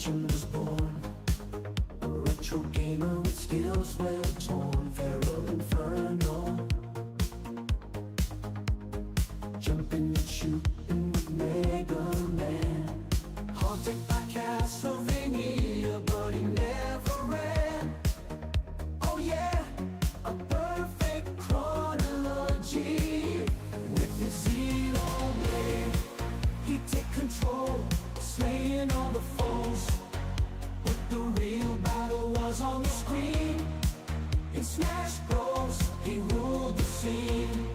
generation was born. A retro gamer with skills well torn. FeralInferno. Jumping and shooting with Mega Man. Haunted by Castlevania, but he never ran. Oh yeah, a perfect chronology. With his Xenoblade, he'd take control, slaying all the foes. But the real battle was on the screen. In Smash Bros, he ruled the scene.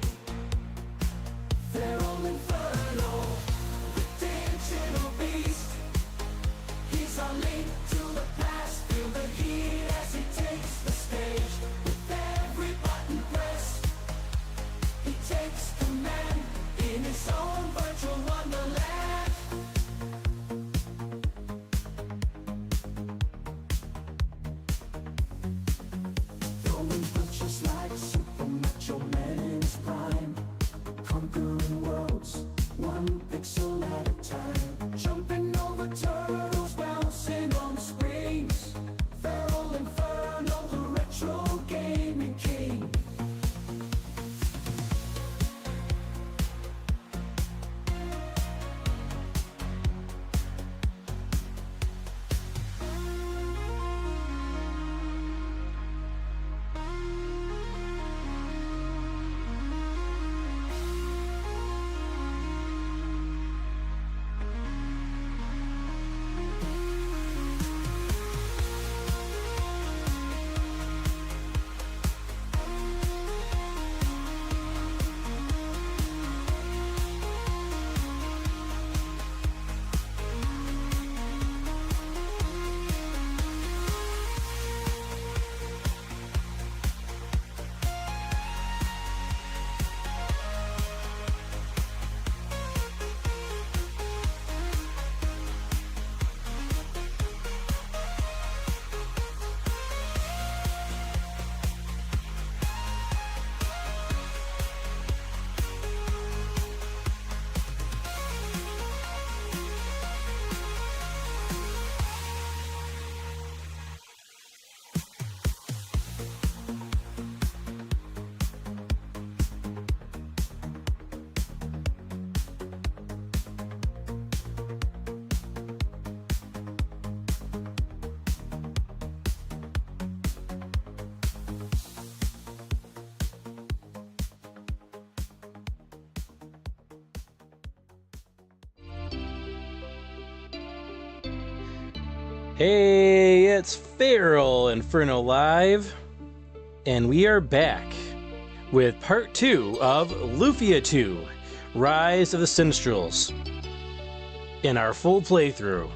FeralInferno, the digital beast. He's a link to the past. Feel the heat as he takes the stage. With every button pressed, he takes command in his own virtual wonderland. Throwing punches like Super Macho Man in his prime. Conquering worlds, one pixel at a time. Jumping over turtles, bouncing on screens. FeralInferno, the retro gaming king. Hey, it's FeralInferno Live, and we are back with part 2 of Lufia 2, Rise of the Sinistrals, in our full playthrough.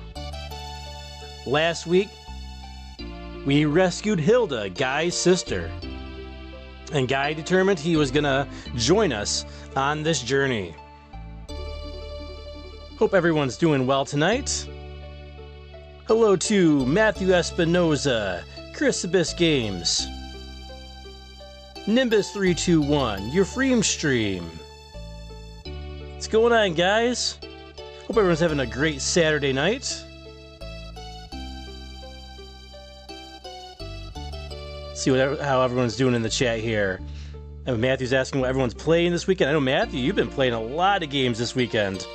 Last week, we rescued Hilda, Guy's sister, and Guy determined he was gonna join us on this journey. Hope everyone's doing well tonight. Hello to Matthew Espinoza, Chrysibus Games, Nimbus321, your Freem Stream. What's going on, guys? Hope everyone's having a great Saturday night. See how everyone's doing in the chat here. And Matthew's asking what everyone's playing this weekend. I know, Matthew, you've been playing a lot of games this weekend.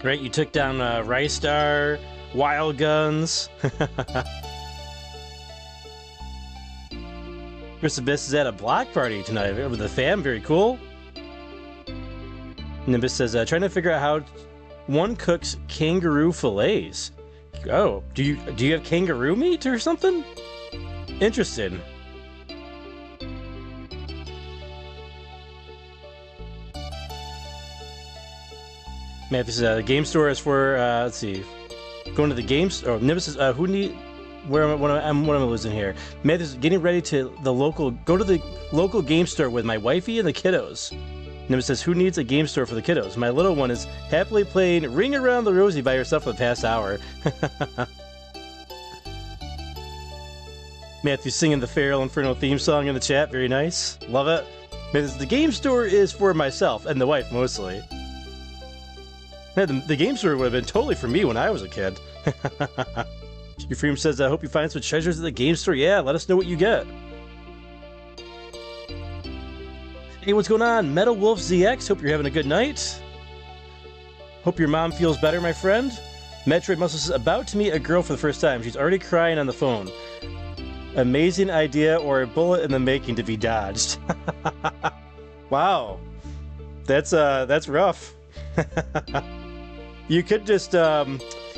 Right, you took down Rice Star, Wild Guns. Chrysibus is at a block party tonight with the fam. Very cool. Nimbus says, trying to figure out how one cooks kangaroo fillets. Oh, do you have kangaroo meat or something? Interesting. Matthew says, the game store is for, let's see, going to the games, or Nimbus says, who need, what am I losing here? Matthew's getting ready to go to the local game store with my wifey and the kiddos. Nimbus says, who needs a game store for the kiddos? My little one is happily playing Ring Around the Rosie by herself for the past hour. Matthew singing the FeralInferno theme song in the chat, very nice. Love it. Matthew says, the game store is for myself and the wife mostly. Yeah, the game store would have been totally for me when I was a kid. Your Freedom says, I hope you find some treasures at the game store. Yeah, let us know what you get. Hey, what's going on? Metal Wolf ZX, hope you're having a good night. Hope your mom feels better, my friend. Metroid Muscle says, about to meet a girl for the first time. She's already crying on the phone. Amazing idea or a bullet in the making to be dodged. Wow. That's rough. You could just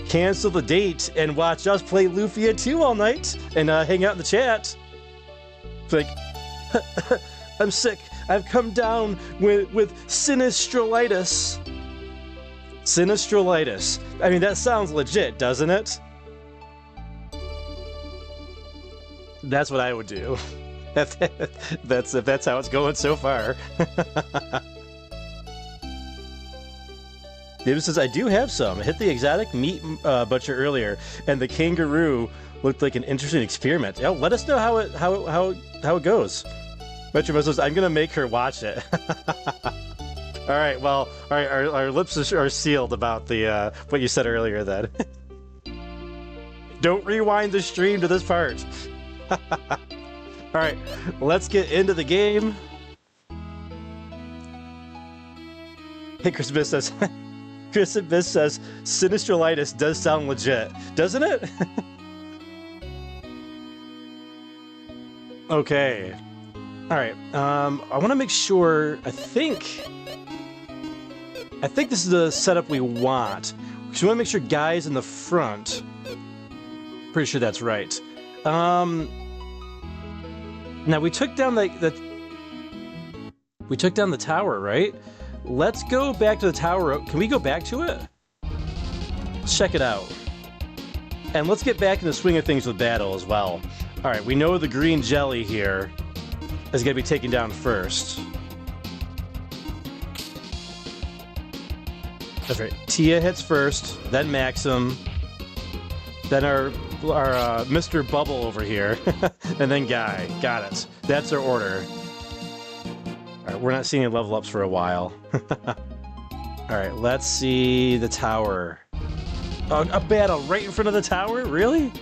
cancel the date and watch us play Lufia 2 all night and hang out in the chat. It's like, I'm sick. I've come down with Sinistralitis. Sinistralitis. I mean, that sounds legit, doesn't it? That's what I would do. That's how it's going so far. David says, I do have some. I hit the exotic meat butcher earlier, and the kangaroo looked like an interesting experiment. Yeah, let us know how it goes. Metro says, I'm gonna make her watch it. All right, well, our lips are sealed about the what you said earlier. Then don't rewind the stream to this part. All right, let's get into the game. Hey, Chris Biss says. Chris Biss says, Sinistralitis does sound legit, doesn't it? Okay. All right. I want to make sure. I think this is the setup we want. Because we want to make sure guys in the front. Pretty sure that's right. Now we took down the tower, right? Let's go back to the tower. Can we go back to it? Let's check it out. And let's get back in the swing of things with battle as well. All right, we know the green jelly here is going to be taken down first. That's right. Tia hits first, then Maxim, then our Mr. Bubble over here, and then Guy. Got it. That's our order. All right, we're not seeing any level ups for a while. All right, let's see the tower. A battle right in front of the tower? Really?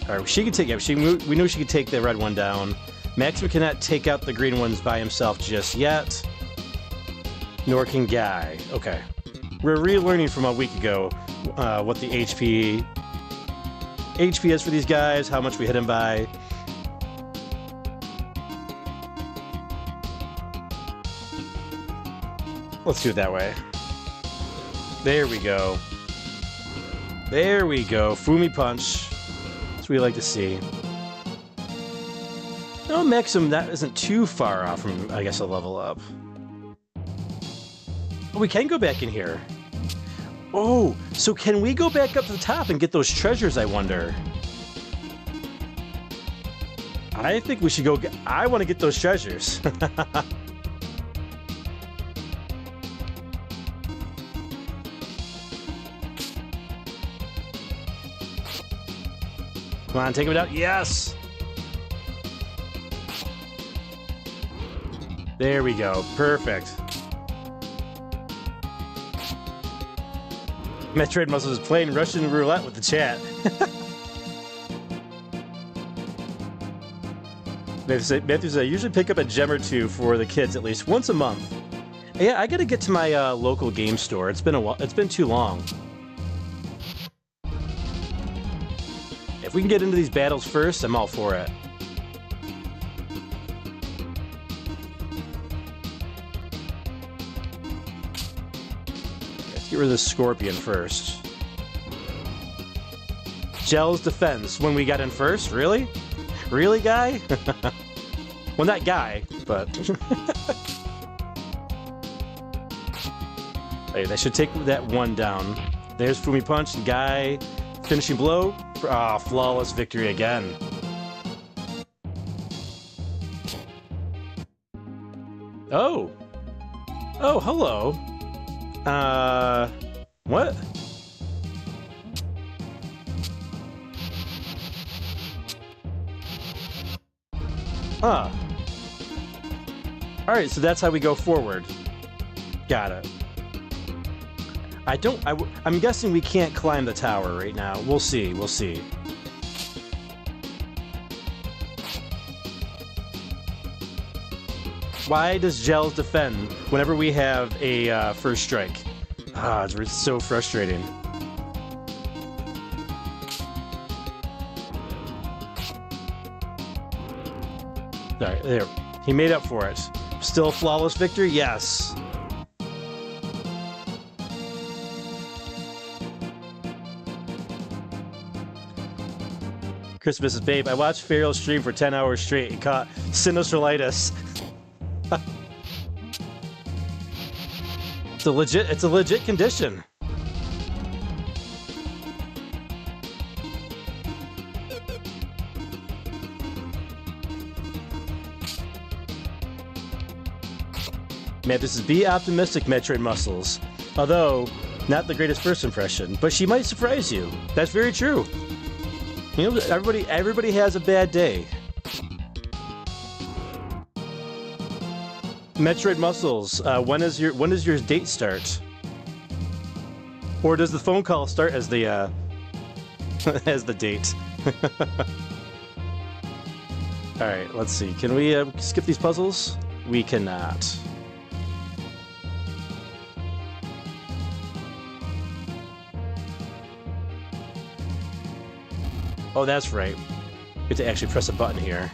All right, she can take. Yeah, we knew she could take the red one down. Maxim cannot take out the green ones by himself just yet. Nor can Guy. Okay, we're relearning from a week ago what the HP is for these guys, how much we hit him by. Let's do it that way. There we go. There we go. Fumi punch. That's what we like to see. No, Maxim, that isn't too far off from, I guess, a level up. Oh, we can go back in here. Oh, so can we go back up to the top and get those treasures, I wonder? I think we should go I want to get those treasures. Come on, take him down. Yes! There we go. Perfect. Metroid Muscle is playing Russian roulette with the chat. Matthew says, I usually pick up a gem or two for the kids at least once a month. Yeah, I gotta get to my local game store. It's been a while. It's been too long. If we can get into these battles first, I'm all for it. Let's get rid of the scorpion first. Gel's defense when we got in first? Really? Really, Guy? Well, not Guy, but... Hey, that should take that one down. There's Fumi Punch and Guy finishing blow. Ah, flawless victory again. Oh. Oh, hello. What? Huh. Alright, so that's how we go forward. Got it. I'm guessing we can't climb the tower right now. We'll see, we'll see. Why does Gels defend whenever we have a first strike? Ah, it's so frustrating. Alright, there. He made up for it. Still a flawless victory? Yes. Christmas is babe. I watched Feral stream for 10 hours straight and caught Sinistralitis. It's a legit condition. Man, this is be optimistic, Metroid Muscles. Although, not the greatest first impression, but she might surprise you. That's very true. You know, everybody has a bad day. Metroid Muscles, when does your date start? Or does the phone call start as the as the date? All right, let's see. Can we skip these puzzles? We cannot. Oh, that's right. We have to actually press a button here.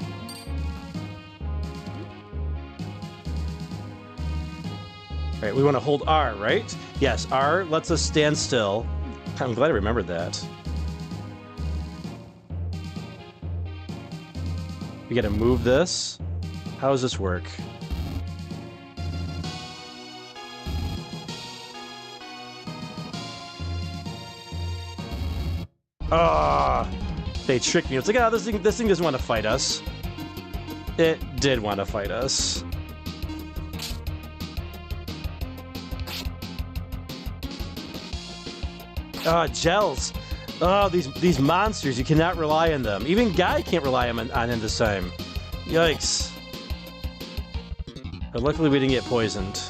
All right, we want to hold R, right? Yes, R lets us stand still. I'm glad I remembered that. We gotta move this. How does this work? Ah, they tricked me. It's like, oh, this thing doesn't want to fight us. It did want to fight us. Ah, Gels. Oh, these monsters, you cannot rely on them. Even Guy can't rely on him this time. Yikes. But luckily we didn't get poisoned.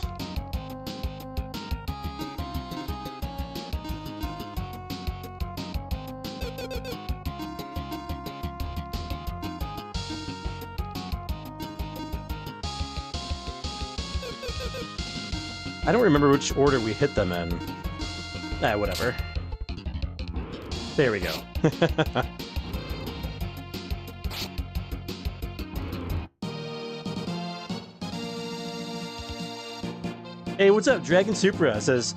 I don't remember which order we hit them in. Ah, whatever. There we go. Hey, what's up? Dragon Supra says,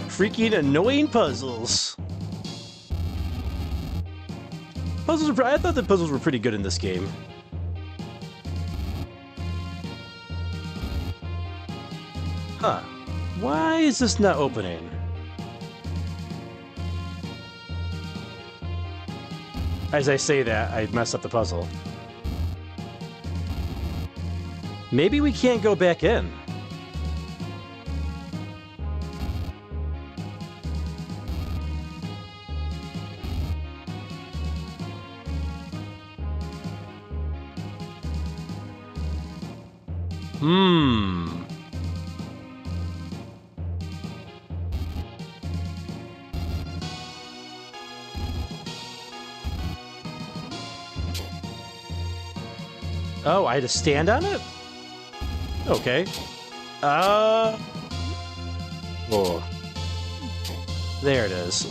freaking annoying puzzles. I thought the puzzles were pretty good in this game. Huh. Why is this not opening? As I say that, I messed up the puzzle. Maybe we can't go back in. Oh, I had to stand on it? Okay. Oh. There it is.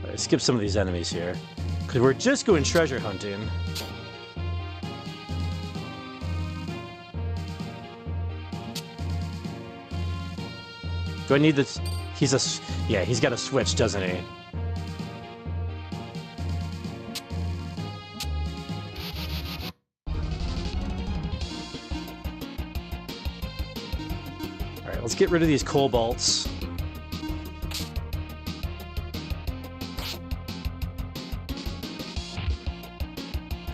Alright, skip some of these enemies here. Because we're just going treasure hunting. Do I need this? Yeah, he's got a switch, doesn't he? Let's get rid of these cobalts.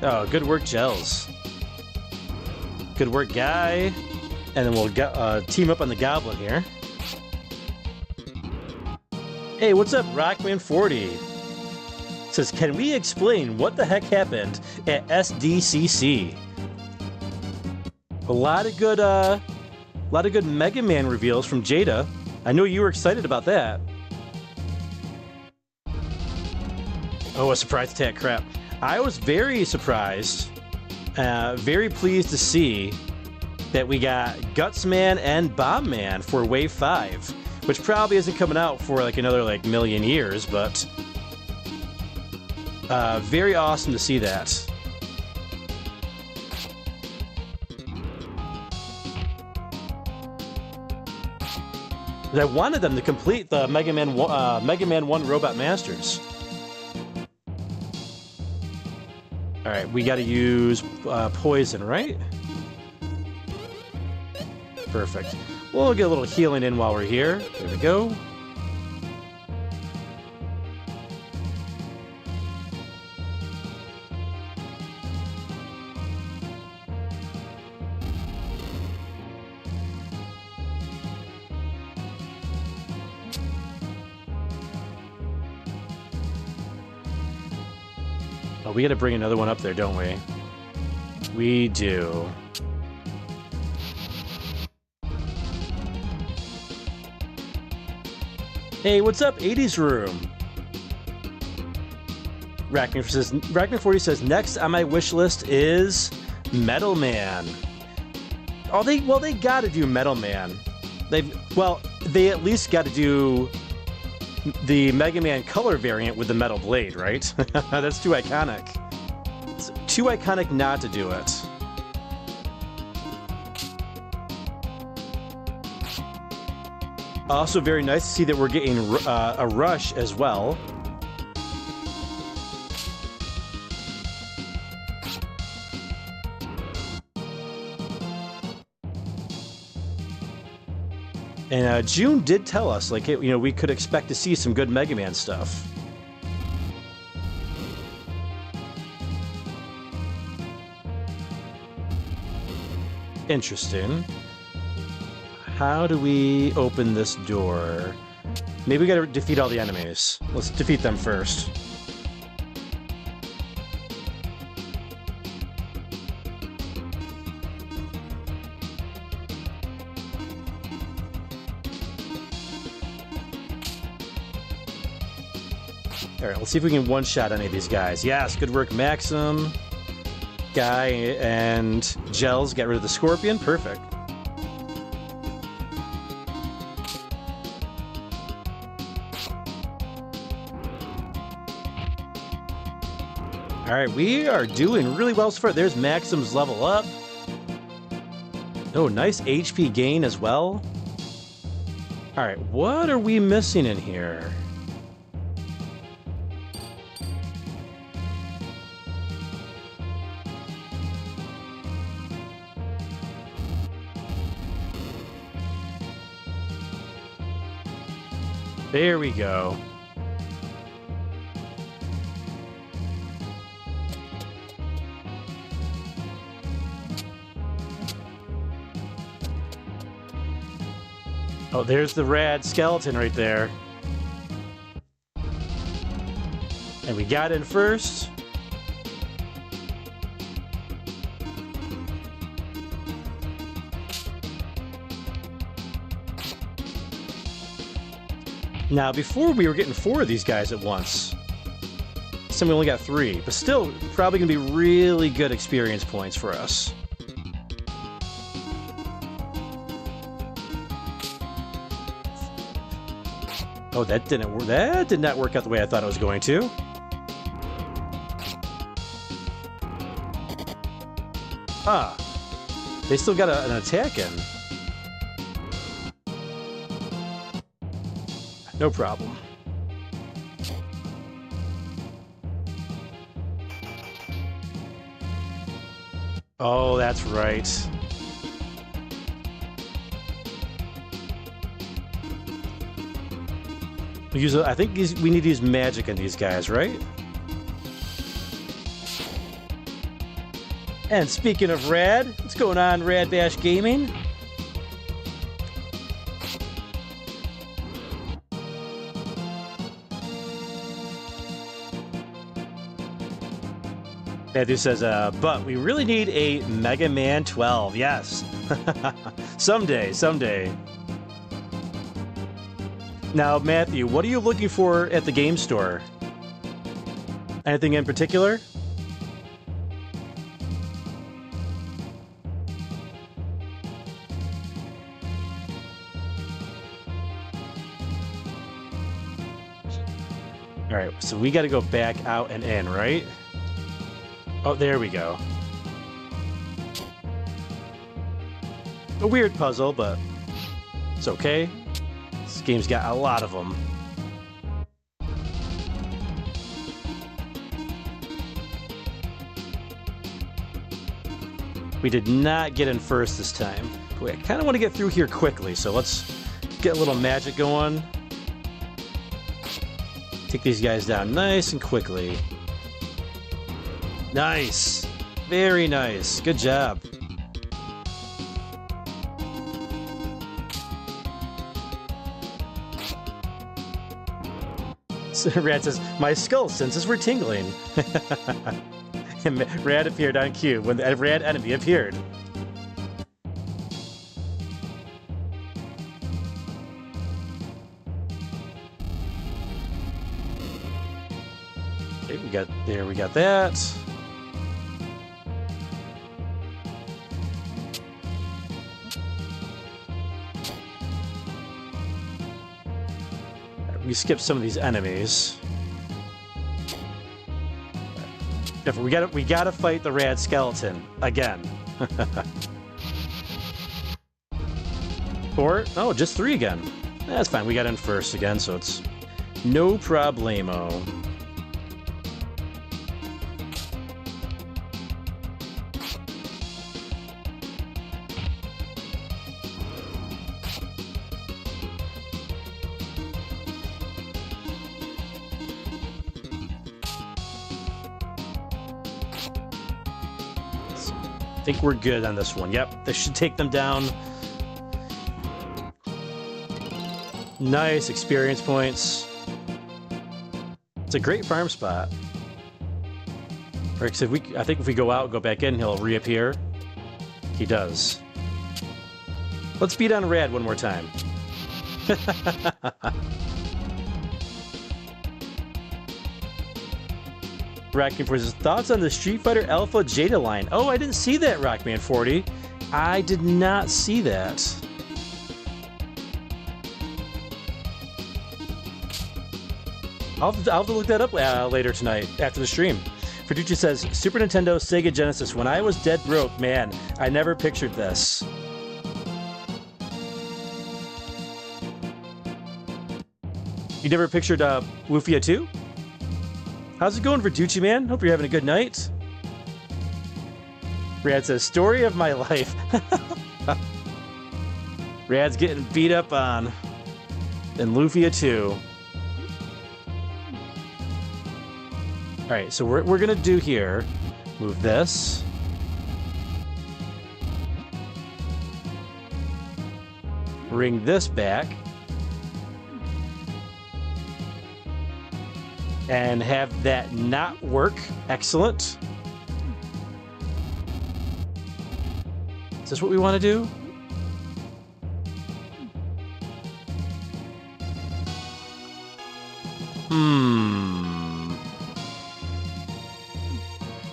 Oh, good work, Gels. Good work, Guy. And then we'll team up on the Goblin here. Hey, what's up, Rockman40? says, can we explain what the heck happened at SDCC? A lot of good Mega Man reveals from Jada. I know you were excited about that. Oh, a surprise attack, crap. I was very surprised, very pleased to see that we got Gutsman and Bombman for Wave 5, which probably isn't coming out for like another like million years, but very awesome to see that. I wanted them to complete the Mega Man 1 Robot Masters. All right, we got to use poison, right? Perfect. We'll get a little healing in while we're here. There we go. Oh, we got to bring another one up there, don't we? We do. Hey, what's up, 80s Room? Rackman40 says, next on my wish list is Metal Man. Oh, they got to do Metal Man. They at least got to do the Mega Man Color variant with the metal blade, right? That's too iconic. It's too iconic not to do it. Also very nice to see that we're getting a rush as well. And June did tell us, like, we could expect to see some good Mega Man stuff. Interesting. How do we open this door? Maybe we gotta defeat all the enemies. Let's defeat them first. Alright, let's see if we can one-shot any of these guys. Yes, good work, Maxim. Guy and Gels got rid of the Scorpion. Perfect. Alright, we are doing really well so far. There's Maxim's level up. Oh, nice HP gain as well. Alright, what are we missing in here? There we go. Oh, there's the rad skeleton right there. And we got in first. Now, before we were getting 4 of these guys at once. So we only got 3, but still probably going to be really good experience points for us. Oh, that did not work out the way I thought it was going to. Ah, they still got an attack in. No problem. Oh, that's right. I think we need to use magic on these guys, right? And speaking of rad, what's going on, Rad Bash Gaming? Matthew says, but we really need a Mega Man 12. Yes. Someday, someday. Now, Matthew, what are you looking for at the game store? Anything in particular? All right, so we got to go back out and in, right? Oh, there we go. A weird puzzle, but it's okay. This game's got a lot of them. We did not get in first this time. I kind of want to get through here quickly, so let's get a little magic going. Take these guys down nice and quickly. Nice. Very nice. Good job. So Rad says, my skull senses were tingling. And Rad appeared on cue when the Rad enemy appeared. Okay, we got that. We skipped some of these enemies. We gotta fight the Rad skeleton again. Or no, just 3 again. That's fine. We got in first again, so it's no problemo. I think we're good on this one. Yep, this should take them down. Nice experience points. It's a great farm spot. Rick said, I think if we go out, go back in, he'll reappear. He does. Let's beat on Rad one more time. Rockman 40 says, thoughts on the Street Fighter Alpha Jada line? Oh, I didn't see that, Rockman 40. I did not see that. I'll have to look that up later tonight after the stream. Ferducci says, Super Nintendo, Sega Genesis. When I was dead broke, man, I never pictured this. You never pictured Lufia 2? How's it going, Verducci, man? Hope you're having a good night. Rad says, story of my life. Rad's getting beat up on. And Lufia 2. Alright, so we're going to do here. Move this. Bring this back. And have that not work. Excellent. Is this what we want to do?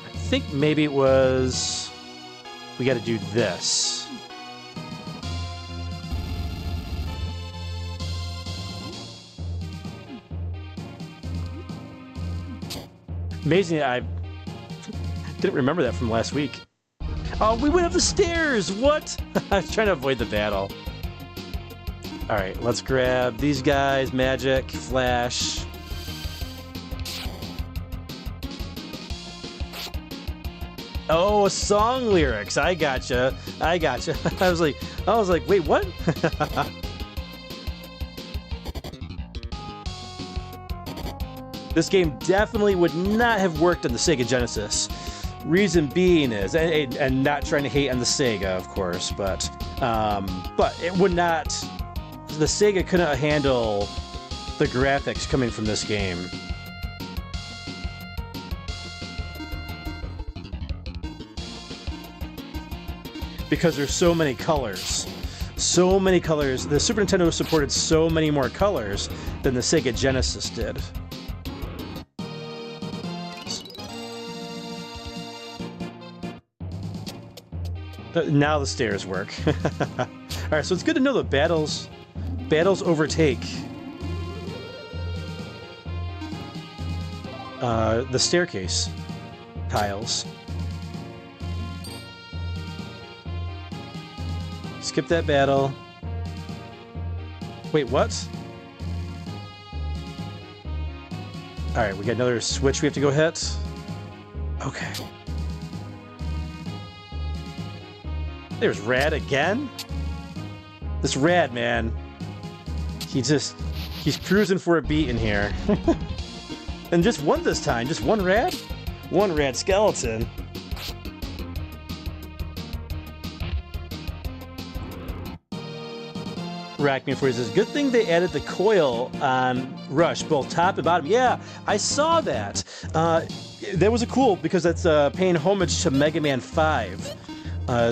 I think maybe it was... We got to do this. Amazing, I didn't remember that from last week. Oh, we went up the stairs! What? I was trying to avoid the battle. Alright, let's grab these guys. Magic, Flash. Oh, song lyrics. I gotcha. I gotcha. I was like, wait, what? This game definitely would not have worked on the Sega Genesis. Reason being is, and not trying to hate on the Sega, of course, but it would not. The Sega couldn't handle the graphics coming from this game. because there's so many colors. So many colors. The Super Nintendo supported so many more colors than the Sega Genesis did. Now the stairs work. Alright, so it's good to know that battles overtake the staircase tiles. Skip that battle. Wait, what? Alright, we got another switch we have to go hit. Okay. There's Rad again? This Rad, man. He's cruising for a beat in here. And just one this time. Just one Rad? One Rad skeleton. Rackme4 says, good thing they added the coil on Rush, both top and bottom. Yeah, I saw that. That was a cool, because that's paying homage to Mega Man 5.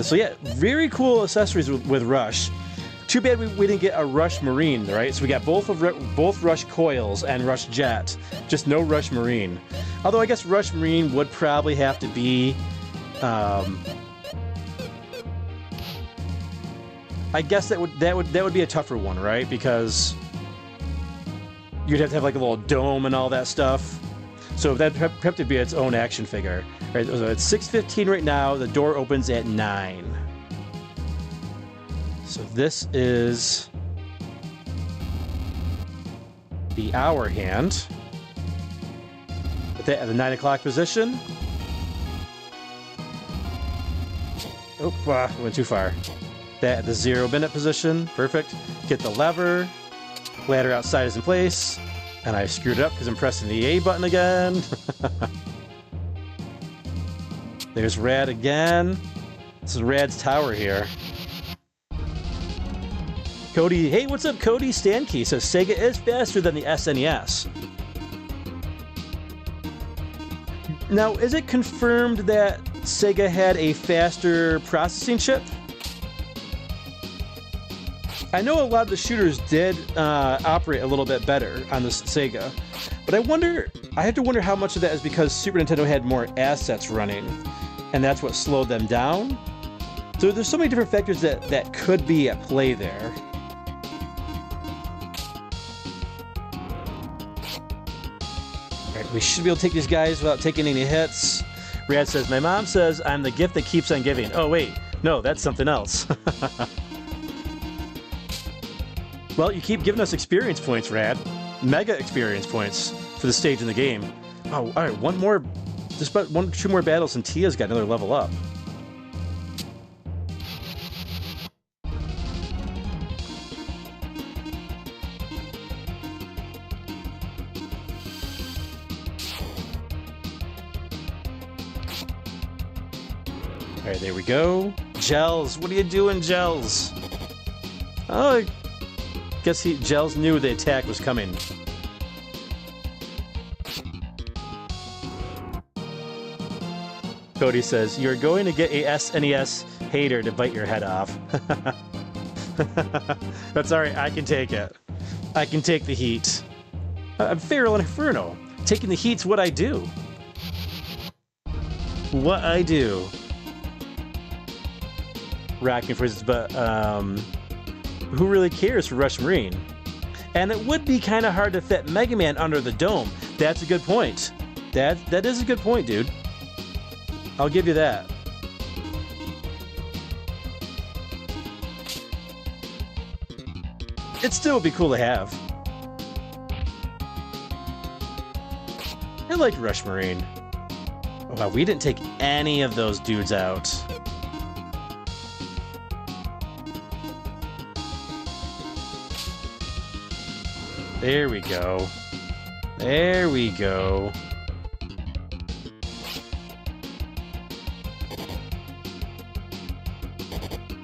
So yeah, very cool accessories with Rush. Too bad we didn't get a Rush Marine, right? So we got both Rush coils and Rush Jet, just no Rush Marine. Although I guess Rush Marine would probably have to be, I guess that would be a tougher one, right? Because you'd have to have like a little dome and all that stuff. So that'd have to be its own action figure. Right, so it's 6:15 right now. The door opens at 9. So this is the hour hand. Put that at the 9 o'clock position. Oh, went too far. That at the 0-minute position. Perfect. Get the lever. Ladder outside is in place. And I screwed it up because I'm pressing the A button again. There's Rad again. This is Rad's tower here. Cody, hey, what's up, Cody? Stankey says Sega is faster than the SNES. Now, is it confirmed that Sega had a faster processing chip? I know a lot of the shooters did operate a little bit better on the Sega, but I have to wonder how much of that is because Super Nintendo had more assets running, and that's what slowed them down. So there's so many different factors that could be at play there. Alright, we should be able to take these guys without taking any hits. Rad says, my mom says I'm the gift that keeps on giving. Oh wait, no, that's something else. Well, you keep giving us experience points, Rad. Mega experience points for the stage in the game. Oh, alright, one more, just about 2 more battles and Tia's got another level up. Alright, there we go. Gels, what are you doing, Gels? Oh, guess Gels knew the attack was coming. Cody says, you're going to get a SNES hater to bite your head off. That's alright, I can take it. I can take the heat. I'm FeralInferno. Taking the heat's what I do. What I do. Racking for instance, but who really cares for Rush Marine? And it would be kind of hard to fit Mega Man under the dome. That's a good point. That is a good point, dude. I'll give you that. It still would be cool to have. I like Rush Marine. Oh, wow, we didn't take any of those dudes out. There we go. There we go.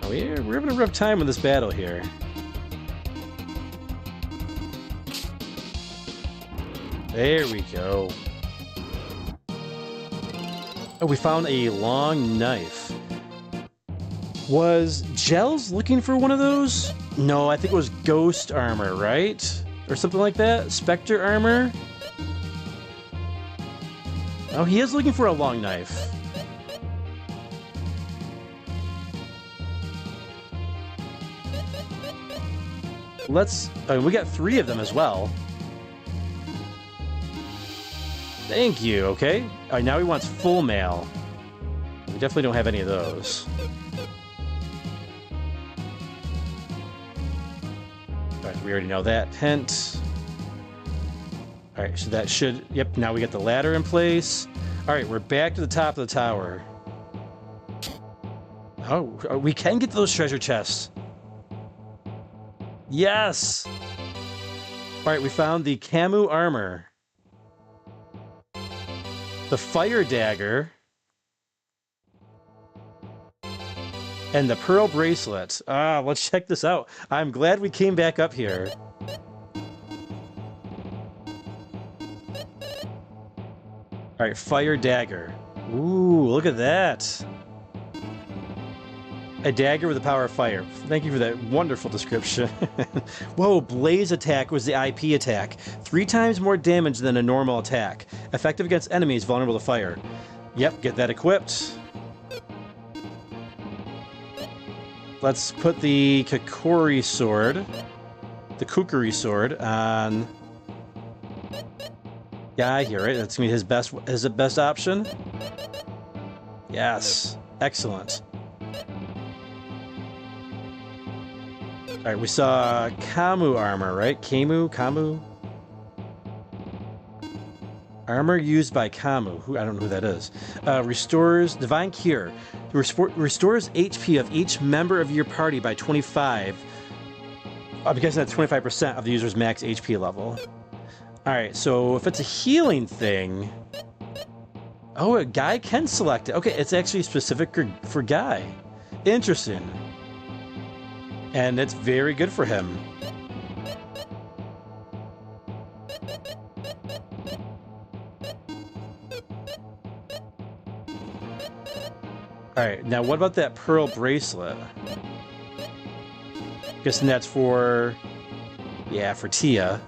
Oh, we're having a rough time with this battle here. There we go. Oh, we found a long knife. Was Gels looking for one of those? No, I think it was Ghost Armor, right? Or something like that? Spectre Armor? Oh, he is looking for a long knife. Let's... we got 3 of them as well. Thank you, okay. Alright, now he wants full mail. We definitely don't have any of those. Alright, we already know that. Hint. Alright, so that should... Yep, now we got the ladder in place. Alright, we're back to the top of the tower. Oh, we can get those treasure chests. Yes! Alright, we found the Camu armor. The fire dagger. And the pearl bracelet. Ah, let's check this out. I'm glad we came back up here. Alright, fire dagger. Ooh, look at that. A dagger with the power of fire. Thank you for that wonderful description. Whoa, blaze attack was the IP attack. 3 times more damage than a normal attack. Effective against enemies vulnerable to fire. Yep, get that equipped. Let's put the Kukuri sword on guy here, right? That's gonna be his best option. Yes, excellent. All right, we saw Camu armor, right? Camu. Armor used by Camu. I don't know who that is. Restores Divine Cure. Restores HP of each member of your party by 25. I'm guessing that's 25% of the user's max HP level. Alright, so if it's a healing thing... Oh, a guy can select it. Okay, it's actually specific for guy. Interesting. And it's very good for him. Alright, now what about that pearl bracelet? Guessing that's for... Yeah, for Tia.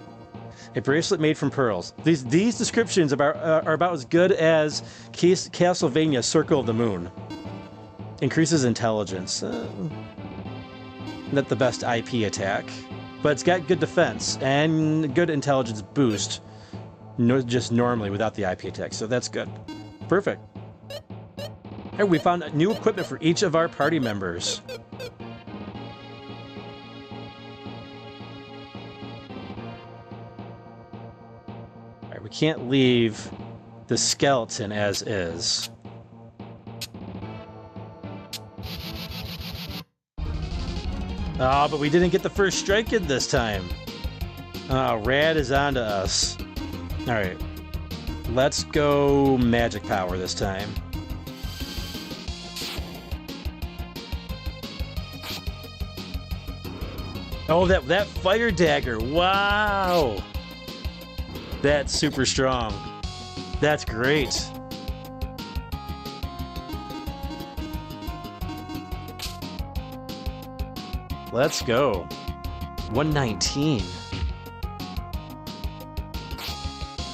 A bracelet made from pearls. These descriptions are about as good as Castlevania Circle of the Moon. Increases intelligence. Not the best IP attack. But it's got good defense and good intelligence boost. No, just normally without the IP attack, so that's good. Perfect. Hey, we found new equipment for each of our party members. Alright, we can't leave the skeleton as is. Oh, but we didn't get the first strike in this time. Oh, Rad is onto us. Alright. Let's go magic power this time. Oh, that fire dagger. Wow. That's super strong. That's great. Let's go. 119.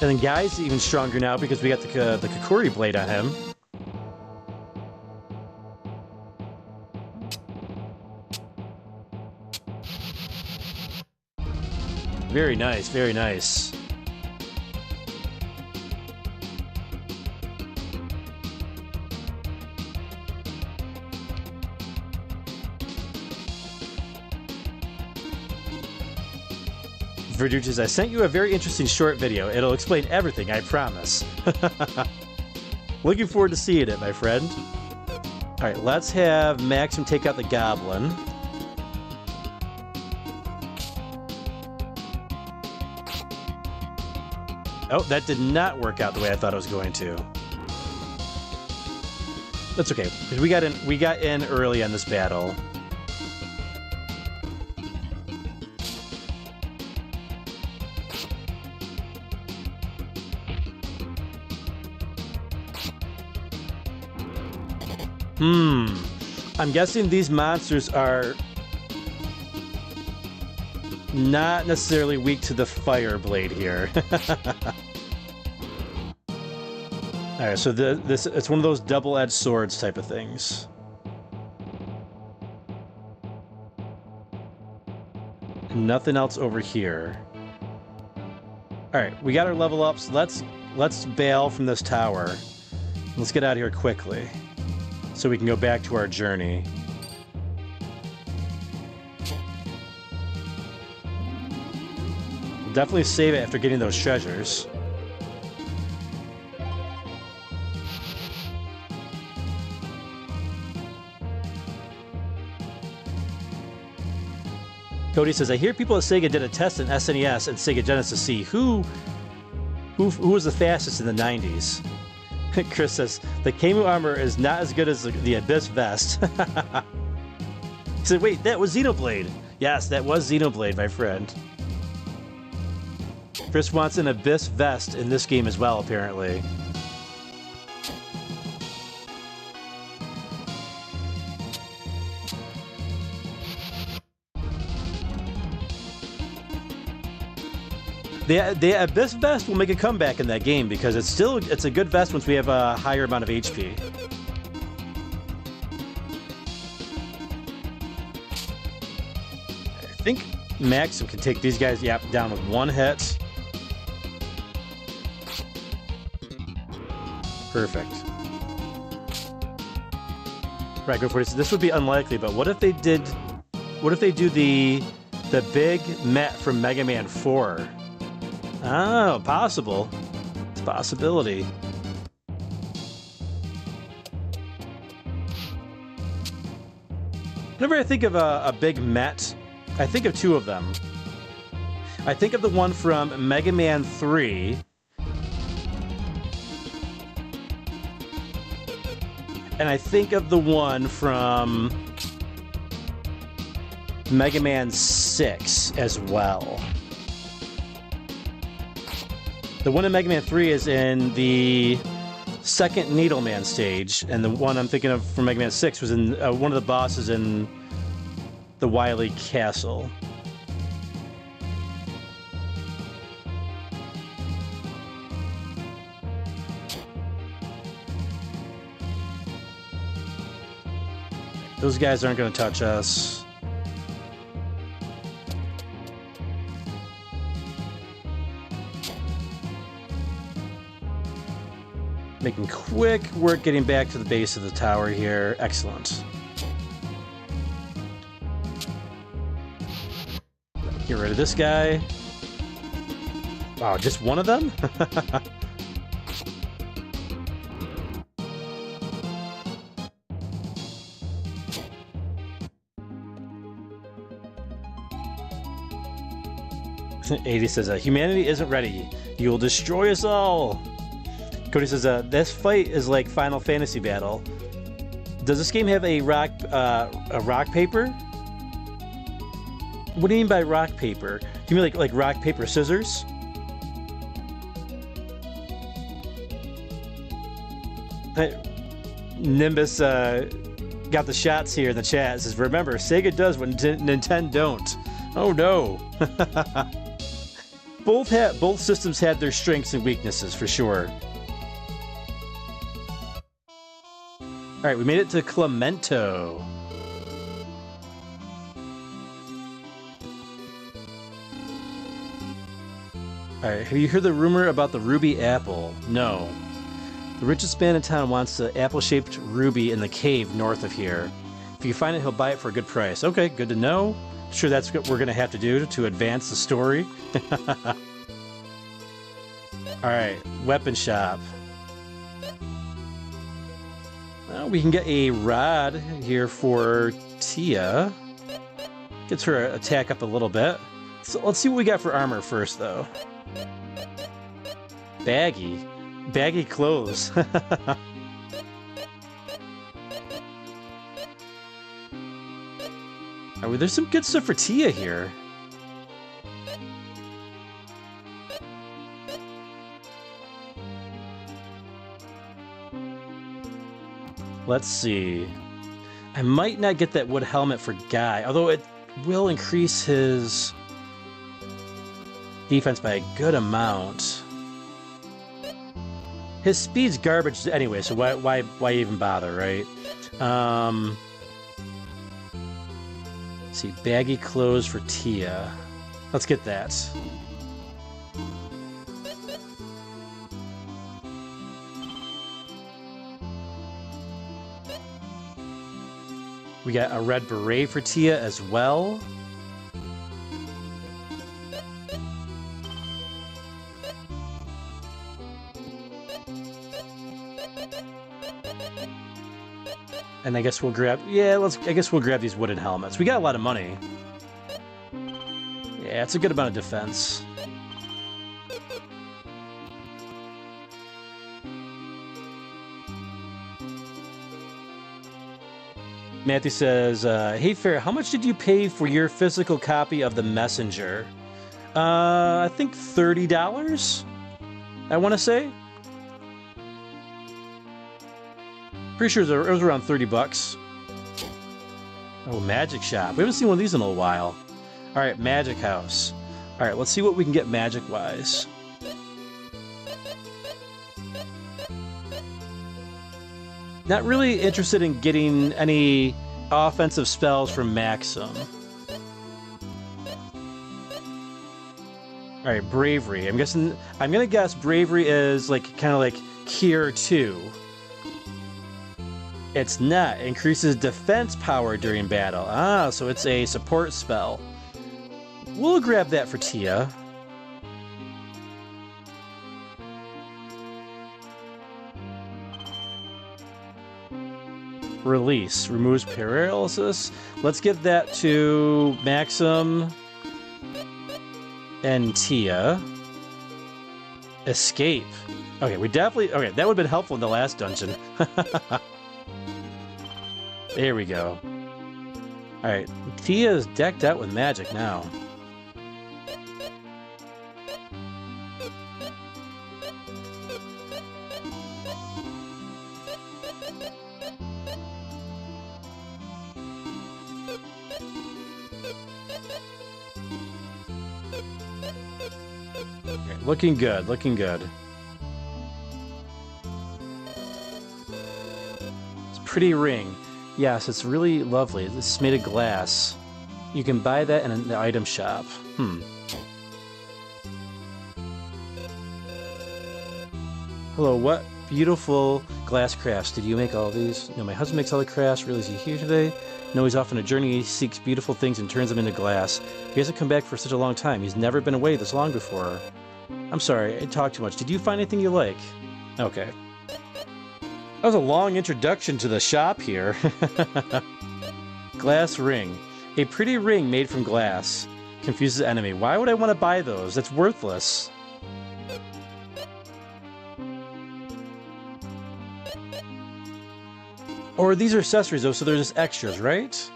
And then Guy's even stronger now because we got the Kukuri blade on him. Very nice, very nice. Verduches, I sent you a very interesting short video. It'll explain everything, I promise. Looking forward to seeing it, my friend. Alright, let's have Maxim take out the goblin. Oh, that did not work out the way I thought it was going to. That's okay, because we got in early on this battle. I'm guessing these monsters are not necessarily weak to the fire blade here. Alright, so this it's one of those double-edged swords type of things. Nothing else over here. Alright, we got our level ups. Let's bail from this tower. Let's get out of here quickly, so we can go back to our journey. Definitely save it after getting those treasures. Cody says, I hear people at Sega did a test in SNES and Sega Genesis to see who was the fastest in the 90s. Chris says, the Kemu armor is not as good as the Abyss vest. He said, wait, that was Xenoblade. Yes, that was Xenoblade, my friend. Chris wants an Abyss vest in this game as well, apparently. The Abyss vest will make a comeback in that game because it's a good vest once we have a higher amount of HP. I think Maxim can take these guys down with one hit. Perfect. Right, go for it. So this would be unlikely, but what if they do the big Met from Mega Man 4? Oh, possible. It's a possibility. Whenever I think of a big Met, I think of two of them. I think of the one from Mega Man 3. And I think of the one from Mega Man 6 as well. The one in Mega Man 3 is in the second Needleman stage, and the one I'm thinking of from Mega Man 6 was in one of the bosses in the Wily Castle. Those guys aren't going to touch us. Making quick work getting back to the base of the tower here. Excellent. Get rid of this guy. Wow, just one of them? '80 says, humanity isn't ready. You will destroy us all. Cody says, this fight is like Final Fantasy battle. Does this game have a rock paper? What do you mean by rock paper? Do you mean like rock paper scissors? Nimbus got the shots here in the chat. It says, remember, Sega does what Nintendo don't. Oh no. Both systems had their strengths and weaknesses for sure. All right, we made it to Clemento. All right, have you heard the rumor about the ruby apple? No. The richest man in town wants the apple-shaped ruby in the cave north of here. If you find it, he'll buy it for a good price. Okay, good to know. I'm sure that's what we're going to have to do to advance the story. All right, weapon shop. Well, we can get a rod here for Tia. Gets her attack up a little bit. So let's see what we got for armor first, though. Baggy clothes. Well, there's some good stuff for Tia here. Let's see. I might not get that wood helmet for Guy, although it will increase his defense by a good amount. His speed's garbage anyway, so why even bother, right? Let's see, baggy clothes for Tia. Let's get that. We got a red beret for Tia as well. And I guess we'll grab, I guess we'll grab these wooden helmets. We got a lot of money. Yeah, it's a good amount of defense. Matthew says, hey Fair, how much did you pay for your physical copy of The Messenger? I think $30, I want to say. Pretty sure it was around 30 bucks. Oh, Magic Shop. We haven't seen one of these in a while. Alright, Magic House. Alright, let's see what we can get magic-wise. Not really interested in getting any offensive spells from Maxim. Alright, Bravery. I'm gonna guess Bravery is kind of like Cure 2. It's not. It increases defense power during battle. Ah, so it's a support spell. We'll grab that for Tia. Release. Removes paralysis. Let's give that to Maxim and Tia. Escape. Okay, that would have been helpful in the last dungeon. There we go. Alright, Tia is decked out with magic now. Okay, looking good, looking good. It's a pretty ring. Yes, it's really lovely. This is made of glass. You can buy that in the item shop. Hello, what beautiful glass crafts. Did you make all these? No, my husband makes all the crafts. Really, is he here today? No, he's off on a journey. He seeks beautiful things and turns them into glass. He hasn't come back for such a long time. He's never been away this long before. I'm sorry, I talked too much. Did you find anything you like? Okay. That was a long introduction to the shop here. Glass ring. A pretty ring made from glass. Confuses the enemy. Why would I want to buy those? That's worthless. Or these are accessories though, so they're just extras, right?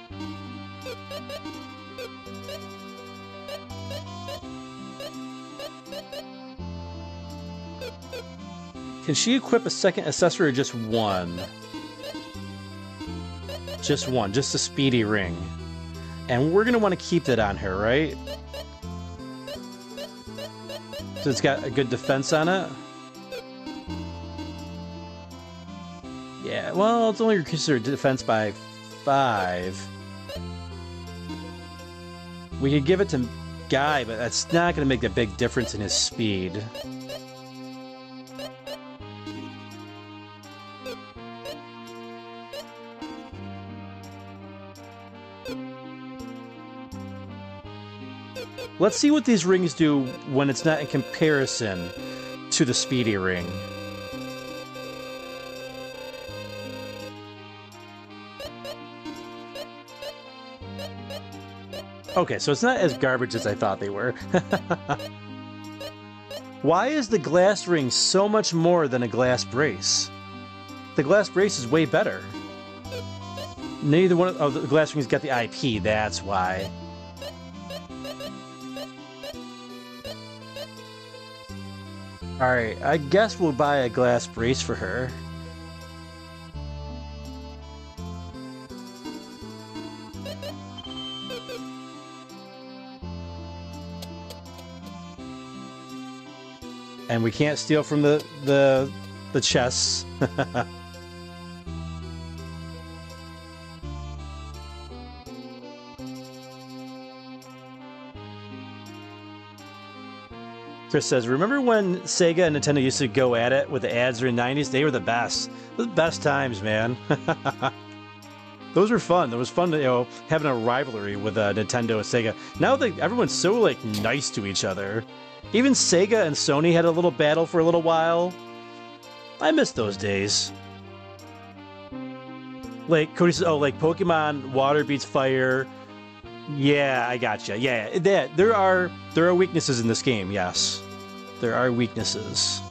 Can she equip a second accessory or just one? Just one, just a speedy ring. And we're gonna want to keep that on her, right? So it's got a good defense on it. Yeah, well, it's only considered defense by 5. We could give it to Guy, but that's not gonna make a big difference in his speed. Let's see what these rings do when it's not in comparison to the speedy ring. Okay, so it's not as garbage as I thought they were. Why is the glass ring so much more than a glass brace? The glass brace is way better. Neither one of the glass rings got the IP, that's why. Alright, I guess we'll buy a glass brace for her. And we can't steal from the chests. Chris says, remember when Sega and Nintendo used to go at it with the ads during the 90s? They were the best. The best times, man. Those were fun. It was fun to, having a rivalry with Nintendo and Sega. Now that everyone's so, like, nice to each other. Even Sega and Sony had a little battle for a little while. I miss those days. Like, Cody says, oh, like Pokemon, water beats fire. Yeah, I gotcha. Yeah, there are weaknesses in this game, yes. There are weaknesses.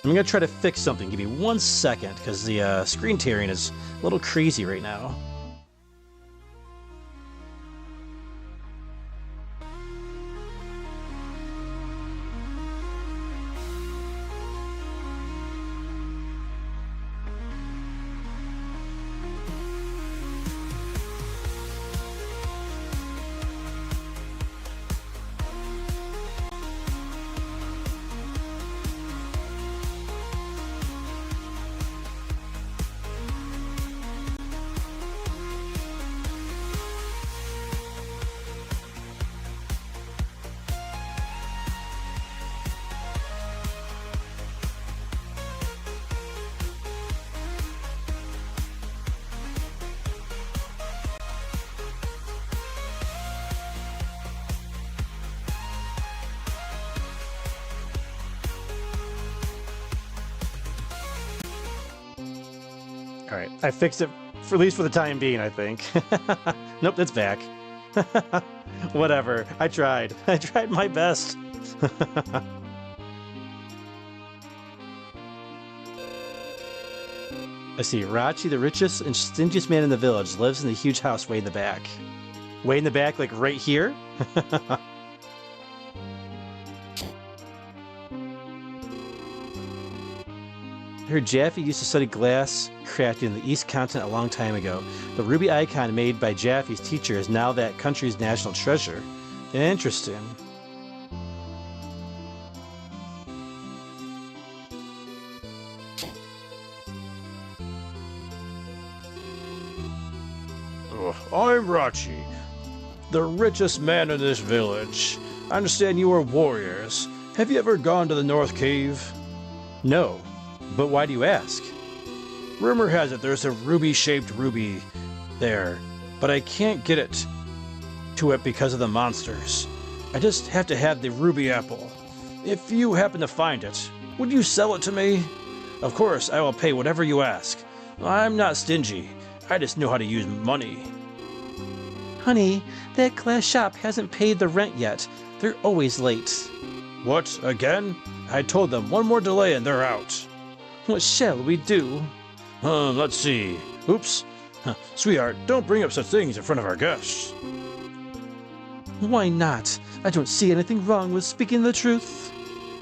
I'm gonna try to fix something. Give me 1 second, because the screen tearing is a little crazy right now. Alright, I fixed it, for at least for the time being, I think. Nope, it's back. Whatever, I tried. I tried my best. I see, Rachi, the richest and stingiest man in the village, lives in the huge house way in the back. Way in the back, like right here? I heard Jaffe used to study glass crafting in the East Continent a long time ago. The ruby icon made by Jaffe's teacher is now that country's national treasure. Interesting. I'm Rachi, the richest man in this village. I understand you are warriors. Have you ever gone to the North Cave? No. But why do you ask? Rumor has it there's a ruby-shaped ruby there, but I can't get it to it because of the monsters. I just have to have the ruby apple. If you happen to find it, would you sell it to me? Of course, I will pay whatever you ask. I'm not stingy. I just know how to use money. Honey, that glass shop hasn't paid the rent yet. They're always late. What, again? I told them one more delay and they're out. What shall we do? Let's see. Oops. Sweetheart, don't bring up such things in front of our guests. Why not? I don't see anything wrong with speaking the truth.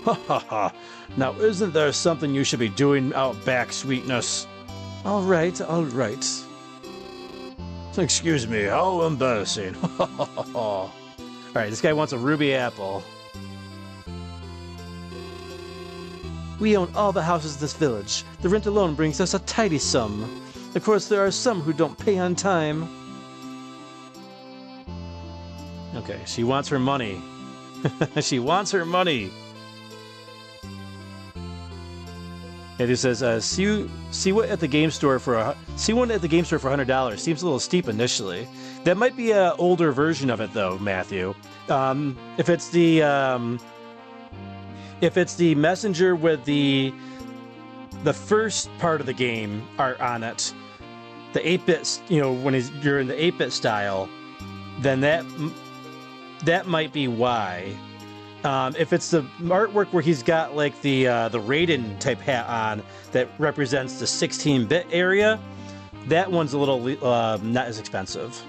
Ha ha ha. Now isn't there something you should be doing out back, sweetness? All right, all right. Excuse me, how embarrassing. All right, this guy wants a ruby apple. We own all the houses in this village. The rent alone brings us a tidy sum. Of course, there are some who don't pay on time. Okay, she wants her money. She wants her money. And he says, see one at the game store for $100. Seems a little steep initially. That might be an older version of it, though, Matthew. If it's the messenger with the first part of the game art on it, the 8-bit, when you're in the 8-bit style, then that might be why. If it's the artwork where he's got like the Raiden type hat on that represents the 16-bit area, that one's a little not as expensive.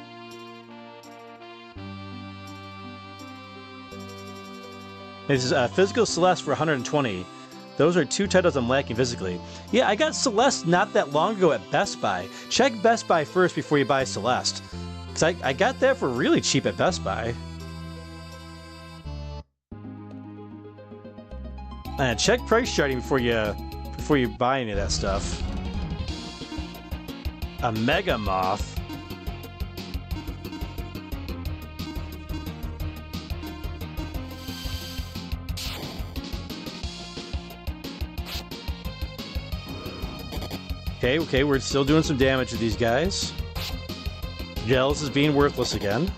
This is Physical Celeste for 120. Those are two titles I'm lacking physically. Yeah, I got Celeste not that long ago at Best Buy. Check Best Buy first before you buy Celeste. Because I got that for really cheap at Best Buy. And check price charting before you buy any of that stuff. A Mega Moth. Okay, we're still doing some damage to these guys. Gels is being worthless again.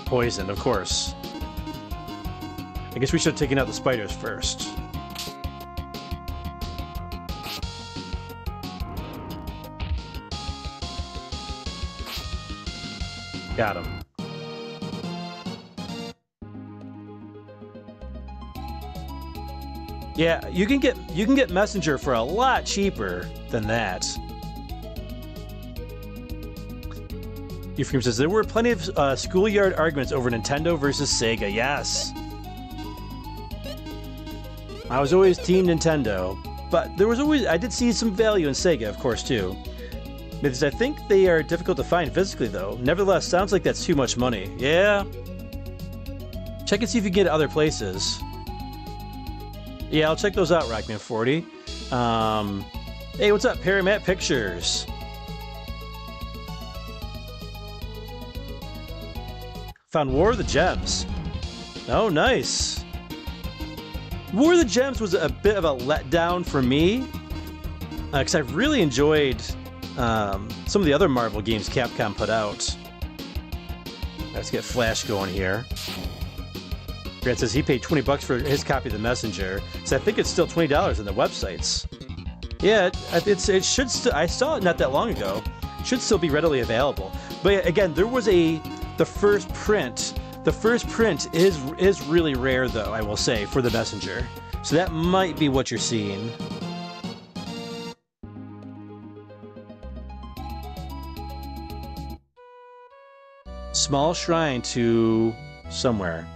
Poison, of course. I guess we should have taken out the spiders first. Got him. Yeah, you can get Messenger for a lot cheaper than that. Ephraim says there were plenty of schoolyard arguments over Nintendo versus Sega. Yes, I was always Team Nintendo, but I did see some value in Sega, of course, too. Because I think they are difficult to find physically, though. Nevertheless, sounds like that's too much money. Yeah. Check and see if you can get it other places. Yeah, I'll check those out, Rockman40. Hey, what's up, Paramat Pictures? Found War of the Gems. Oh, nice. War of the Gems was a bit of a letdown for me, because I really enjoyed some of the other Marvel games Capcom put out. Let's get Flash going here. Grant says he paid $20 for his copy of The Messenger, so I think it's still $20 on the websites. Yeah, it should still. I saw it not that long ago. It should still be readily available. But again, there was the first print. The first print is really rare, though, I will say, for The Messenger. So that might be what you're seeing. Small shrine to somewhere.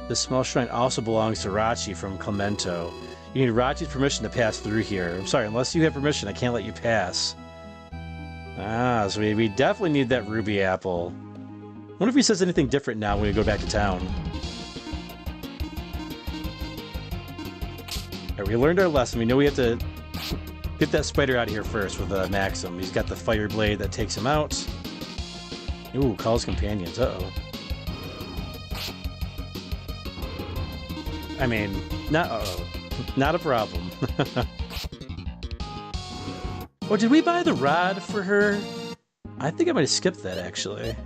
This small shrine also belongs to Rachi from Clemento. You need Rachi's permission to pass through here. I'm sorry, unless you have permission, I can't let you pass. Ah, so we definitely need that ruby apple. I wonder if he says anything different now when we go back to town. Alright, we learned our lesson. We know we have to get that spider out of here first with Maxim. He's got the fire blade that takes him out. Ooh, calls companions. Uh-oh. I mean, not uh-oh. Not a problem. Oh, did we buy the rod for her? I think I might have skipped that, actually.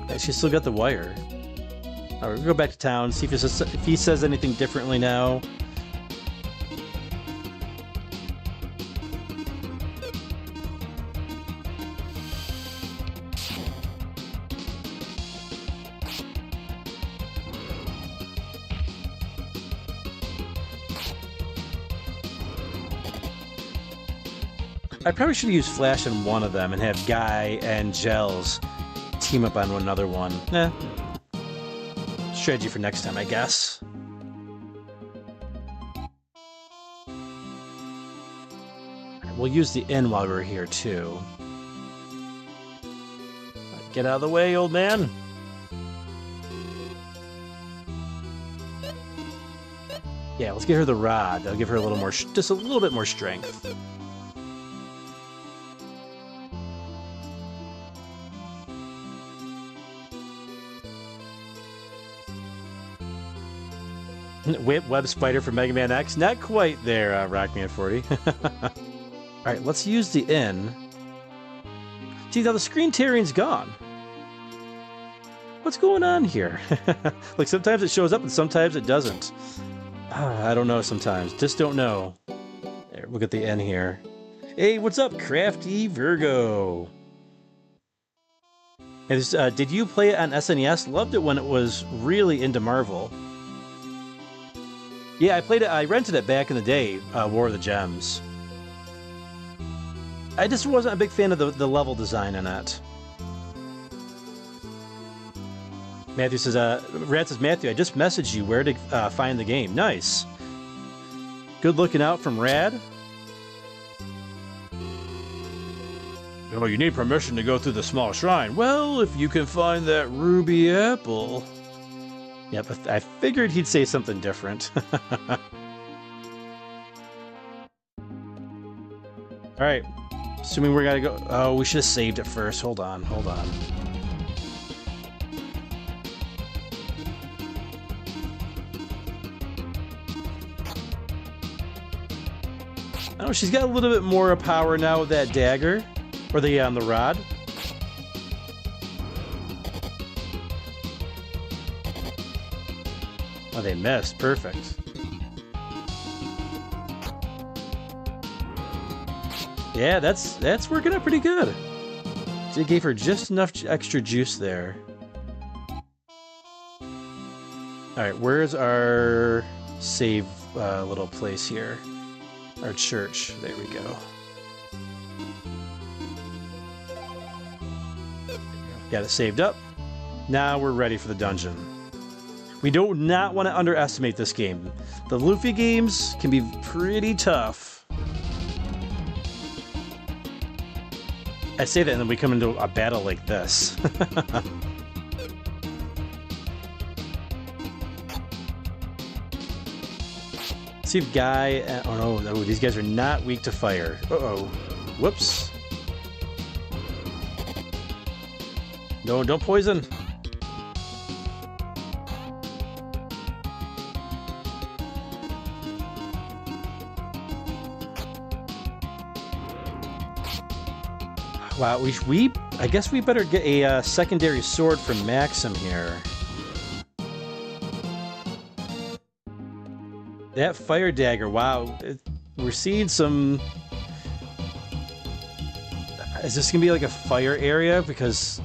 Yeah, she's still got the wire. Alright, we'll go back to town, see if he says anything differently now. I probably should have used Flash on one of them and have Guy and Gels team up on another one. Strategy for next time, I guess. We'll use the inn while we're here, too. Get out of the way, old man. Yeah, let's get her the rod. That'll give her a little more, just a little bit more strength. Web spider for Mega Man X? Not quite there, Rockman40. Alright, let's use the inn. Gee, now the screen tearing's gone. What's going on here? Like, sometimes it shows up and sometimes it doesn't. I don't know sometimes. Just don't know. There, look at the inn here. Hey, what's up, Crafty Virgo? And did you play it on SNES? Loved it when it was really into Marvel. Yeah, I played it. I rented it back in the day, War of the Gems. I just wasn't a big fan of the level design in it. Matthew says, Rad says, Matthew, I just messaged you where to find the game. Nice. Good looking out from Rad. Oh, you need permission to go through the small shrine. Well, if you can find that ruby apple. Yep, I figured he'd say something different. Alright, assuming we're gonna go... Oh, we should have saved it first. Hold on, hold on. Oh, she's got a little bit more power now with that dagger. Or the rod. Oh, they missed. Perfect. Yeah, that's working out pretty good. They gave her just enough extra juice there. Alright, where's our save little place here? Our church. There we go. Got it saved up. Now we're ready for the dungeon. We do not want to underestimate this game. The Lufia games can be pretty tough. I say that and then we come into a battle like this. See if Guy... Oh no, these guys are not weak to fire. Uh-oh. Whoops. No, don't poison. Wow, I guess we better get a secondary sword from Maxim here. That fire dagger, wow. We're seeing some... Is this gonna be like a fire area? Because...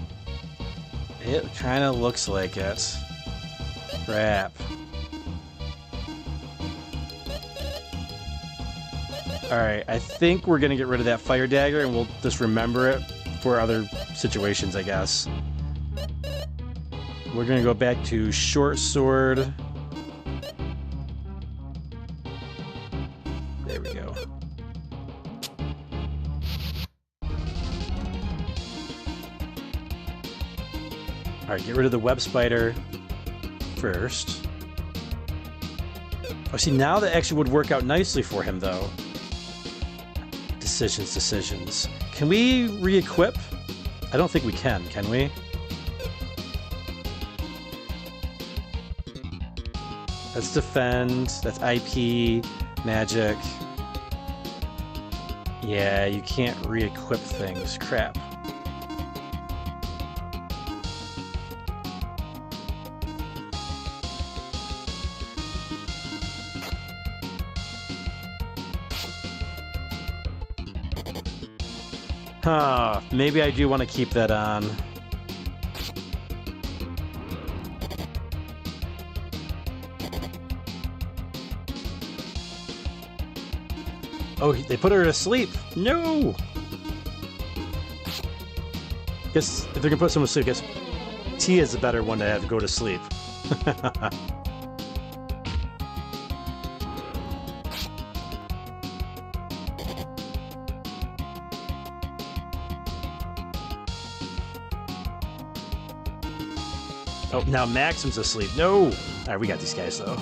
It kind of looks like it. Crap. Alright, I think we're going to get rid of that fire dagger and we'll just remember it for other situations, I guess. We're going to go back to short sword. There we go. Alright, get rid of the web spider first. Oh, see, now that actually would work out nicely for him, though. Decisions. Can we re-equip? I don't think we can we? That's defend, that's IP, magic. Yeah, you can't re-equip things. Crap. Huh, maybe I do want to keep that on. Oh, they put her to sleep. No! Guess if they're gonna put someone to sleep, I guess Tia is the better one to have to go to sleep. Oh, now Maxim's asleep. No! Alright, we got these guys, though.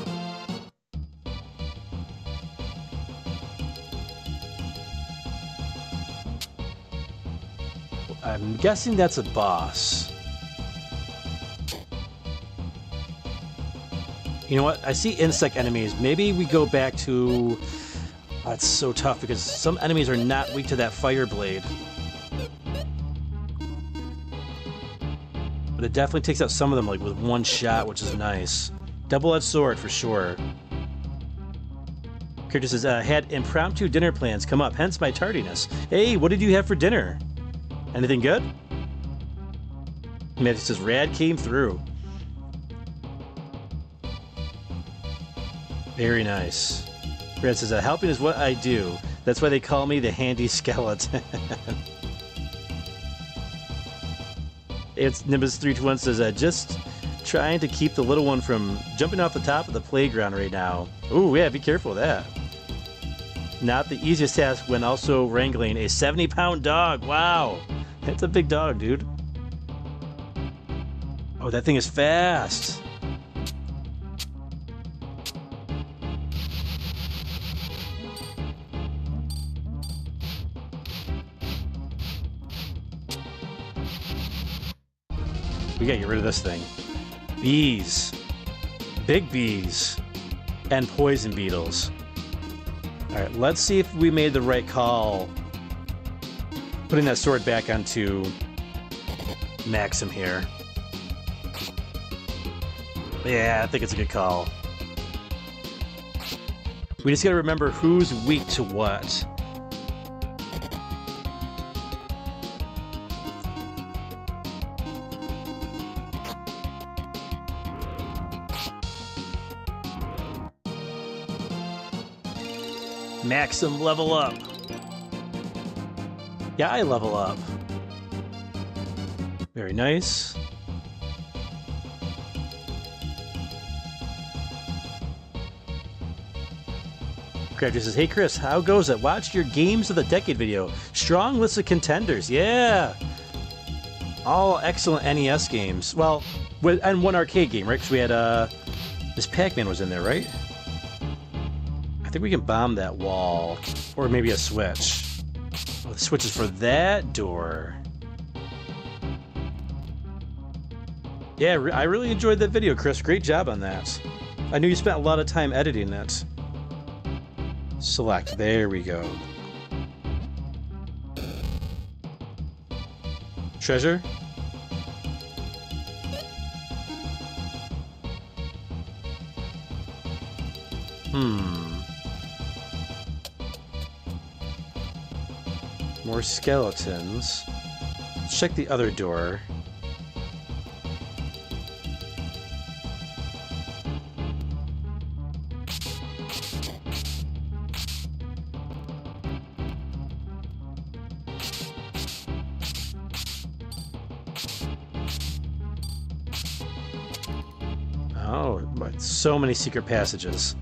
I'm guessing that's a boss. You know what? I see insect enemies. Maybe we go back to... Oh, it's so tough because some enemies are not weak to that fire blade. But it definitely takes out some of them like with one shot, which is nice. Double-edged sword for sure. Character says, had impromptu dinner plans come up, hence my tardiness. Hey, what did you have for dinner? Anything good? Matthew says, Rad came through. Very nice. Rad says, helping is what I do. That's why they call me the handy skeleton. It's Nimbus321 says, just trying to keep the little one from jumping off the top of the playground right now. Ooh, yeah, be careful of that. Not the easiest task when also wrangling a 70-pound dog. Wow. That's a big dog, dude. Oh, that thing is fast. We gotta get rid of this thing. Bees. Big bees. And poison beetles. Alright, let's see if we made the right call. Putting that sword back onto Maxim here. Yeah, I think it's a good call. We just gotta remember who's weak to what. Maxim, level up. Yeah, I level up. Very nice. Crafty says, hey Chris, how goes it? Watched your Games of the Decade video. Strong list of contenders. Yeah. All excellent NES games. Well, and one arcade game, right? Because we had, this Pac-Man was in there, right? I think we can bomb that wall. Or maybe a switch. Oh, the switch is for that door. Yeah, I really enjoyed that video, Chris. Great job on that. I knew you spent a lot of time editing it. Select. There we go. Treasure? More skeletons. Let's check the other door. Oh, but so many secret passages.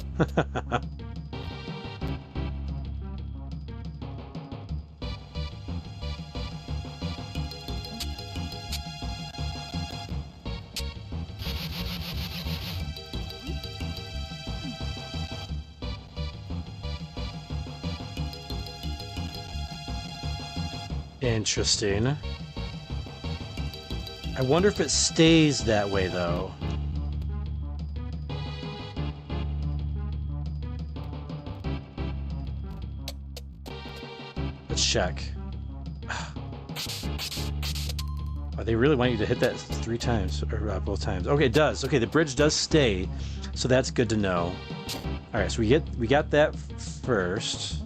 Interesting. I wonder if it stays that way, though. Let's check. Oh, they really want you to hit that 3 times, or both times. Okay, it does. Okay, the bridge does stay, so that's good to know. All right, so we got that first.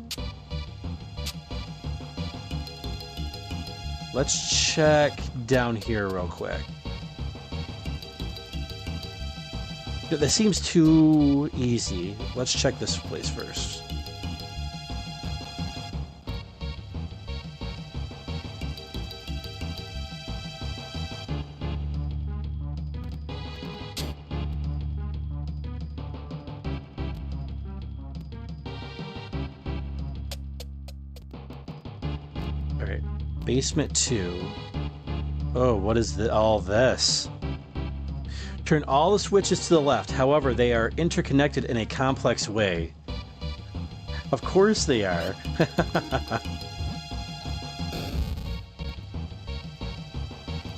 Let's check down here real quick. That seems too easy. Let's check this place first. Alright, basement 2. Oh, what is all this? Turn all the switches to the left, however, they are interconnected in a complex way. Of course they are.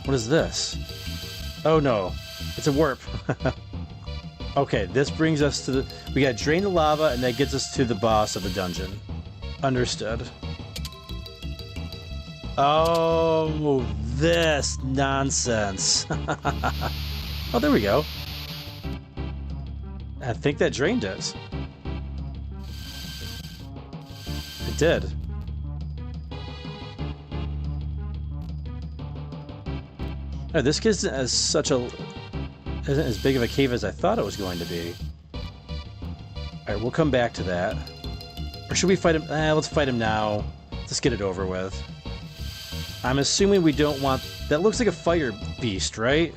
What is this? Oh no, it's a warp. Okay, this brings us to the... We gotta drain the lava, and that gets us to the boss of the dungeon. Understood. Oh, this nonsense. Oh, there we go. I think that drained it. It did. No, this isn't as big of a cave as I thought it was going to be. Alright, we'll come back to that. Or should we fight him? Let's fight him now. Let's get it over with. I'm assuming we don't want... That looks like a fire beast, right?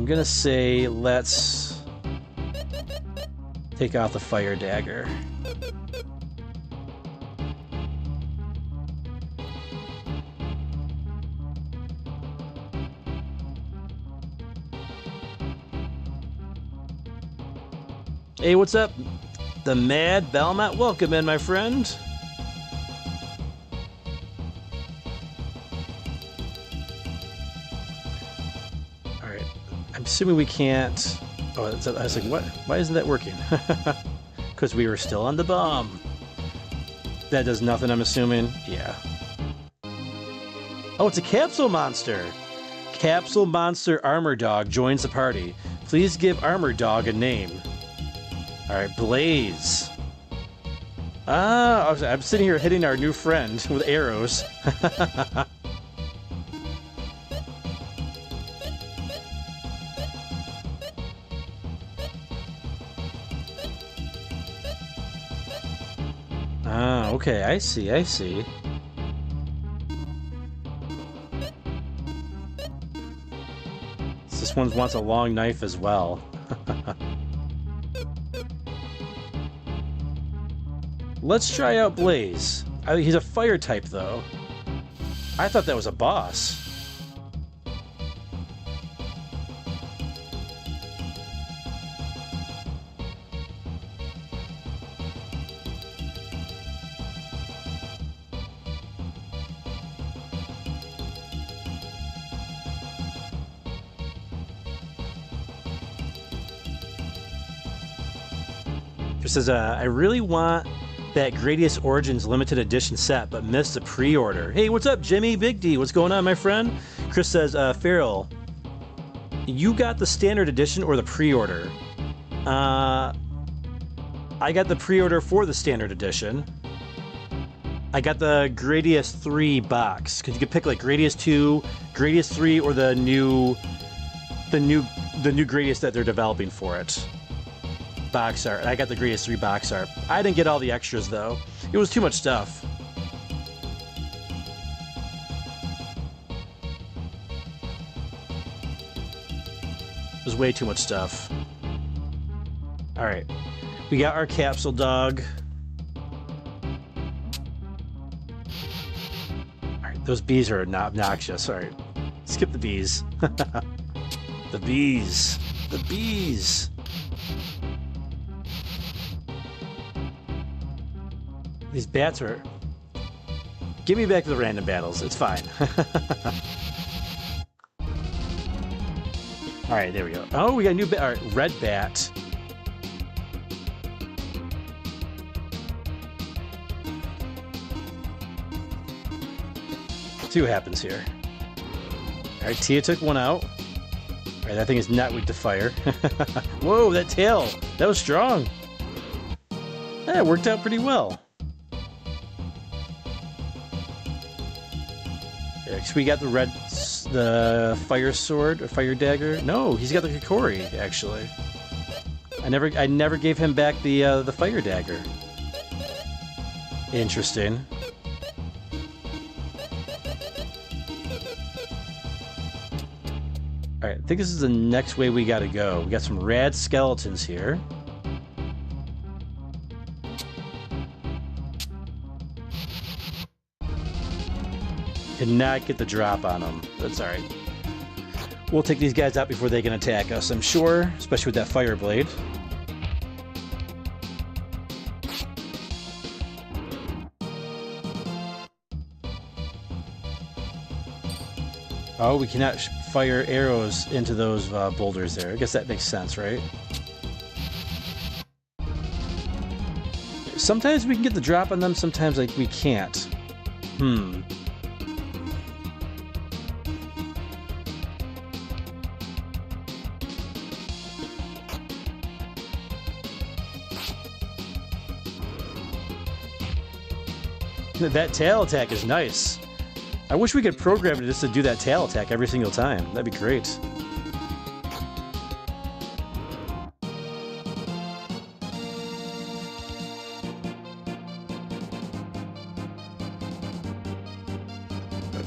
I'm gonna say let's take out the fire dagger. Hey, what's up? The Mad Belmont, welcome in, my friend. Alright, I'm assuming we can't... Oh, I was like, what? Why isn't that working? Because we were still on the bomb. That does nothing, I'm assuming. Yeah. Oh, it's a capsule monster! Capsule Monster Armor Dog joins the party. Please give Armor Dog a name. Alright, Blaze. Ah, I'm sitting here hitting our new friend with arrows. Ah, okay, I see, I see. This one wants a long knife as well. Let's try out Blaze. He's a fire type, though. I thought that was a boss. It says, I really want that Gradius Origins limited edition set, but missed the pre-order. Hey, what's up, Jimmy? Big D, what's going on, my friend? Chris says, Feral, you got the standard edition or the pre-order? I got the pre-order for the standard edition. I got the Gradius 3 box, because you could pick like Gradius 2, Gradius 3, or the new Gradius that they're developing for it. Box art. I got the Gradius 3 box art. I didn't get all the extras though. It was too much stuff. It was way too much stuff. Alright. We got our capsule dog. Alright, those bees are not obnoxious. Alright. Skip the bees. The bees. The bees. These bats are... Give me back to the random battles. It's fine. Alright, there we go. Oh, we got a new bat. Alright, red bat. Let's see what happens here. Alright, Tia took one out. Alright, that thing is not weak to fire. Whoa, that tail! That was strong! That worked out pretty well. So we got the fire sword or fire dagger. No, he's got the Kikori actually. I never gave him back the fire dagger. Interesting. All right, I think this is the next way we got to go. We got some rad skeletons here. Did not get the drop on them. That's alright. We'll take these guys out before they can attack us, I'm sure. Especially with that fire blade. Oh, we cannot fire arrows into those boulders there. I guess that makes sense, right? Sometimes we can get the drop on them, sometimes like we can't. That tail attack is nice. I wish we could program it just to do that tail attack every single time. That'd be great.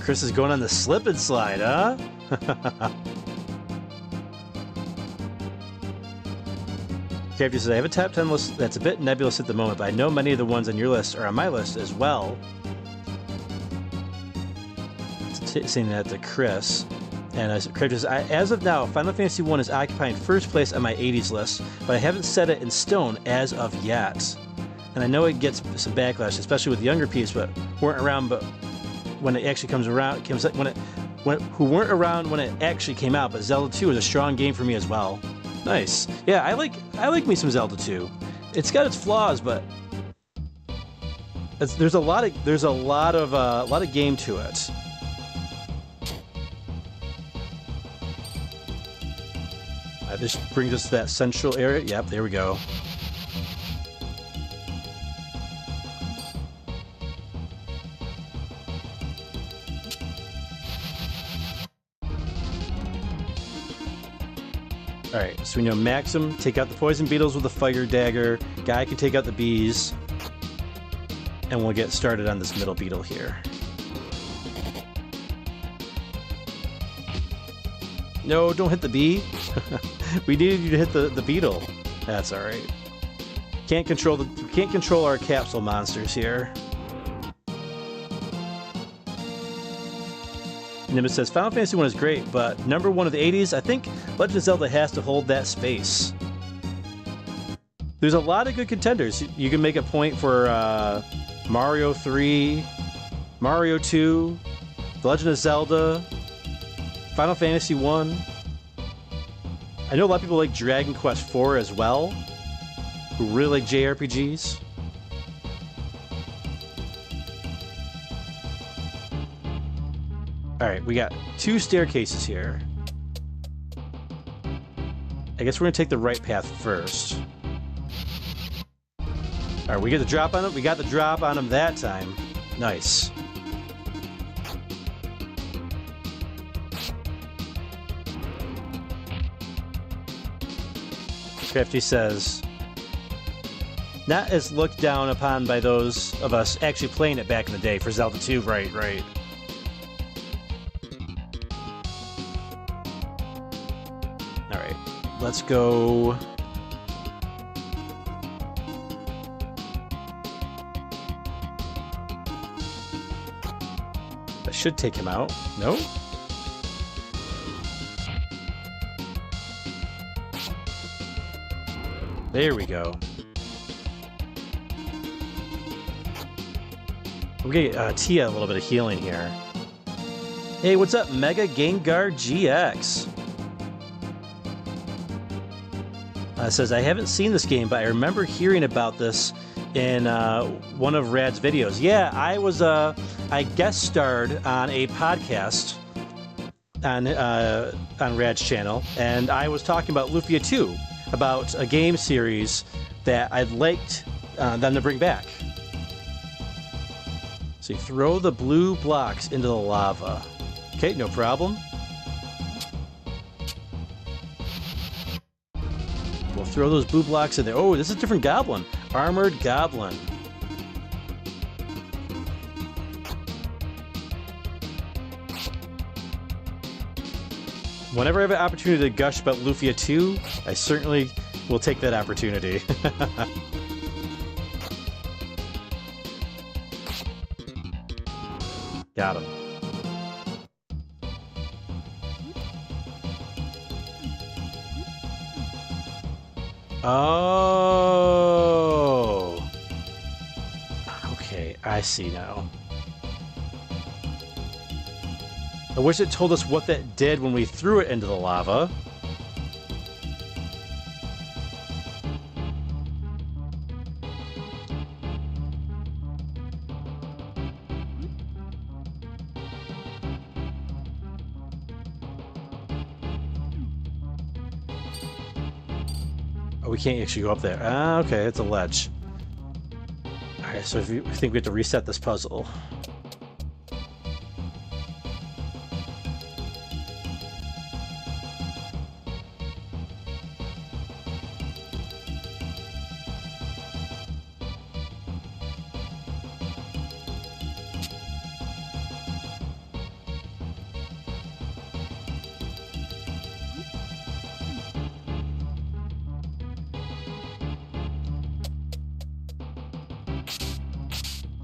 Chris is going on the slip and slide, huh? Crafty says, I have a top 10 list that's a bit nebulous at the moment, but I know many of the ones on your list are on my list as well. Saying that to Chris. And Crafty says, as of now, Final Fantasy 1 is occupying first place on my 80s list, but I haven't set it in stone as of yet. And I know it gets some backlash, especially with younger people, but weren't around, but when it actually comes around, who weren't around when it actually came out. But Zelda 2 is a strong game for me as well. Nice. Yeah, I like me some Zelda 2. It's got its flaws, but there's a lot of game to it. This brings us to that central area. Yep, there we go. Alright, so we know Maxim, take out the poison beetles with a fire dagger. Guy can take out the bees. And we'll get started on this middle beetle here. No, don't hit the bee. We needed you to hit the beetle. That's alright. Can't control our capsule monsters here. Nimbus says, Final Fantasy 1 is great, but number 1 of the 80s, I think Legend of Zelda has to hold that space. There's a lot of good contenders. You can make a point for Mario 3, Mario 2, The Legend of Zelda, Final Fantasy 1. I know a lot of people like Dragon Quest 4 as well, who really like JRPGs. Alright, we got 2 staircases here. I guess we're gonna take the right path first. Alright, we get the drop on him. We got the drop on him that time. Nice. Crafty says, not as looked down upon by those of us actually playing it back in the day for Zelda 2. Right. Alright, let's go. That should take him out. No? There we go. We'll get Tia a little bit of healing here. Hey, what's up, Mega Gengar GX? Says, I haven't seen this game, but I remember hearing about this in one of Rad's videos. Yeah, I guest starred on a podcast on Rad's channel, and I was talking about Lufia 2, about a game series that I'd liked them to bring back. So you throw the blue blocks into the lava. Okay, no problem. We'll throw those blue blocks in there. Oh, this is a different goblin. Armored Goblin. Whenever I have an opportunity to gush about Lufia 2, I certainly will take that opportunity. Got him. Oh. Okay, I see now. I wish it told us what that did when we threw it into the lava. Oh, we can't actually go up there. Ah, okay, it's a ledge. Alright, so I think we have to reset this puzzle.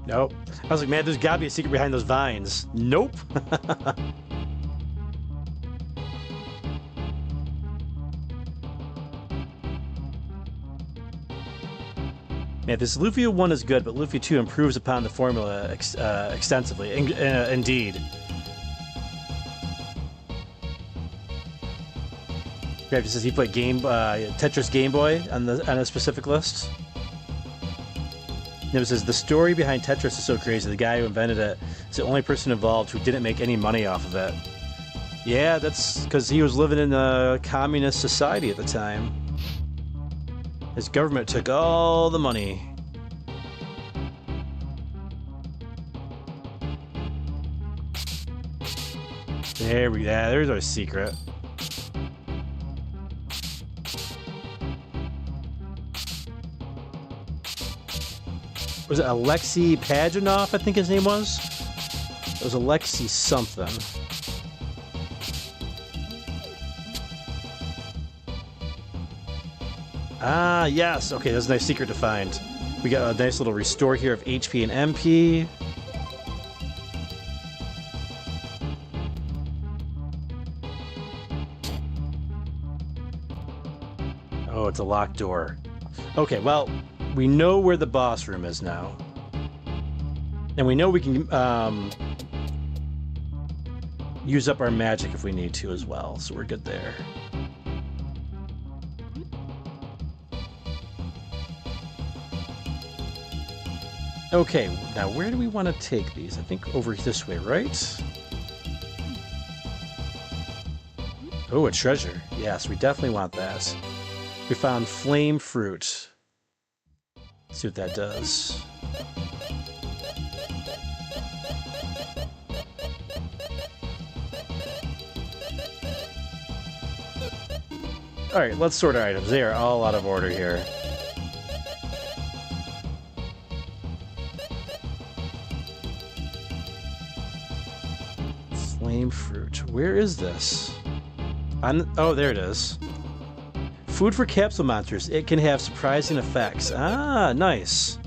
Nope. I was like, man, there's gotta be a secret behind those vines. Nope. Man, this Lufia 1 is good, but Lufia 2 improves upon the formula extensively. Indeed. Grave says he put Tetris Game Boy on a specific list. It says the story behind Tetris is so crazy. The guy who invented it is the only person involved who didn't make any money off of it. Yeah, that's because he was living in a communist society at the time. His government took all the money. There we go. There's our secret. Was it Alexei Pajanov, I think his name was? It was Alexei something. Ah, yes. Okay, that's a nice secret to find. We got a nice little restore here of HP and MP. Oh, it's a locked door. Okay, well, we know where the boss room is now. And we know we can use up our magic if we need to as well, so we're good there. Okay, now where do we want to take these? I think over this way, right? Oh, a treasure. Yes, we definitely want that. We found flame fruit. Let's see what that does. Alright, let's sort our items. They are all out of order here. Flame fruit. Where is this? Oh, there it is. Food for capsule monsters. It can have surprising effects. Ah, nice.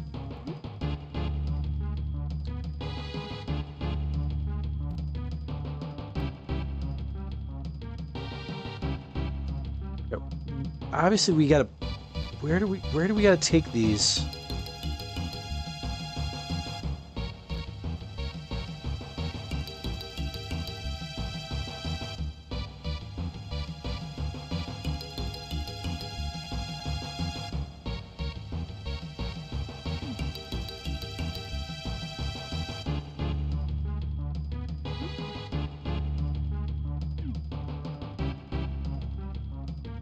Obviously, we gotta. Where do we gotta take these?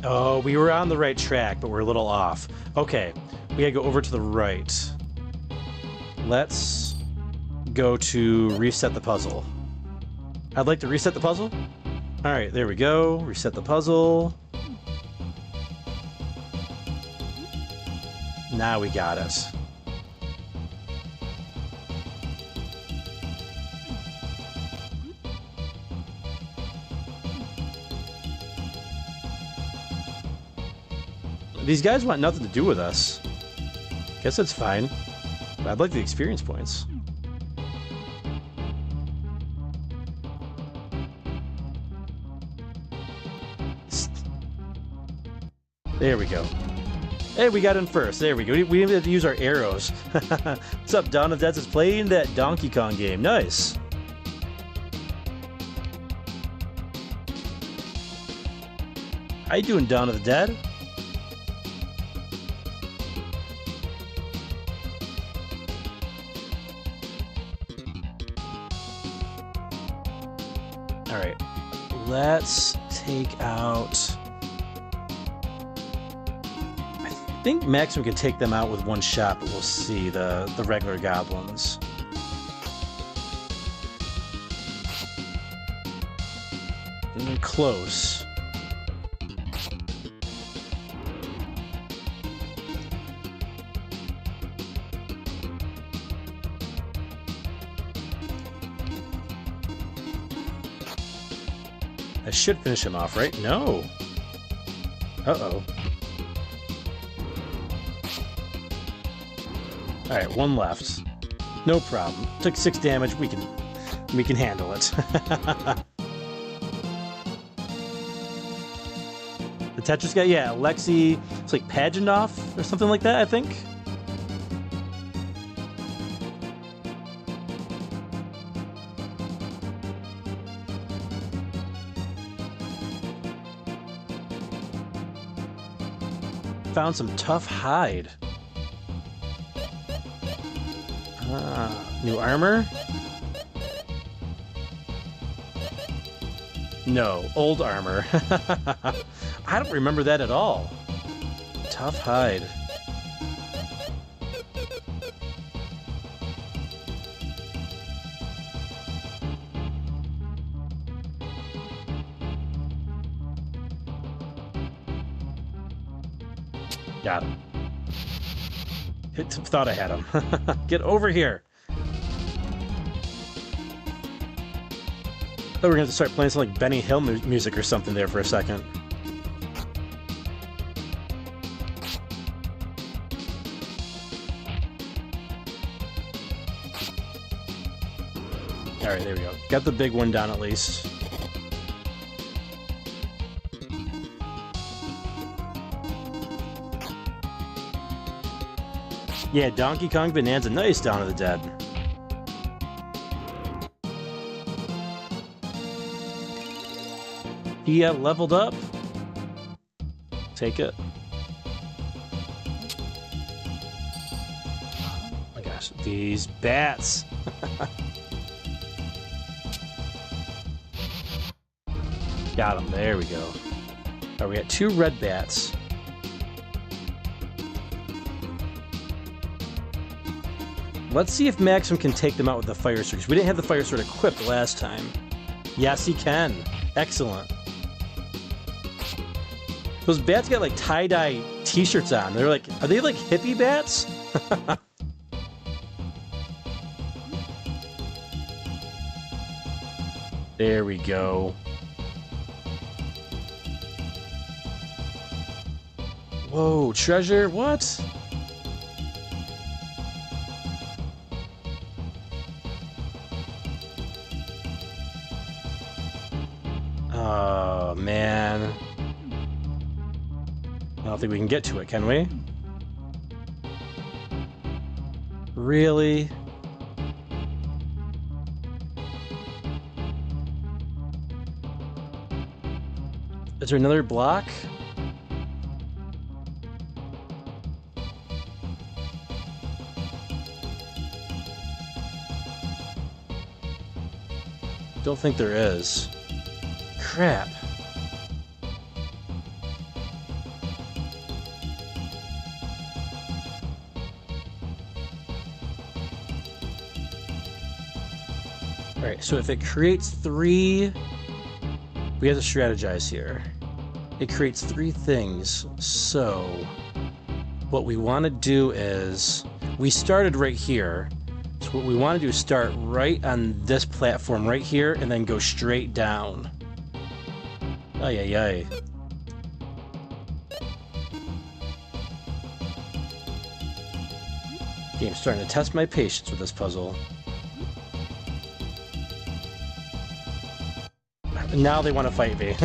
Oh, we were on the right track, but we're a little off. Okay, we gotta go over to the right. Let's go to reset the puzzle. I'd like to reset the puzzle. All right, there we go. Reset the puzzle. Now we got it. These guys want nothing to do with us. Guess that's fine. But I'd like the experience points. There we go. Hey, we got in first. There we go. We didn't have to use our arrows. What's up, Dawn of Death is playing that Donkey Kong game. Nice. How you doing, Dawn of the Dead? Alright, let's take out... I think Maxim can take them out with one shot, but we'll see the regular goblins. Close. I should finish him off, right? No. Uh-oh. Alright, one left. No problem. Took 6 damage. We can handle it. The Tetris guy, yeah, Alexei, it's like Pajanov or something like that, I think. Found some tough hide. New armor? No, old armor. I don't remember that at all. Tough hide. Got him. Thought I had him. Get over here. Thought we were going to start playing some like Benny Hill music or something there for a second. Alright, there we go. Got the big one down at least. Yeah, Donkey Kong Bonanza. Nice, Dawn of the Dead. He leveled up. Take it. Oh my gosh, these bats. Got him. There we go. Alright, we got 2 red bats. Let's see if Maxim can take them out with the fire sword, because we didn't have the fire sword equipped last time. Yes, he can. Excellent. Those bats got like tie-dye t-shirts on. They're like, are they like hippie bats? There we go. Whoa, treasure? What? Oh, man. I don't think we can get to it, can we? Really? Is there another block? Don't think there is. Crap. Alright, so if it creates 3... We have to strategize here. It creates 3 things. So, what we want to do is... We started right here. So what we want to do is start right on this platform right here and then go straight down. Ay, ay, ay. Game's starting to test my patience with this puzzle. Now they want to fight me.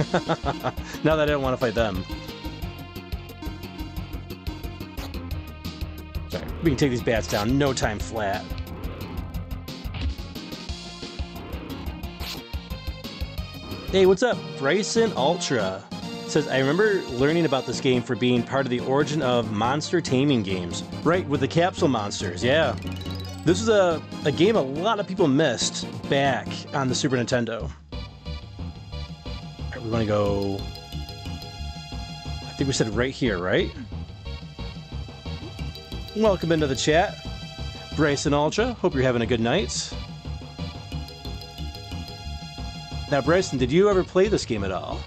Now that I don't want to fight them. Sorry, we can take these bats down. No time flat. Hey, what's up? Bryson Ultra says, I remember learning about this game for being part of the origin of monster taming games. Right, with the capsule monsters, yeah. This was a game a lot of people missed back on the Super Nintendo. Alright, we want to go... I think we said right here, right? Welcome into the chat. Bryson Ultra, hope you're having a good night. Now, Bryson, did you ever play this game at all?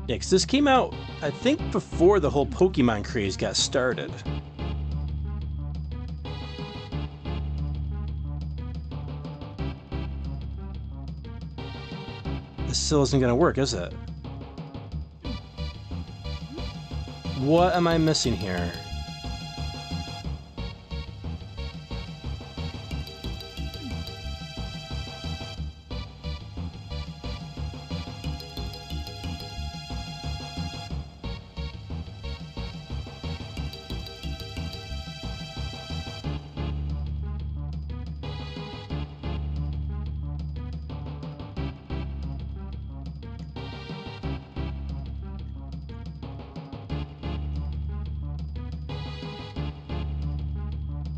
Yeah, because this came out, I think, before the whole Pokemon craze got started. This still isn't gonna work, is it? What am I missing here?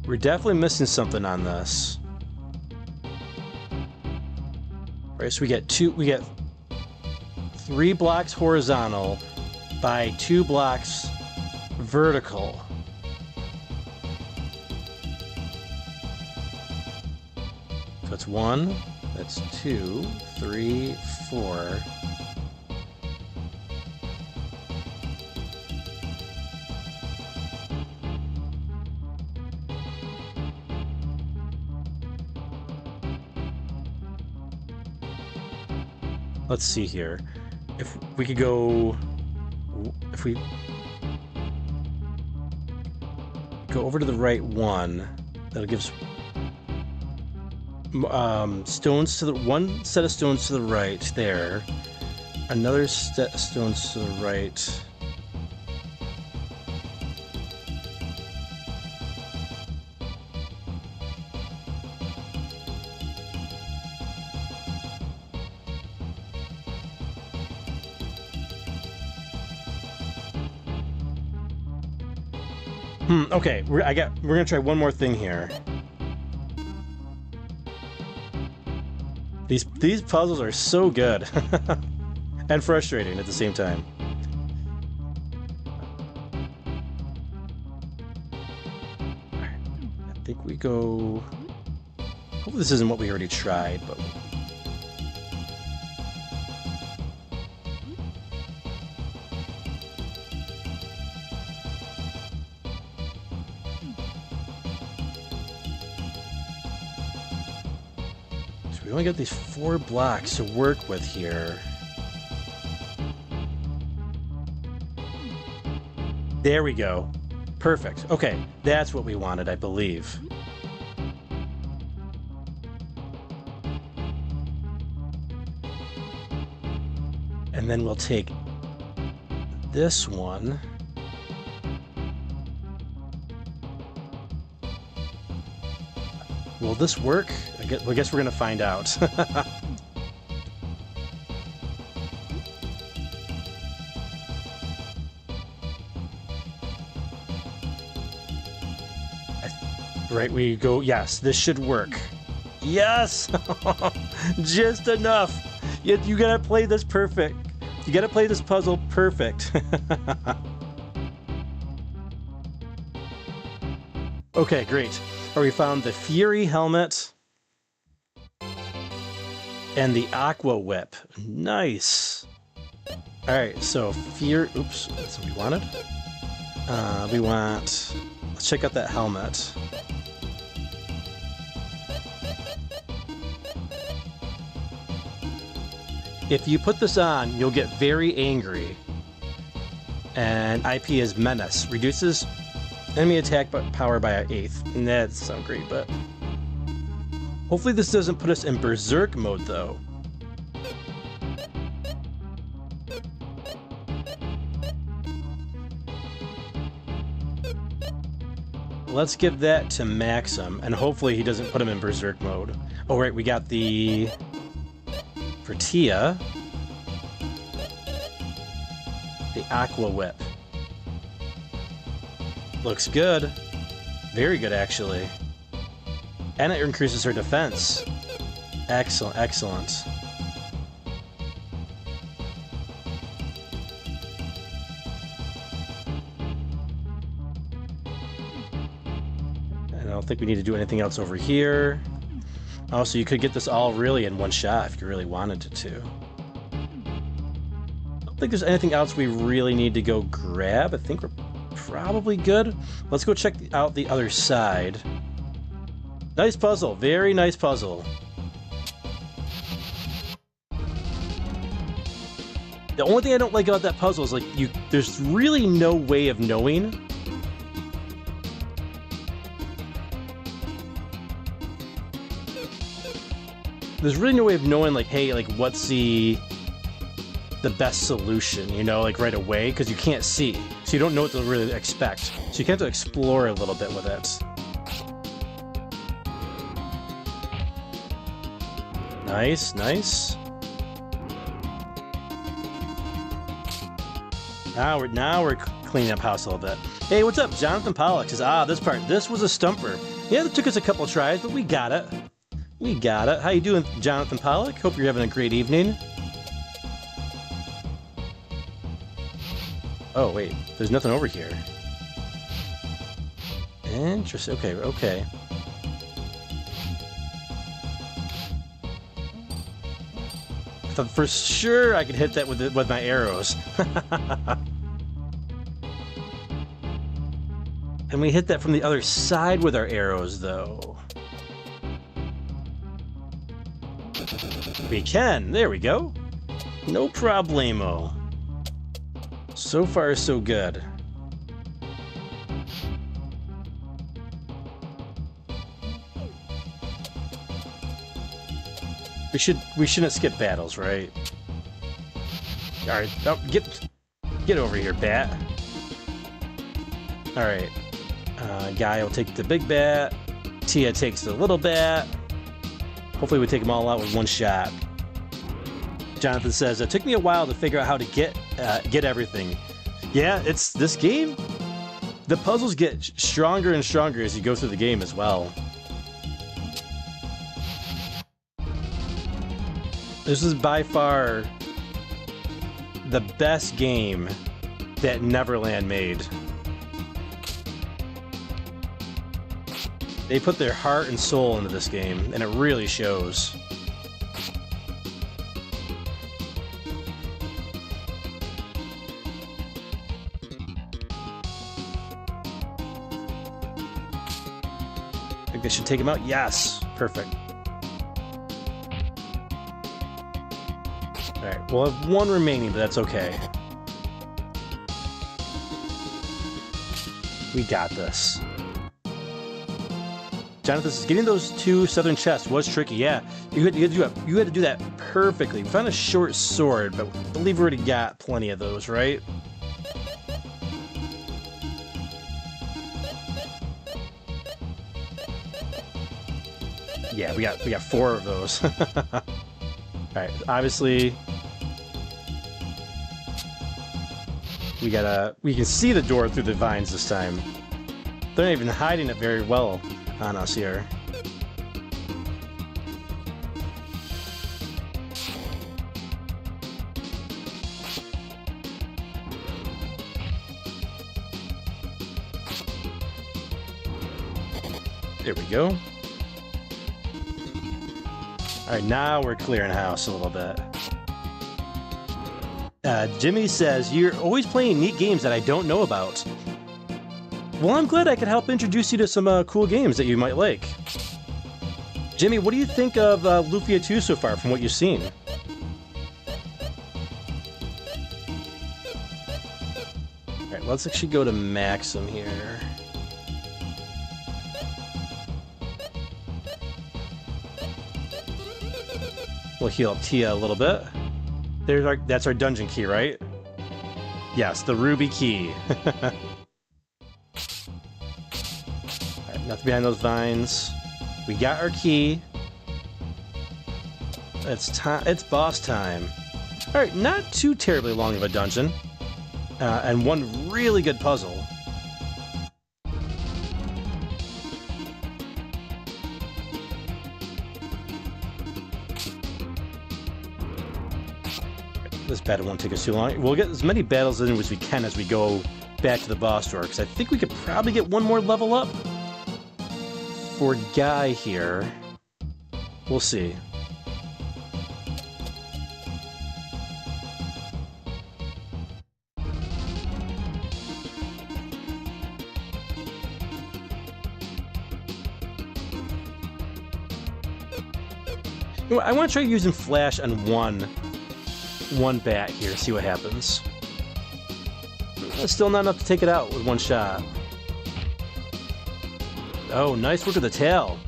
We're definitely missing something on this. Right, so we get 3 blocks horizontal by 2 blocks vertical. So it's 1, that's 2, 3, 4. Let's see here. If we could go, if we go over to the right one, that'll give us stones to the one set of stones to the right there, another set of stones to the right. Okay, we're gonna try one more thing here. These puzzles are so good and frustrating at the same time. I think we go. Hopefully this isn't what we already tried, but. We only got these 4 blocks to work with here. There we go. Perfect. Okay, that's what we wanted, I believe. And then we'll take this one. Will this work? I guess we're gonna find out. Right, we go, yes, this should work. Yes! Just enough! You gotta play this perfect. You gotta play this puzzle perfect. Okay, great. We found the Fury helmet and the Aqua Whip. Nice. All right, so Fury. Oops, that's what we wanted. Let's check out that helmet. If you put this on, you'll get very angry. And IP is Menace. Reduces enemy attack power by 1/8. And that doesn't sound great, but hopefully this doesn't put us in Berserk mode, though. Let's give that to Maxim, and hopefully he doesn't put him in Berserk mode. Oh, right, we got the... For Tia, the Aqua Whip. Looks good. Very good, actually. And it increases her defense. Excellent, excellent. I don't think we need to do anything else over here. Oh, so you could get this all really in one shot if you really wanted to. I don't think there's anything else we really need to go grab. I think we're probably good. Let's go check out the other side. Nice puzzle. Very nice puzzle. The only thing I don't like about that puzzle is like there's really no way of knowing. There's really no way of knowing like, hey, like what's the best solution, you know, like right away, because you can't see. So you don't know what to really expect. So you have to explore a little bit with it. Nice, nice. Now we're cleaning up house a little bit. Hey, what's up? Jonathan Pollock says, this was a stumper. Yeah, it took us a couple tries, but we got it. We got it. How you doing, Jonathan Pollock? Hope you're having a great evening. Oh, wait. There's nothing over here. Interesting. Okay, okay. I thought for sure I could hit that with my arrows. And we hit that from the other side with our arrows, though. We can. There we go. No problemo. So far, so good. We shouldn't skip battles, right? All right. Oh, get over here, bat. All right. Guy will take the big bat. Tia takes the little bat. Hopefully we take them all out with one shot. Jonathan says, it took me a while to figure out how to get everything. Yeah, it's this game. The puzzles get stronger and stronger as you go through the game as well. This is by far the best game that Neverland made. They put their heart and soul into this game, and it really shows. I think they should take him out. Yes, perfect. All right, we'll have one remaining, but that's okay. We got this. Jonathan says, getting those two southern chests was tricky. Yeah, you had to do that perfectly. We found a short sword, but I believe we already got plenty of those, right? Yeah, we got 4 of those. All right, obviously we can see the door through the vines this time. They're not even hiding it very well on us here. There we go. All right, now we're clearing house a little bit. Jimmy says, you're always playing neat games that I don't know about. Well, I'm glad I could help introduce you to some cool games that you might like. Jimmy, what do you think of Lufia 2 so far from what you've seen? Alright, let's actually go to Maxim here. We'll heal up Tia a little bit. That's our dungeon key, right? Yes, the ruby key. Nothing behind those vines. We got our key. It's boss time. All right, not too terribly long of a dungeon, and one really good puzzle. This battle won't take us too long. We'll get as many battles in as we can as we go back to the boss door, because I think we could probably get one more level up. For Guy here, we'll see. You know, I want to try using Flash on one one bat here, see what happens. It's still not enough to take it out with one shot. Oh, nice work with the tail.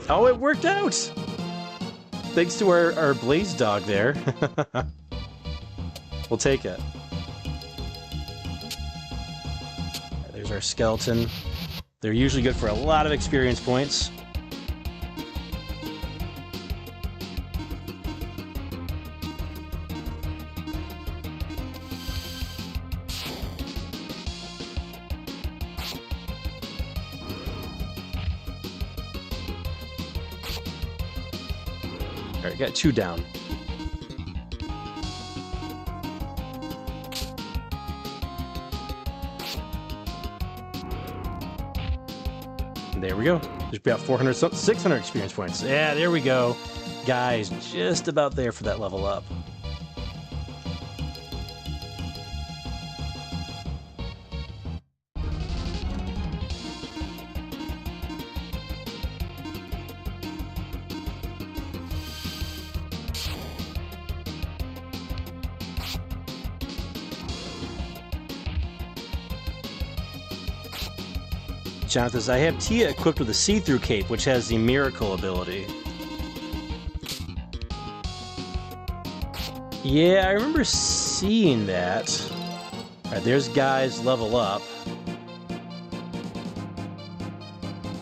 Oh, it worked out! Thanks to our Blaze Dog there. We'll take it. There's our skeleton. They're usually good for a lot of experience points. Alright, got 2 down. There we go. There's about 400, 600 experience points. Yeah, there we go. Guys, just about there for that level up. Jonathan says, I have Tia equipped with a see-through cape, which has the miracle ability. Yeah, I remember seeing that. Alright, there's guys level up.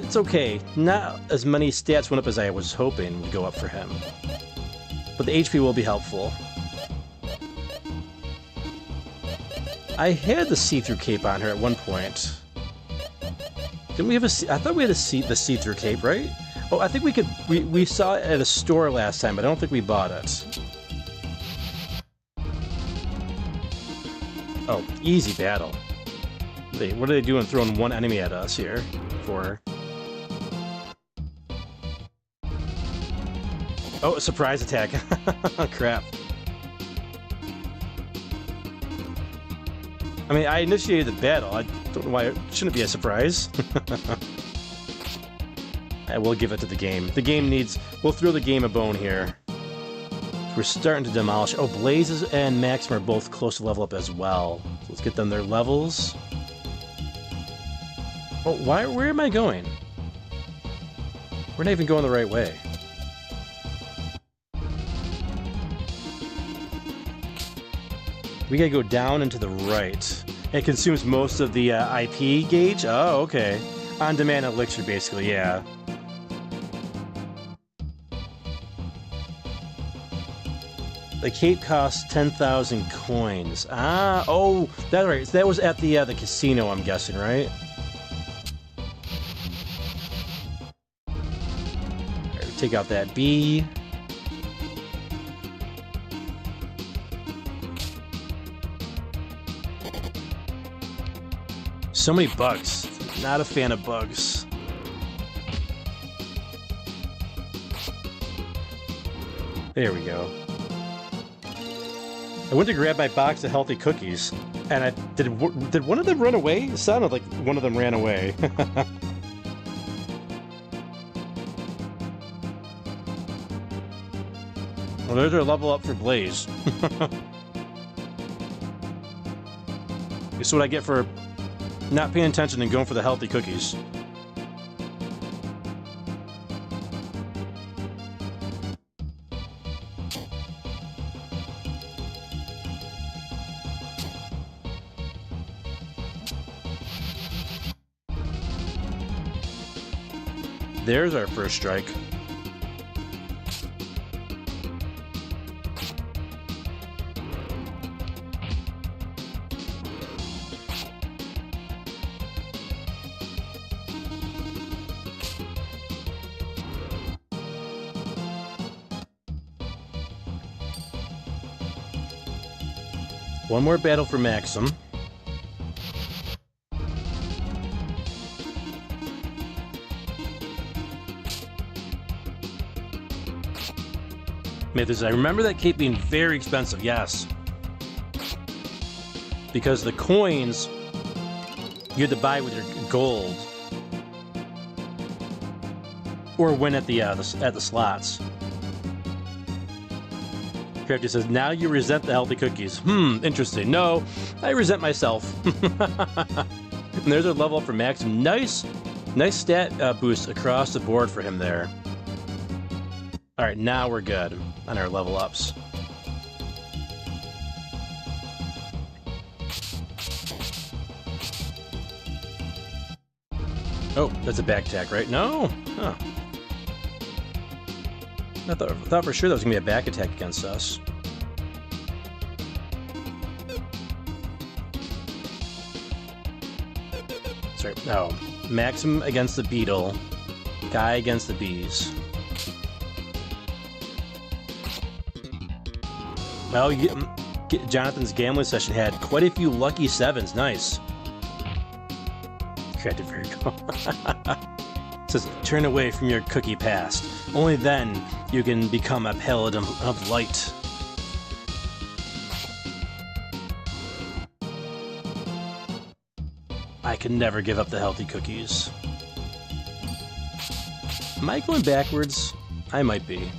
It's okay. Not as many stats went up as I was hoping would go up for him. But the HP will be helpful. I had the see-through cape on her at one point. Didn't we have a? I thought we had the see-through cape, right? Oh, I think we could. We saw it at a store last time, but I don't think we bought it. Oh, easy battle. What are they doing throwing one enemy at us here for? Oh, a surprise attack. Crap. I mean, I initiated the battle. I don't know why it shouldn't be a surprise. I will give it to the game. The game needs... We'll throw the game a bone here. We're starting to demolish... Oh, Blazes and Maxim are both close to level up as well. So let's get them their levels. Oh, where am I going? We're not even going the right way. We gotta go down and to the right. It consumes most of the IP gauge? Oh, okay. On-demand elixir, basically, yeah. The cape costs 10,000 coins. Ah, oh, that's right. So that was at the casino, I'm guessing, right? Alright, take out that B. So many bugs. Not a fan of bugs. There we go. I went to grab my box of healthy cookies, and did one of them run away? It sounded like one of them ran away. Well, there's our level up for Blaze. This is what I get for not paying attention and going for the healthy cookies. There's our first strike. One more battle for Maxim. I remember that cape being very expensive, yes. Because the coins you had to buy with your gold. Or win at the slots. Crafty says, now you resent the healthy cookies. Interesting. No, I resent myself. And there's a level up for Max. Nice stat boost across the board for him there. All right, now we're good on our level ups. Oh, that's a back attack, right? No. Huh. I thought for sure that was going to be a back attack against us. Sorry. Oh. Maxim against the beetle. Guy against the bees. Well, Jonathan's gambling session had quite a few lucky sevens. Nice. Corrected Virgo. Says, turn away from your cookie past. Only then you can become a paladin of light. I can never give up the healthy cookies. Am I going backwards? I might be.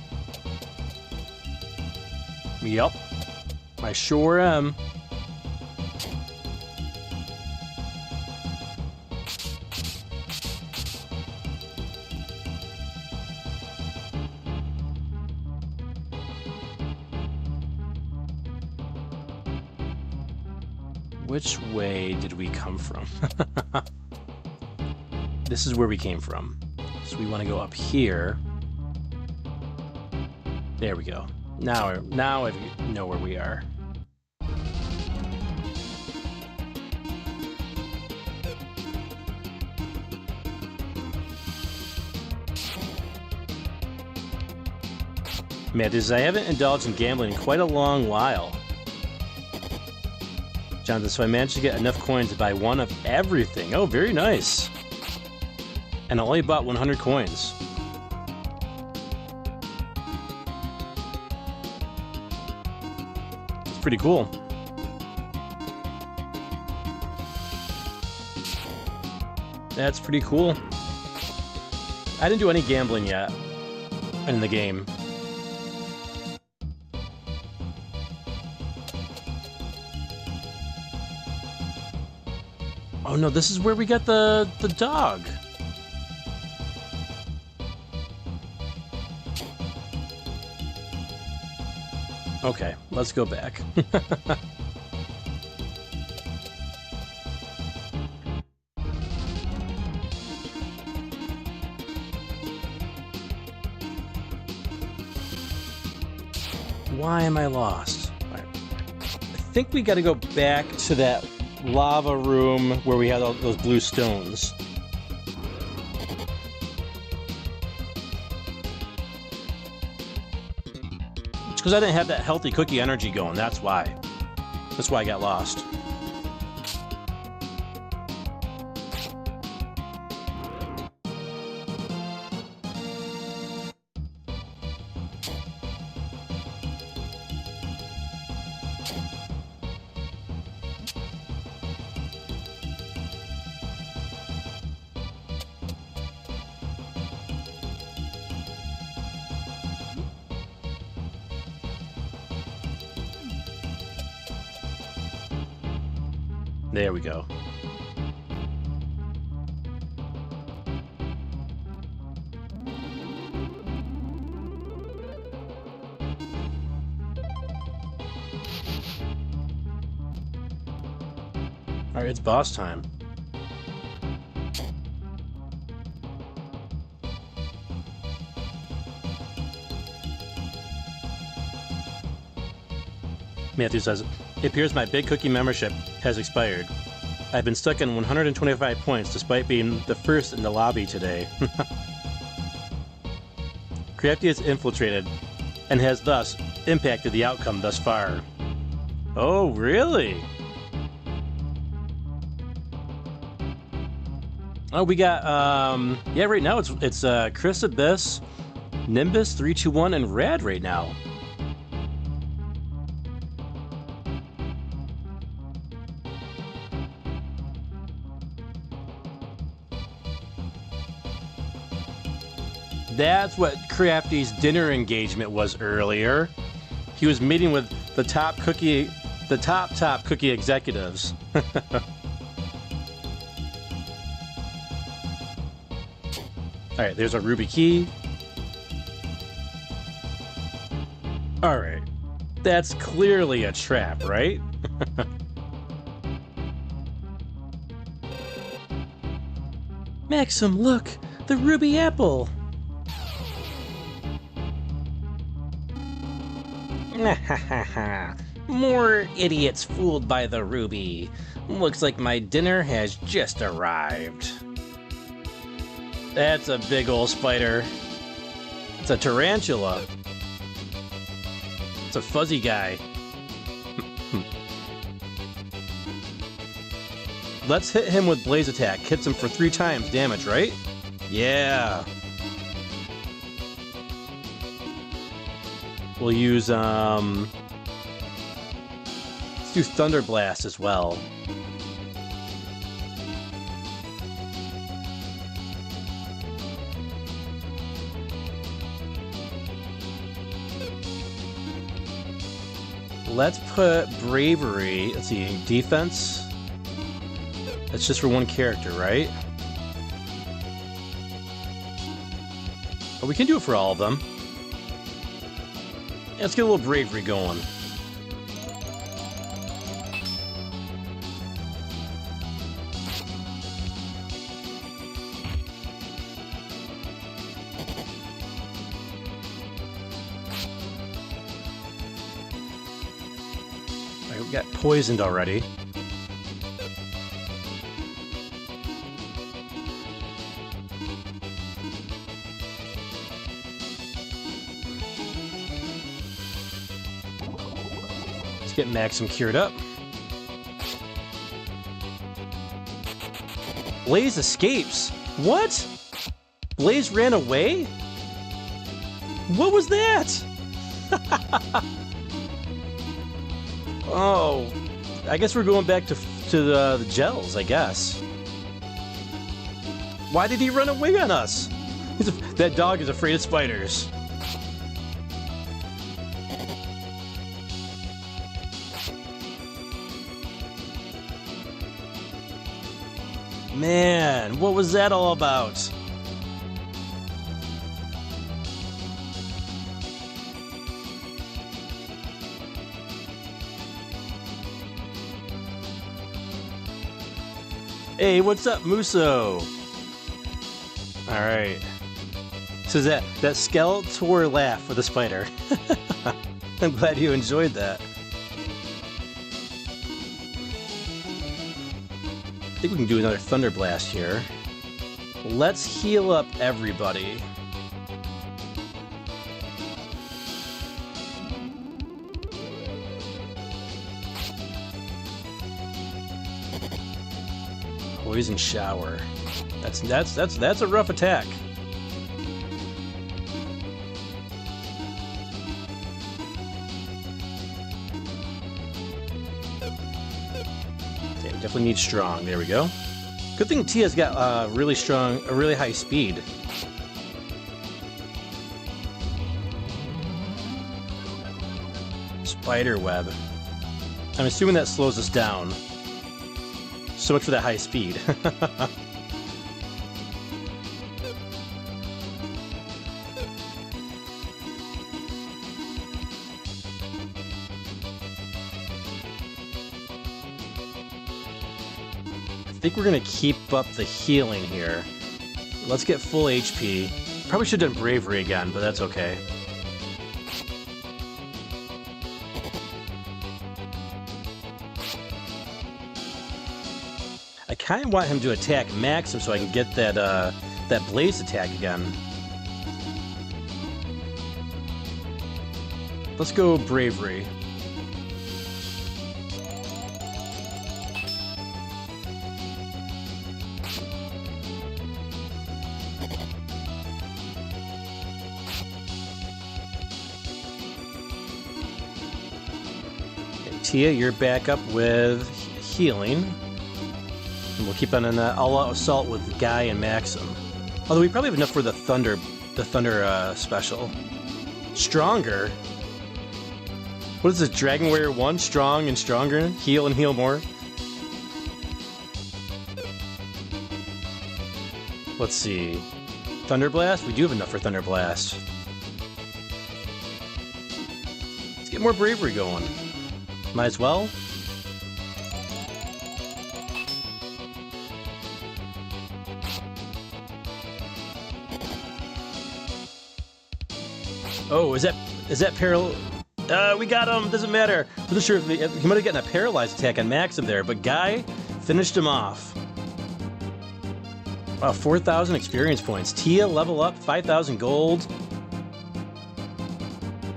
Yup. I sure am. Which way did we come from? This is where we came from. So we want to go up here. There we go. Now I know where we are. Matthews, I haven't indulged in gambling in quite a long while. Jonathan, so I managed to get enough coins to buy one of everything. Oh, very nice. And I only bought 100 coins. It's pretty cool. That's pretty cool. I didn't do any gambling yet in the game. Oh no, this is where we get the dog. Okay, let's go back. Why am I lost? Right. I think we got to go back to that lava room where we had all those blue stones. It's because I didn't have that healthy cookie energy going, that's why. That's why I got lost. There we go. All right, it's boss time. Matthew says, it appears my Big Cookie membership has expired. I've been stuck in 125 points despite being the first in the lobby today. Crafty has infiltrated and has thus impacted the outcome thus far. Oh, really? Oh, we got, yeah, right now it's Chris Abyss, Nimbus 321, and Rad right now. That's what Crafty's dinner engagement was earlier. He was meeting with the top cookie executives. Alright, there's a ruby key. Alright. That's clearly a trap, right? Maxim, look! The ruby apple! More idiots fooled by the ruby. Looks like my dinner has just arrived. That's a big ol' spider. It's a tarantula. It's a fuzzy guy. Let's hit him with blaze attack. Hits him for 3 times damage, right? Yeah. We'll use, let's do Thunder Blast as well. Let's put Bravery, let's see, defense. That's just for one character, right? But we can do it for all of them. Yeah, let's get a little Bravery going. Alright, we got poisoned already. Get Maxim cured up. Blaze escapes. What? Blaze ran away? What was that? Oh, I guess we're going back to the gels, I guess. Why did he run away on us? That dog is afraid of spiders. Man, what was that all about? Hey, what's up, Muso? Alright. So that Skeletor laugh with a spider. I'm glad you enjoyed that. I think we can do another Thunder Blast here. Let's heal up everybody. Poison Shower. That's a rough attack. Definitely need strong. There we go. Good thing Tia's got a really high speed. Spider web. I'm assuming that slows us down. So much for that high speed. I think we're gonna keep up the healing here. Let's get full HP. Probably should have done Bravery again, but that's okay. I kind of want him to attack Maxim so I can get that Blaze attack again. Let's go Bravery. Tia, you're back up with healing. And we'll keep on an all-out assault with Guy and Maxim. Although we probably have enough for the Thunder special. Stronger? What is this, Dragon Warrior 1? Strong and stronger? Heal and heal more? Let's see. Thunder Blast? We do have enough for Thunder Blast. Let's get more bravery going. Might as well. Oh, is that we got him. Doesn't matter. I wasn't sure if he might have gotten a paralyzed attack on Maxim there, but Guy finished him off. Wow, 4,000 experience points. Tia level up, 5,000 gold.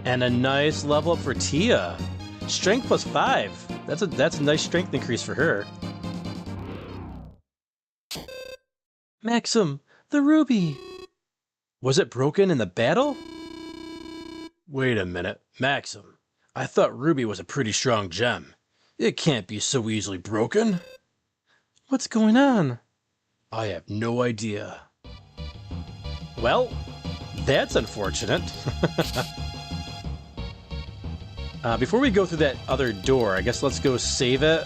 And a nice level up for Tia. Strength plus 5. That's a nice strength increase for her. Maxim, the ruby. Was it broken in the battle? Wait a minute, Maxim. I thought ruby was a pretty strong gem. It can't be so easily broken. What's going on? I have no idea. Well, that's unfortunate. Before we go through that other door, I guess let's go save it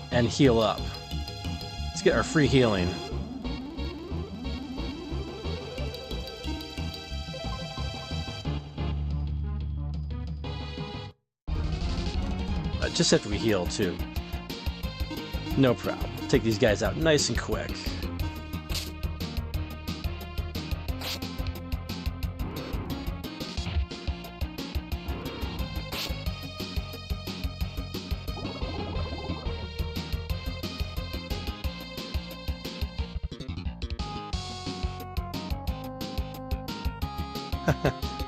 and heal up. Let's get our free healing. Just after we heal, too. No problem. Take these guys out nice and quick.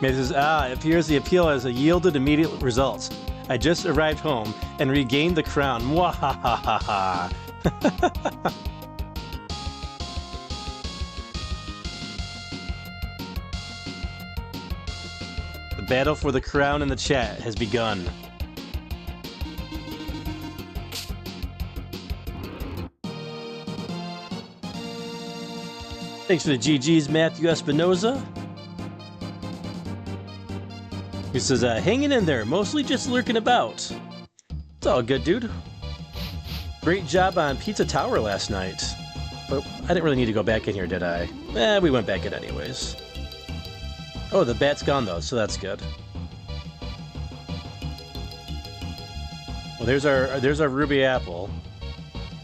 It appears the appeal has yielded immediate results. I just arrived home and regained the crown. Mwahahaha. The battle for the crown in the chat has begun. Thanks for the GGs, Matthew Espinoza. He says, hanging in there, mostly just lurking about. It's all good, dude. Great job on Pizza Tower last night. But I didn't really need to go back in here, did I? We went back in anyways. Oh, the bat's gone, though, so that's good. Well, there's our ruby apple.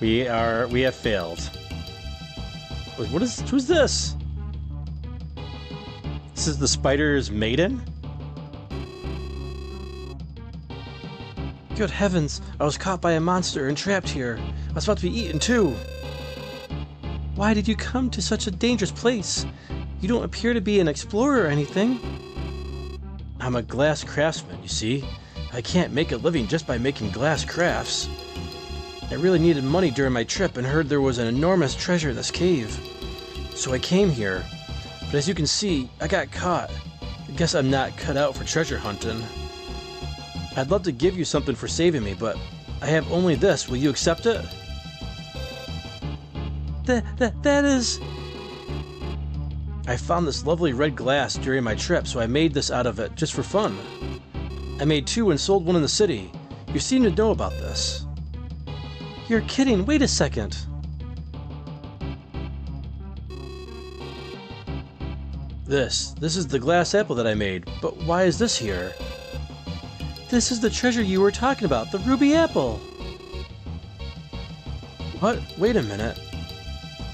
We have failed. Who's this? This is the spider's maiden? Good heavens, I was caught by a monster and trapped here. I was about to be eaten too. Why did you come to such a dangerous place? You don't appear to be an explorer or anything. I'm a glass craftsman, you see. I can't make a living just by making glass crafts. I really needed money during my trip and heard there was an enormous treasure in this cave. So I came here, but as you can see, I got caught. I guess I'm not cut out for treasure hunting. I'd love to give you something for saving me, but I have only this. Will you accept it? That is... I found this lovely red glass during my trip, so I made this out of it just for fun. I made 2 and sold 1 in the city. You seem to know about this. You're kidding. Wait a second. This is the glass apple that I made, but why is this here? This is the treasure you were talking about, the ruby apple. What? Wait a minute.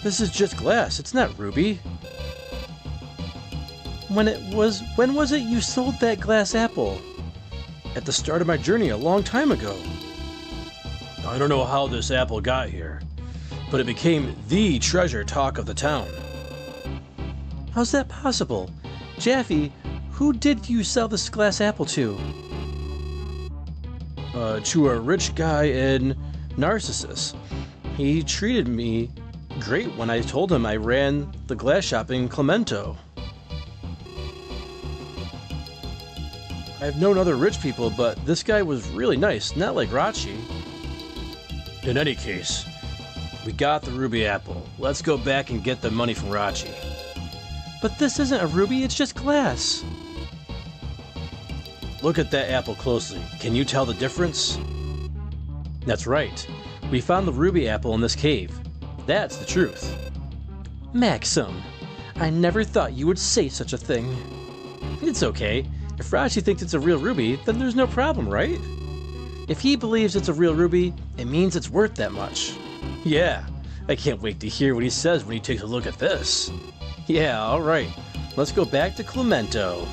This is just glass, it's not ruby. When was it you sold that glass apple? At the start of my journey a long time ago. I don't know how this apple got here, but it became the treasure talk of the town. How's that possible? Jaffe, who did you sell this glass apple to? To a rich guy in Narcissus. He treated me great when I told him I ran the glass shop in Clemento. I've known other rich people, but this guy was really nice, not like Rachi. In any case, we got the ruby apple. Let's go back and get the money from Rachi. But this isn't a ruby, it's just glass. Look at that apple closely. Can you tell the difference? That's right. We found the ruby apple in this cave. That's the truth. Maxim, I never thought you would say such a thing. It's okay. If Rashi thinks it's a real ruby, then there's no problem, right? If he believes it's a real ruby, it means it's worth that much. Yeah, I can't wait to hear what he says when he takes a look at this. Yeah, alright. Let's go back to Clemento.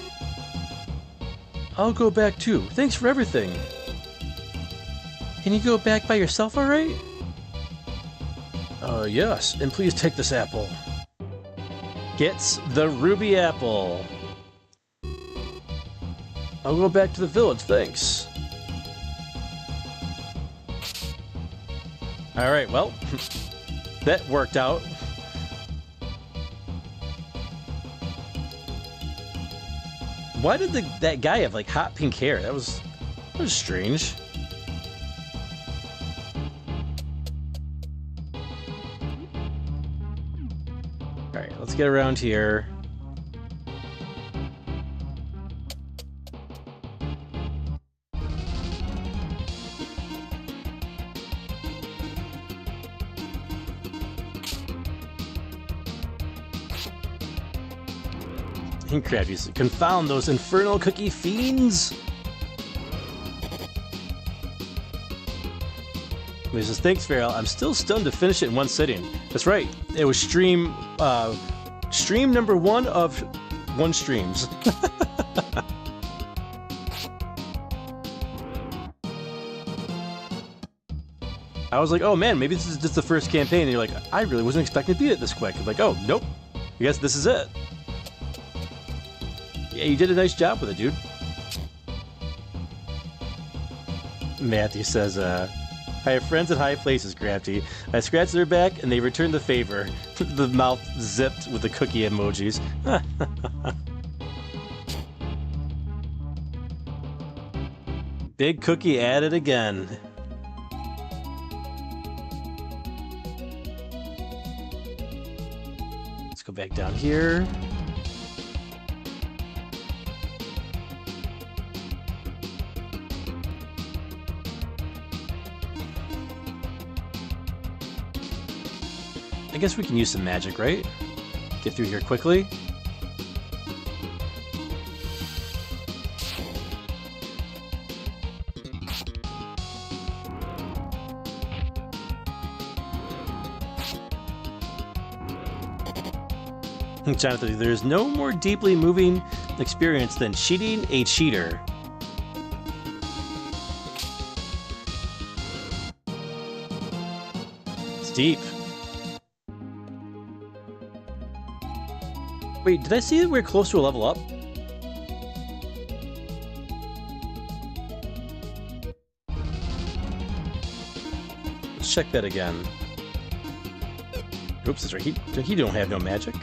I'll go back too. Thanks for everything. Can you go back by yourself, alright? Yes, and please take this apple. Gets the ruby apple. I'll go back to the village, thanks. Alright, well, that worked out. Why did that guy have like hot pink hair? That was strange. Alright, let's get around here. Crabbies, confound those infernal cookie fiends! He says, thanks, Feral. I'm still stunned to finish it in one sitting. That's right. It was stream number 1 of 1 streams. I was like, oh man, maybe this is just the first campaign. And you're like, I really wasn't expecting to beat it this quick. I'm like, oh, nope. I guess this is it. Yeah, you did a nice job with it, dude. Matthew says, I have friends at high places, Crafty. I scratched their back and they returned the favor. The mouth zipped with the cookie emojis. Big cookie at it again. Let's go back down here. I guess we can use some magic, right? Get through here quickly. Jonathan, there's no more deeply moving experience than cheating a cheater. It's deep. Wait, did I see that we're close to a level up? Let's check that again. Oops, that's right. He don't have no magic.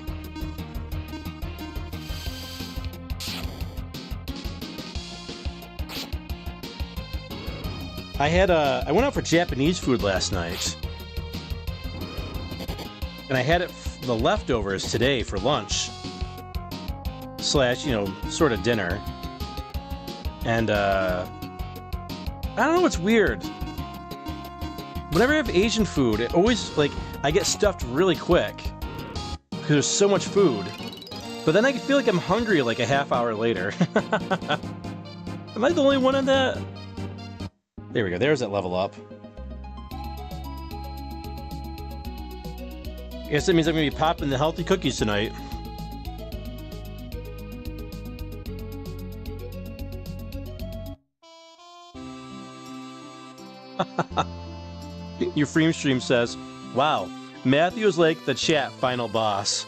I went out for Japanese food last night. And I had the leftovers today for lunch. Slash, sort of dinner. And, I don't know, it's weird. Whenever I have Asian food, it always, I get stuffed really quick. Because there's so much food. But then I feel like I'm hungry a half hour later. Am I the only one in that? There we go, there's that level up. I guess that means I'm going to be popping the healthy cookies tonight. Your frame stream says, wow, Matthew is like the chat final boss.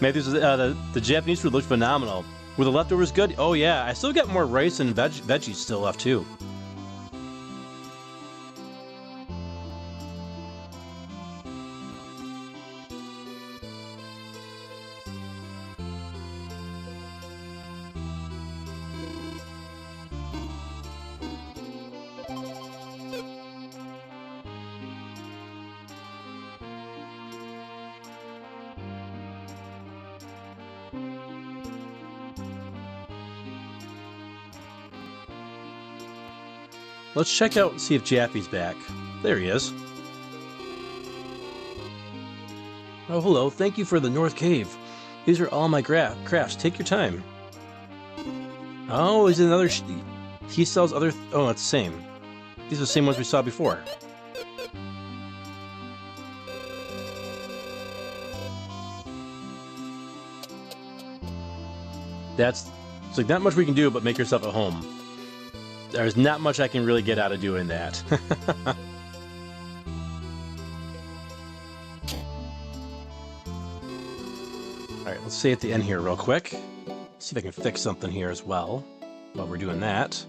Matthew says, the Japanese food looks phenomenal. Were the leftovers good? Oh yeah, I still got more rice and veggies still left too. let's check out and see if Jaffe's back. There he is. Oh, hello. Thank you for the North Cave. These are all my crafts. Take your time. Oh, he's another... he sells other... oh, it's the same. These are the same ones we saw before. It's like not much we can do but make yourself at home. There's not much I can really get out of doing that. Alright, let's stay at the end here real quick. See if I can fix something here as well while we're doing that.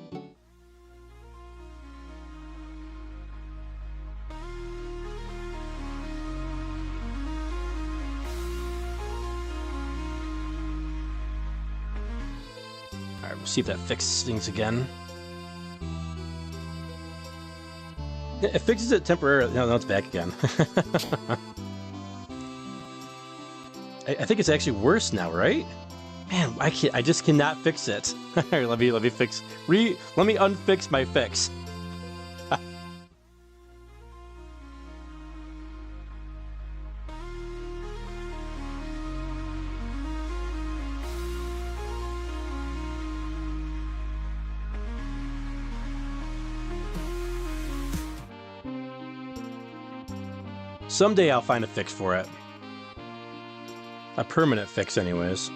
Alright, we'll see if that fixes things again. It fixes it temporarily. No, it's back again. I think it's actually worse now, right? Man, I just cannot fix it. Let me unfix my fix. Someday I'll find a fix for it. A permanent fix, anyways.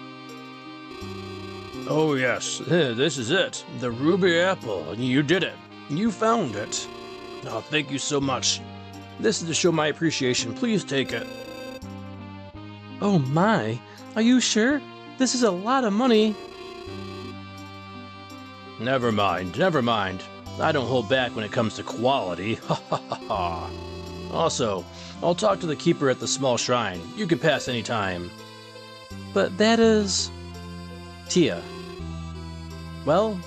Oh yes, this is it. The ruby apple. You did it. You found it. Oh, thank you so much. This is to show my appreciation. Please take it. Oh my. Are you sure? This is a lot of money. Never mind, never mind. I don't hold back when it comes to quality. Ha ha ha ha. Also, I'll talk to the keeper at the small shrine. You can pass any time. But that is... Tia. Well,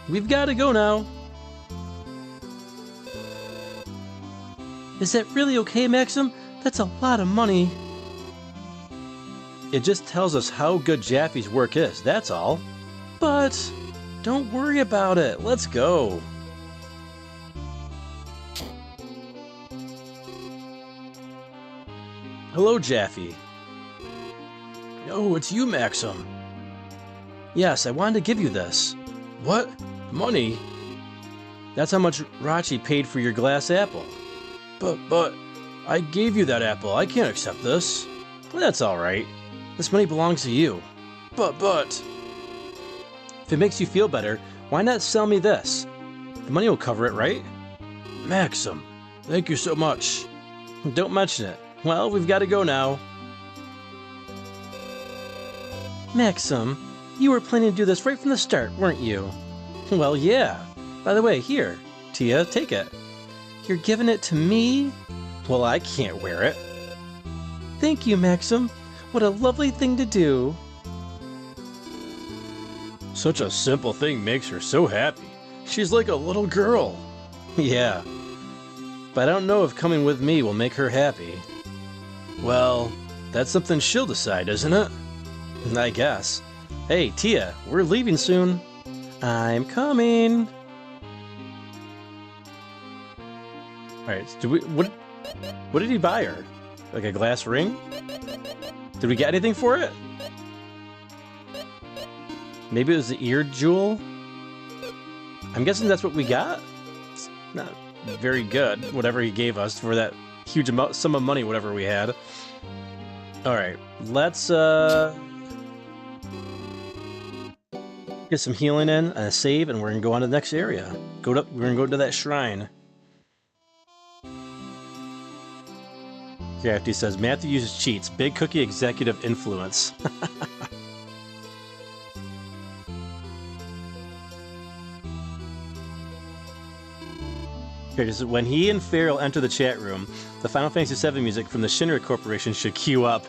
we've got to go now. Is that really okay, Maxim? That's a lot of money. It just tells us how good Jaffe's work is, that's all. But don't worry about it. Let's go. Hello, Jaffe. Oh, it's you, Maxim. Yes, I wanted to give you this. What? Money? That's how much Rachi paid for your glass apple. But, I gave you that apple. I can't accept this. That's alright. This money belongs to you. But... If it makes you feel better, why not sell me this? The money will cover it, right? Maxim, thank you so much. Don't mention it. Well, we've got to go now. Maxim, you were planning to do this right from the start, weren't you? Well, yeah. By the way, here, Tia, take it. You're giving it to me? Well, I can't wear it. Thank you, Maxim. What a lovely thing to do. Such a simple thing makes her so happy. She's like a little girl. Yeah. But I don't know if coming with me will make her happy. Well, that's something she'll decide, isn't it? I guess. Hey, Tia, we're leaving soon. I'm coming. Alright, what did he buy her? Like a glass ring? Did we get anything for it? Maybe it was the ear jewel? I'm guessing that's what we got? It's not very good, whatever he gave us for that huge sum of money, whatever we had. Alright, let's get some healing in, and a save, and we're gonna go on to the next area. We're gonna go to that shrine. Crafty says, Matthew uses cheats. Big Cookie executive influence. Okay, so when he and Feral enter the chat room, the Final Fantasy VII music from the Shinra Corporation should queue up.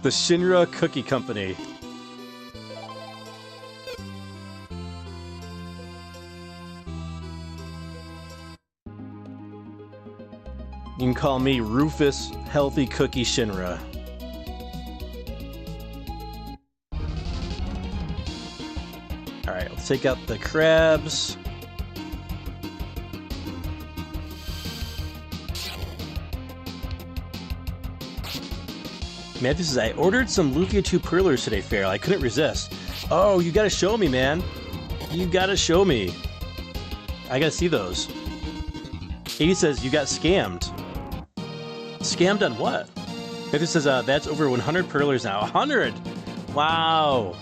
The Shinra Cookie Company. You can call me Rufus Healthy Cookie Shinra. Alright, let's take out the crabs. Matthew says, I ordered some Lufia 2 Perlers today, Feral. I couldn't resist. Oh, you gotta show me, man. You gotta show me. I gotta see those. He says, you got scammed. Scammed on what? Matthew says, that's over 100 Perlers now. 100! Wow.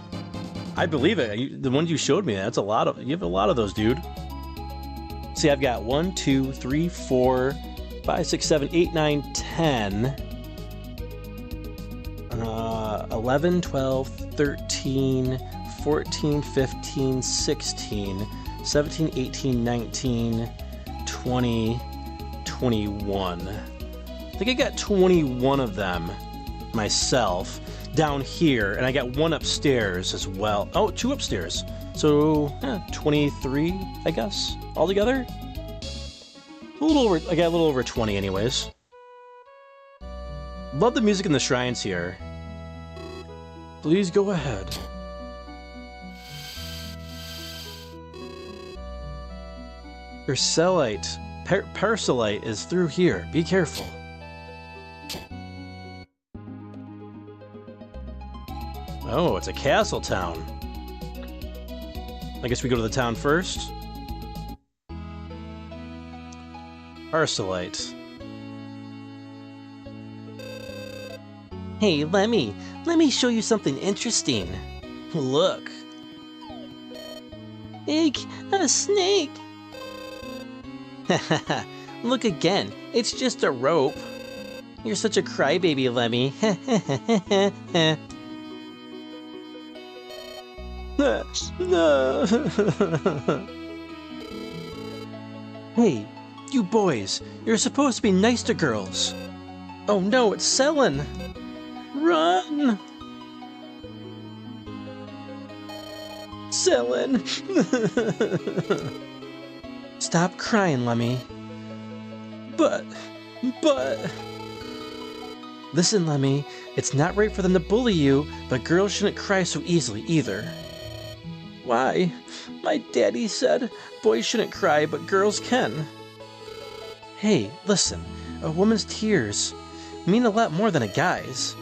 I believe it. The ones you showed me, that's a lot of... You have a lot of those, dude. See, I've got 1, 2, 3, 4, 5, 6, 7, 8, 9, 10... 11, 12, 13, 14, 15, 16, 17, 18, 19, 20, 21. I think I got 21 of them myself down here, and I got one upstairs as well. Oh, 2 upstairs. So, 23, I guess, altogether. A little over, I got a little over 20 anyways. Love the music in the shrines here. Please go ahead. Parcelite is through here. Be careful. Oh, it's a castle town. I guess we go to the town first. Parcelite. Hey, let me show you something interesting. Look. Eek, a snake. Look again, it's just a rope. You're such a crybaby, Lemmy. No. Hey, you boys, you're supposed to be nice to girls. Oh no, it's Selin. Run! Selin! Stop crying, Lemmy. But... Listen, Lemmy, it's not right for them to bully you, but girls shouldn't cry so easily either. Why? My daddy said boys shouldn't cry, but girls can. Hey, listen, a woman's tears mean a lot more than a guy's.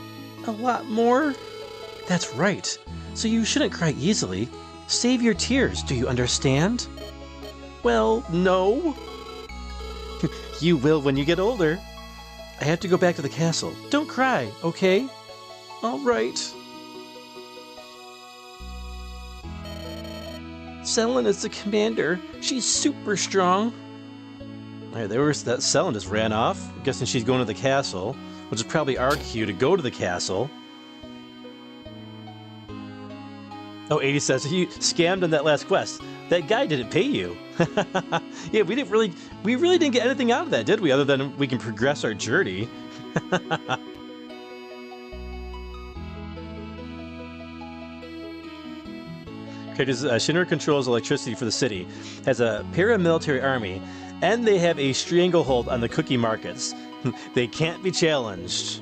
A lot more? That's right. So you shouldn't cry easily. Save your tears, do you understand? Well, no. You will when you get older. I have to go back to the castle. Don't cry, okay? All right. Selin is the commander. She's super strong. Alright, that Selin just ran off. I'm guessing she's going to the castle, which is probably our cue to go to the castle. Oh, 80 says he scammed on that last quest. That guy didn't pay you. Yeah, we really didn't get anything out of that, did we? Other than we can progress our journey. Okay, Shinra controls electricity for the city, has a paramilitary army, and they have a stranglehold on the cookie markets. They can't be challenged.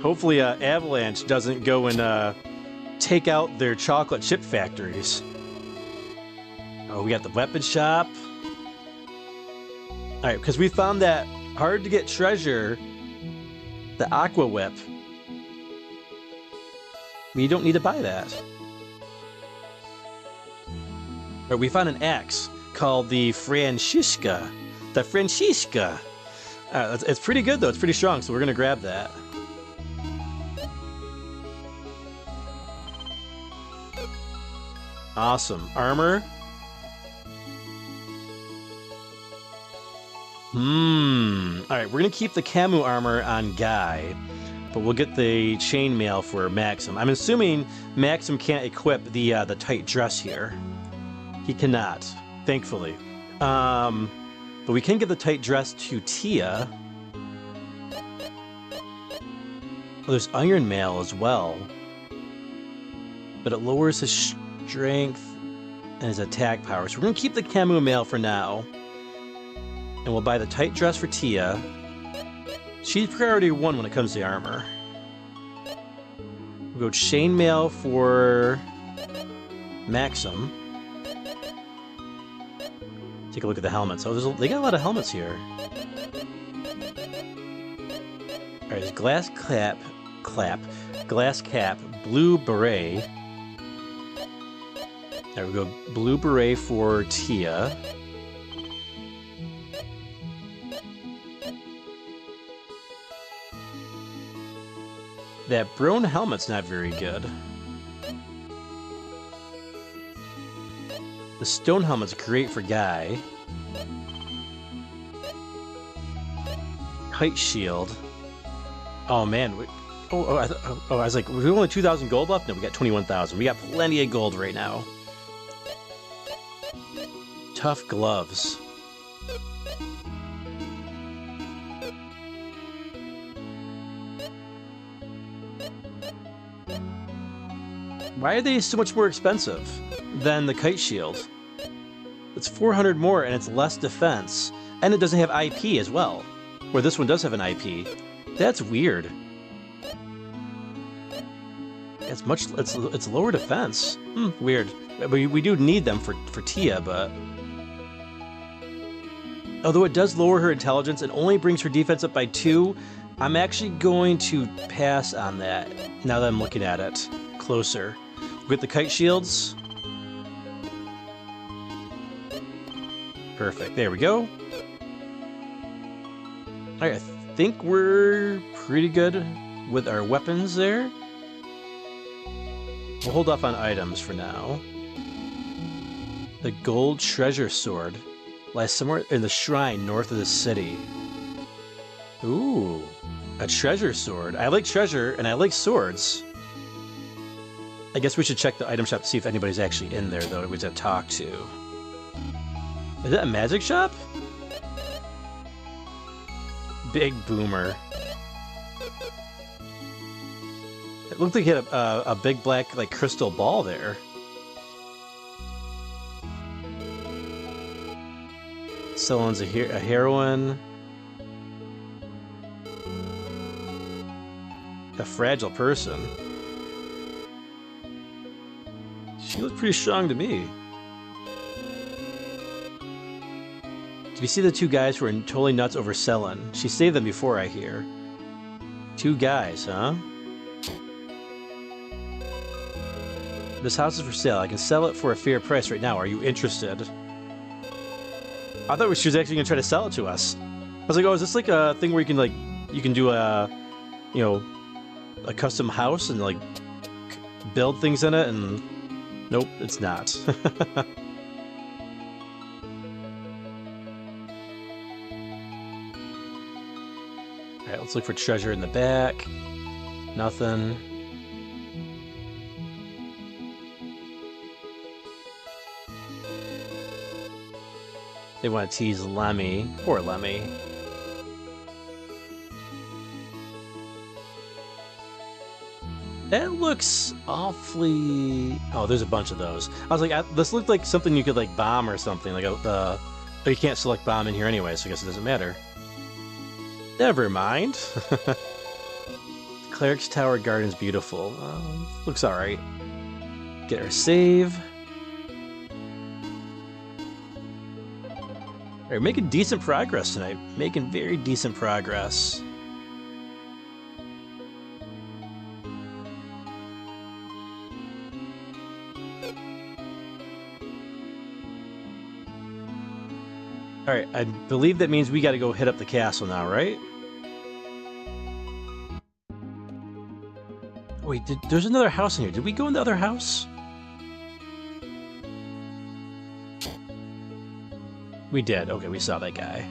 Hopefully, Avalanche doesn't go and take out their chocolate chip factories. Oh, we got the weapon shop. Alright, because we found that hard to get treasure, the Aqua Whip. We don't need to buy that. Or we found an axe called the Francisca. The Francisca. It's pretty good though. It's pretty strong, so we're gonna grab that. Awesome. Armor. Alright, we're gonna keep the Camu armor on Guy, but we'll get the chainmail for Maxim. I'm assuming Maxim can't equip the tight dress here. He cannot, thankfully. But we can give the tight dress to Tia. Oh, there's Iron Mail as well. But it lowers his strength and his attack power. So we're going to keep the Camu Mail for now. And we'll buy the tight dress for Tia. She's priority 1 when it comes to armor. We'll go chainmail for Maxim. Take a look at the helmets. Oh, they got a lot of helmets here. Alright, there's glass cap, blue beret. There we go, blue beret for Tia. That Brone helmet's not very good. The stone helmet's great for Guy. Kite shield. Oh man. I was like, we only 2,000 gold left? No, we got 21,000. We got plenty of gold right now. Tough gloves. Why are they so much more expensive than the kite shield? It's 400 more and it's less defense. And it doesn't have IP as well. Where this one does have an IP. That's weird. It's lower defense. Weird. We do need them for Tia, but... Although it does lower her intelligence and only brings her defense up by 2, I'm actually going to pass on that now that I'm looking at it closer. With the kite shields. Perfect. There we go. Alright, I think we're pretty good with our weapons there. We'll hold off on items for now. The gold treasure sword lies somewhere in the shrine north of the city. Ooh, a treasure sword. I like treasure and I like swords. I guess we should check the item shop to see if anybody's actually in there, though, that we have to talk to. Is that a magic shop? Big boomer. It looked like he had a big black, like, crystal ball there. Someone's a heroine. A fragile person. She looks pretty strong to me. Did we see the 2 guys who were totally nuts over selling? She saved them before, I hear. 2 guys, huh? This house is for sale. I can sell it for a fair price right now. Are you interested? I thought she was actually going to try to sell it to us. I was like, oh, is this like a thing where you can, like, you can do a, you know, a custom house and, like, build things in it? And nope, it's not. Alright, let's look for treasure in the back. Nothing. They want to tease Lemmy. Poor Lemmy. That looks awfully... Oh, there's a bunch of those. I was like, this looked like something you could, like, bomb or something. Like, but you can't select bomb in here anyway, so I guess it doesn't matter. Never mind. Cleric's Tower Garden's beautiful. Looks alright. Get our save. We're making decent progress tonight. Making very decent progress. Alright, I believe that means we gotta go hit up the castle now, right? Wait, there's another house in here. Did we go in the other house? We did. Okay, we saw that guy.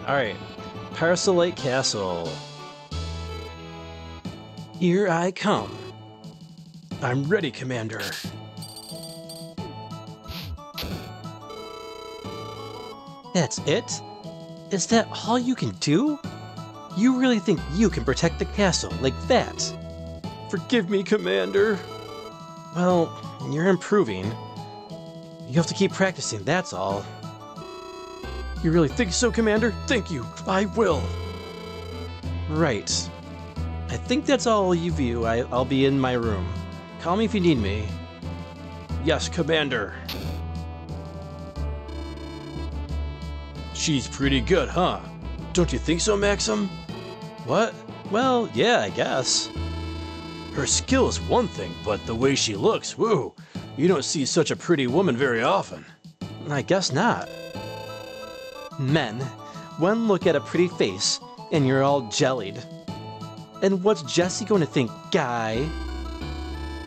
Alright. Parcelite Castle. Here I come. I'm ready, Commander. That's it? Is that all you can do? You really think you can protect the castle like that? Forgive me, Commander. Well, you're improving. You have to keep practicing, that's all. You really think so, Commander? Thank you. I will. Right. I think that's all I'll leave you. I'll be in my room. Call me if you need me. Yes, Commander. She's pretty good, huh? Don't you think so, Maxim? What? Well, yeah, I guess. Her skill is one thing, but the way she looks, woo! You don't see such a pretty woman very often. I guess not. Men, one look at a pretty face, and you're all jellied. And what's Jesse going to think, guy?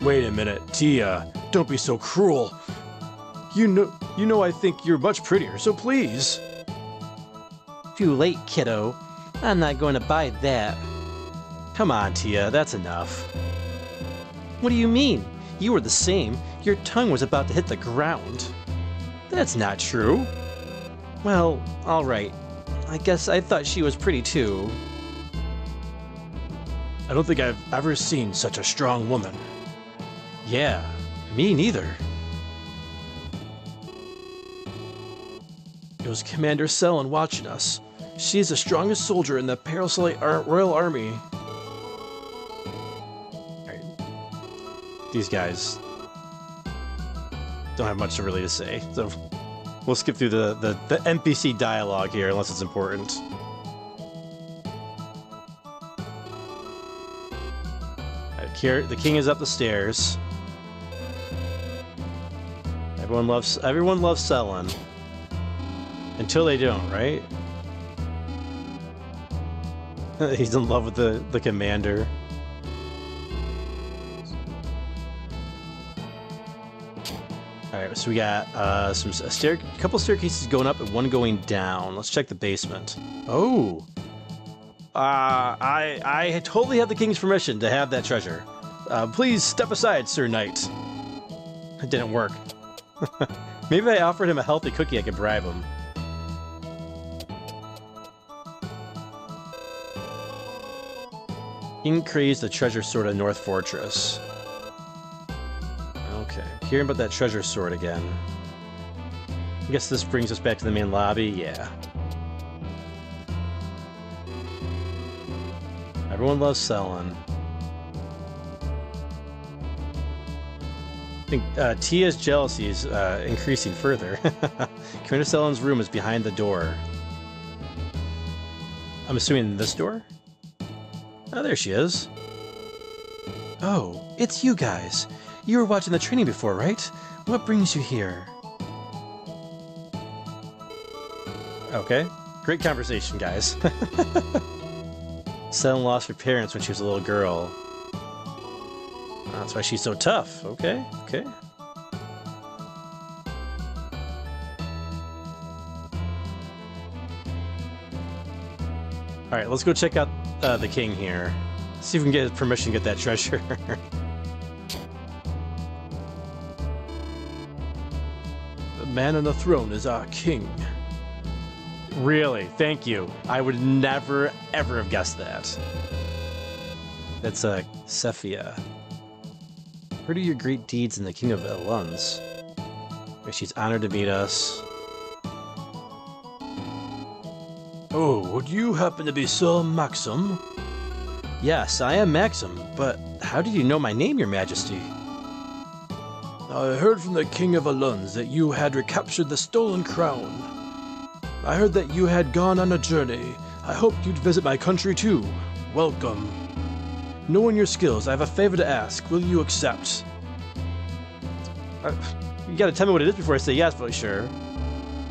Wait a minute, Tia, don't be so cruel. You know I think you're much prettier, so please. Too late, kiddo. I'm not going to buy that. Come on, Tia, that's enough. What do you mean? You were the same. Your tongue was about to hit the ground. That's not true. Well, alright. I guess I thought she was pretty too. I don't think I've ever seen such a strong woman. Yeah, me neither. It was Commander Selen watching us. She's the strongest soldier in the Parasite Royal Army. Alright. These guys don't have much really to say, so we'll skip through the NPC dialogue here unless it's important. Alright, here, the king is up the stairs. Everyone loves Selen. Until they don't, right? He's in love with the commander. Alright, so we got a couple staircases going up and one going down. Let's check the basement. Oh! I totally have the king's permission to have that treasure. Please step aside, Sir Knight. It didn't work. Maybe if I offered him a healthy cookie, I could bribe him. Increase the treasure sword of North Fortress. Okay, hearing about that treasure sword again. I guess this brings us back to the main lobby, yeah. Everyone loves Selen. I think Tia's jealousy is increasing further. Commander Selen's room is behind the door. I'm assuming this door? Oh, there she is. Oh, it's you guys. You were watching the training before, right? What brings you here? Okay. Great conversation, guys. Selen lost her parents when she was a little girl. That's why she's so tough. Okay, okay. Alright, let's go check out the king here. See if we can get his permission to get that treasure. The man on the throne is our king. Really? Thank you. I would never, ever have guessed that. That's Sephia. Heard of your great deeds in the King of Elunds. She's honored to meet us. Oh, would you happen to be Sir Maxim? Yes, I am Maxim, but how did you know my name, Your Majesty? I heard from the King of Elunds that you had recaptured the stolen crown. I heard that you had gone on a journey. I hoped you'd visit my country too. Welcome. Knowing your skills, I have a favor to ask. Will you accept? You gotta tell me what it is before I say yes, but sure.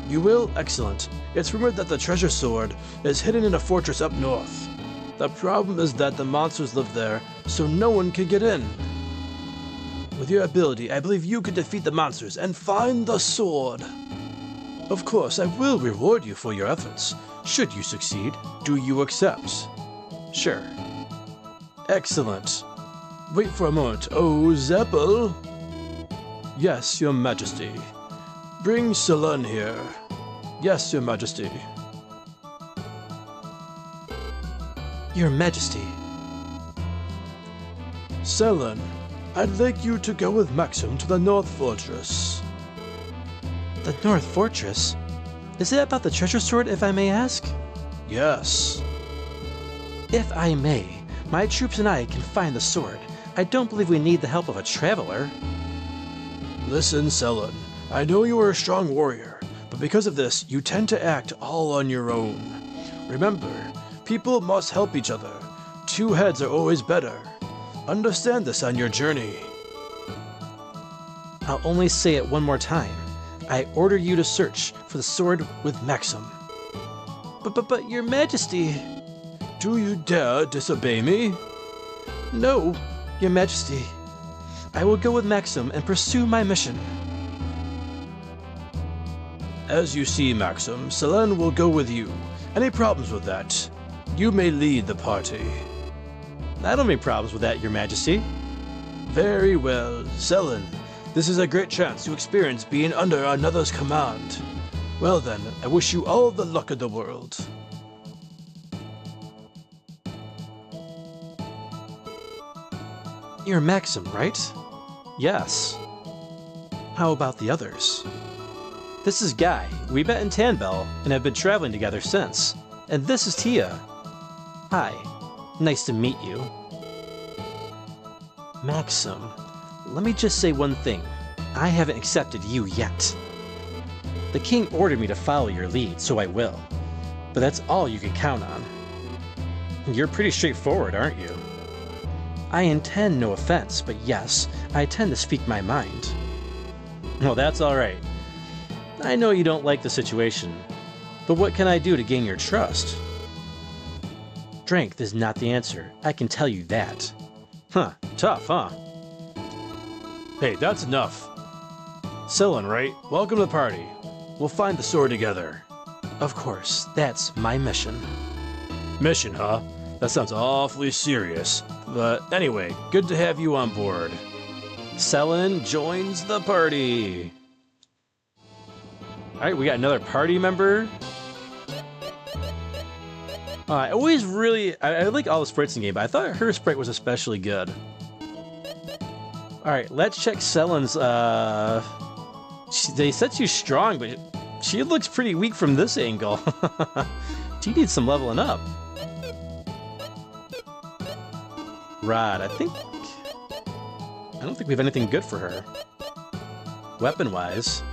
You will? Excellent. It's rumored that the treasure sword is hidden in a fortress up north. The problem is that the monsters live there, so no one can get in. With your ability, I believe you can defeat the monsters and find the sword. Of course, I will reward you for your efforts. Should you succeed, do you accept? Sure. Excellent. Wait for a moment. Oh, Zeppel? Yes, Your Majesty. Bring Selen here. Yes, Your Majesty. Your Majesty. Selen, I'd like you to go with Maxim to the North Fortress. The North Fortress? Is it about the treasure sword, if I may ask? Yes. If I may, my troops and I can find the sword. I don't believe we need the help of a traveler. Listen, Selen. I know you are a strong warrior, but Because of this, you tend to act all on your own. Remember, people must help each other. 2 heads are always better. Understand this on your journey. I'll only say it one more time. I order you to search for the sword with Maxim. But, Your Majesty... Do you dare disobey me? No, Your Majesty. I will go with Maxim and pursue my mission. As you see, Maxim, Selene will go with you. Any problems with that? You may lead the party. I don't have any problems with that, Your Majesty. Very well, Selene. This is a great chance to experience being under another's command. Well then, I wish you all the luck of the world. You're Maxim, right? Yes. How about the others? This is Guy. We met in Tanbell and have been traveling together since. And this is Tia. Hi. Nice to meet you. Maxim, let me just say one thing. I haven't accepted you yet. The king ordered me to follow your lead, so I will. But that's all you can count on. You're pretty straightforward, aren't you? I intend no offense, but yes, I tend to speak my mind. Well, that's alright. I know you don't like the situation, but what can I do to gain your trust? Strength is not the answer, I can tell you that. Huh, tough, huh? Hey, that's enough. Selene, right? Welcome to the party. We'll find the sword together. Of course, that's my mission. Mission, huh? That sounds awfully serious. But anyway, good to have you on board. Selene joins the party. Alright, we got another party member. I always really... I like all the sprites in the game, but I thought her sprite was especially good. Alright, let's check Selene's... They said she's strong, but she looks pretty weak from this angle. She needs some leveling up. Rod, I don't think we have anything good for her. Weapon-wise.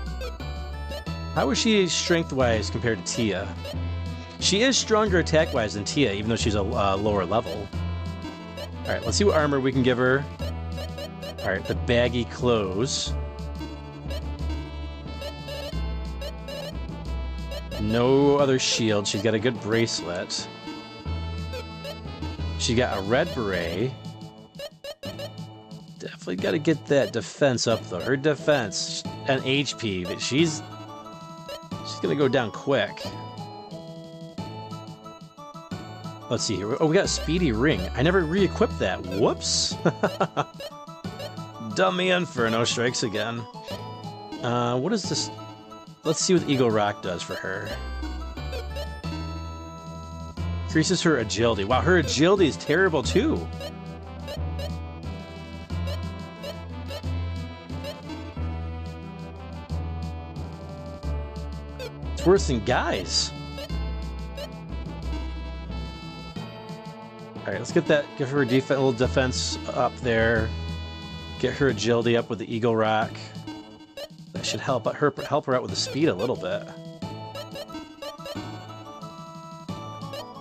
How is she strength-wise compared to Tia? She is stronger attack-wise than Tia, even though she's a lower level. Alright, let's see what armor we can give her. Alright, the baggy clothes. No other shield. She's got a good bracelet. She got a red beret. Definitely got to get that defense up, though. Her defense and HP, but she's going to go down quick. Let's see here. Oh, we got a speedy ring. I never re-equipped that. Whoops. Dummy Inferno strikes again. What is this? Let's see what Eagle Rock does for her. Increases her agility. Wow, her agility is terrible too. It's worse than Guy's. Alright, let's get that, give her a little defense up there. Get her agility up with the Eagle Rock. That should help her out with the speed a little bit.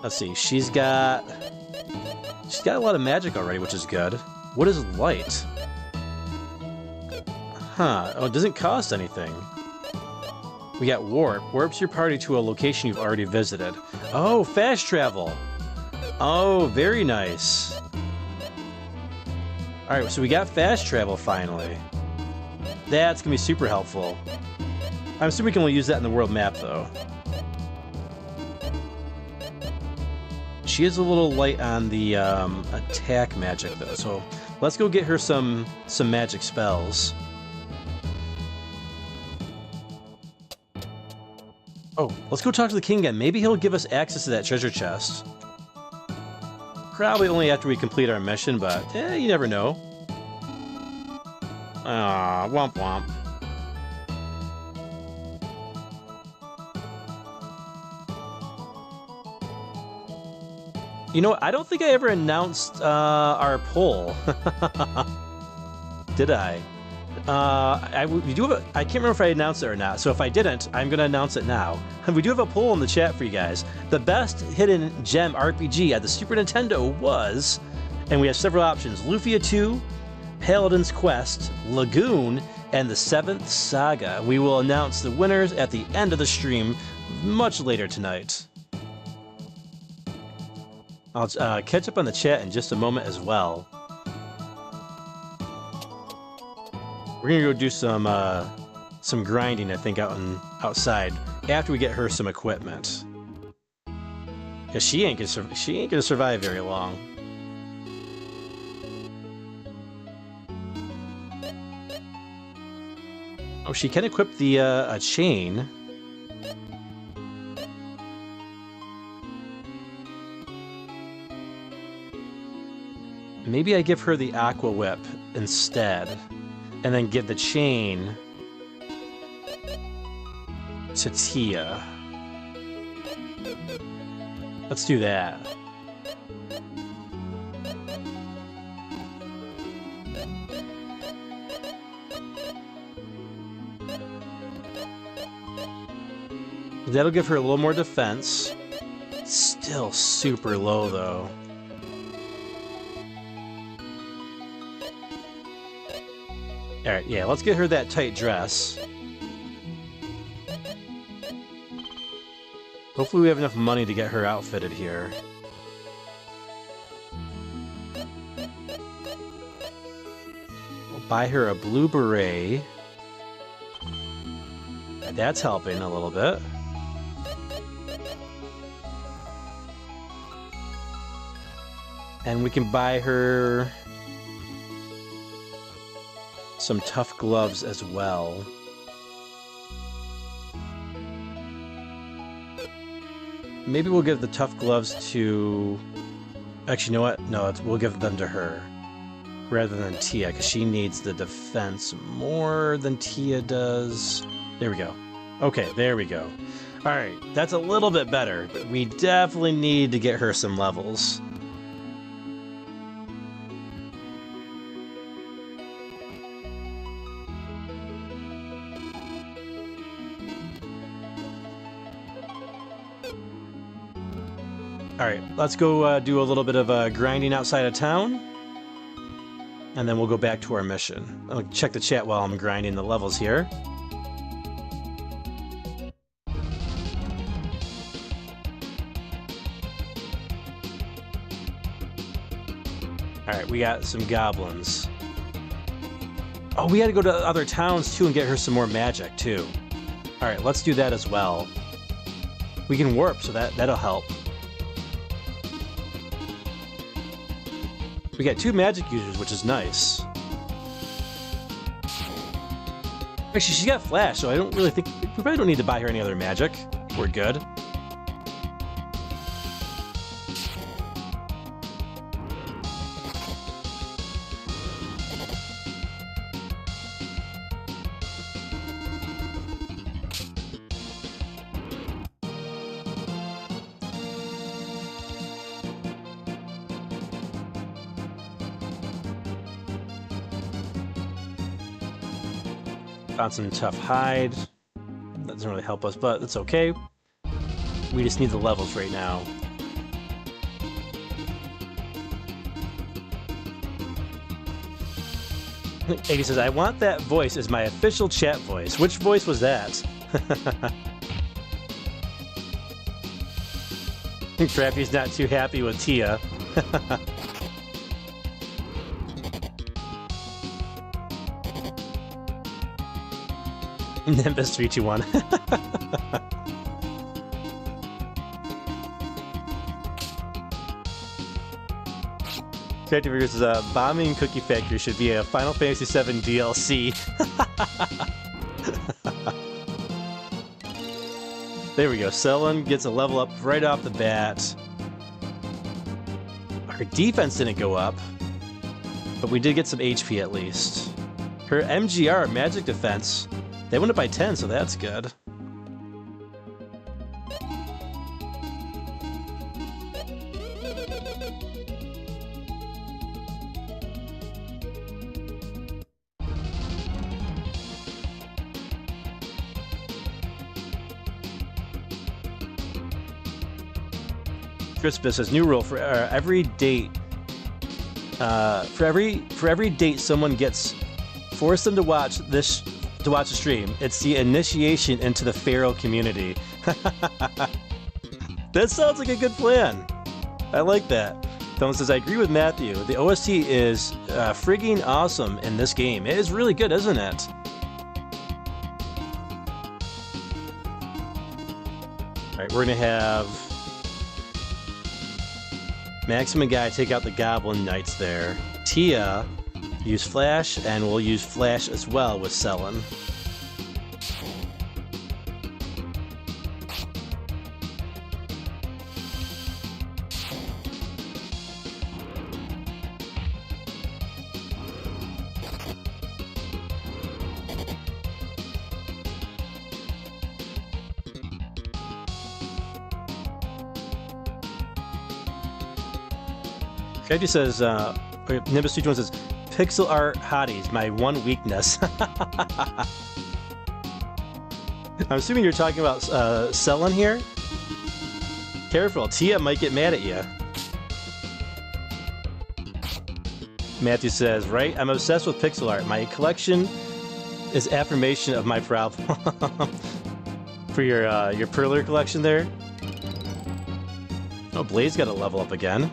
Let's see, she's got a lot of magic already, which is good. What is light? Huh, oh, it doesn't cost anything. We got warp. Warps your party to a location you've already visited. Oh, fast travel. Oh, very nice. Alright, so we got fast travel finally. That's gonna be super helpful. I'm assuming we can only use that in the world map, though. She is a little light on the attack magic, though, so let's go get her some magic spells. Oh, let's go talk to the king again. Maybe he'll give us access to that treasure chest. Probably only after we complete our mission, but you never know. Ah, womp womp. You know what? I don't think I ever announced our poll. Did I? We do have I can't remember if I announced it or not, so if I didn't, I'm going to announce it now. We do have a poll in the chat for you guys. The best hidden gem RPG at the Super Nintendo was, and we have several options, Lufia 2, Paladin's Quest, Lagoon, and the 7th Saga. We will announce the winners at the end of the stream much later tonight. I'll catch up on the chat in just a moment as well. We're gonna go do some grinding, I think, outside after we get her some equipment. Cause she ain't gonna survive very long. Oh, she can equip the a chain. Maybe I give her the Aqua Whip instead, and then give the chain to Tia. Let's do that. That'll give her a little more defense. Still super low, though. Alright, yeah, let's get her that tight dress. Hopefully we have enough money to get her outfitted here. We'll buy her a blue beret. That's helping a little bit. And we can buy her some tough gloves as well. Maybe we'll give the tough gloves to... Actually, you know what? No, we'll give them to her rather than Tia, because she needs the defense more than Tia does. There we go. Okay, there we go. Alright, that's a little bit better, but we definitely need to get her some levels. Alright, let's go do a little bit of grinding outside of town, and then we'll go back to our mission. I'll check the chat while I'm grinding the levels here. Alright, we got some goblins. Oh, we had to go to other towns too and get her some more magic too. Alright, let's do that as well. We can warp, so that'll help. We got 2 magic users, which is nice. Actually, she's got flash, so I don't really think... We probably don't need to buy her any other magic. We're good. Found some tough hide. That doesn't really help us, but it's okay. We just need the levels right now. Adi says, I want that voice as my official chat voice. Which voice was that? Trappy's not too happy with Tia. Nimbus 321. Character Figures is Bombing Cookie Factory should be a Final Fantasy VII DLC. There we go. Selene gets a level up right off the bat. Her defense didn't go up, but we did get some HP at least. Her MGR, Magic Defense, they went up by 10, so that's good. Crispus says, new rule for every date. For every date someone gets, force them to watch the stream. It's the initiation into the feral community. That sounds like a good plan. I like that. Someone says, I agree with Matthew. The OST is frigging awesome in this game. It is really good, isn't it? Alright, we're gonna have Maximum Guy take out the Goblin Knights there. Tia use Flash, and we'll use Flash as well with Selen. Reggie says, Nimbus21 says, pixel art hotties, my one weakness. I'm assuming you're talking about Selen here? Careful, Tia might get mad at you. Matthew says, right, I'm obsessed with pixel art. My collection is affirmation of my problem. For your Perler collection there. Oh, Blaze got to level up again.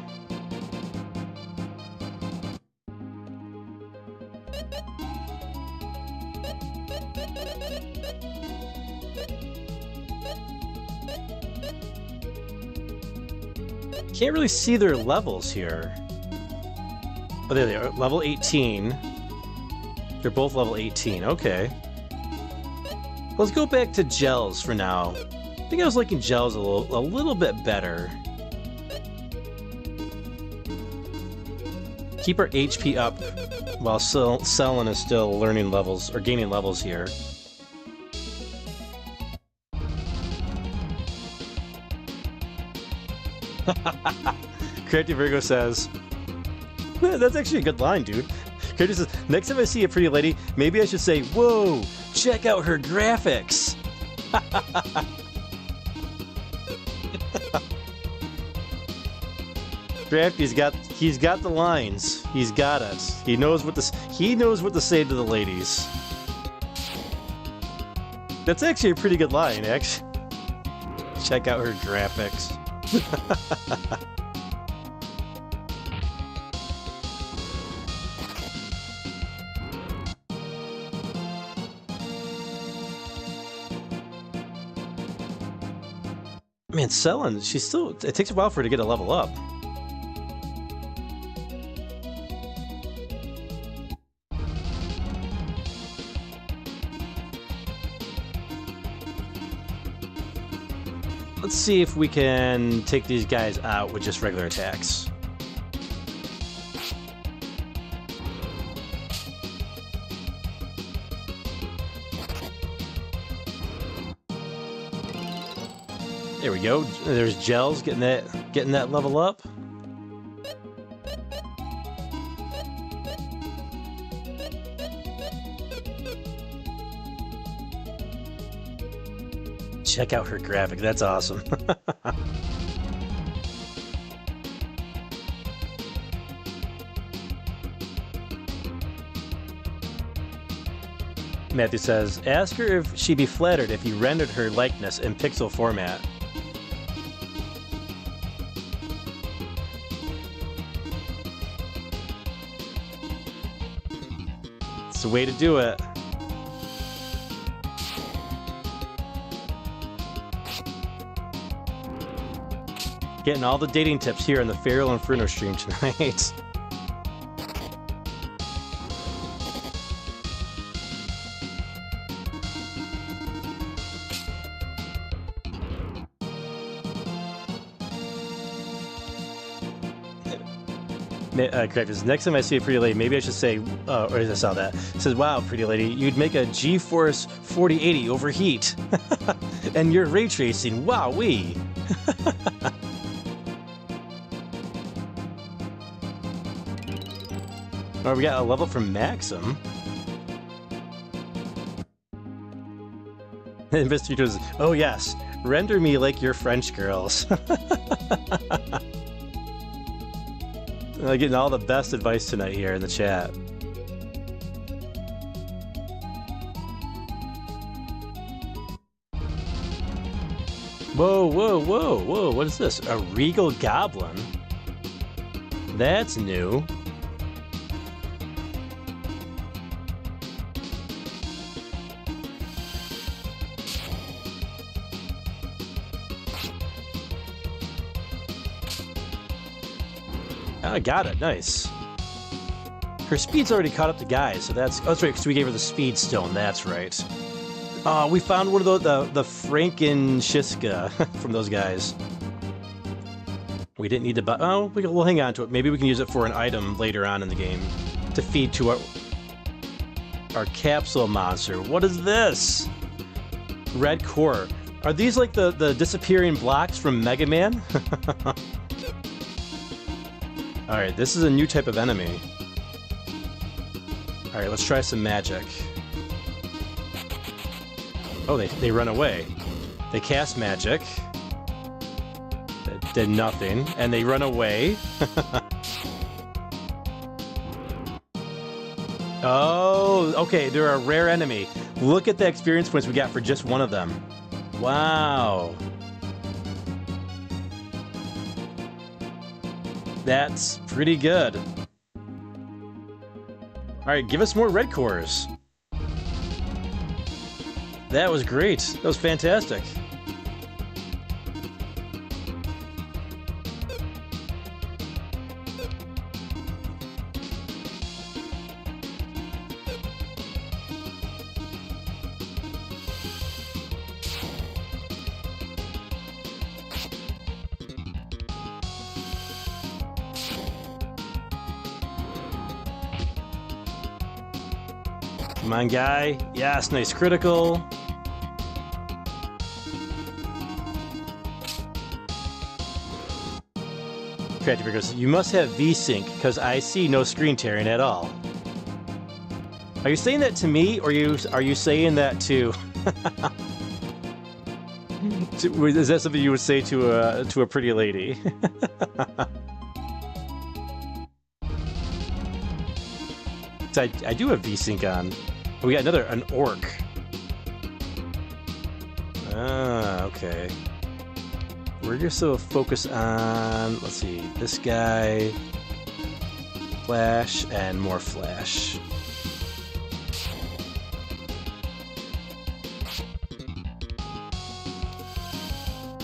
Can't really see their levels here. Oh, there they are. Level 18. They're both level 18. Okay. Let's go back to gels for now. I think I was liking gels a little bit better. Keep our HP up while Selen is still learning levels or gaining levels here. Creative Virgo says, that's actually a good line, dude. Creative says, next time I see a pretty lady, maybe I should say, whoa, check out her graphics. Crafty's he's got the lines. He's got it. He knows what to say to the ladies. That's actually a pretty good line, actually. Check out her graphics. Man, Selen, she's still... It takes a while for her to get a level up. Let's see if we can take these guys out with just regular attacks. There we go. There's Gels getting that level up. Check out her graphic. That's awesome. Matthew says, ask her if she'd be flattered if you rendered her likeness in pixel format. It's the way to do it. Getting all the dating tips here on the FeralInferno stream tonight. Correct. Next time I see a pretty lady, maybe I should say, or I saw that. It says, wow, pretty lady, you'd make a GeForce 4080 overheat. And you're ray tracing, wow-wee. Oh, we got a level from Maxim. And Mr. goes, oh yes, render me like your French girls. Getting all the best advice tonight here in the chat. Whoa, whoa, whoa, whoa, what is this? A regal goblin? That's new. I got it, nice. Her speed's already caught up to Guys, so that's right, because we gave her the speed stone, that's right. We found one of the Frankenshiska from those guys. We didn't need to buy. Oh, we'll hang on to it. Maybe we can use it for an item later on in the game to feed to our capsule monster. What is this? Red core. Are these like the disappearing blocks from Mega Man? All right, this is a new type of enemy. All right, let's try some magic. Oh, they run away. They cast magic. That did nothing. And they run away. Oh, okay, they're a rare enemy. Look at the experience points we got for just one of them. Wow. That's pretty good. All right, give us more red cores. That was great. That was fantastic. Come on, guy. Yes, nice critical. Creative goes, you must have VSync because I see no screen tearing at all. Are you saying that to me, or are you saying that to? Is that something you would say to a pretty lady? I do have VSync on. Oh, we got an orc. Ah, okay. We're just so focused on, let's see, this guy, flash, and more flash.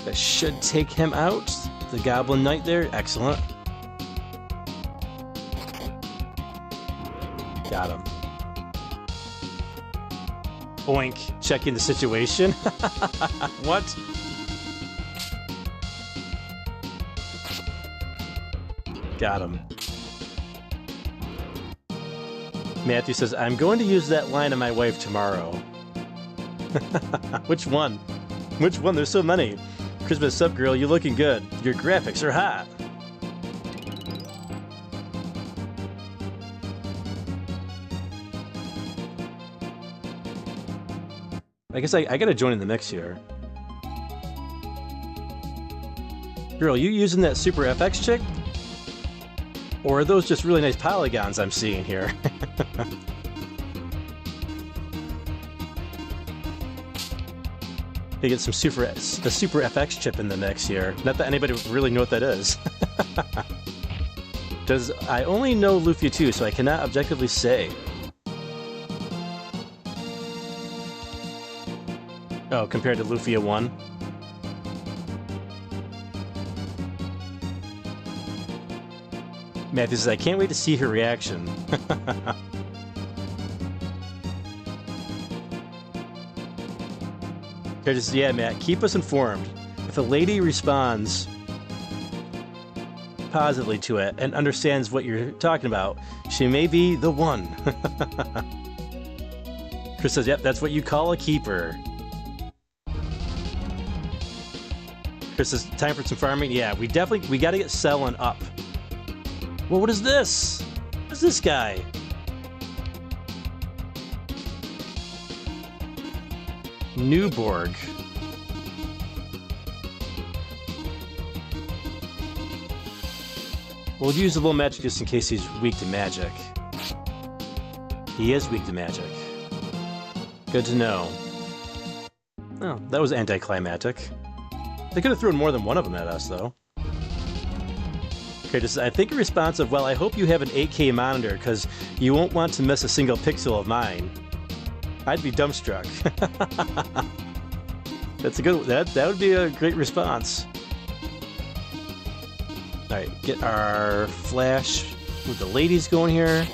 That should take him out. The Goblin Knight there, excellent. Got him. Boink, checking the situation. What? Got him. Matthew says, I'm going to use that line on my wife tomorrow. Which one? Which one? There's so many. Christmas sub girl, you looking good. Your graphics are hot. I guess I gotta join in the mix here. Girl, you using that Super FX chick? Or are those just really nice polygons I'm seeing here? They get the Super FX chip in the mix here. Not that anybody would really know what that is. I only know Lufia 2, so I cannot objectively say. Oh, compared to Lufia 1? Matthew says, I can't wait to see her reaction. Just, yeah, Matt, keep us informed. If a lady responds positively to it and understands what you're talking about, she may be the one. Chris says, yep, that's what you call a keeper. Chris says, time for some farming. Yeah, we gotta get selling up. Well, what is this? What is this guy? Newborg. We'll use a little magic just in case he's weak to magic. He is weak to magic. Good to know. Oh, that was anticlimactic. They could have thrown more than one of them at us, though. Okay, I think a response of, well, I hope you have an 8K monitor, because you won't want to miss a single pixel of mine. I'd be dumbstruck. That's a good, that would be a great response. Alright, get our flash with the ladies going here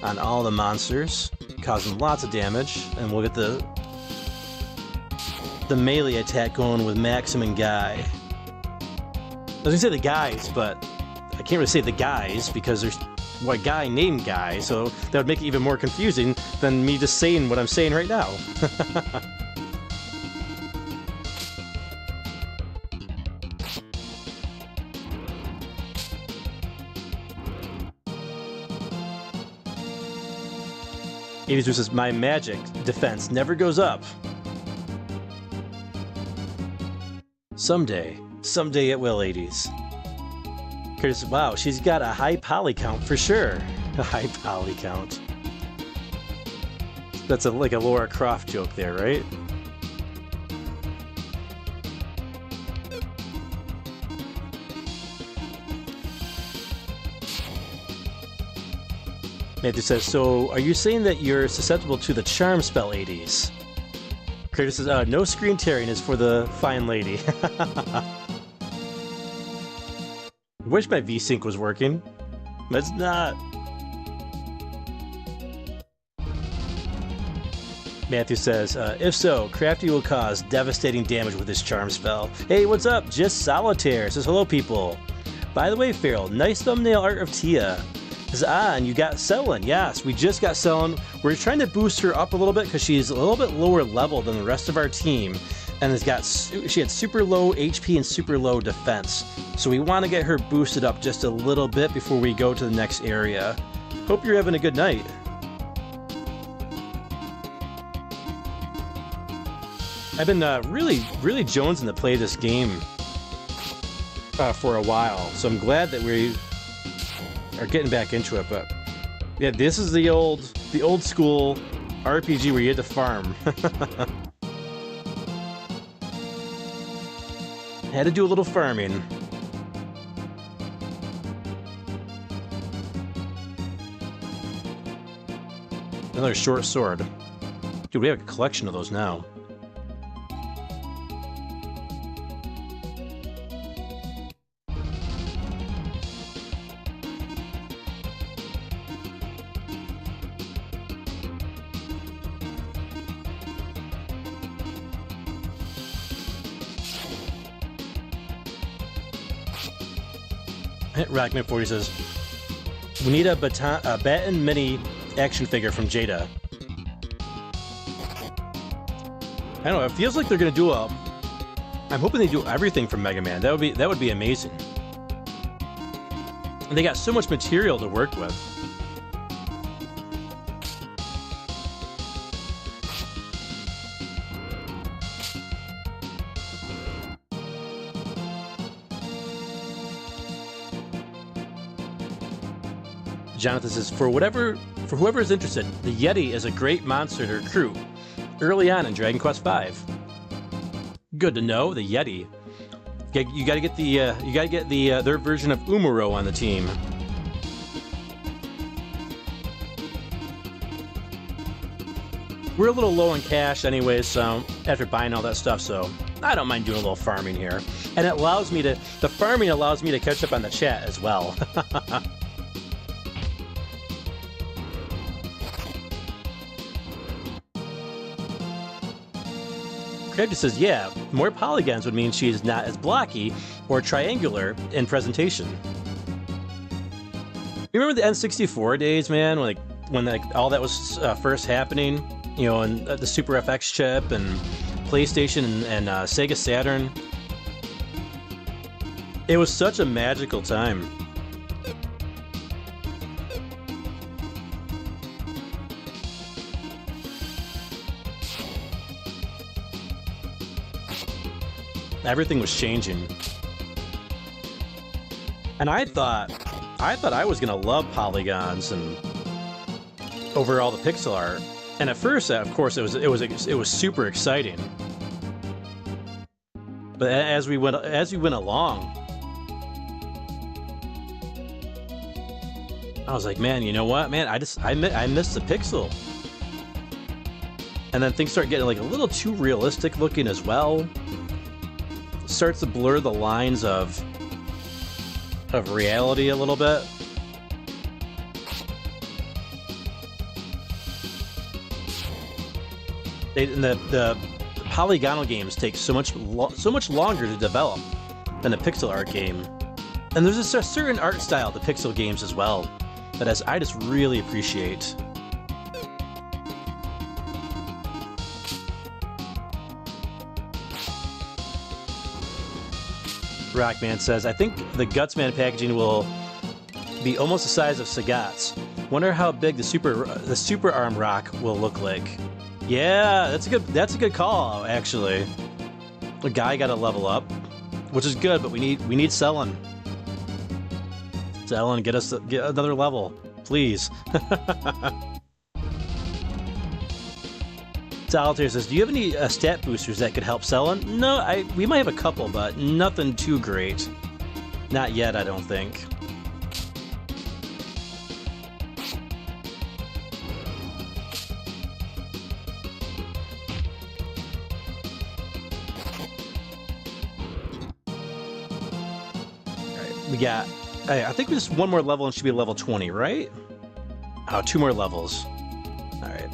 on all the monsters, causing lots of damage, and we'll get the melee attack going with Maxim and Guy. I was gonna say the guys, but I can't really say the guys because there's a guy named Guy, so that would make it even more confusing than me just saying what I'm saying right now. Hades says, my magic defense never goes up. Someday it will, 80s. Curtis, wow, she's got a high poly count for sure. A high poly count. That's like a Laura Croft joke there, right? Matthew says, so are you saying that you're susceptible to the charm spell, 80s? Curtis says, no screen tearing is for the fine lady. I wish my V-Sync was working, but it's not. Matthew says, if so, Crafty will cause devastating damage with his charm spell. Hey, what's up? Just Solitaire says, hello, people. By the way, Feral, nice thumbnail art of Tia. Says, and you got Selin. Yes, we just got Selin. We're trying to boost her up a little bit because she's a little bit lower level than the rest of our team. And she had super low HP and super low defense. So we want to get her boosted up just a little bit before we go to the next area. Hope you're having a good night. I've been really jonesing to play this game for a while. So I'm glad that we are getting back into it. But yeah, this is the old school RPG where you had to farm. Had to do a little farming. Another short sword. Dude, we have a collection of those now. Rockman 40 says, we need a Baton Mini action figure from Jada. I don't know, it feels like they're gonna do I'm hoping they do everything from Mega Man. That would be amazing. And they got so much material to work with. Jonathan says, for whoever is interested, the Yeti is a great monster to recruit early on in Dragon Quest V. Good to know, the Yeti. You gotta get their version of Umuro on the team. We're a little low in cash anyways, so after buying all that stuff, so I don't mind doing a little farming here. And the farming allows me to catch up on the chat as well. Craig just says, yeah, more polygons would mean she's not as blocky or triangular in presentation. You remember the N64 days, man? When all that was first happening, you know, and the Super FX chip and PlayStation and Sega Saturn. It was such a magical time. Everything was changing. And I thought I thought I was gonna love polygons and over all the pixel art. And at first, of course, it was super exciting. But as we went along, I was like, man, you know what, man? I missed the pixel. And then things start getting like a little too realistic looking as well. Starts to blur the lines of reality a little bit. The polygonal games take so much longer to develop than a pixel art game. And there's a certain art style to pixel games as well that I just really appreciate. Rockman says, I think the Gutsman packaging will be almost the size of Sagat's. Wonder how big the super arm rock will look like. Yeah, that's a good call, actually. The guy got to level up, which is good, but we need Selin. Selin, get another level, please. Solitaire says, do you have any stat boosters that could help Selin? No, we might have a couple, but nothing too great. Not yet, I don't think. We got, I think just one more level and should be level 20, right? Oh, 2 more levels. All right.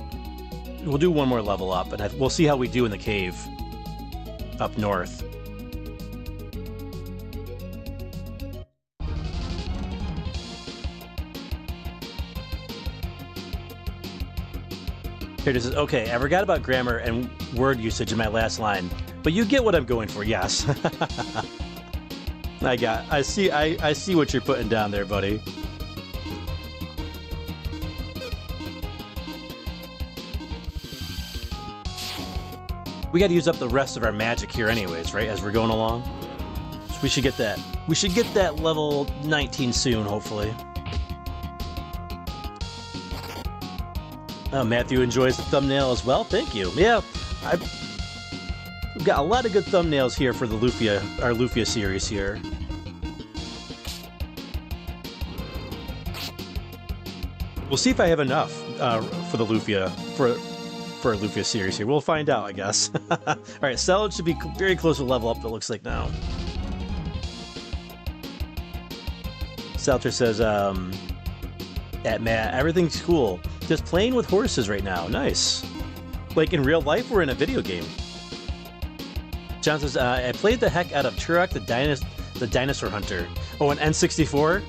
We'll do one more level up, and we'll see how we do in the cave up north. Here it is. Okay, I forgot about grammar and word usage in my last line, but you get what I'm going for, yes. I see what you're putting down there, buddy. We got to use up the rest of our magic here anyways, right, as we're going along. So we should get that. We should get that level 19 soon, hopefully. Oh, Matthew enjoys the thumbnail as well. Thank you. Yeah, we've got a lot of good thumbnails here for the Lufia, our Lufia series here. We'll see if I have enough for the Lufia for a Lufia series here. We'll find out, I guess. All right, Selin should be very close to level up. It looks like now. Selter says, at Matt, everything's cool. Just playing with horses right now. Nice. Like in real life, we're in a video game. John says, I played the heck out of Turok the Dinosaur Hunter. Oh, an N64?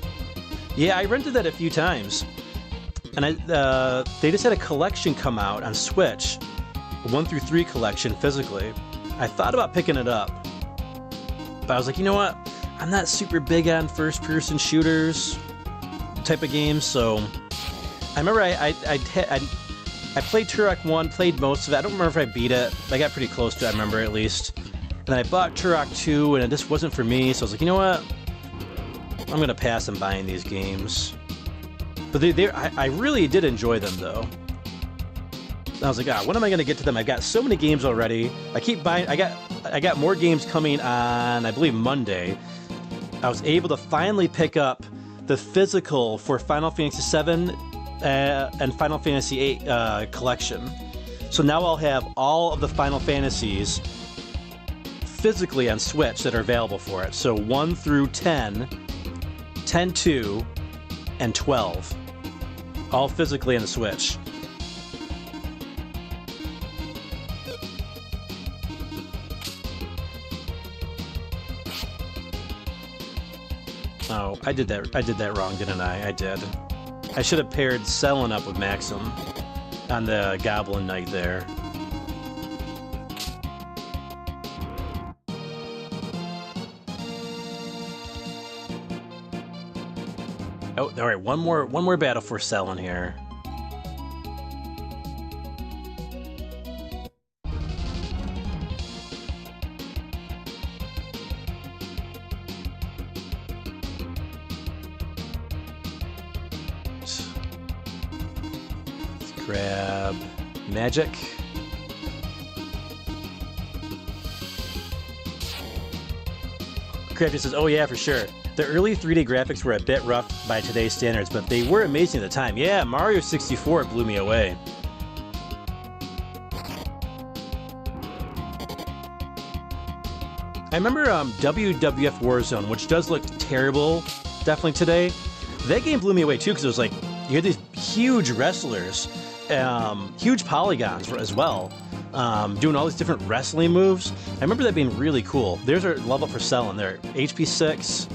Yeah, I rented that a few times. And they just had a collection come out on Switch, a 1 through 3 collection physically. I thought about picking it up, but I was like, you know what? I'm not super big on first-person shooters type of games, so I remember I played Turok 1, played most of it. I don't remember if I beat it. I got pretty close to it, I remember at least. And then I bought Turok 2, and it just wasn't for me, so I was like, you know what? I'm gonna pass on buying these games. But I really did enjoy them, though. I was like, when am I going to get to them? I've got so many games already. I keep buying. I got more games coming on, I believe, Monday. I was able to finally pick up the physical for Final Fantasy VII and Final Fantasy VIII collection. So now I'll have all of the Final Fantasies physically on Switch that are available for it. So 1 through 10, 10-2, and 12. All physically on the Switch. Oh, I did that wrong, didn't I? I did. I should have paired Selin up with Maxim on the Goblin Knight there. Oh, all right, one more battle for Selin here. grab magic. Crafty says, oh yeah, for sure. The early 3D graphics were a bit rough by today's standards, but they were amazing at the time. Yeah, Mario 64 blew me away. I remember WWF Warzone, which does look terrible, definitely today. That game blew me away too, because it was like, you had these huge wrestlers, huge polygons as well, doing all these different wrestling moves. I remember that being really cool. There's our level up for Selling there. HP 6.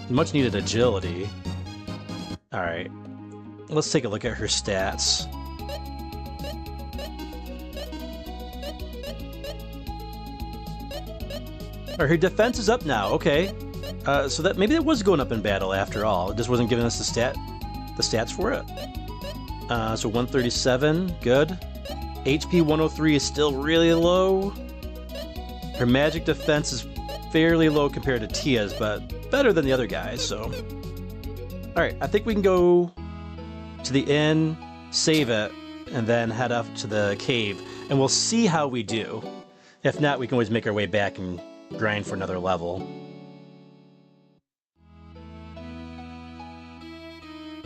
Much needed agility. Alright. Let's take a look at her stats. Alright, her defense is up now, okay. So that maybe it was going up in battle after all. It just wasn't giving us the stats for it. So 137, good. HP 103 is still really low. Her magic defense is fairly low compared to Tia's, but better than the other guys, so. Alright, I think we can go to the inn, save it, and then head up to the cave, and we'll see how we do. If not, we can always make our way back and grind for another level.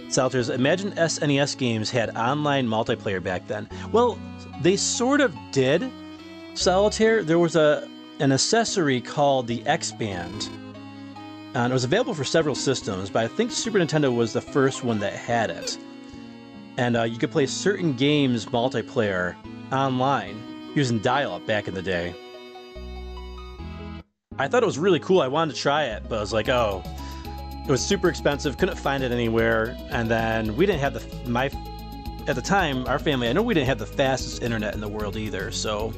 Salters, imagine SNES games had online multiplayer back then. Well, they sort of did. Solitaire, there was an accessory called the X-Band. And it was available for several systems, but I think Super Nintendo was the first one that had it. And you could play certain games multiplayer online using dial-up back in the day. I thought it was really cool. I wanted to try it, but I was like, oh, it was super expensive, couldn't find it anywhere, and then we didn't have at the time, our family, I know we didn't have the fastest internet in the world either, so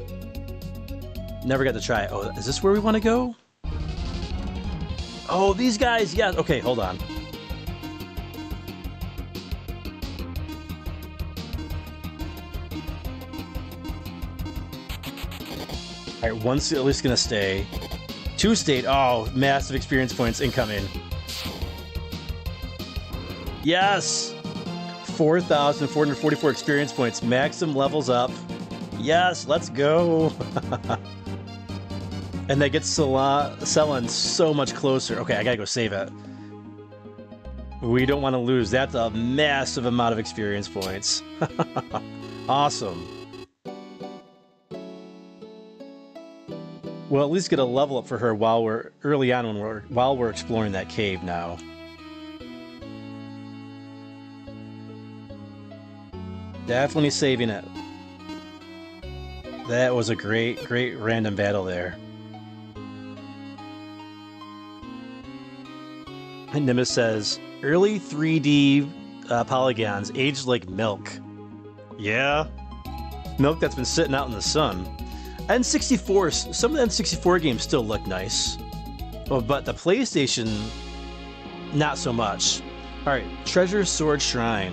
never got to try it. Oh, is this where we want to go? Oh, these guys, yeah, okay, hold on. Alright, one's at least gonna stay. 2 stayed, oh, massive experience points incoming. Yes! 4,444 experience points. Maxim levels up. Yes, let's go! And that gets Selling so much closer. Okay, I gotta go save it. We don't want to lose. That's a massive amount of experience points. Awesome. We'll at least get a level up for her while we're early on while we're exploring that cave now. Definitely saving it. That was a great random battle there. And Nimbus says, early 3D polygons aged like milk. Yeah. Milk that's been sitting out in the sun. N64, some of the N64 games still look nice. Well, but the PlayStation, not so much. Alright, Treasure Sword Shrine.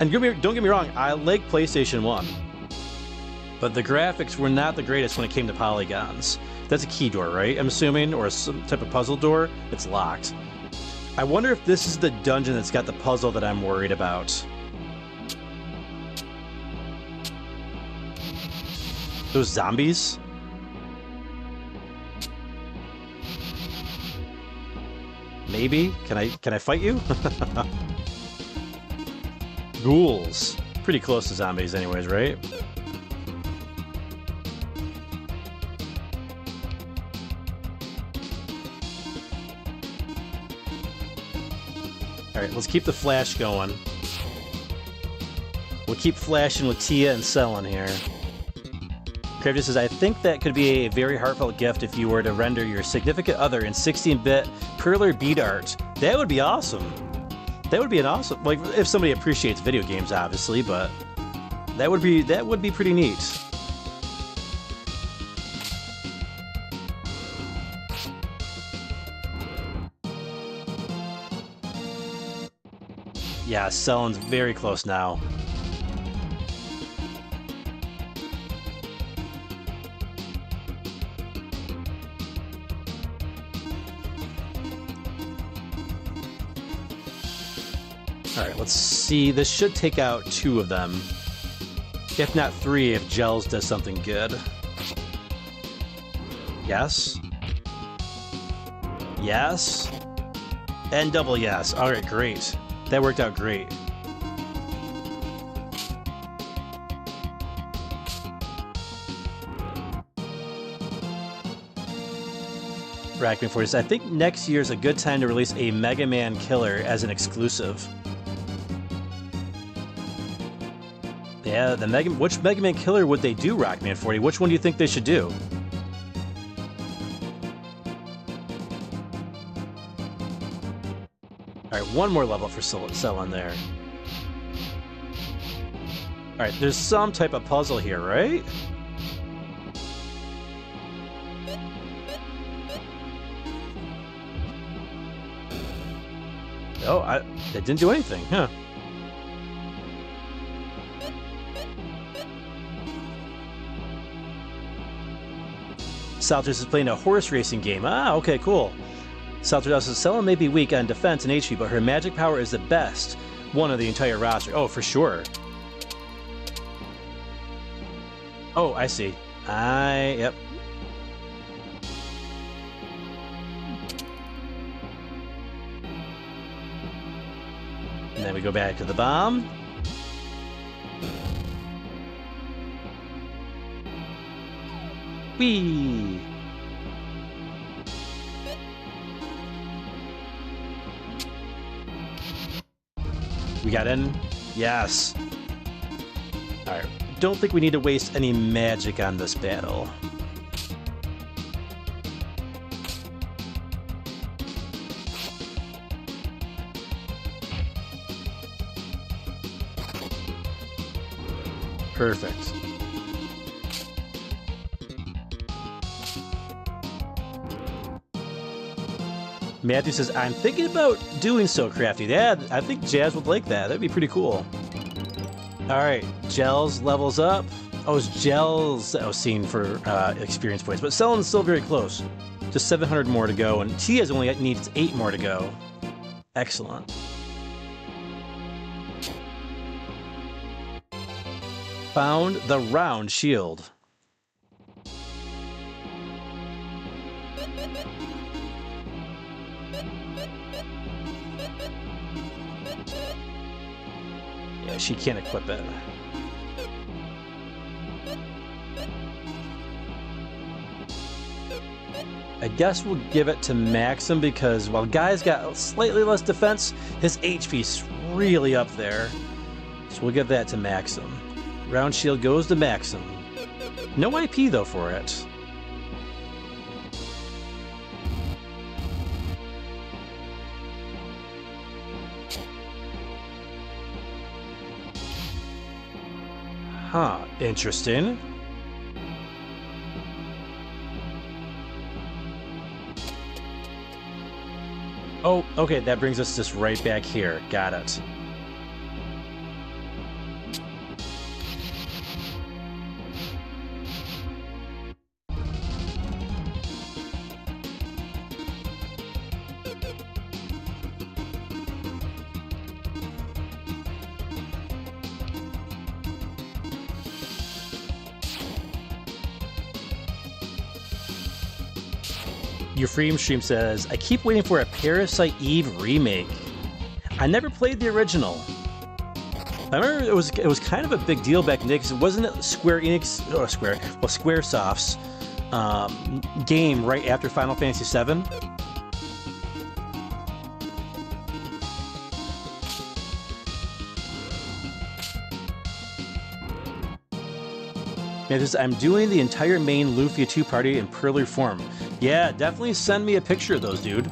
And don't get me wrong, I like PlayStation 1. But the graphics were not the greatest when it came to polygons. That's a key door, right? I'm assuming, or some type of puzzle door. It's locked. I wonder if this is the dungeon that's got the puzzle that I'm worried about. Those zombies? Maybe? Can I fight you? Ghouls. Pretty close to zombies anyways, right? Alright, let's keep the flash going. We'll keep flashing with Tia and Selling here. Crafty says, I think that could be a very heartfelt gift if you were to render your significant other in 16-bit perler bead art. That would be awesome. That would be an awesome, like, if somebody appreciates video games, obviously, but that would be pretty neat. Yeah, Selling's very close now. Alright, let's see. This should take out 2 of them. If not 3, if Gels does something good. Yes. Yes. And double yes. Alright, great. That worked out great. Rackman 40. I think next year is a good time to release a Mega Man killer as an exclusive. Yeah, which Mega Man killer would they do, Rockman 40? Which one do you think they should do? Alright, one more level for Cellin there. Alright, there's some type of puzzle here, right? Oh, that didn't do anything, huh? Salters is playing a horse racing game. Ah, okay, cool. Salters says, Cellin may be weak on defense and HP, but her magic power is the best one of the entire roster. Oh, for sure. Oh, I see. Yep. And then we go back to the bomb. Whee! We got in? Yes. Alright. Don't think we need to waste any magic on this battle. Perfect. Matthew says, I'm thinking about doing so, Crafty. Yeah, I think Jazz would like that. That'd be pretty cool. Alright, Gels levels up. Oh, it's Gels that was seen for experience points, but Cellin's still very close. Just 700 more to go, and Tia's only needs 8 more to go. Excellent. Found the round shield. Yeah, she can't equip it. I guess we'll give it to Maxim because while Guy's got slightly less defense, his HP's really up there. So we'll give that to Maxim. Round shield goes to Maxim. No IP though for it. Huh, interesting. Oh, okay, that brings us just right back here. Got it. Euphrem Stream says, I keep waiting for a Parasite Eve remake. I never played the original. I remember it was kind of a big deal back then because it wasn't Square Enix or Squaresoft's game right after Final Fantasy VII. I'm doing the entire main Lufia 2 party in Pearly form. Yeah, definitely send me a picture of those, dude.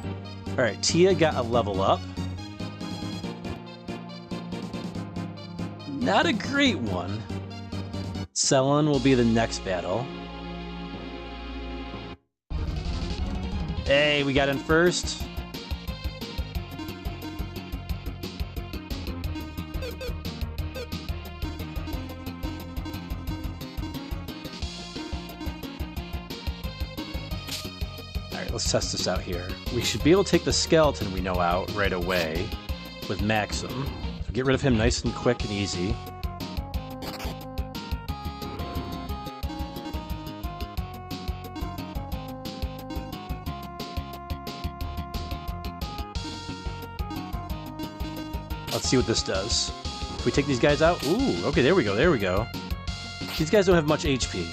Alright, Tia got a level up. Not a great one. Cellin will be the next battle. Hey, we got in first. Let's test this out here. We should be able to take the skeleton we know out right away with Maxim. get rid of him nice and quick and easy. Let's see what this does. If we take these guys out... Ooh, okay, there we go, there we go. These guys don't have much HP.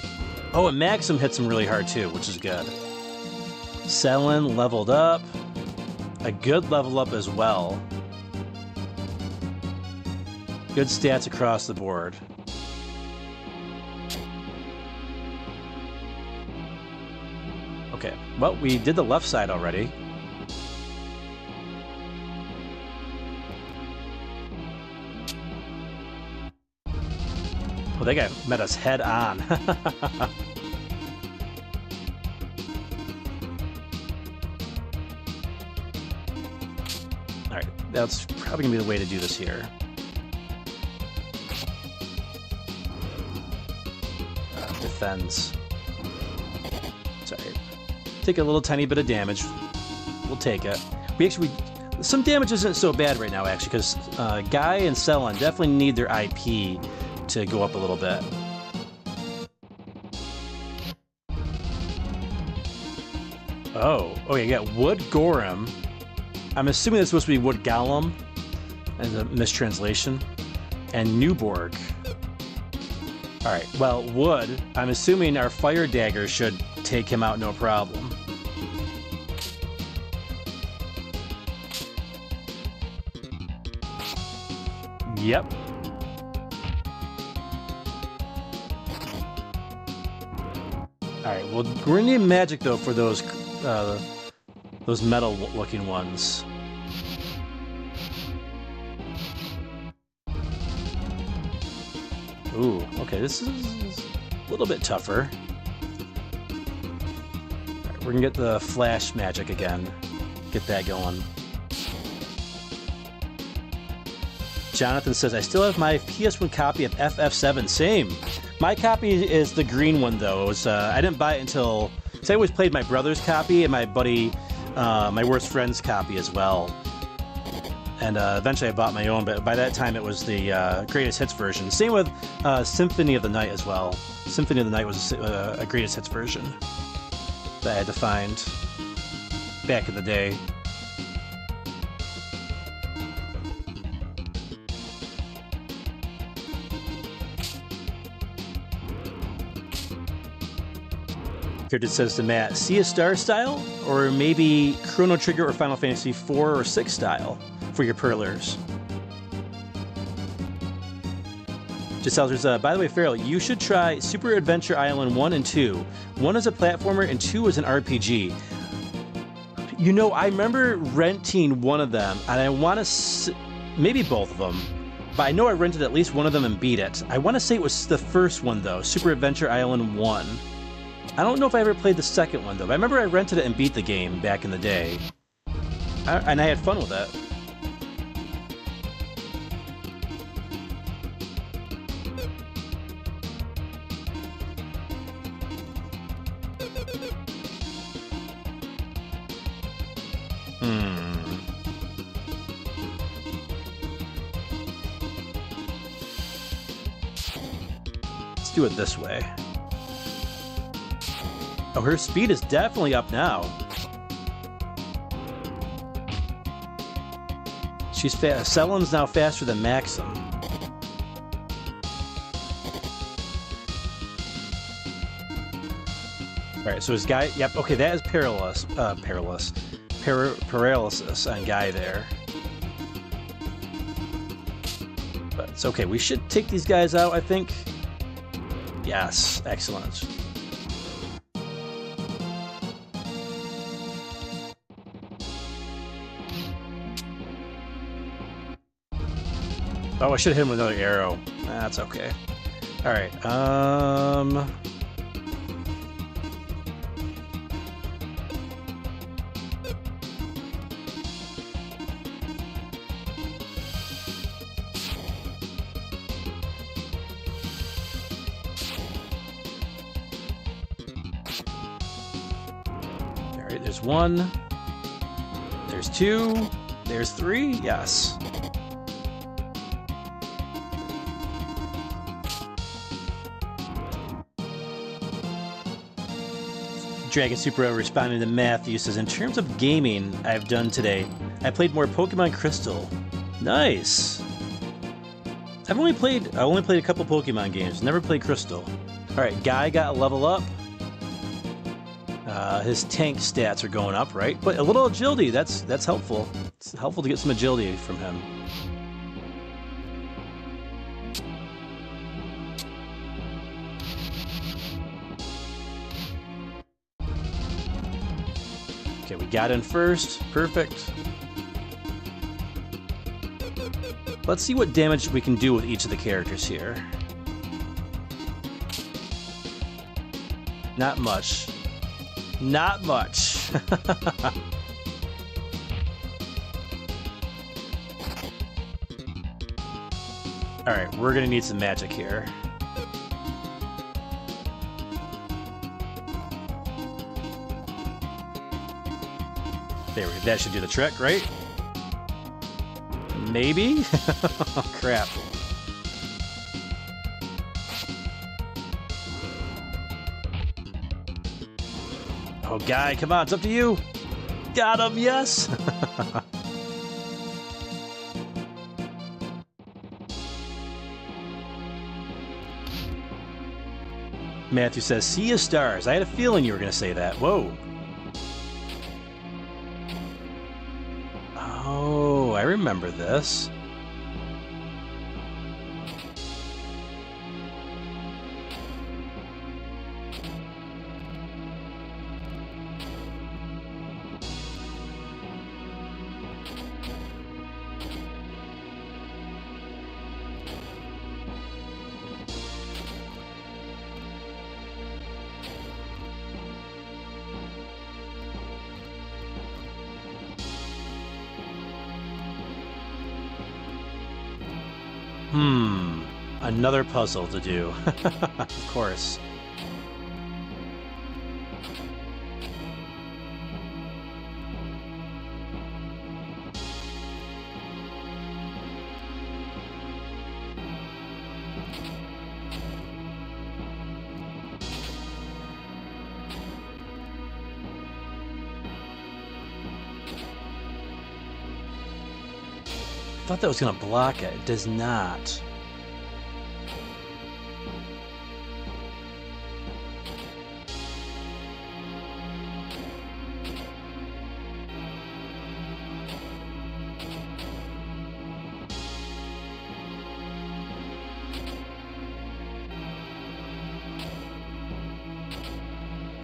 Oh, and Maxim hits them really hard too, which is good. Selin leveled up. A good level up as well. Good stats across the board. Okay, well, we did the left side already. Oh, that guy met us head on. Alright, that's probably going to be the way to do this here. Defends. Sorry. Take a little tiny bit of damage. We'll take it. Some damage isn't so bad right now, actually, because Guy and Selon definitely need their IP to go up a little bit. Oh, okay, you got Wood Gorham. I'm assuming that's supposed to be Wood Golem, as a mistranslation, and Newborg. Alright, well, Wood, I'm assuming our Fire Dagger should take him out no problem. Yep. Alright, well, we're gonna need magic, though, for those metal-looking ones. Ooh, okay, this is a little bit tougher. Alright, we're gonna get the flash magic again. Get that going. Jonathan says, I still have my PS1 copy of FF7. Same. My copy is the green one, though. It was, I didn't buy it until... Because I always played my brother's copy and my buddy, my worst friend's copy as well. And eventually I bought my own, but by that time it was the Greatest Hits version. Same with Symphony of the Night as well. Symphony of the Night was a Greatest Hits version that I had to find back in the day. It says to Matt, Sea of Stars style, or maybe Chrono Trigger or Final Fantasy IV or 6 style for your Perlers. Giselle says, by the way, Feral, you should try Super Adventure Island 1 and 2. 1 is a platformer and 2 is an RPG. You know, I remember renting one of them, and I want to... maybe both of them. But I know I rented at least one of them and beat it. I want to say it was the first one, though. Super Adventure Island 1. I don't know if I ever played the second one, though. But I remember I rented it and beat the game back in the day. And I had fun with it. Let's do it this way. Oh, her speed is definitely up now. She's fast. Selen's now faster than Maxim. Alright, so his guy... Yep, okay, that is paralysis on Guy there. But it's okay. We should take these guys out, I think. Yes, excellent. Oh, I should have hit him with another arrow. That's okay. Alright, Alright, there's one. There's two. There's three. Yes. Dragon Super responding to Matthew says, in terms of gaming I've done today, I played more Pokemon Crystal. Nice. I only played a couple Pokemon games, never played Crystal. Alright, Guy got a level up. His tank stats are going up, right? But a little agility, that's helpful. It's helpful to get some agility from him. Okay, we got in first. Perfect. Let's see what damage we can do with each of the characters here. Not much. Not much. Alright, we're gonna need some magic here. There we go. That should do the trick, right? Maybe? Oh, crap. Oh, Guy, come on, it's up to you. Got him, yes. Matthew says, Sea of Stars. I had a feeling you were going to say that. Whoa. Oh, I remember this. Another puzzle to do. Of course. I thought that was going to block it. It does not.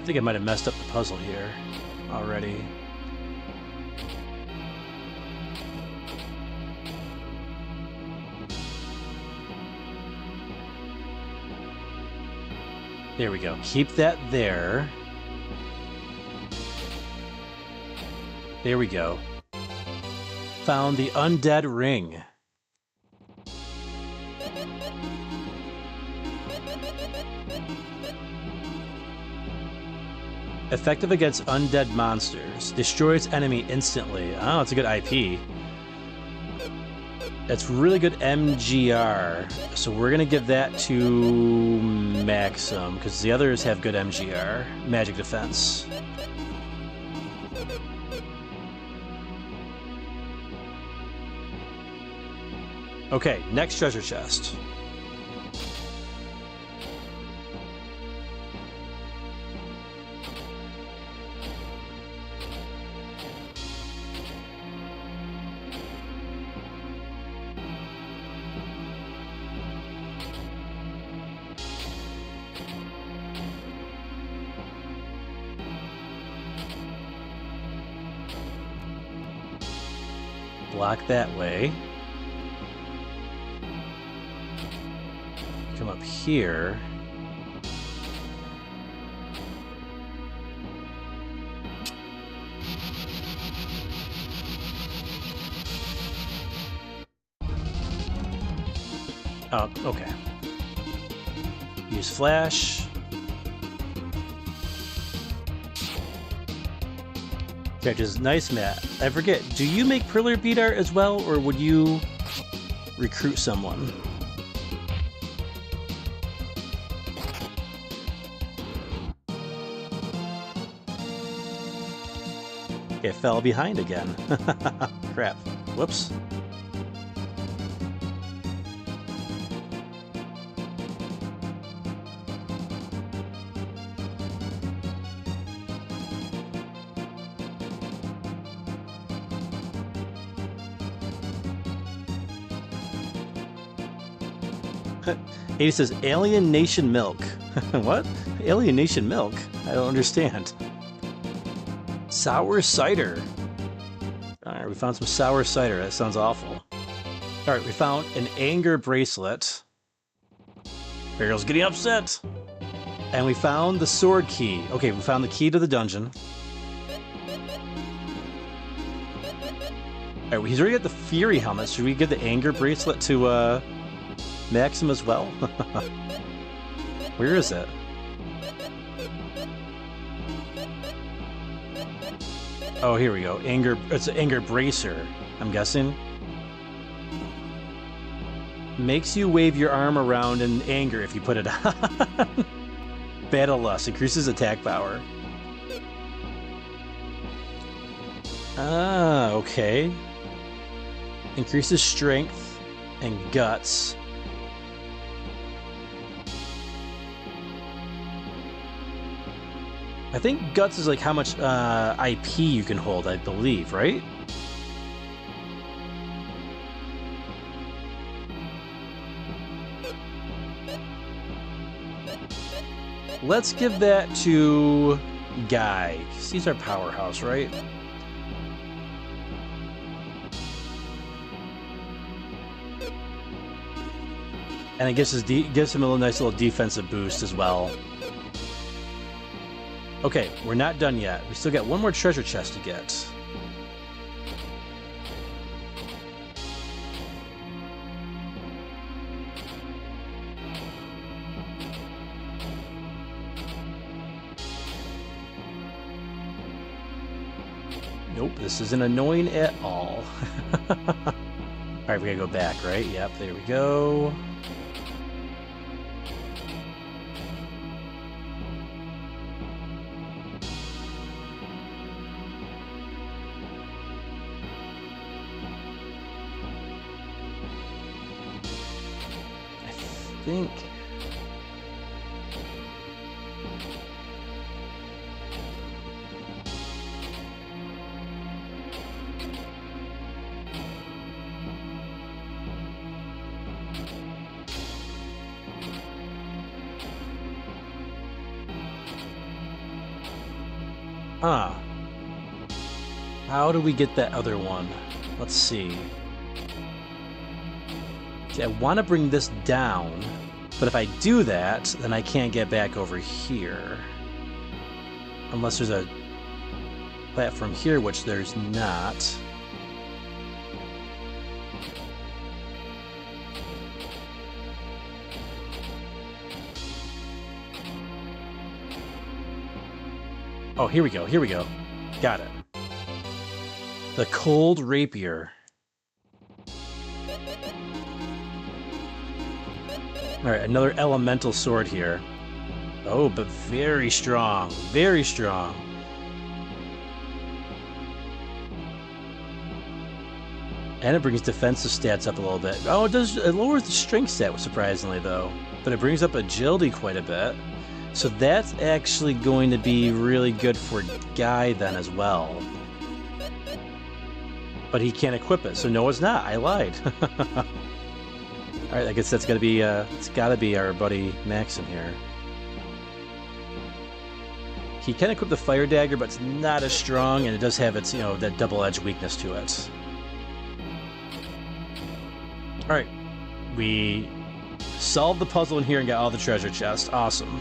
I think I might have messed up the puzzle here already. There we go. Keep that there. There we go. Found the undead ring. Effective against undead monsters. Destroys enemy instantly. Oh, it's a good IP. It's really good MGR. So we're going to give that to Maxim, because the others have good MGR. Magic Defense. Okay, next treasure chest. Block that way. Come up here. Oh, okay. Use flash. Catches nice, Matt. I forget, do you make Perler beat art as well, or would you recruit someone? Okay, fell behind again. Crap. Whoops. Ada says, Alien Nation Milk. What? Alien Nation Milk? I don't understand. Sour cider. Alright, we found some sour cider. That sounds awful. Alright, we found an anger bracelet. Feral's getting upset. And we found the sword key. Okay, we found the key to the dungeon. Alright, he's already got the Fury helmet. Should we give the anger bracelet to, Maxim as well? Where is it? Oh, here we go. Anger. It's an anger bracer, I'm guessing. Makes you wave your arm around in anger if you put it on. Battle Lust increases attack power. Ah, okay. Increases strength and guts. I think guts is like how much IP you can hold, I believe, right? Let's give that to Guy, because he's our powerhouse, right? And it gives him a nice little defensive boost as well. Okay, we're not done yet. We still got one more treasure chest to get. Nope, this isn't annoying at all. Alright, we gotta go back, right? Yep, there we go. Think. How do we get that other one? Let's see. See, I want to bring this down, but if I do that, then I can't get back over here. Unless there's a platform here, which there's not. Oh, here we go, here we go. Got it. The Cold Rapier. Alright, another elemental sword here. Oh, but very strong. Very strong. And it brings defensive stats up a little bit. Oh, it lowers the strength stat, surprisingly, though. But it brings up agility quite a bit. So that's actually going to be really good for Guy then as well. But he can't equip it, so no, it's not. I lied. Alright, I guess that's gotta be, it's gotta be our buddy Maxim here. He can equip the fire dagger, but it's not as strong, and it does have its, you know, that double-edged weakness to it. Alright, we solved the puzzle in here and got all the treasure chests. Awesome.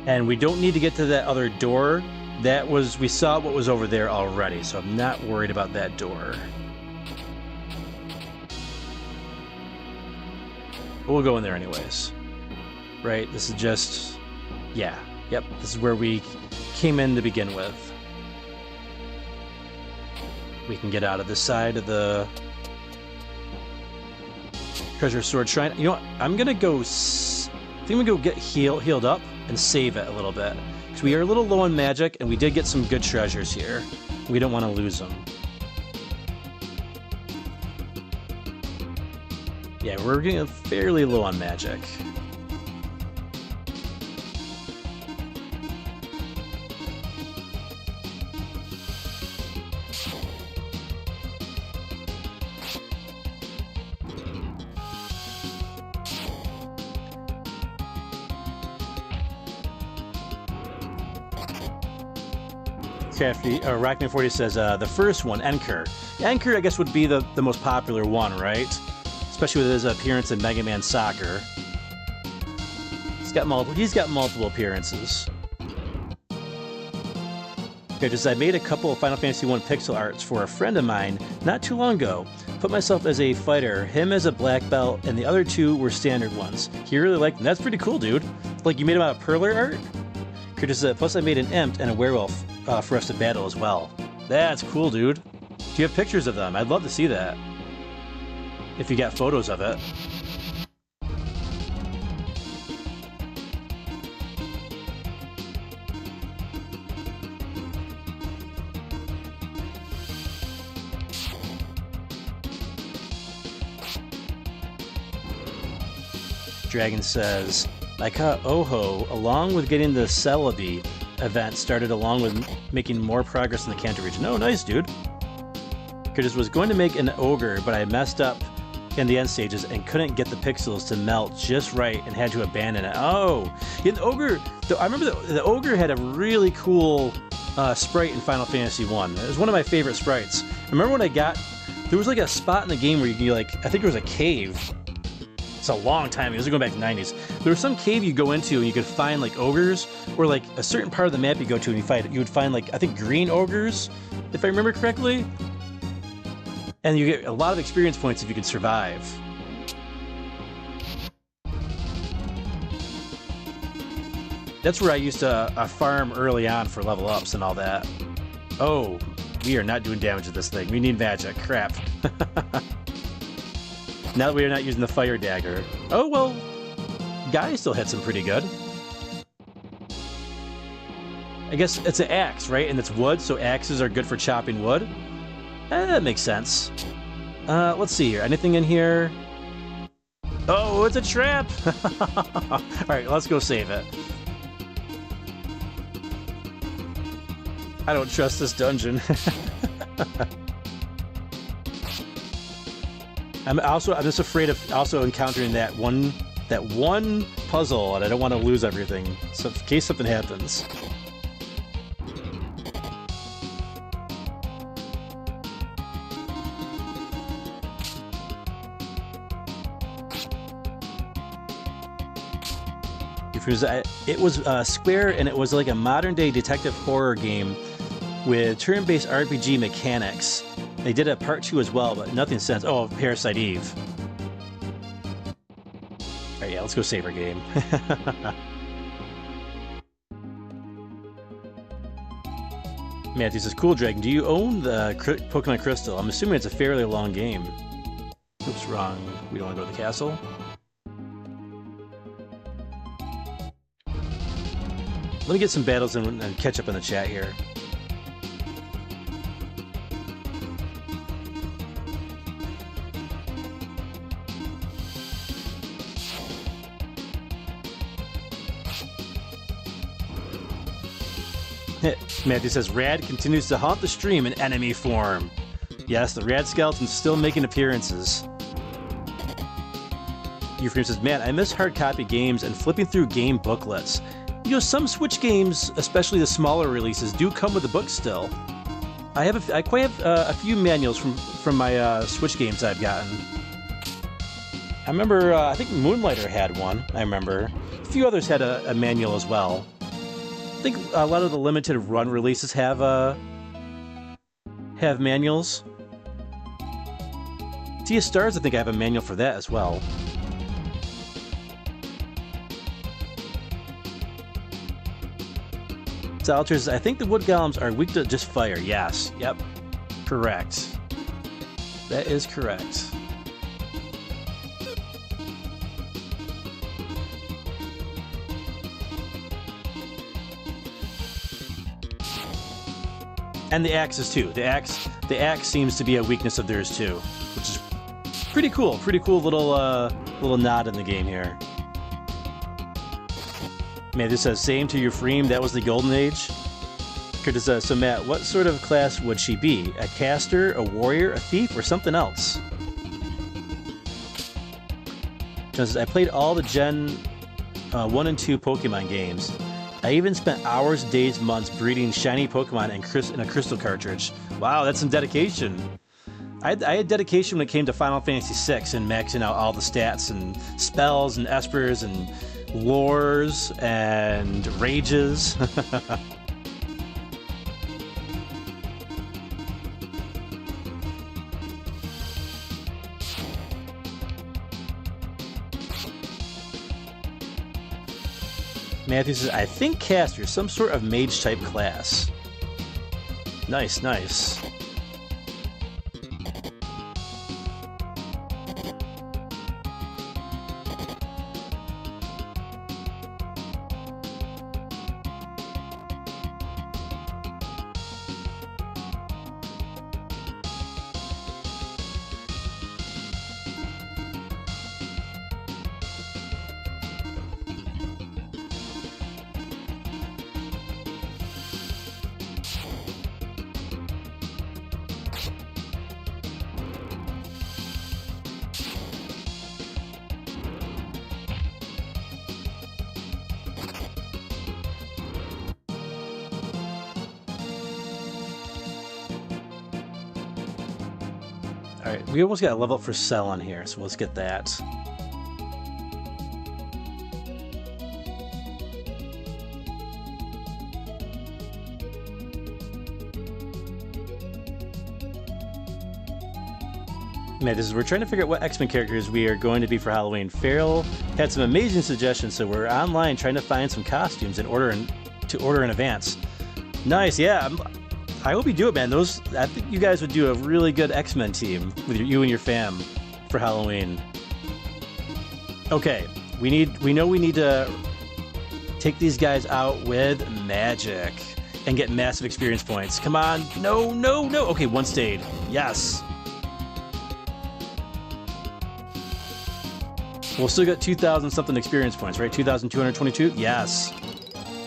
And we don't need to get to that other door. That was, we saw what was over there already, so I'm not worried about that door. But we'll go in there anyways. Right, this is just, yeah, yep, this is where we came in to begin with. We can get out of this side of the treasure sword shrine. You know what, I'm gonna go, I think we go get healed up and save it a little bit. because we are a little low on magic, and we did get some good treasures here. We don't want to lose them. Yeah, we're getting fairly low on magic. Rockman 40 says the first one, Enker. Enker, I guess, would be the most popular one, right? Especially with his appearance in Mega Man Soccer. He's got multiple appearances. Okay, just I made a couple of Final Fantasy 1 pixel arts for a friend of mine not too long ago. Put myself as a fighter, him as a black belt, and the other two were standard ones. He really liked them. That's pretty cool, dude. Like, you made him out of perler art? Plus I made an imp and a werewolf for us to battle as well. That's cool, dude. Do you have pictures of them? I'd love to see that. If you got photos of it. Dragon says, I caught Oho along with getting the Celebi event started along with making more progress in the Kanto region. Oh, nice, dude. Curtis was going to make an ogre, but I messed up in the end stages and couldn't get the pixels to melt just right and had to abandon it. Oh, yeah, the ogre. I remember the ogre had a really cool sprite in Final Fantasy 1. It was one of my favorite sprites. I remember when there was like a spot in the game where you could, like, I think it was a cave. It's a long time. This is going back to the 90s. There was some cave you go into and you could find like ogres, or like a certain part of the map you go to and you would find like, I think, green ogres, if I remember correctly. And you get a lot of experience points if you can survive. That's where I used to farm early on for level ups and all that. Oh, we are not doing damage to this thing. We need magic. Crap. Now that we are not using the fire dagger. Oh, well, Guy still hits him pretty good. I guess it's an axe, right? And it's wood, so axes are good for chopping wood. That makes sense. Let's see here. Anything in here? Oh, it's a trap! Alright, let's go save it. I don't trust this dungeon. I'm just afraid of also encountering that one puzzle, and I don't want to lose everything, so in case something happens. It was Square, and it was like a modern-day detective horror game with turn-based RPG mechanics. They did a part 2 as well, but nothing since. Oh, Parasite Eve. Alright, yeah, let's go save our game. Matthew says, cool, Dragon, do you own the Pokemon Crystal? I'm assuming it's a fairly long game. Oops, wrong. We don't want to go to the castle. Let me get some battles and catch up in the chat here. Matthew says, Rad continues to haunt the stream in enemy form. Yes, the Rad skeleton's still making appearances. Euphrem says, man, I miss hard copy games and flipping through game booklets. You know, some Switch games, especially the smaller releases, do come with a book still. I quite have a few manuals from my Switch games I've gotten. I remember, I think Moonlighter had one, I remember. A few others had a manual as well. I think a lot of the limited run releases have manuals. Tia Stars, I think I have a manual for that as well. Salters, I think the wood golems are weak to just fire. Yes. Yep. Correct. That is correct. And the axes too. The axe seems to be a weakness of theirs too, which is pretty cool. Pretty cool little nod in the game here. Man, this says same to Euphraim. That was the golden age. So Matt, what sort of class would she be? A caster, a warrior, a thief, or something else? John says, I played all the Gen 1 and 2 Pokemon games. I even spent hours, days, months breeding shiny Pokemon in a crystal cartridge. Wow, that's some dedication. I had dedication when it came to Final Fantasy VI and maxing out all the stats and spells and espers and lores and rages. Matthew says, I think caster, some sort of mage type class. Nice, nice. Alright, we almost got a level up for Cell on here, so let's get that. Man, we're trying to figure out what X-Men characters we are going to be for Halloween. Feral had some amazing suggestions, so we're online trying to find some costumes and order in advance. Nice, yeah. I hope you do it, man. I think you guys would do a really good X-Men team with you and your fam for Halloween. Okay, we know we need to take these guys out with magic and get massive experience points. Come on, no. Okay, one stayed. Yes. We'll still get 2,000 something experience points, right? 2,222. Yes.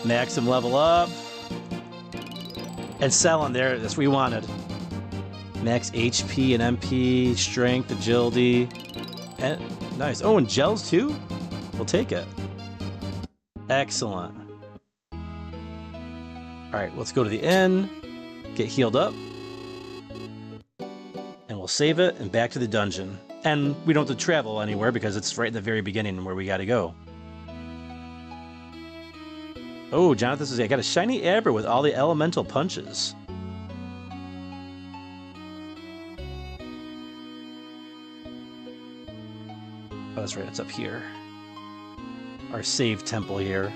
Max them level up. And sell on there, that's what we wanted. Max HP and MP, strength, agility. And nice. Oh, and gels too? We'll take it. Excellent. Alright, let's go to the inn, get healed up. And we'll save it and back to the dungeon. And we don't have to travel anywhere because it's right at the very beginning where we gotta go. Oh, Jonathan says, I got a shiny Abra with all the elemental punches. Oh, that's right, it's up here. Our save temple here.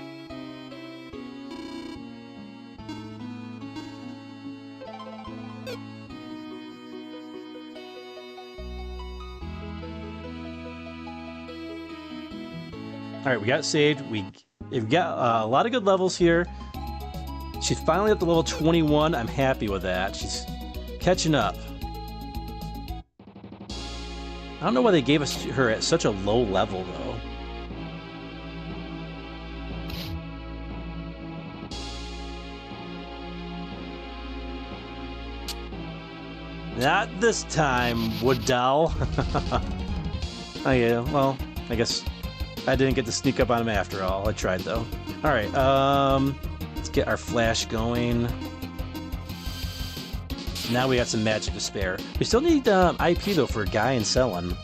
Alright, we got saved. We've got a lot of good levels here. She's finally up to level 21. I'm happy with that. She's catching up. I don't know why they gave us her at such a low level, though. Not this time, Woodell. Oh yeah, well, I guess I didn't get to sneak up on him after all. I tried, though. Alright, let's get our flash going. Now we got some magic to spare. We still need IP, though, for Guy and Selin.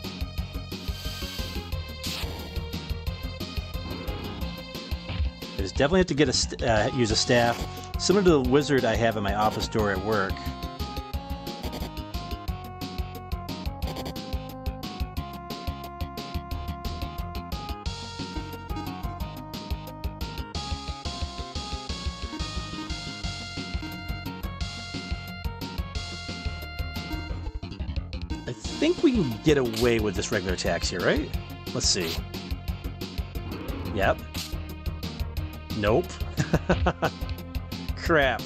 I just definitely have to get use a staff, similar to the wizard I have in my office door at work. I think we can get away with this regular attacks here, right? Let's see. Yep. Nope. Crap.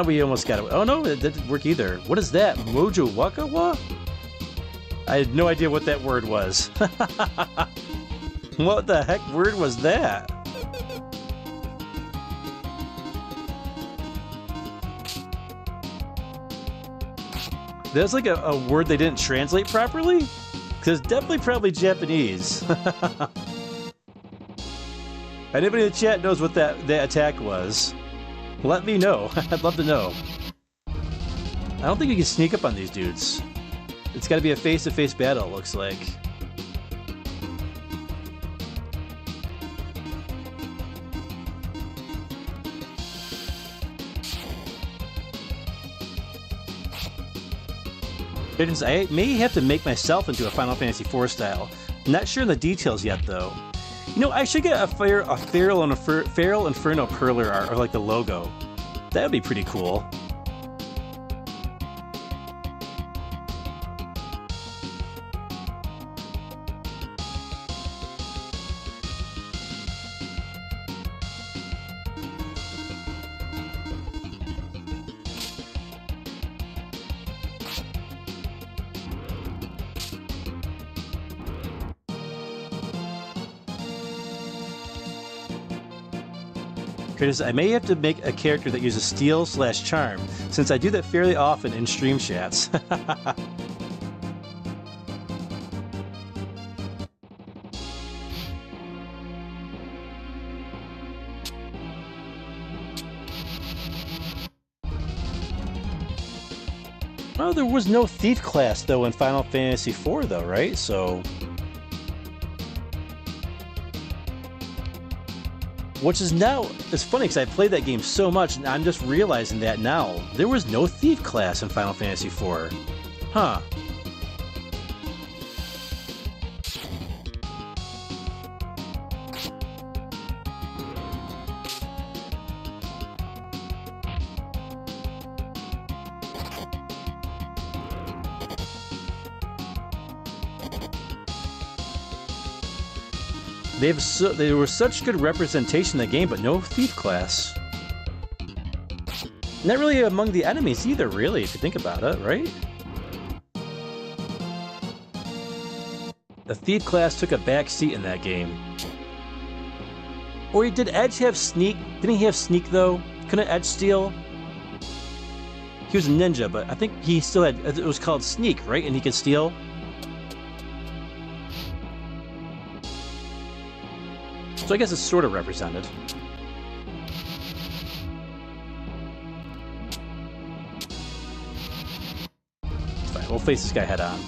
We almost got it. Oh no, it didn't work either. What is that? Mojo Waka Wa? I had no idea what that word was. What the heck word was that? That's like a word they didn't translate properly? Because it's definitely probably Japanese. Anybody in the chat knows what that attack was, let me know. I'd love to know. I don't think you can sneak up on these dudes. It's got to be a face-to-face battle, it looks like. I may have to make myself into a Final Fantasy IV style. Not sure in the details yet, though. You know, I should get a Feral Inferno Perler art, or like the logo. That would be pretty cool. I may have to make a character that uses steal/charm, since I do that fairly often in stream chats. Well, there was no thief class though in Final Fantasy IV though, right? So... Which is now, it's funny because I played that game so much and I'm just realizing that now. There was no thief class in Final Fantasy IV. Huh. They were such good representation in the game, but no thief class. Not really among the enemies either, really, if you think about it, right? The thief class took a back seat in that game. Or did Edge have sneak? Didn't he have sneak though? Couldn't Edge steal? He was a ninja, but I think he still had. It was called sneak, right? And he could steal. So I guess it's sort of represented. Fine, we'll face this guy head on.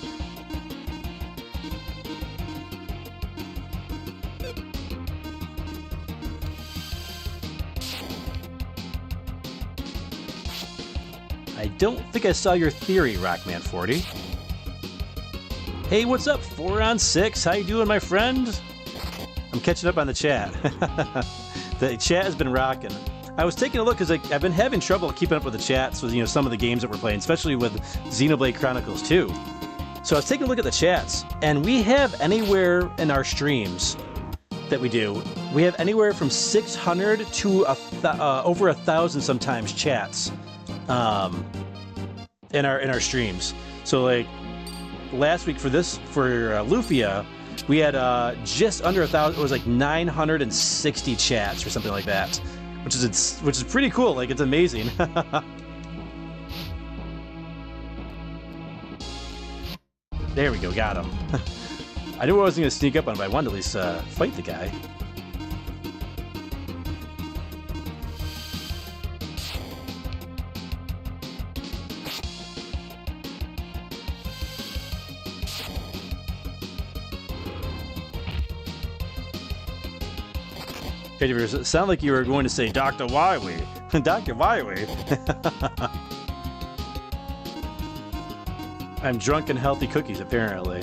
I don't think I saw your theory, Rockman40. Hey, what's up, 4 on 6? How you doing, my friend? I'm catching up on the chat. The chat has been rocking. I was taking a look because I've been having trouble keeping up with the chats with some of the games that we're playing, especially with Xenoblade Chronicles 2. So I was taking a look at the chats, and we have anywhere in our streams that we do, we have anywhere from 600 to over 1,000 sometimes chats in our streams. So like last week for Lufia, we had just under 1,000. It was like 960 chats or something like that, which is pretty cool. Like, it's amazing. There we go, got him. I knew I wasn't gonna sneak up on him, but I wanted to at least fight the guy. It sounded like you were going to say Dr. Wiley. Dr. Wiley. I'm drunk and healthy cookies, apparently.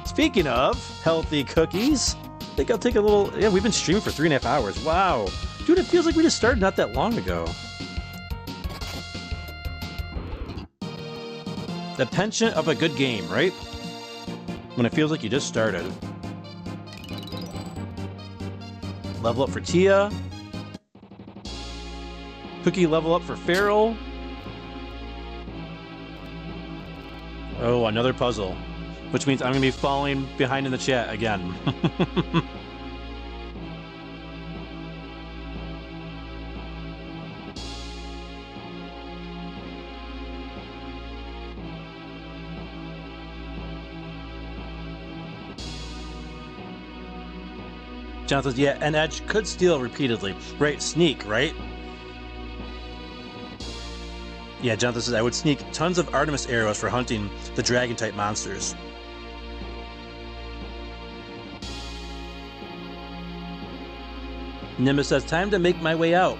Speaking of healthy cookies, I think I'll take a little... Yeah, we've been streaming for 3.5 hours. Wow. Dude, it feels like we just started not that long ago. The penchant of a good game, right? When it feels like you just started. Level up for Tia. Cookie level up for Feral. Oh, another puzzle. Which means I'm going to be falling behind in the chat again. John says, yeah, and Edge could steal repeatedly. Right, sneak, right? Yeah, Jonathan says, I would sneak tons of Artemis arrows for hunting the dragon-type monsters. Nimbus says, time to make my way out.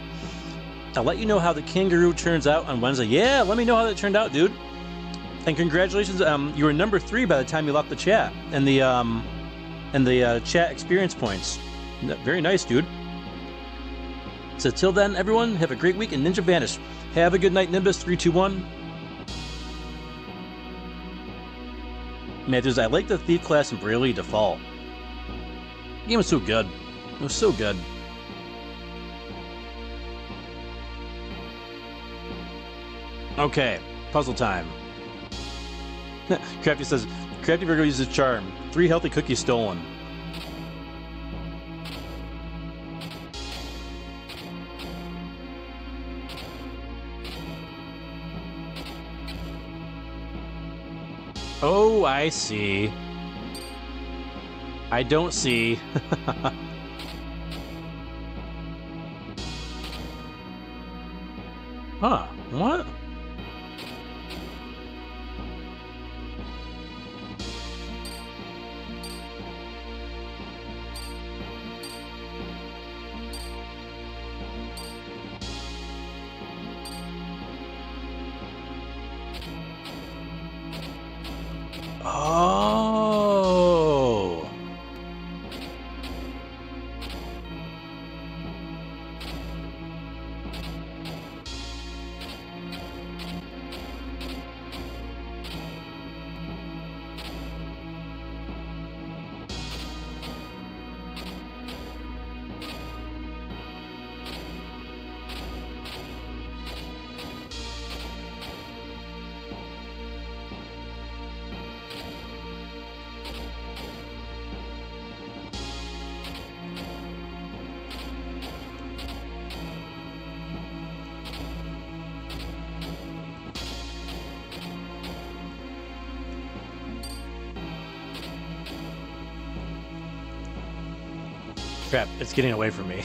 I'll let you know how the kangaroo turns out on Wednesday. Yeah, let me know how that turned out, dude. And congratulations, you were number 3 by the time you left the chat. And the chat experience points. Very nice, dude. So till then, everyone, have a great week in Ninja Vanish. Have a good night, Nimbus 321. Matthews, I like the Thief class in Bravely Default. The game was so good. It was so good. Okay, puzzle time. Crafty says, Crafty Virgo uses charm. 3 healthy cookies stolen. Oh, I see. I don't see. Huh, what? Oh. Crap, it's getting away from me.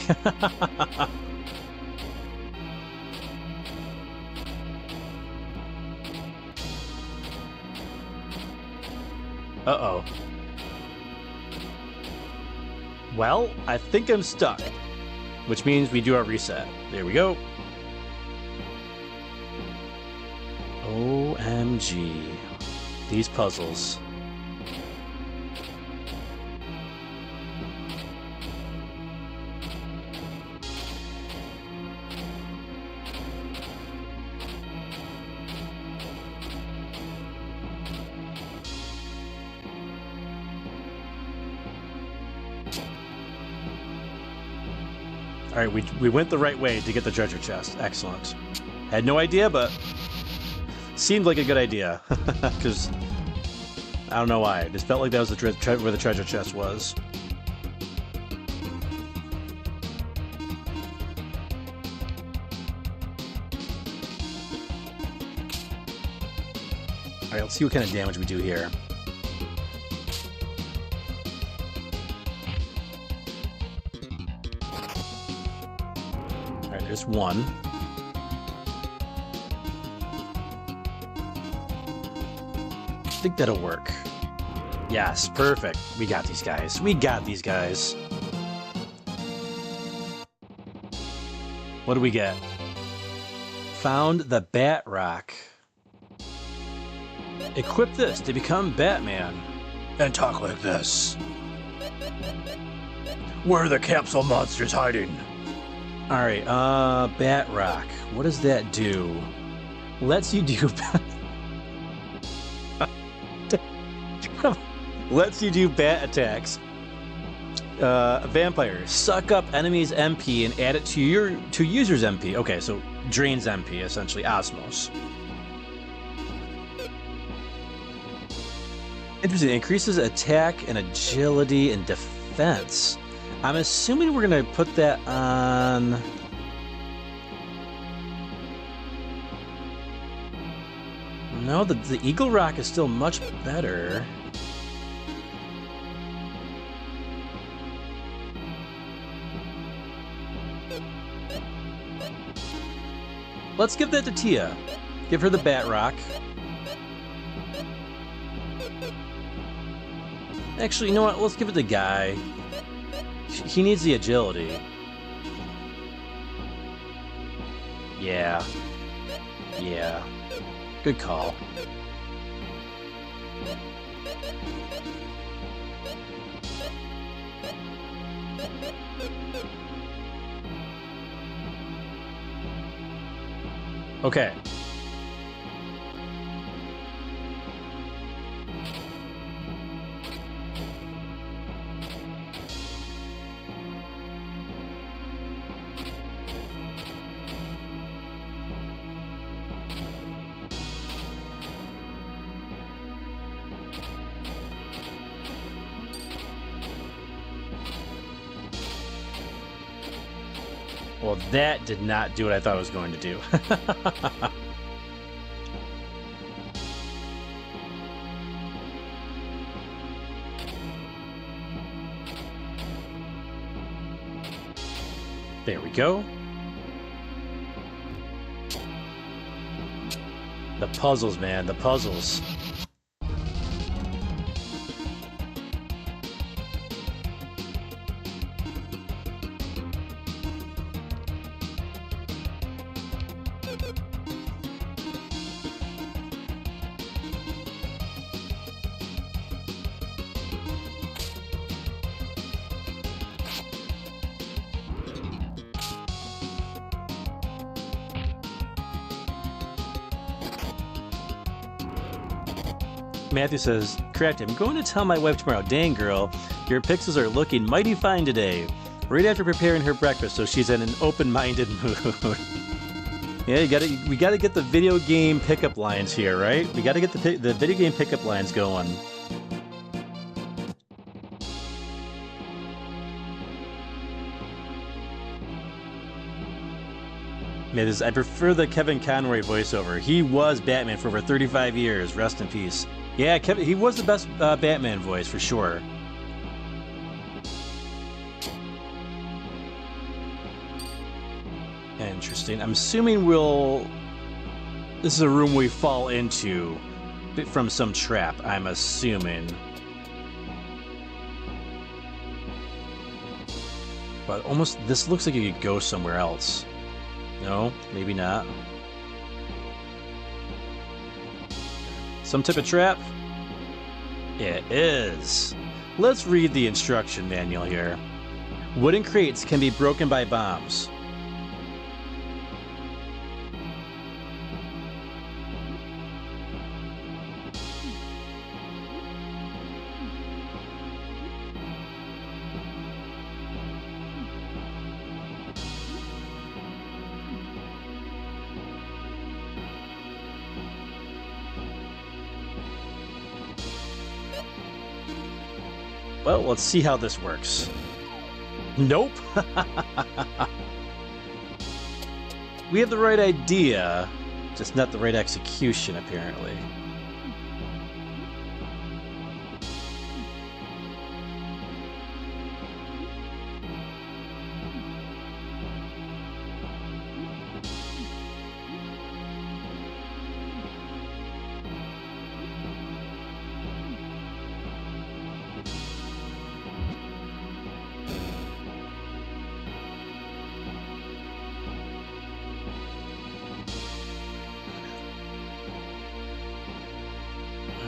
Uh-oh. Well, I think I'm stuck. Which means we do our reset. There we go. OMG. These puzzles. All right, we went the right way to get the treasure chest. Excellent. Had no idea, but seemed like a good idea. Because I don't know why. It just felt like that was the where the treasure chest was. All right, let's see what kind of damage we do here. There's one. I think that'll work. Yes, perfect. We got these guys. We got these guys. What do we get? Found the Bat Rock. Equip this to become Batman. And talk like this. Where are the capsule monsters hiding? Alright, Bat Rock. What does that do? Lets you do... Lets you do bat attacks. Vampire. Suck up enemies' MP and add it to user's MP. Okay, so drains MP, essentially. Osmos. Interesting. Increases attack and agility and defense. I'm assuming we're going to put that on... No, the Eagle Rock is still much better. Let's give that to Tia. Give her the Bat Rock. Actually, you know what? Let's give it to Guy. He needs the agility. Yeah. Yeah. Good call. Okay. Well, that did not do what I thought it was going to do. There we go. The puzzles, man, the puzzles. Matthew says, correct, I'm going to tell my wife tomorrow, dang girl, your pixels are looking mighty fine today. Right after preparing her breakfast, so she's in an open-minded mood. Yeah, we gotta get the video game pickup lines here, right? We gotta get the video game pickup lines going. I prefer the Kevin Conroy voiceover. He was Batman for over 35 years. Rest in peace. Yeah, he was the best Batman voice, for sure. Interesting. I'm assuming this is a room we fall into from some trap, I'm assuming. But this looks like you could go somewhere else. No, maybe not. Some type of trap? It is. Let's read the instruction manual here. Wooden crates can be broken by bombs. Well, let's see how this works. Nope. We have the right idea, just not the right execution, apparently.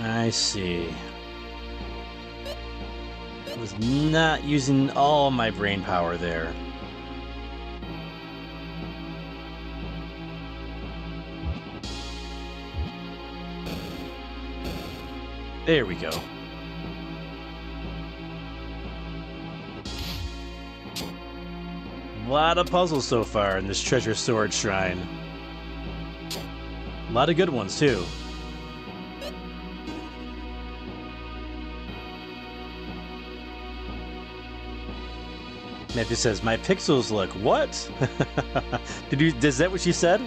I see. I was not using all my brain power there. There we go. lot of puzzles so far in this treasure storage shrine. A lot of good ones, too. Matthew says, my pixels look what? Is that what she said?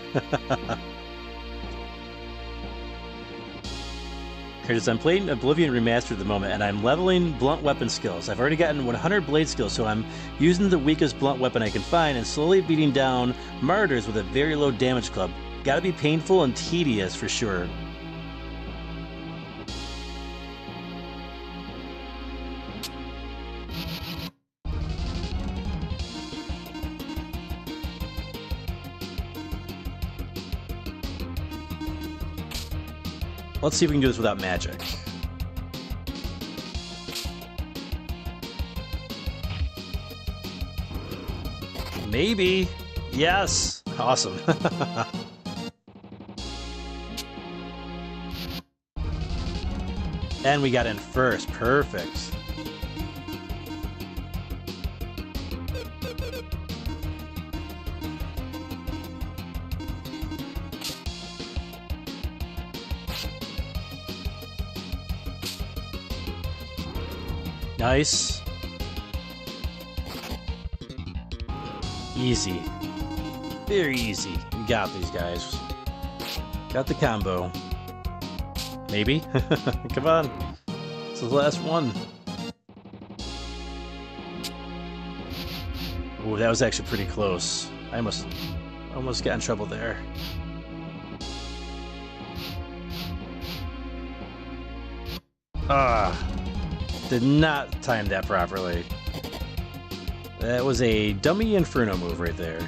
Curtis, I'm playing Oblivion Remastered at the moment, and I'm leveling blunt weapon skills. I've already gotten 100 blade skills, so I'm using the weakest blunt weapon I can find and slowly beating down martyrs with a very low damage club. Gotta be painful and tedious for sure. Let's see if we can do this without magic. Maybe. Yes. Awesome. And we got in first. Perfect. Nice. Easy. Very easy. We got these guys. Got the combo. Maybe? Come on. This is the last one. Ooh, that was actually pretty close. I almost got in trouble there. Ah. Did not time that properly. That was a dummy Inferno move right there.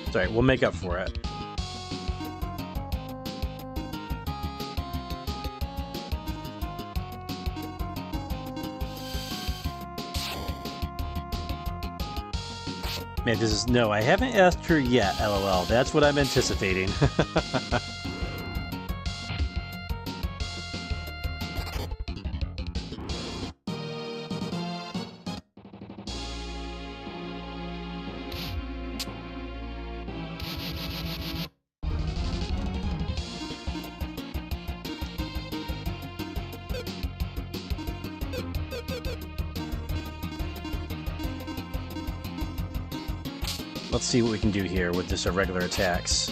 It's alright, we'll make up for it. Man, this is... No, I haven't asked her yet, LOL. That's what I'm anticipating. Let's see what we can do here with just our regular attacks.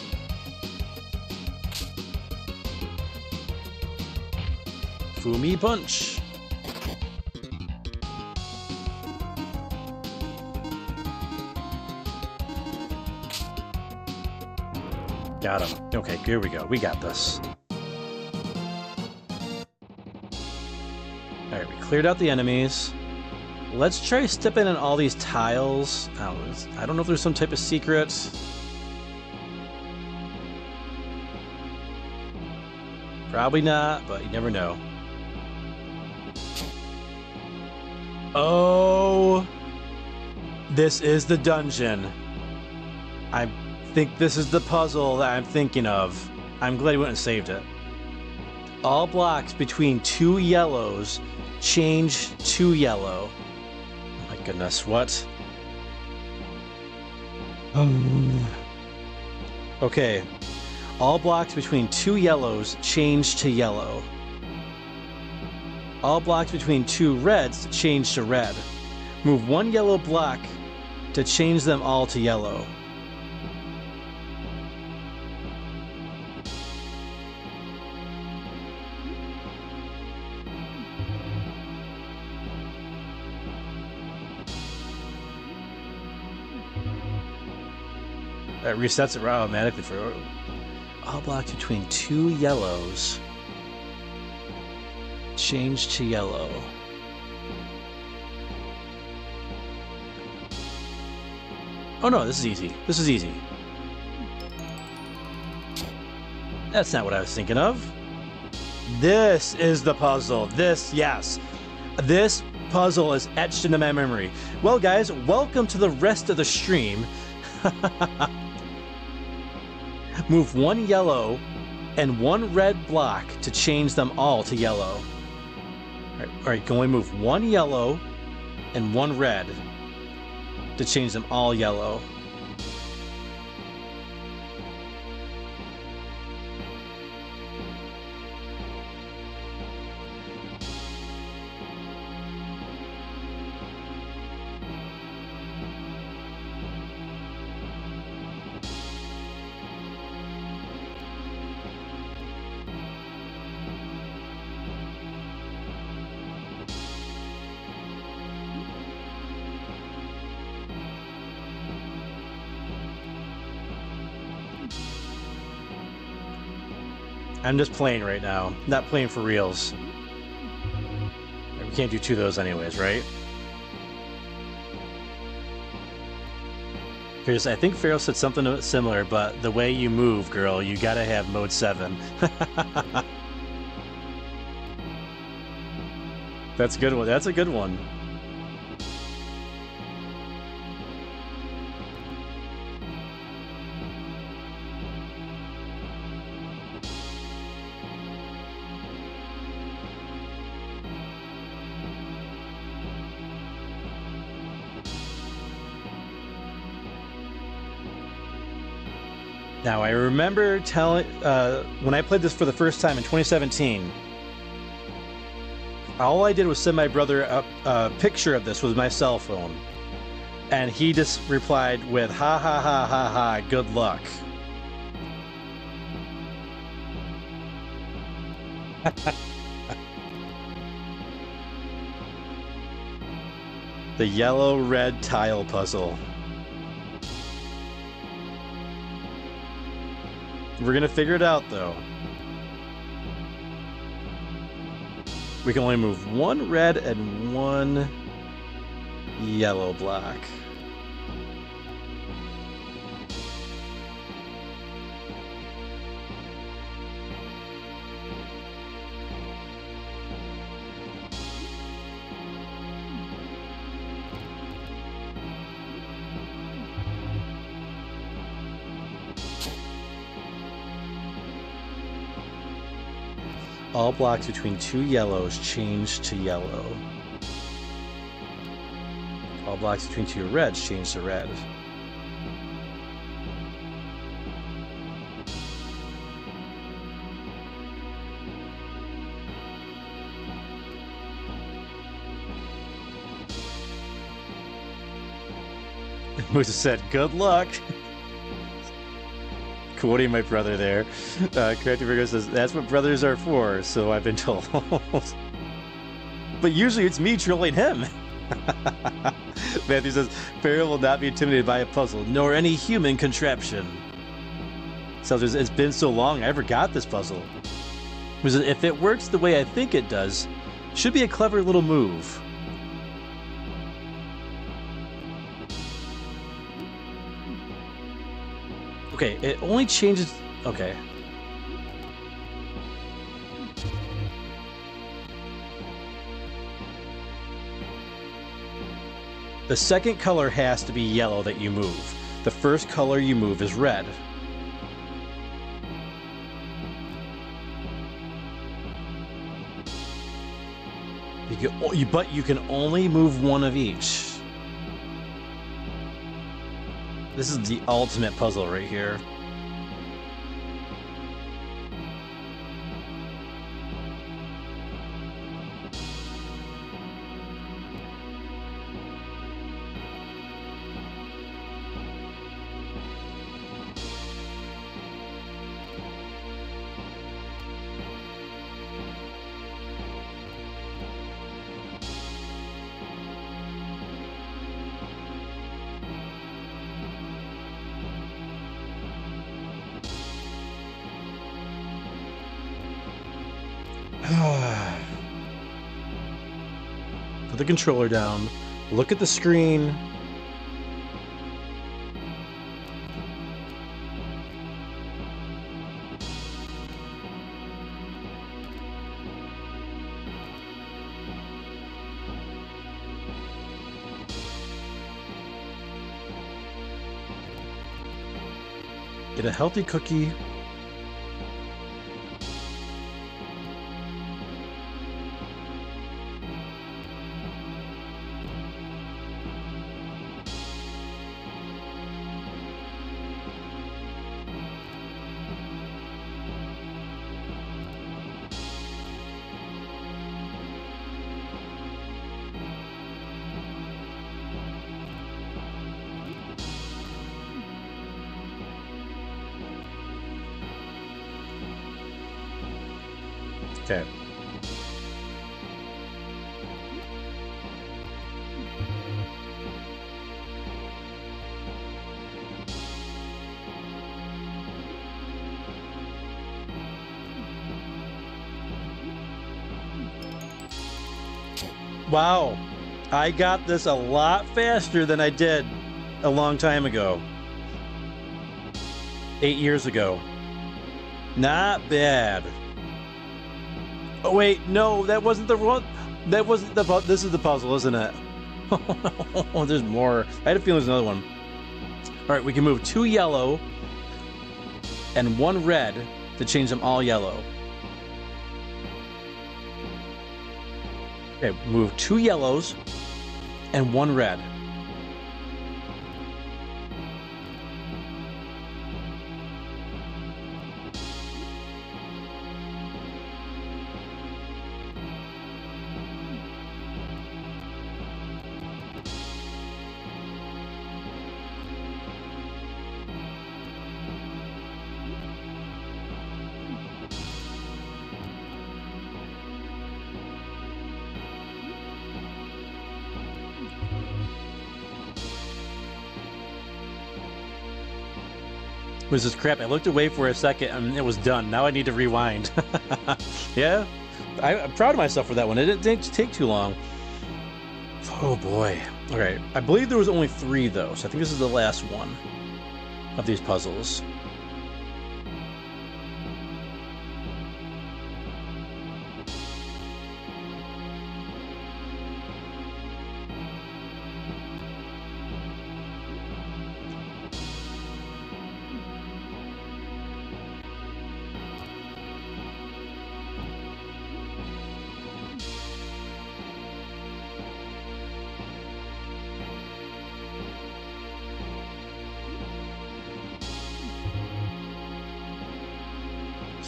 Fumi punch. Got him. Okay, here we go. We got this. Alright, we cleared out the enemies. Let's try stepping on all these tiles. I don't know if there's some type of secret. Probably not, but you never know. Oh! This is the dungeon. I think this is the puzzle that I'm thinking of. I'm glad we went and saved it. All blocks between two yellows change to yellow. Goodness, what? Okay. All blocks between two yellows change to yellow. All blocks between two reds change to red. Move one yellow block to change them all to yellow. That resets it automatically for all blocks between two yellows. Change to yellow. Oh no, this is easy. This is easy. That's not what I was thinking of. This is the puzzle. This, yes. This puzzle is etched into my memory. Well, guys, welcome to the rest of the stream. Move one yellow and one red block to change them all to yellow. All right, you can only move one yellow and one red to change them all yellow. I'm just playing right now, not playing for reals. We can't do two of those anyways, right? Because I think Feral said something similar, but the way you move, girl, you gotta have mode 7. That's a good one. That's a good one. Now, I remember telling, when I played this for the first time in 2017, all I did was send my brother a picture of this with my cell phone. And he just replied with, ha ha ha ha ha, good luck. The yellow-red tile puzzle. We're gonna figure it out, though. We can only move one red and one yellow block. All blocks between two yellows change to yellow. All blocks between two reds change to red. Moose said, good luck. Quoting my brother there. Corrective Virgo says, that's what brothers are for, so I've been told. But usually it's me trolling him. Matthew says, Feral will not be intimidated by a puzzle, nor any human contraption. So it's been so long, I forgot this puzzle. If it works the way I think it does, should be a clever little move. Okay, it only changes... Okay. The second color has to be yellow that you move. The first color you move is red. But you can only move one of each. This is the ultimate puzzle right here. Put the controller down, look at the screen. Get Get a healthy cookie. Okay. Wow. I got this a lot faster than I did a long time ago. 8 years ago. Not bad. Oh wait, no, that wasn't the one. That wasn't the. This is the puzzle, isn't it? Oh, there's more. I had a feeling there's another one. All right, we can move 2 yellow and 1 red to change them all yellow. Okay, move 2 yellows and 1 red. Was this crap? I looked away for a second and it was done. Now I need to rewind. Yeah, I'm proud of myself for that one. It didn't take too long. Oh boy. Okay, I believe there was only 3 though, so I think this is the last one of these puzzles.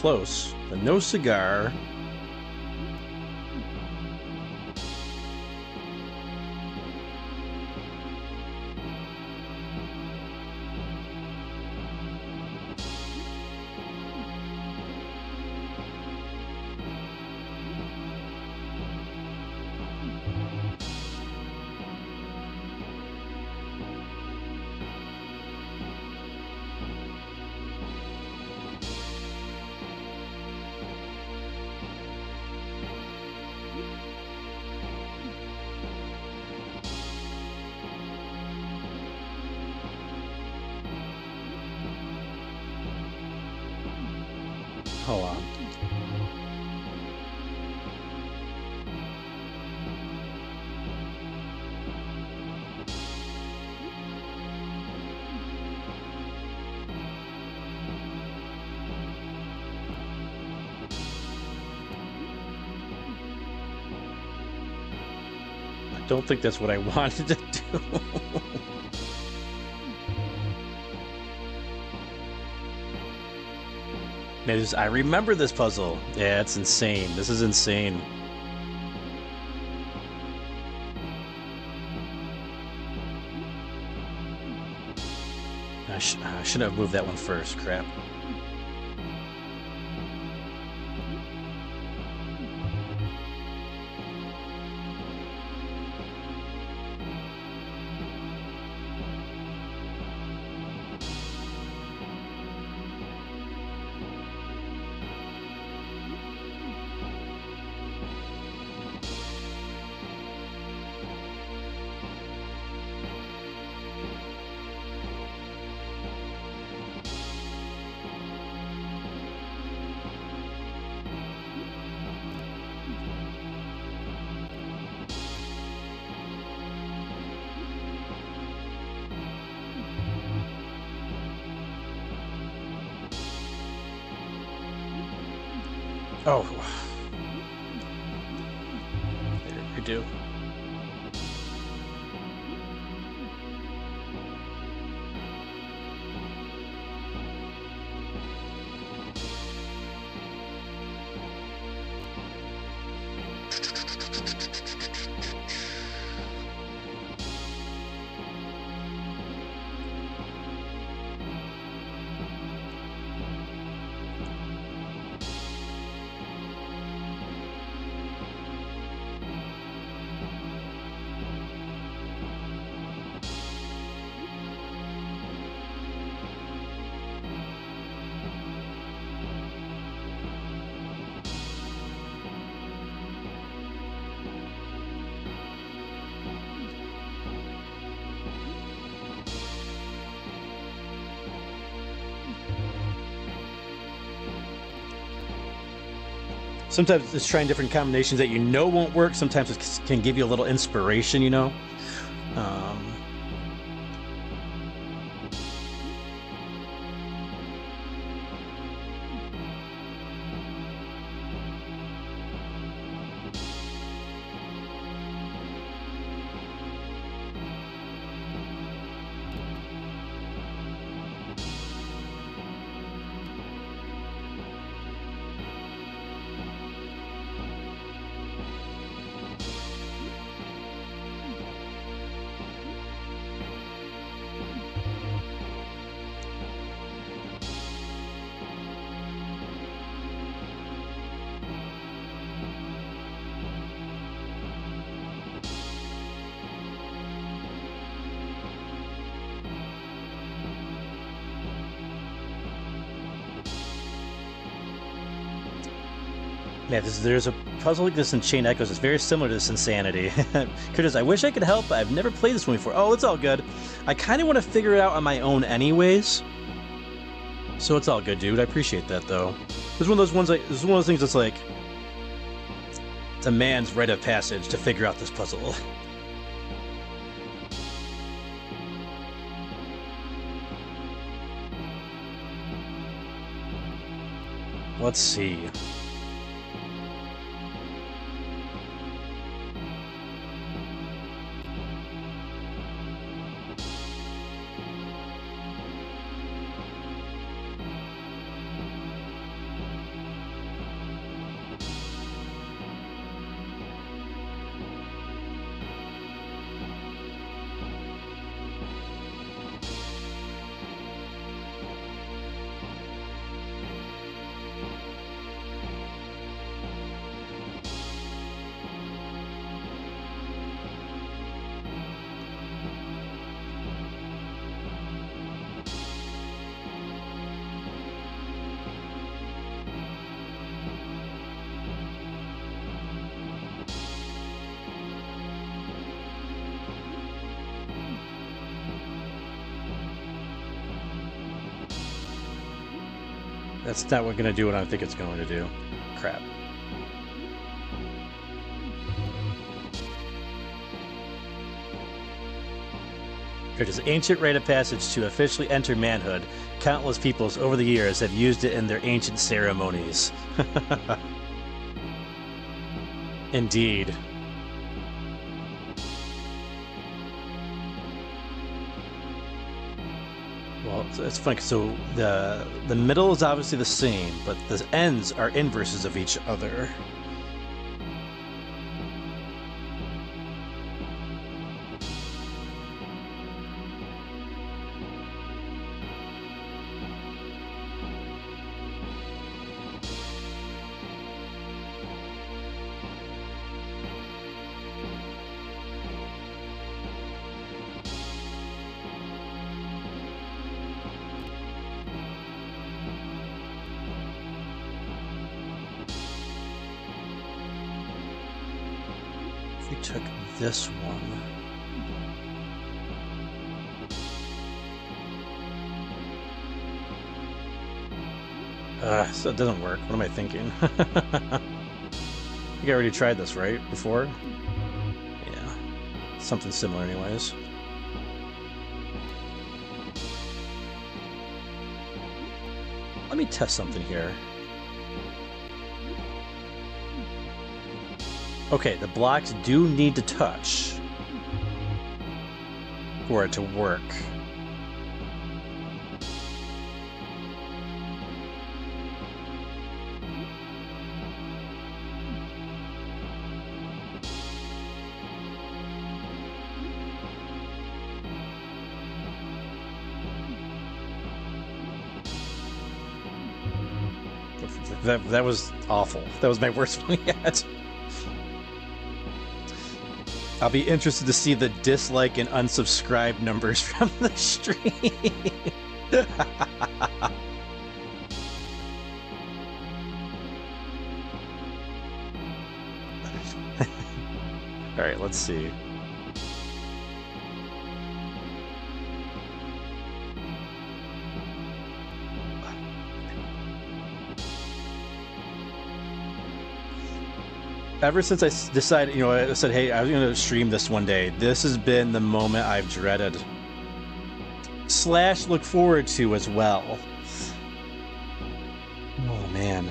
Close, but no cigar. Hold on. I don't think that's what I wanted to do. I remember this puzzle. Yeah, it's insane. This is insane. I should have moved that one first. Crap. Oh. There we do. Sometimes it's trying different combinations that you know won't work. Sometimes it can give you a little inspiration, you know. Yeah, there's a puzzle like this in Chain Echoes. It's very similar to this Insanity. Curtis, I wish I could help, but I've never played this one before. Oh, it's all good. I kind of want to figure it out on my own anyways. So it's all good, dude. I appreciate that, though. This is one of those ones. This is one of those things that's like, it's a man's rite of passage to figure out this puzzle. Let's see. That's not going to do what I think it's going to do. Crap. There's an ancient rite of passage to officially enter manhood. Countless peoples over the years have used it in their ancient ceremonies. Indeed. Well, it's funny. So the middle is obviously the same, but the ends are inverses of each other. We took this one. So it doesn't work. What am I thinking? I think I already tried this, right? Before? Yeah. Something similar anyways. Let me test something here. Okay, the blocks do need to touch for it to work. That was awful. That was my worst one yet. I'll be interested to see the dislike and unsubscribe numbers from the stream. All right, let's see. Ever since I decided, you know, I said, hey, I was going to stream this one day, this has been the moment I've dreaded. / look forward to as well. Oh, man.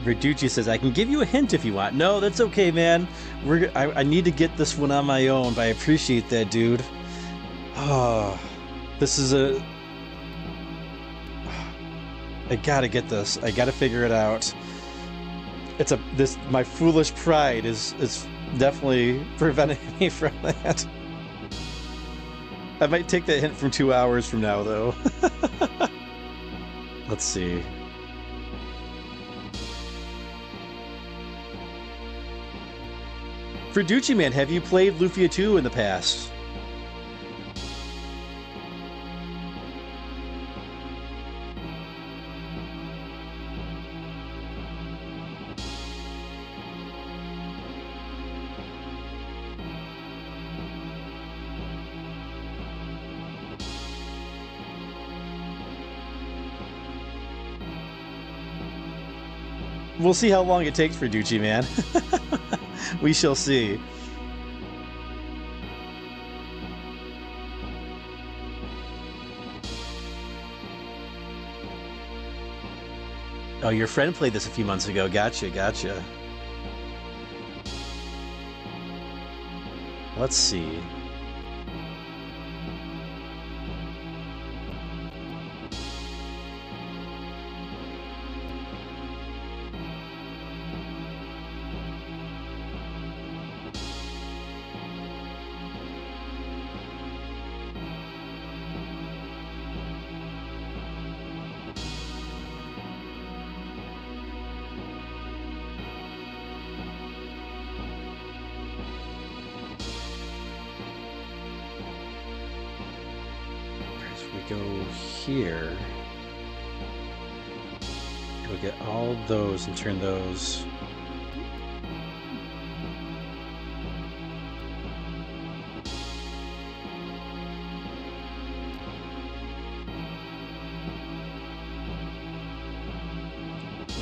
Verducci says, I can give you a hint if you want. No, that's okay, man. I need to get this one on my own, but I appreciate that, dude. Oh, this is a... I gotta get this. I gotta figure it out. It's a... My foolish pride is definitely preventing me from that. I might take that hint from 2 hours from now, though. Let's see. Verducci, man, have you played Lufia 2 in the past? We'll see how long it takes, Verducci, man. We shall see. Oh, your friend played this a few months ago. Gotcha, gotcha. Let's see. Go here. It'll get all those and turn those.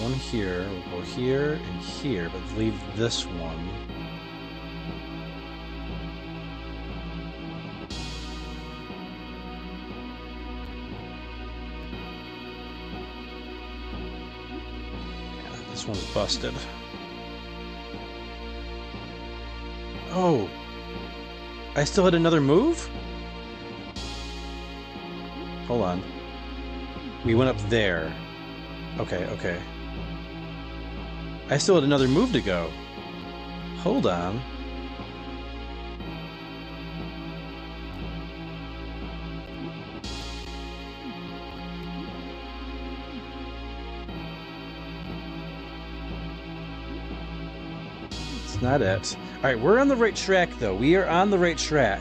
One here, we'll go here and here, but leave this one. This one's busted. Oh! I still had another move? Hold on. We went up there. Okay, okay. I still had another move to go. Hold on. Not it. Alright, we're on the right track, though. We are on the right track.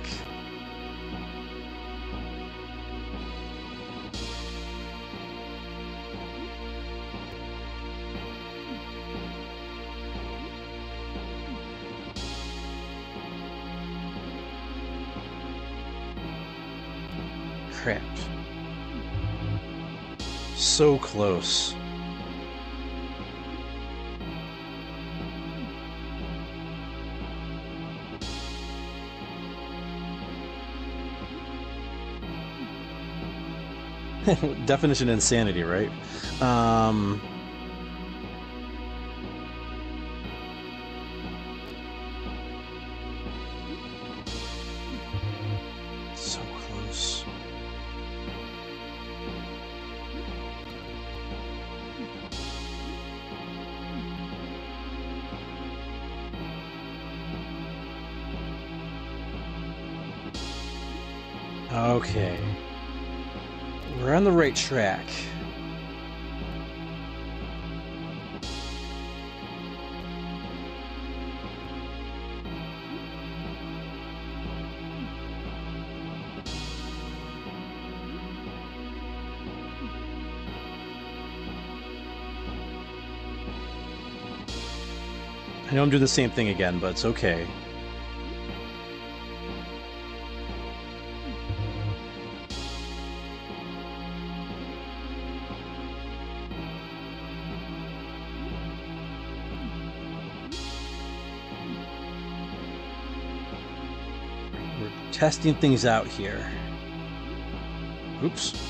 Crap. So close. Definition insanity, right? So close. Okay. We're on the right track. I know I'm doing the same thing again, but it's okay. We're testing things out here. Oops.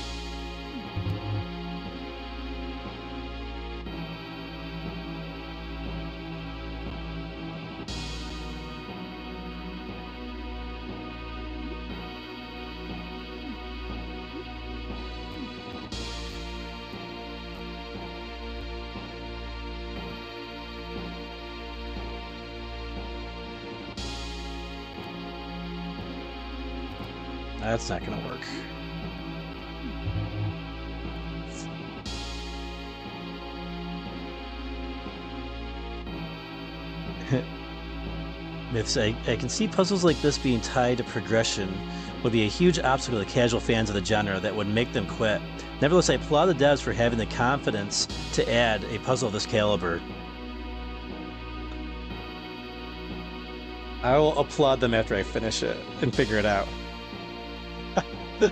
That's not gonna work. Myths, I can see puzzles like this being tied to progression would be a huge obstacle to casual fans of the genre that would make them quit. Nevertheless, I applaud the devs for having the confidence to add a puzzle of this caliber. I will applaud them after I finish it and figure it out. Okay.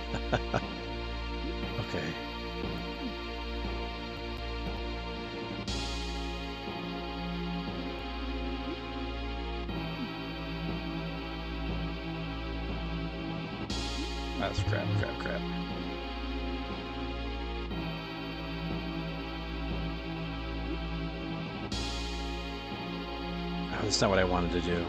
That's crap. Oh, that's not what I wanted to do.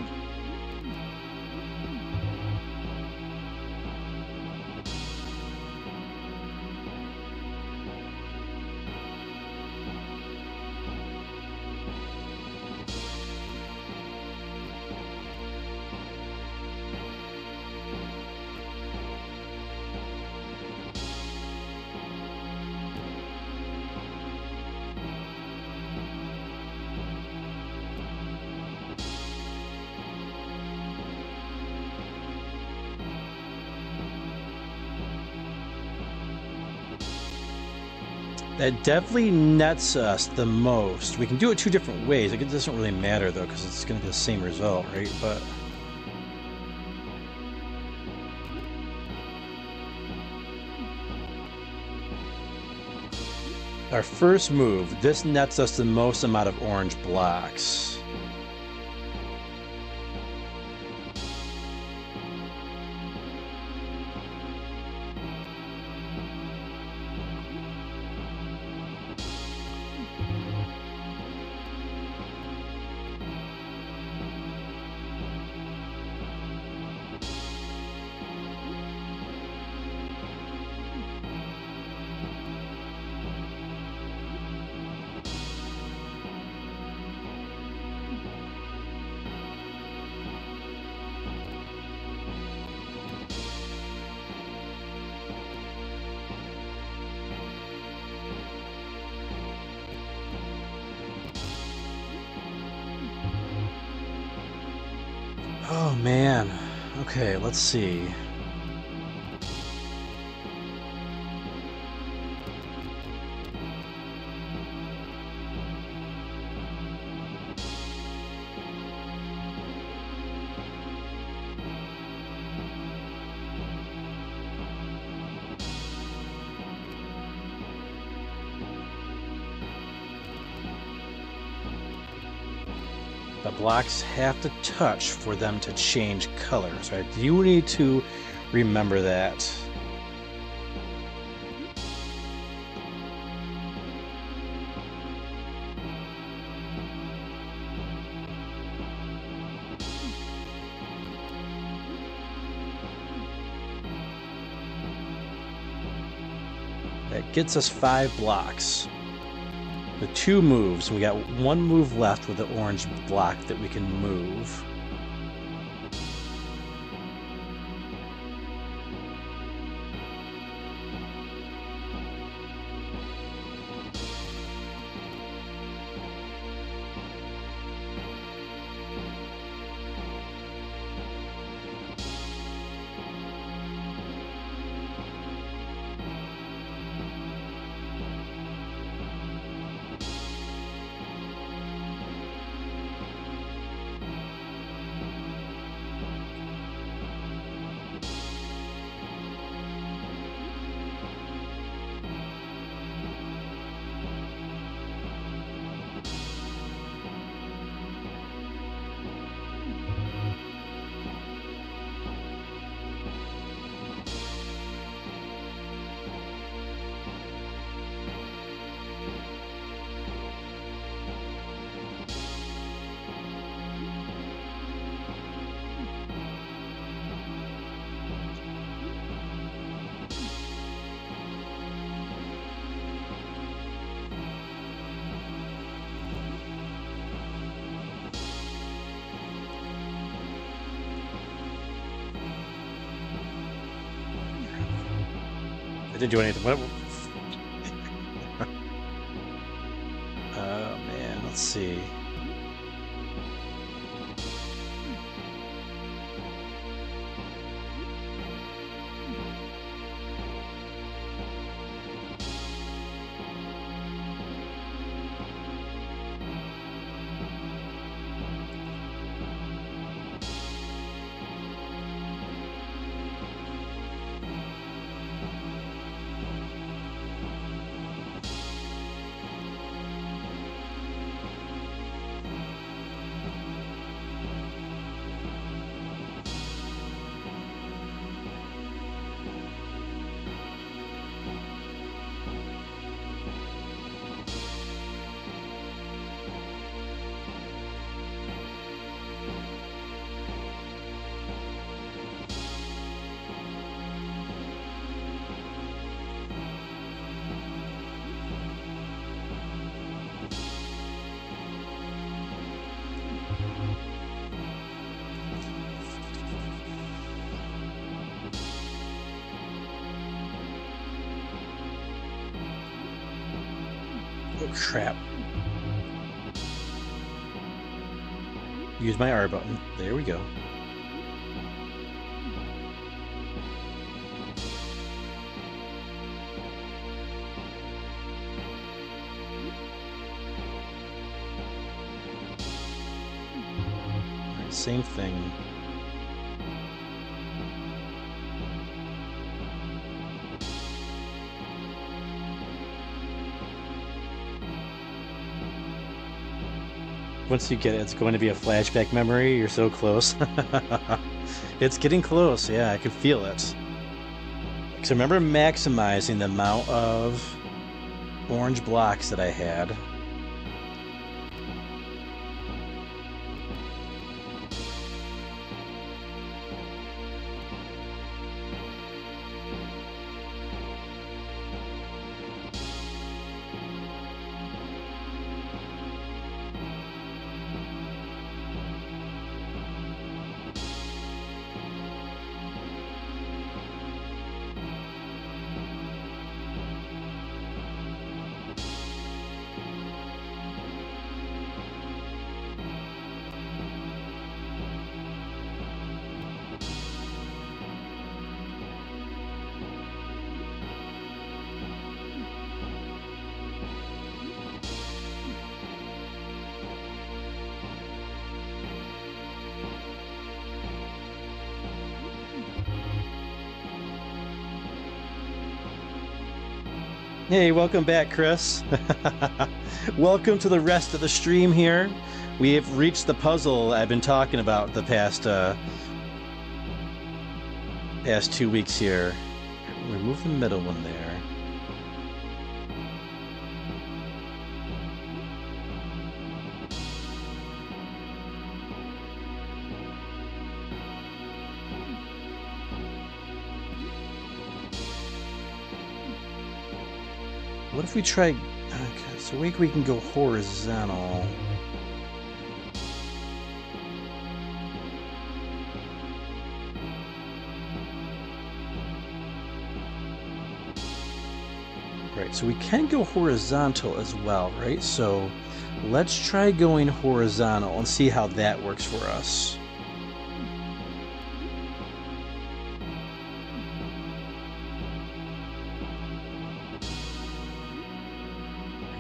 That definitely nets us the most. We can do it two different ways. Like, it doesn't really matter though, because it's going to be the same result, right? But our first move, this nets us the most amount of orange blocks. Oh man. Okay, let's see. The blocks have to touch for them to change colors, right? You need to remember that. That gets us 5 blocks with 2 moves. We got 1 move left with the orange block that we can move. I didn't do anything. What? Oh man, let's see. Oh crap. Use my R button. There we go. Alright, same thing. Once you get it, it's going to be a flashback memory. You're so close. It's getting close. Yeah, I can feel it. Because I remember maximizing the amount of orange blocks that I had. Hey, welcome back, Chris. Welcome to the rest of the stream here. We have reached the puzzle I've been talking about the past 2 weeks here. Remove the middle one there. What if we try... Okay, so we can go horizontal. Right, so we can go horizontal as well, right? So let's try going horizontal and see how that works for us.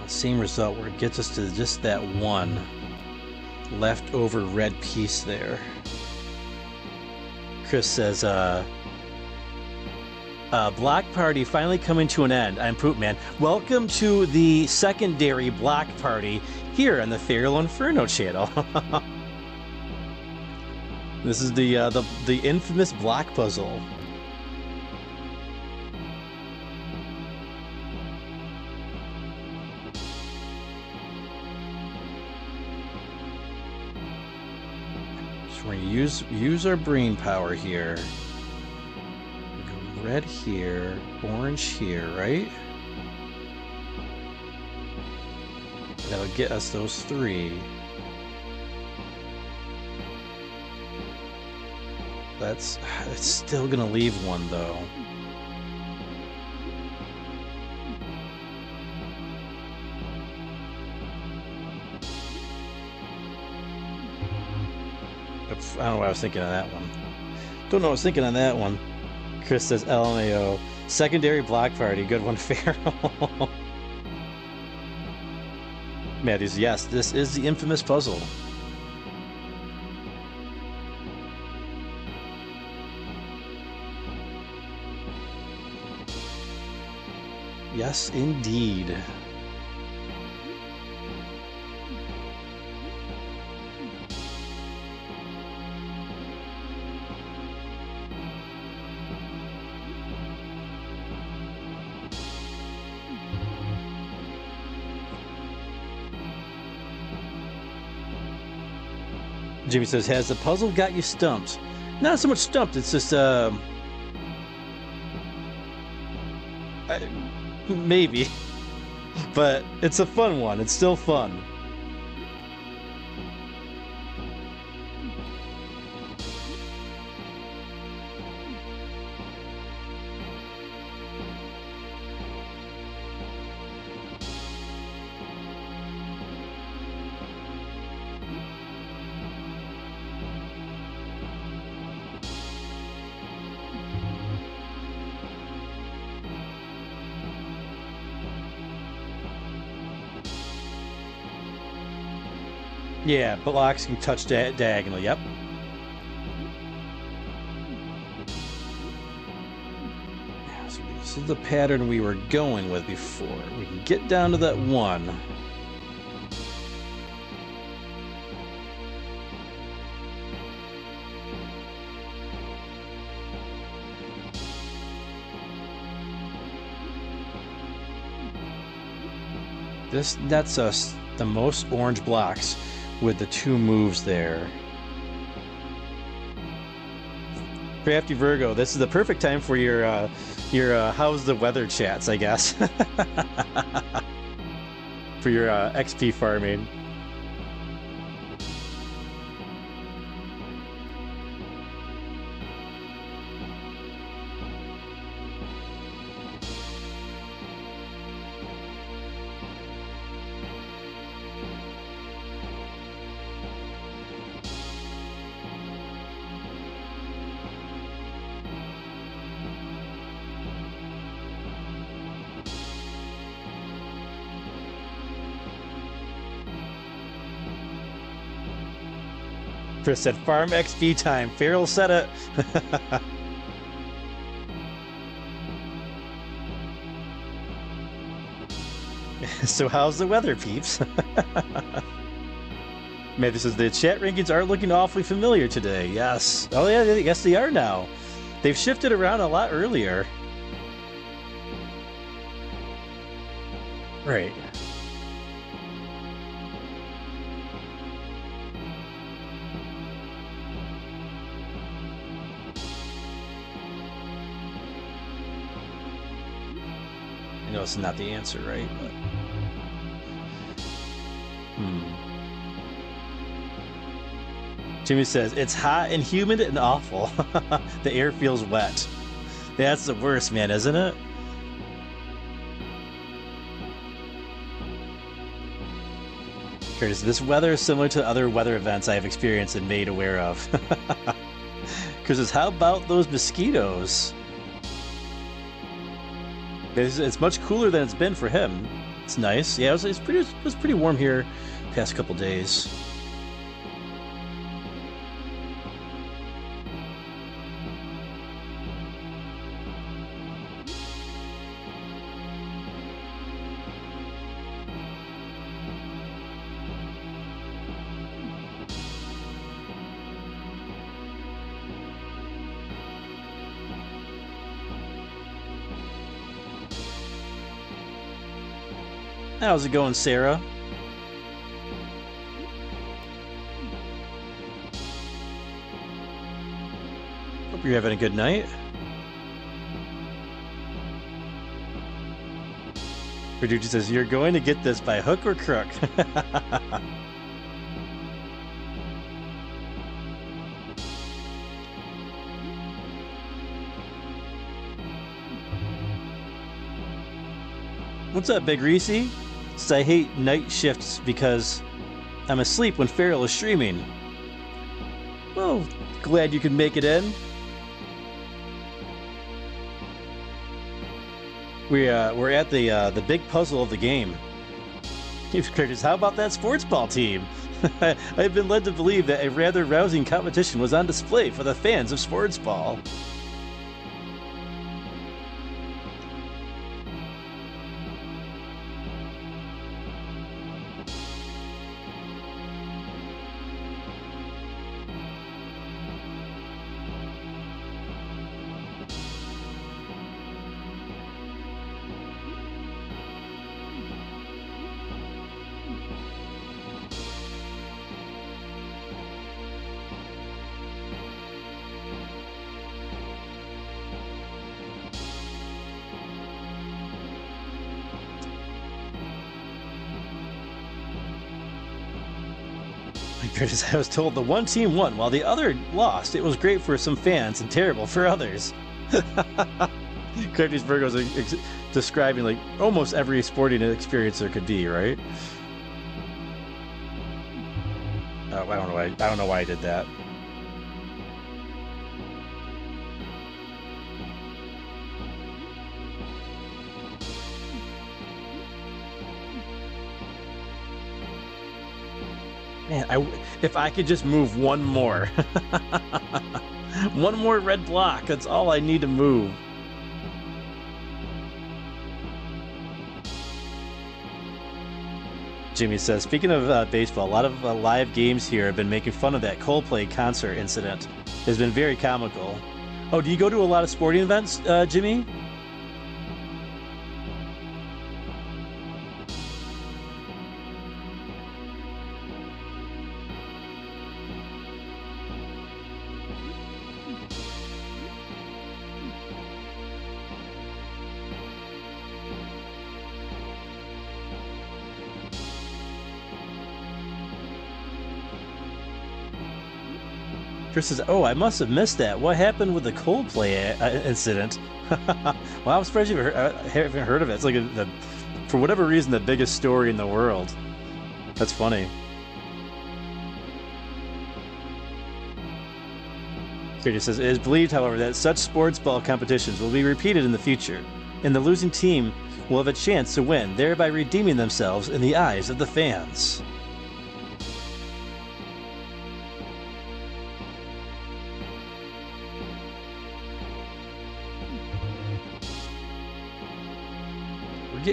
Same result where it gets us to just that one leftover red piece there. Chris says, block party finally coming to an end. I'm Poop Man. Welcome to the secondary block party here on the FeralInferno channel. This is the infamous block puzzle. So we're gonna use our brain power here. Red here, orange here, right? That'll get us those three. It's still gonna leave one though. Oops, I don't know what I was thinking on that one. Don't know what I was thinking on that one. Chris says LMAO. Secondary block party. Good one, Feral. Matthews, yes, this is the infamous puzzle. Yes, indeed. Jimmy says, has the puzzle got you stumped? Not so much stumped, it's just, maybe. But it's a fun one, it's still fun. Yeah, blocks can touch diagonally, yep. Yeah, so this is the pattern we were going with before. We can get down to that one. That's us, the most orange blocks with the two moves there. Crafty Virgo, this is the perfect time for your how's the weather chats, I guess. For your XP farming. Chris said, farm XP time. Feral said it. So how's the weather, peeps? Man, this is the chat rankings are looking awfully familiar today. Yes. Oh yeah, yes they are now. They've shifted around a lot earlier. Right. know it's not the answer, right? But... Jimmy says, it's hot and humid and awful. The air feels wet. That's the worst, man, isn't it? Curtis, this weather is similar to other weather events I have experienced and made aware of. Curtis, how about those mosquitoes? It's much cooler than it's been for him. It's nice. Yeah, it was pretty warm here the past couple days. How's it going, Sarah? Hope you're having a good night. Producer says, you're going to get this by hook or crook. What's up, Big Reese? Says, I hate night shifts because I'm asleep when Feral is streaming. Well, glad you could make it in. We're at the big puzzle of the game. Curtis, how about that sports ball team? I've been led to believe that a rather rousing competition was on display for the fans of sports ball. I was told the one team won while the other lost. It was great for some fans and terrible for others. Curtis Virgo's describing like almost every sporting experience there could be, right? Oh, I don't know why I did that. Man, if I could just move one more. One more red block, that's all I need to move. Jimmy says, speaking of baseball, a lot of live games here have been making fun of that Coldplay concert incident. It's been very comical. Oh, do you go to a lot of sporting events, Jimmy? Chris says, oh, I must have missed that. What happened with the Coldplay incident? Well, I'm surprised you haven't heard of it. It's like, for whatever reason, the biggest story in the world. That's funny. Curtis says, it is believed, however, that such sports ball competitions will be repeated in the future, and the losing team will have a chance to win, thereby redeeming themselves in the eyes of the fans.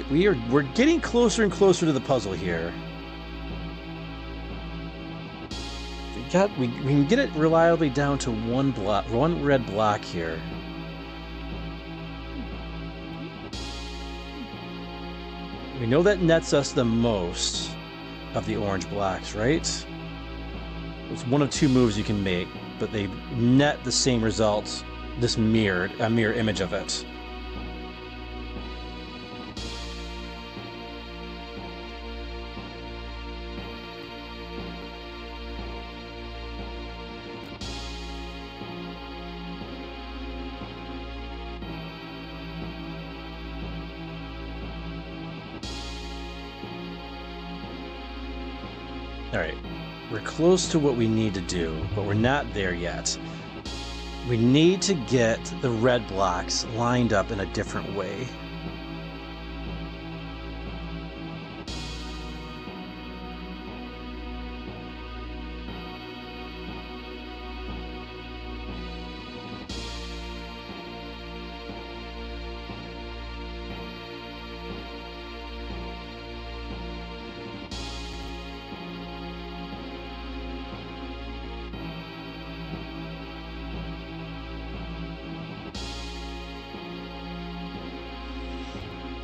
We're getting closer and closer to the puzzle here. We can get it reliably down to one red block here. We know that nets us the most of the orange blocks, right? It's one of two moves you can make, but they net the same results. This mirror image of it. Alright, we're close to what we need to do, but we're not there yet. We need to get the red blocks lined up in a different way.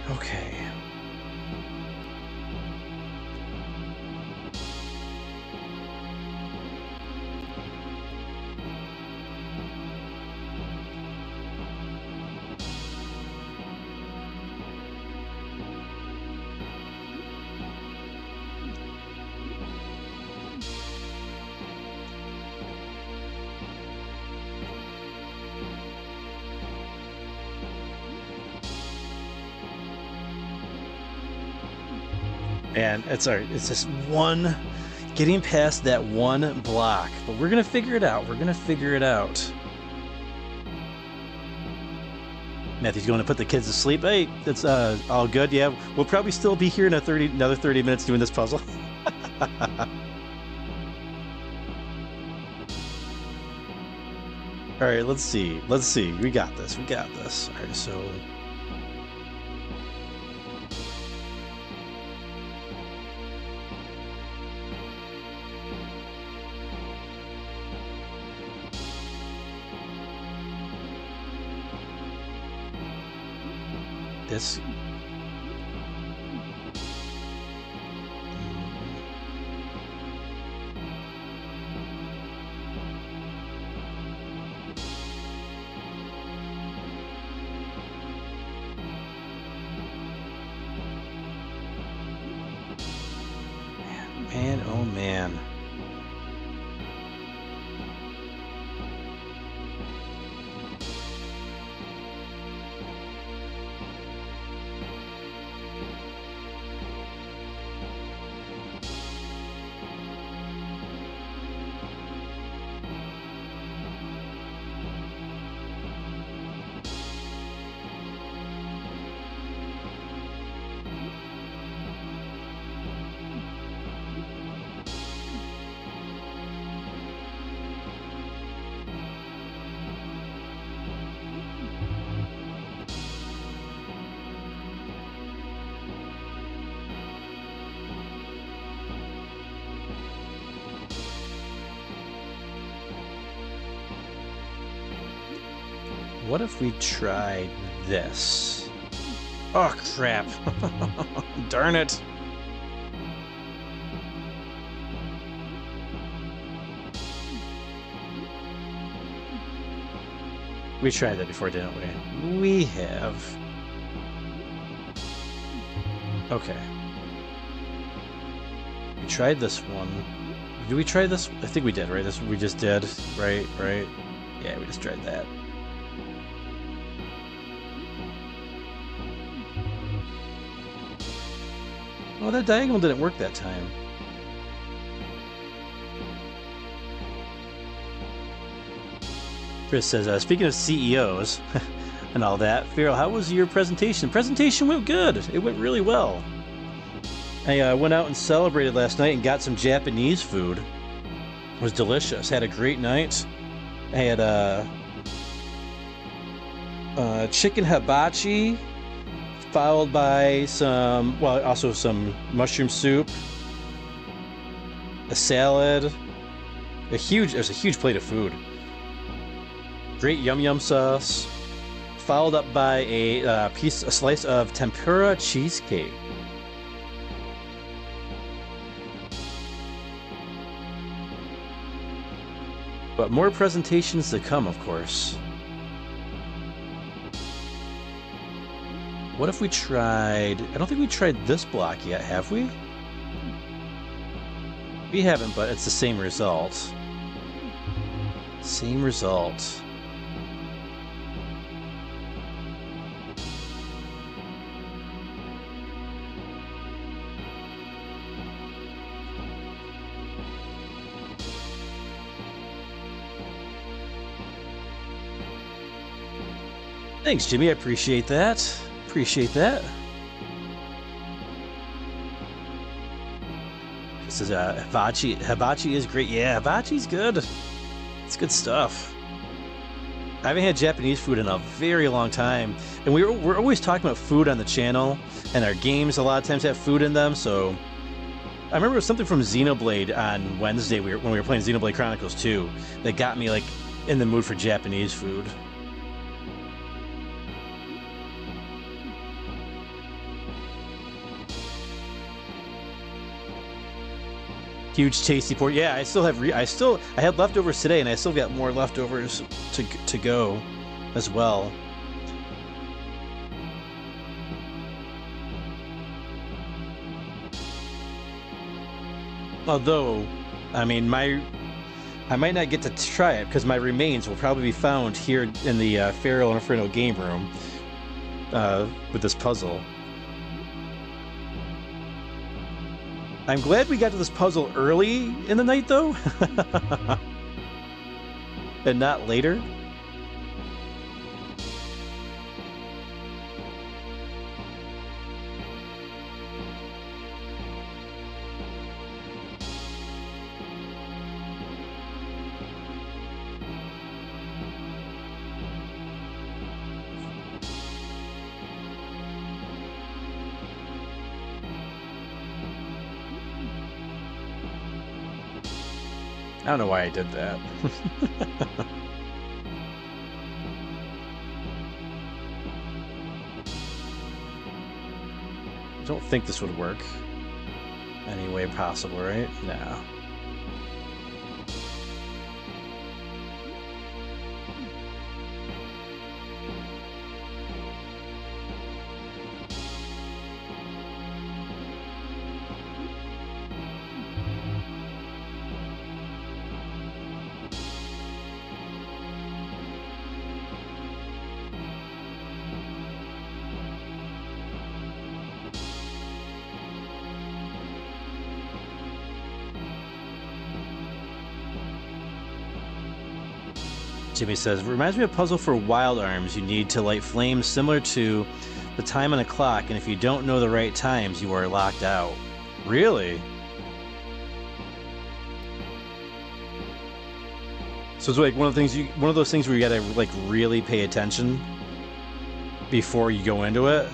Okay. And it's just one, getting past that one block. But we're gonna figure it out. We're gonna figure it out. Matthew's going to put the kids to sleep. Hey, that's all good. Yeah, we'll probably still be here in another 30 minutes doing this puzzle. All right, let's see. Let's see. We got this. We got this. All right, so. This. Man, oh man. What if we tried this? Oh, crap. Darn it. We tried that before, didn't we? We have. Okay. We tried this one. Did we try this? I think we did, right? This we just did, right? Right? Yeah, we just tried that. Oh, that diagonal didn't work that time. Chris says, speaking of CEOs and all that, Feral, how was your presentation? Presentation went good. It went really well. I went out and celebrated last night and got some Japanese food. It was delicious. Had a great night. I had chicken hibachi, followed by some, well, also some mushroom soup, a salad, it was a huge plate of food. Great yum yum sauce, followed up by a slice of tempura cheesecake. But more presentations to come, of course. What if we tried... I don't think we tried this block yet, have we? We haven't, but it's the same result. Same result. Thanks, Jimmy. I appreciate that. Appreciate that. This is hibachi. Hibachi is great. Yeah, hibachi's good. It's good stuff. I haven't had Japanese food in a very long time, and we're always talking about food on the channel, and our games a lot of times have food in them. So I remember it was something from Xenoblade on Wednesday when we were playing Xenoblade Chronicles 2 that got me like in the mood for Japanese food. Huge tasty pork. Yeah, I still have. I had leftovers today, and I still got more leftovers to go, as well. Although, I mean, I might not get to try it because my remains will probably be found here in the FeralInferno game room with this puzzle. I'm glad we got to this puzzle early in the night, though, and not later. I don't know why I did that. I don't think this would work any way possible, right? No. Jimmy says, reminds me of a puzzle for wild arms. You need to light flames similar to the time on a clock, and if you don't know the right times, you are locked out. Really? So it's like one of those things where you gotta like really pay attention before you go into it.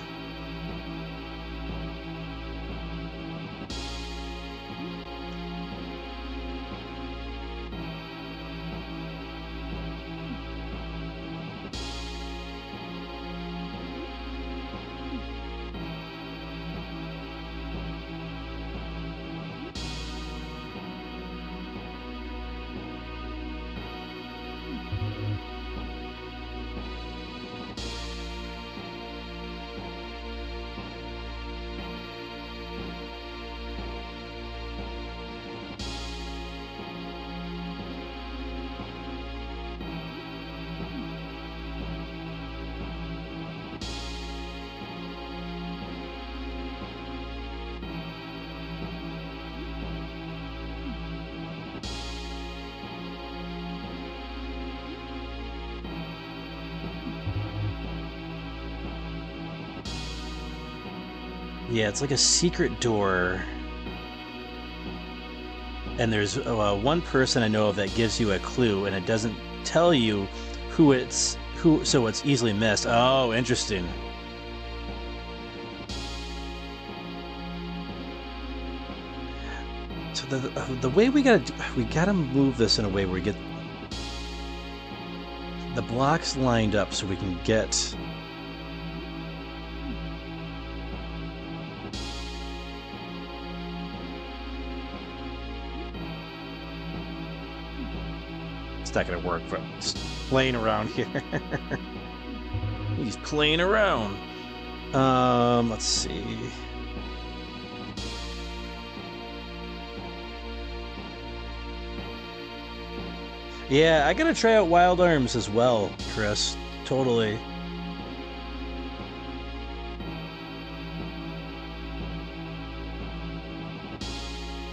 Yeah, it's like a secret door. And there's one person I know of that gives you a clue, and it doesn't tell you who, so it's easily missed. Oh, interesting. So the way we gotta move this in a way where we get the blocks lined up so we can get. Not gonna work, but just playing around here. He's playing around. Let's see. Yeah, I gotta try out Wild Arms as well, Chris. Totally.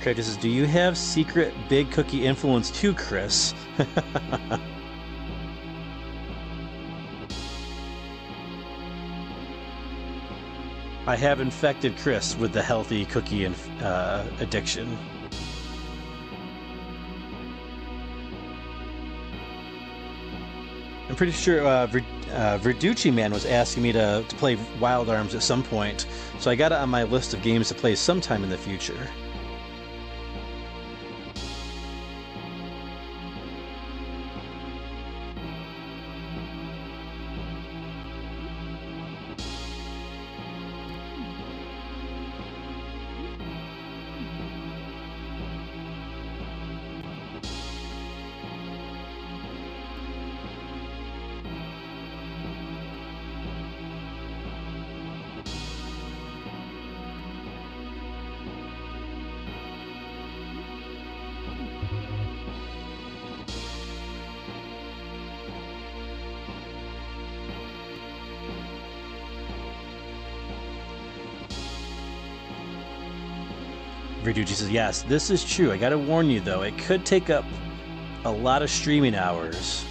Craig says, do you have secret Big Cookie influence too, Chris? I have infected Chris with the healthy cookie addiction. I'm pretty sure Verducci Man was asking me to play Wild Arms at some point, so I got it on my list of games to play sometime in the future. Verducci says, yes, this is true. I gotta warn you, though. It could take up a lot of streaming hours.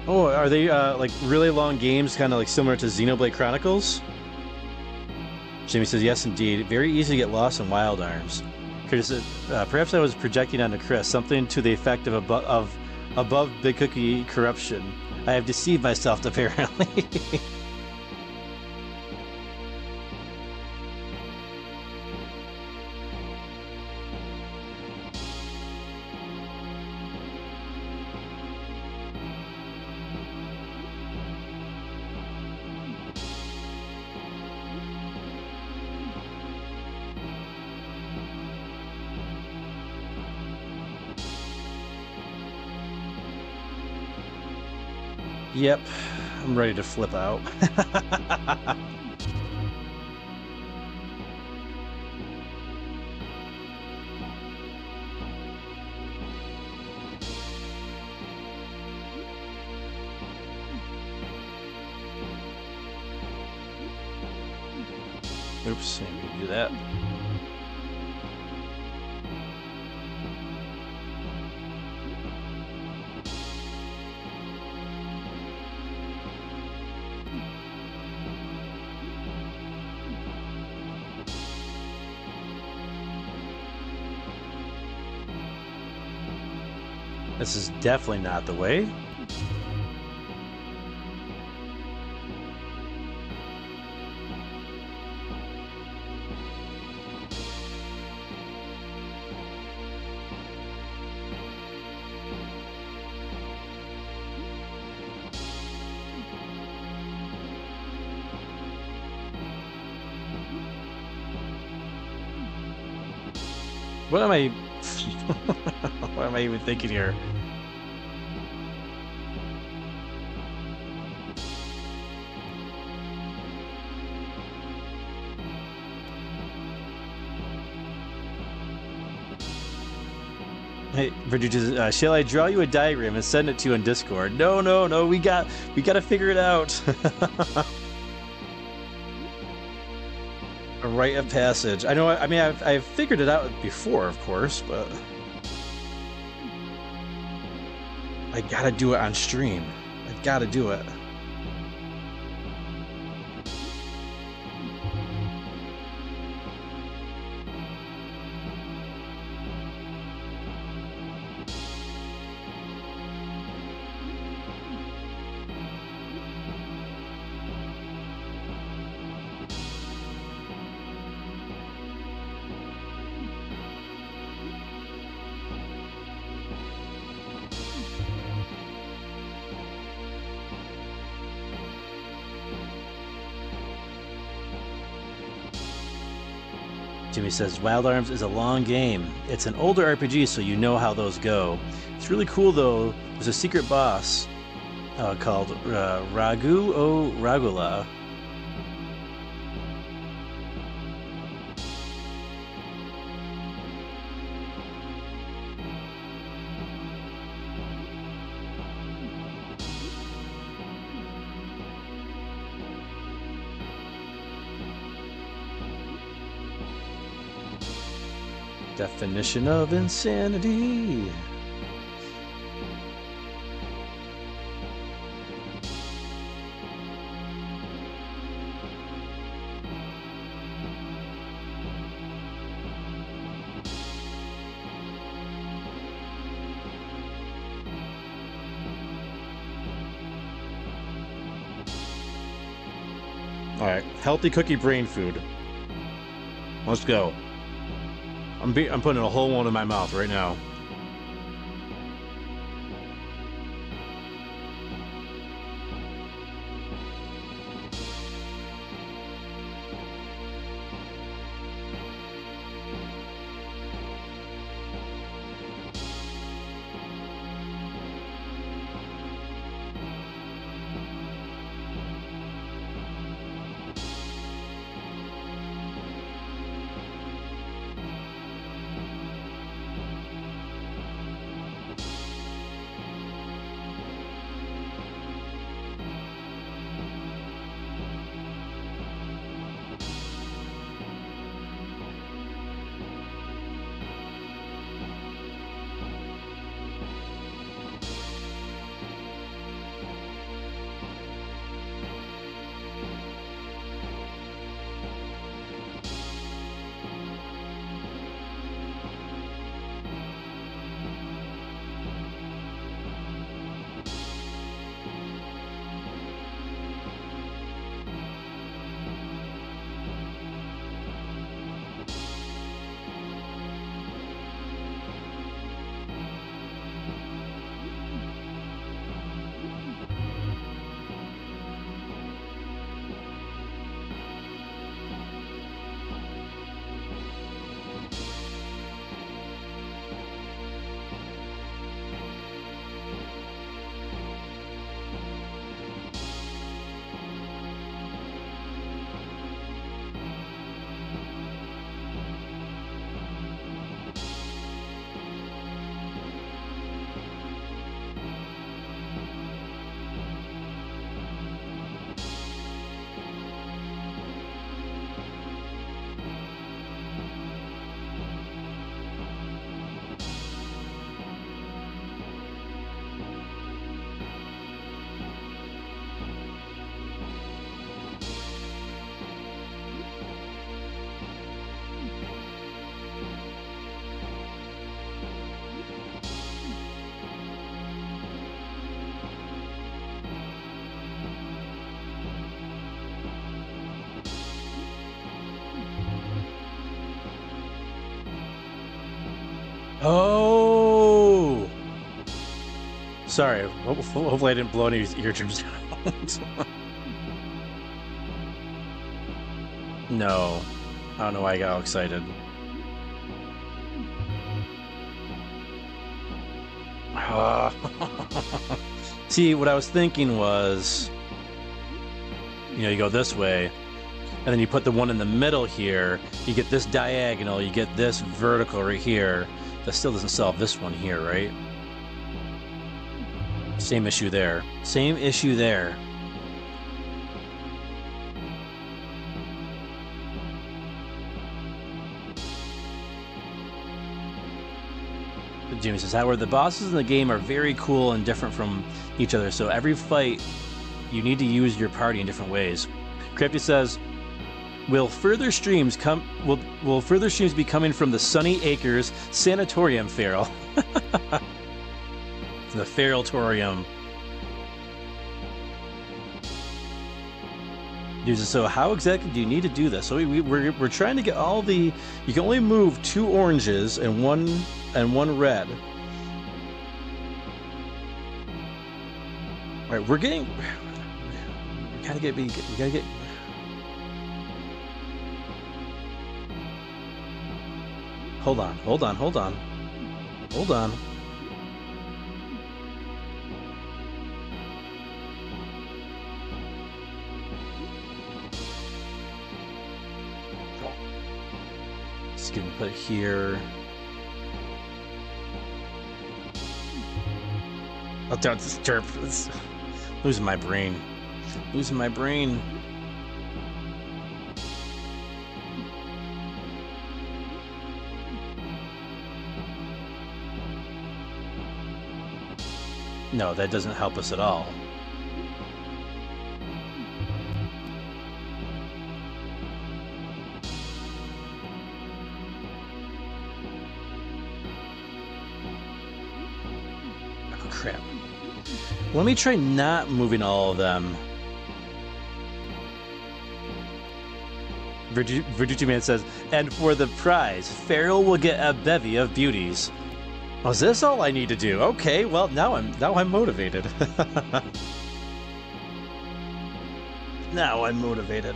Oh, are they, like, really long games, kind of like similar to Xenoblade Chronicles? Jimmy says, yes, indeed. Very easy to get lost in Wild Arms. Chris said, perhaps I was projecting onto Chris, something to the effect of above Big Cookie corruption. I have deceived myself, apparently. Yep, I'm ready to flip out. Oops, I need to do that. This is definitely not the way. What am I... what am I even thinking here? Hey, Verducci, shall I draw you a diagram and send it to you on Discord? No, we gotta figure it out. A rite of passage. I know. I mean, I've figured it out before, of course, but I gotta do it on stream. I gotta do it. Jimmy says, Wild Arms is a long game. It's an older RPG, so you know how those go. It's really cool, though. There's a secret boss called Ragu o Ragula. Definition of insanity. Alright, healthy cookie brain food. Let's go. I'm putting a whole one in my mouth right now. Oh! Sorry, hopefully I didn't blow any eardrums out. No. I don't know why I got all excited. See, what I was thinking was, you know, you go this way, and then you put the one in the middle here, you get this diagonal, you get this vertical right here. That still doesn't solve this one here, right? Same issue there. Same issue there. Jimmy says, however, the bosses in the game are very cool and different from each other, so every fight you need to use your party in different ways. Crafty says, will further streams be coming from the Sunny Acres Sanatorium, Feral? The Feraltorium. So how exactly do you need to do this? So we're trying to get all the... You can only move 2 oranges and one red. All right, we gotta get. Hold on. Just gonna put it here. Oh, don't disturb. Losing my brain. No, that doesn't help us at all. Oh, crap. Let me try not moving all of them. Virtuti Man says, and for the prize, Feral will get a bevy of beauties. Oh, is this all I need to do? Okay, well now I'm motivated. Now I'm motivated.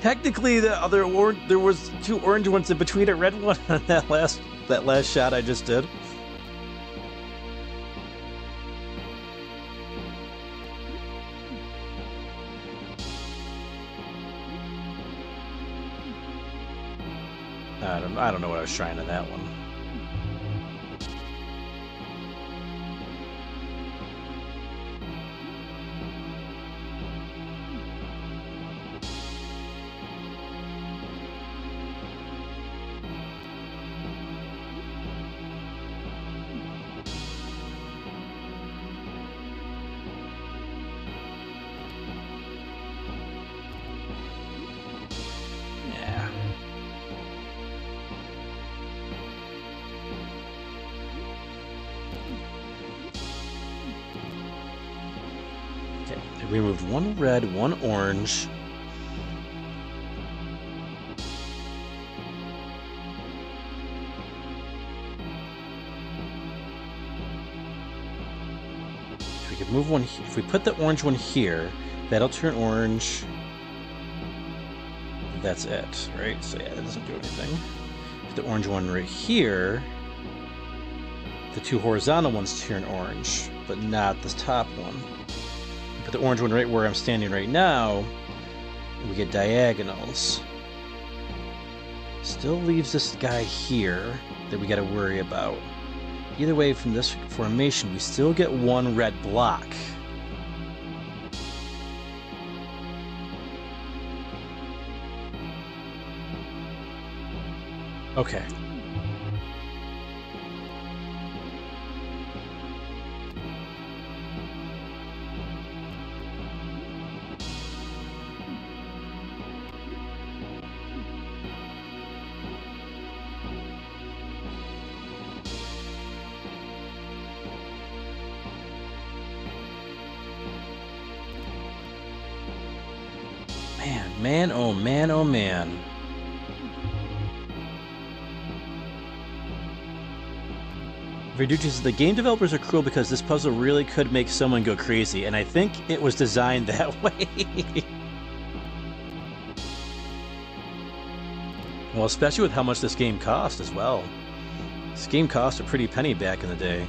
Technically, the other there was 2 orange ones in between a red one on that last shot I just did. I don't know what I was trying in that one. We removed 1 red, 1 orange. If we could move one, if we put the orange one here, that'll turn orange. That's it, right? So yeah, that doesn't do anything. Put the orange one right here. The 2 horizontal ones turn orange, but not the top one. Put the orange one right where I'm standing right now, and we get diagonals. Still leaves this guy here that we got to worry about. Either way, from this formation, we still get 1 red block. Okay. Man, oh man, oh man. Verducci says, the game developers are cruel because this puzzle really could make someone go crazy, and I think it was designed that way. Well, especially with how much this game cost as well. This game cost a pretty penny back in the day.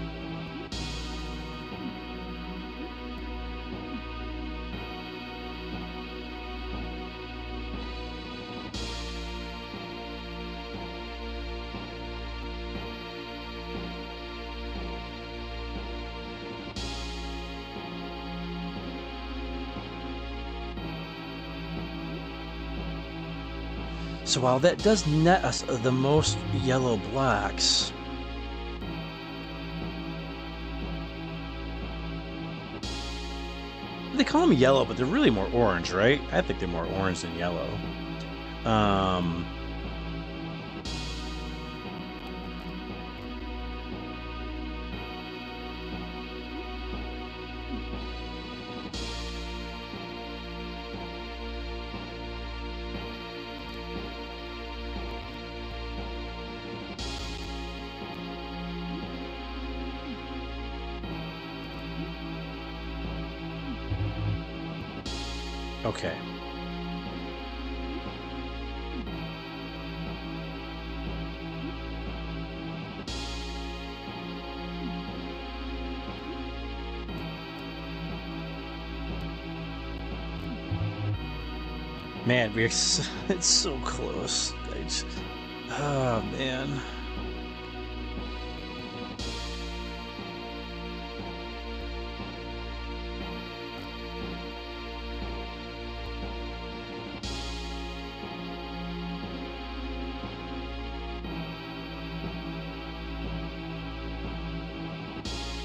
So while that does net us the most yellow blocks, they call them yellow, but they're really more orange, right? I think they're more orange than yellow. Okay. Man, it's so close. Oh, man.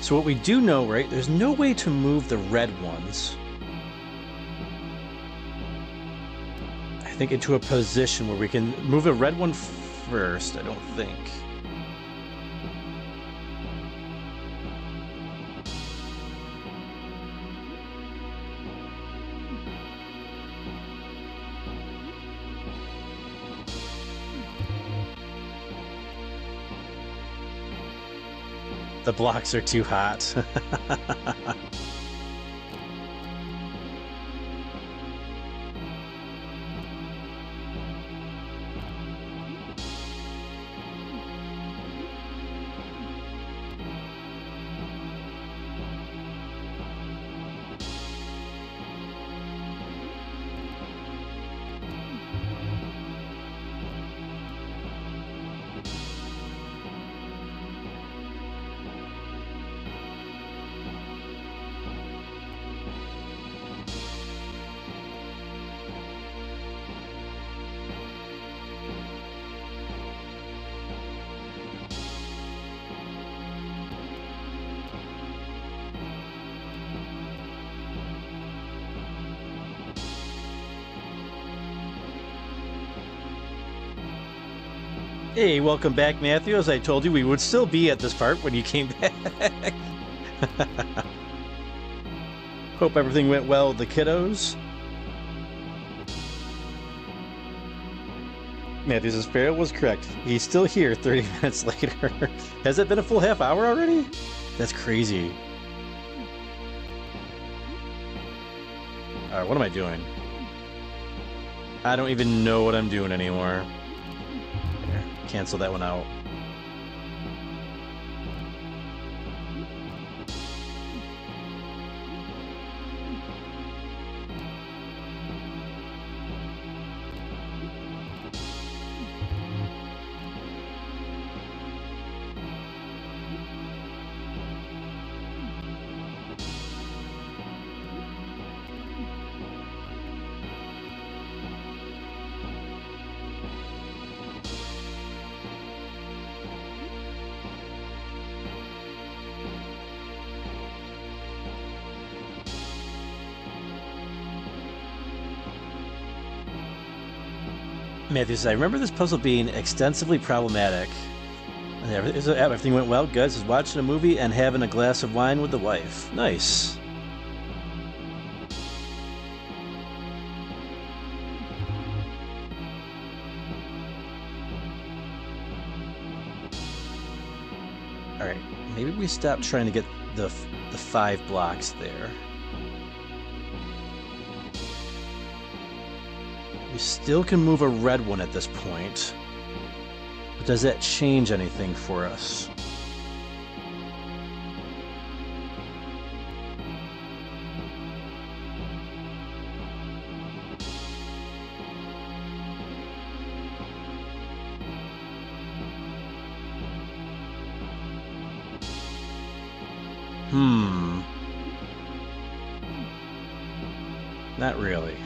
So what we do know, right, there's no way to move the red ones. I think, into a position where we can move a red one first, I don't think. The blocks are too hot. Hey, welcome back, Matthew. As I told you, we would still be at this part when you came back. Hope everything went well with the kiddos. Matthew says Feral was correct. He's still here 30 minutes later. Has it been a full half hour already? That's crazy. Alright, what am I doing? I don't even know what I'm doing anymore. Cancel that one out. Matthew says, I remember this puzzle being extensively problematic. Everything went well. Good. Says, watching a movie and having a glass of wine with the wife. Nice. Alright, maybe we stop trying to get the 5 blocks there. We still can move a red one at this point. But does that change anything for us? Not really.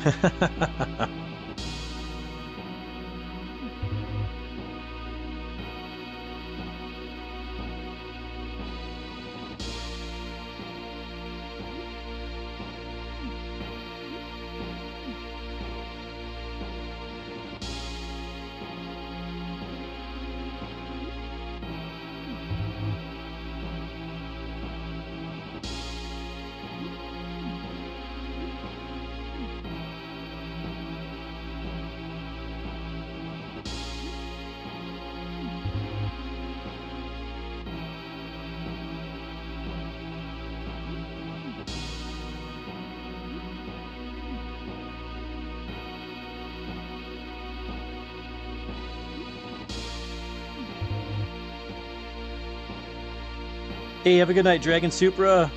Hey, have a good night, Dragon Supra.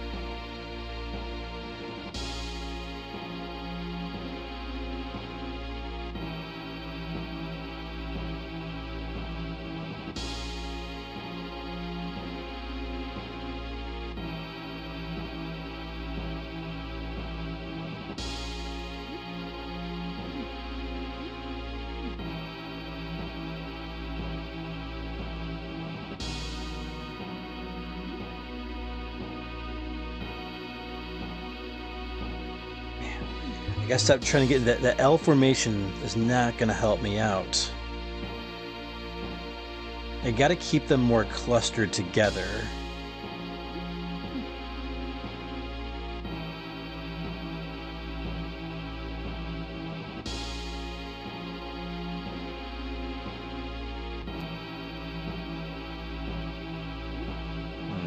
gotta stop trying to get that L formation is not gonna help me out. I gotta keep them more clustered together.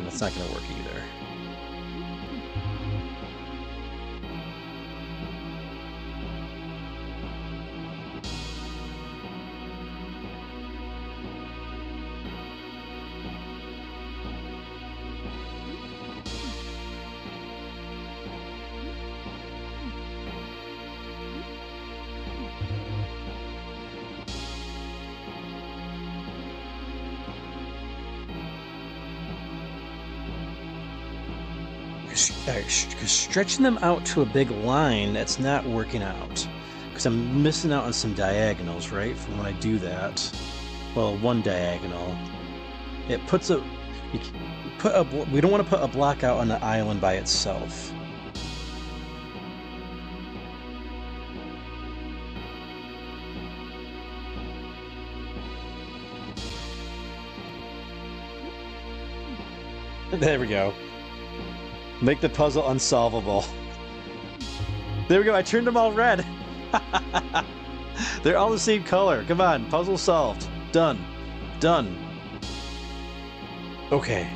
That's not gonna work either. Stretching them out to a big line, that's not working out. Because I'm missing out on some diagonals, right? From when I do that. Well, one diagonal. It puts a... We don't want to put a block out on the island by itself. There we go. Make the puzzle unsolvable. There we go, I turned them all red. They're all the same color. Come on, puzzle solved. Done. Done. Okay.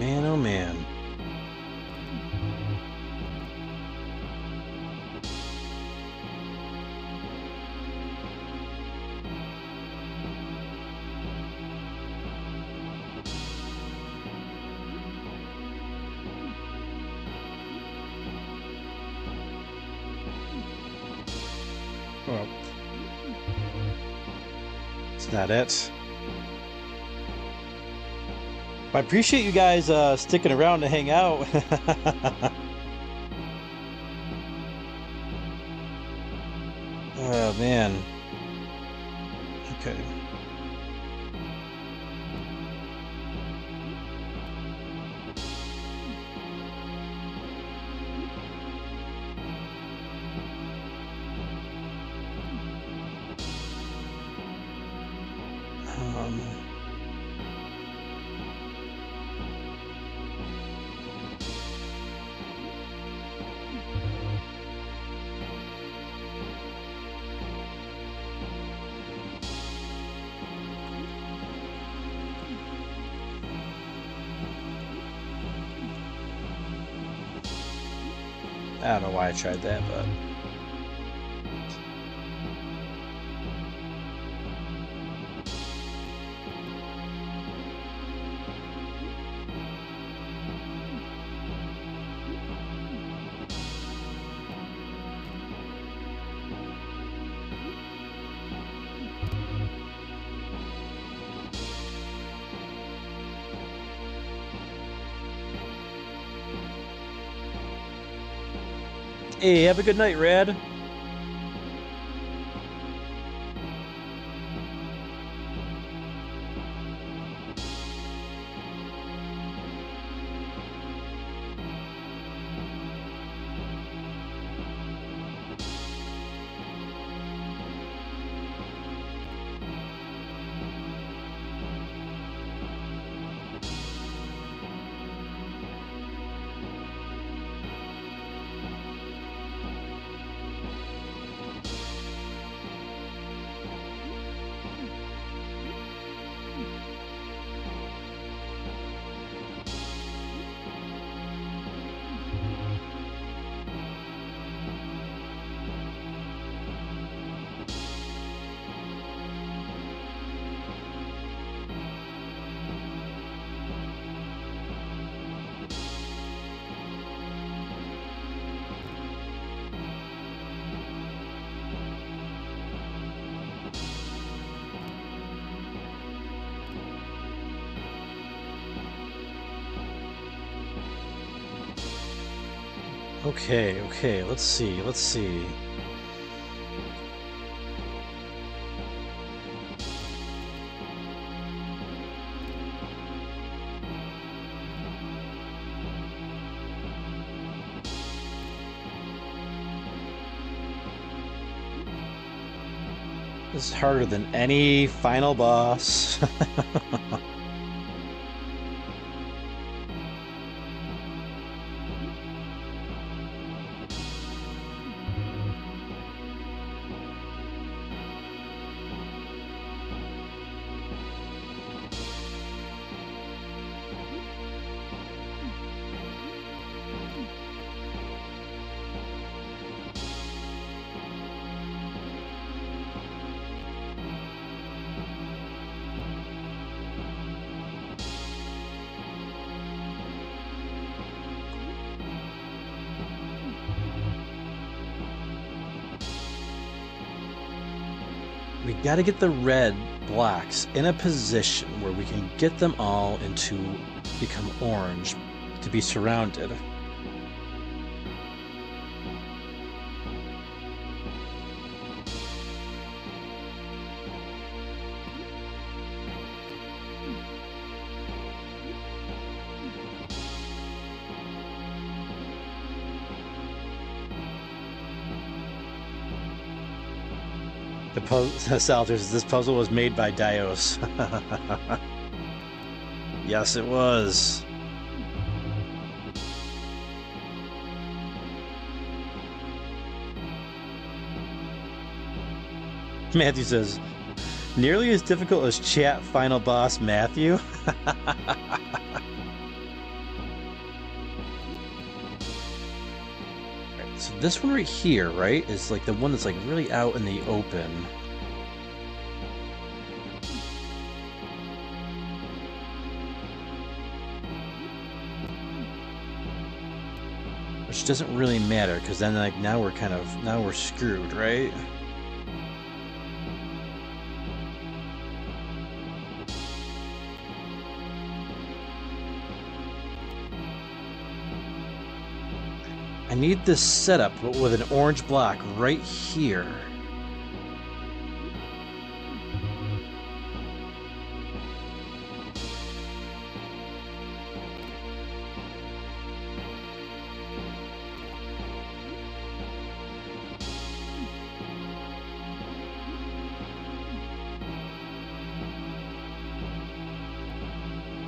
Man, oh man. Well, it's not it. I appreciate you guys sticking around to hang out. Oh, man. Okay. I don't know why I tried that, but... Hey, have a good night, Rad. Okay, okay, let's see, let's see. This is harder than any final boss. We gotta get the red blocks in a position where we can get them all into become orange to be surrounded. Salters, this puzzle was made by Dios. Yes, it was. Matthew says, nearly as difficult as chat final boss Matthew. So this one right here, right, is like the one that's like really out in the open. Which doesn't really matter, because then like now we're screwed, right? I need this setup, but with an orange block right here.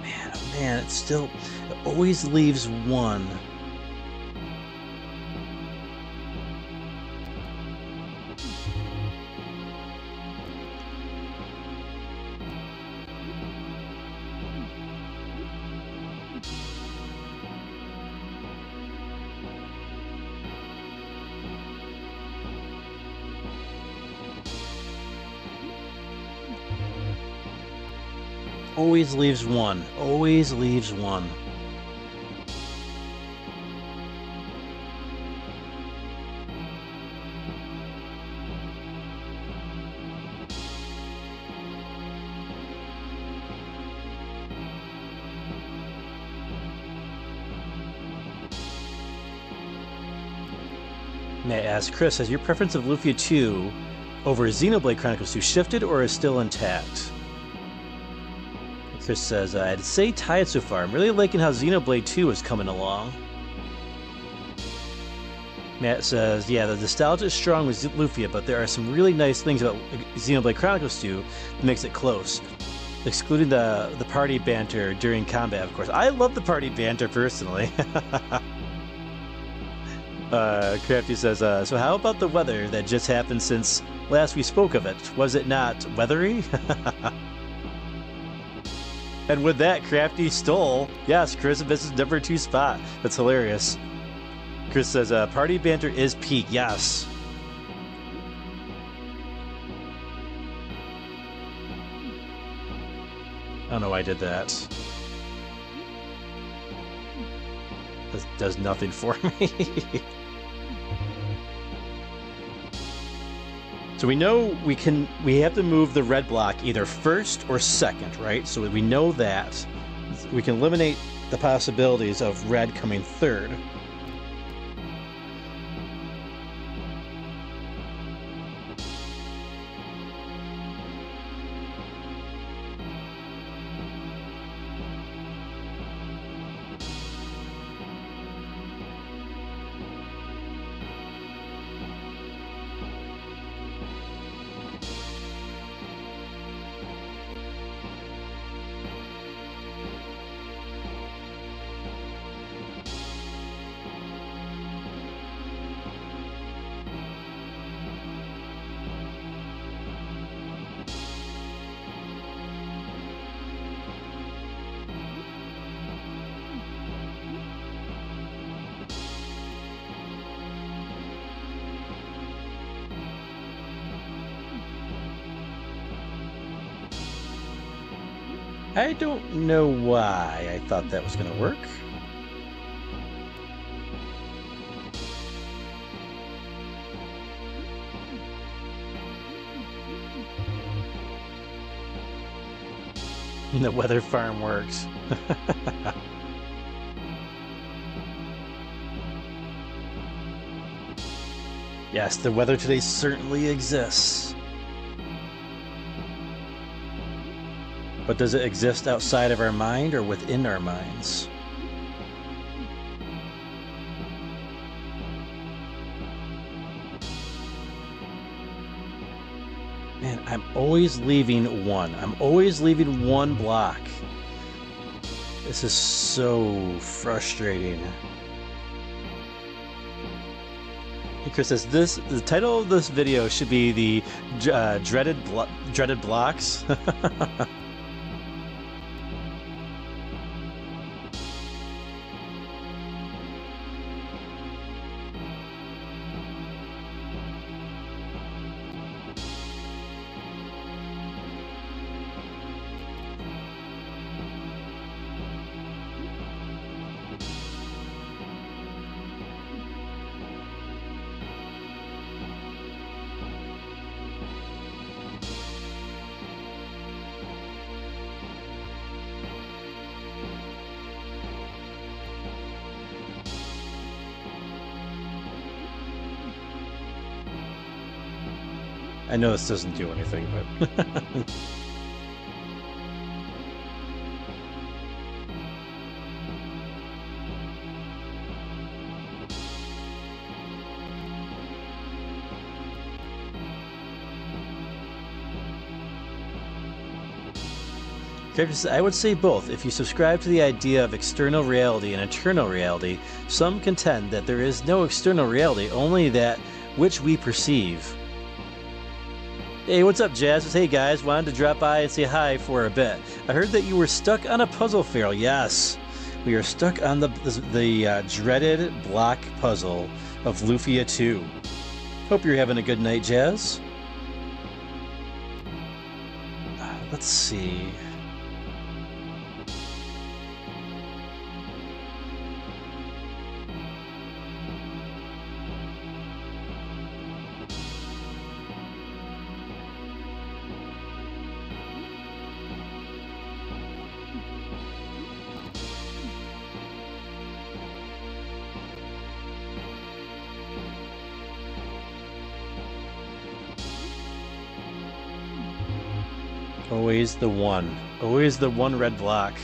Man, oh man, it always leaves one. Always leaves one. Always leaves one. May I ask, Chris, has your preference of Lufia 2 over Xenoblade Chronicles 2 shifted or is still intact? Chris says, I'd say tied so far. I'm really liking how Xenoblade 2 is coming along. Matt says, yeah, the nostalgia is strong with Lufia, but there are some really nice things about Xenoblade Chronicles 2 that makes it close. Excluding the party banter during combat, of course. I love the party banter, personally. Crafty says, so how about the weather that just happened since last we spoke of it? Was it not weathery? And with that, Crafty stole. Yes, Chris, this is number 2 spot. That's hilarious. Chris says, party banter is peak. Yes. I don't know why I did that. This does nothing for me. So we know we have to move the red block either first or second, right? So we know that. We can eliminate the possibilities of red coming third. I don't know why I thought that was going to work. The weather farm works. Yes, the weather today certainly exists. But does it exist outside of our mind or within our minds? Man, I'm always leaving one. I'm always leaving one block. This is so frustrating. Chris says the title of this video should be the dreaded blocks. I know this doesn't do anything, but... I would say both. If you subscribe to the idea of external reality and internal reality, some contend that there is no external reality, only that which we perceive. Hey, what's up, Jazz? Hey guys, wanted to drop by and say hi for a bit. I heard that you were stuck on a puzzle, Feral. Yes, we are stuck on the dreaded block puzzle of Lufia 2. Hope you're having a good night, Jazz. Let's see. Always the one red block.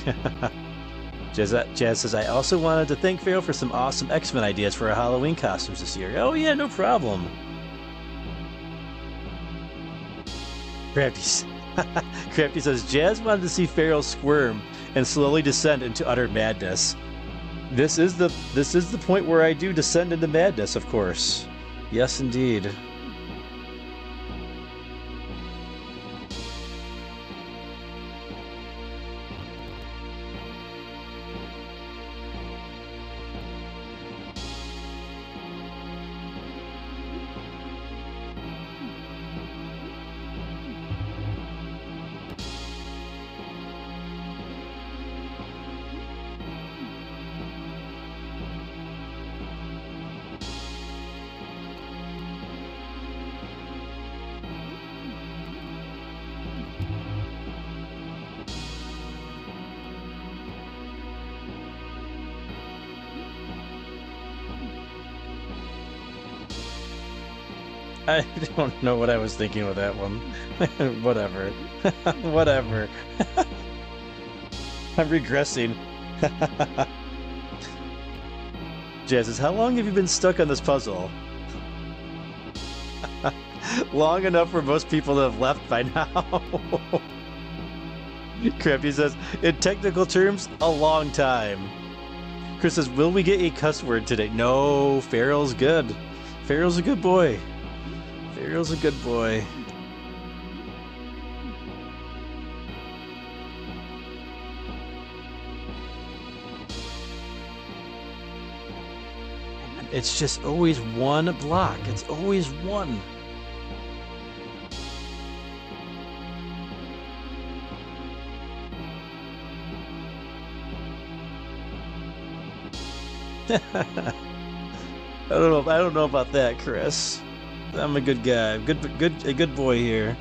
Jazz says, I also wanted to thank Feral for some awesome X-Men ideas for our Halloween costumes this year. Oh yeah, no problem. Crafty says, Jazz wanted to see Feral squirm and slowly descend into utter madness. This is the point where I do descend into madness, of course. Yes, indeed. I don't know what I was thinking with that one. Whatever. Whatever. I'm regressing. Jazz says, how long have you been stuck on this puzzle? Long enough for most people to have left by now. Crafty says, in technical terms, a long time. Chris says, will we get a cuss word today? No, Feral's good. Feral's a good boy. Feral's a good boy. It's just always one block. It's always one. I don't know about that, Chris. I'm a good guy. A good boy here.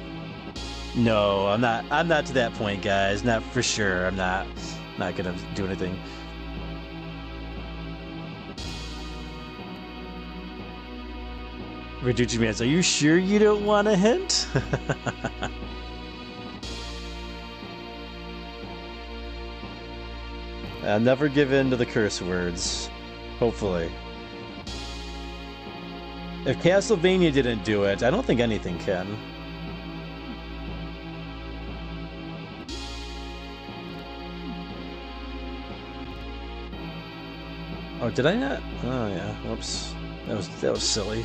No, I'm not. I'm not to that point, guys. Not for sure. I'm not gonna do anything. Reducci Man, are you sure you don't want a hint? I'll never give in to the curse words. Hopefully. If Castlevania didn't do it, I don't think anything can. Oh, did I not? Oh yeah. Whoops. That was silly.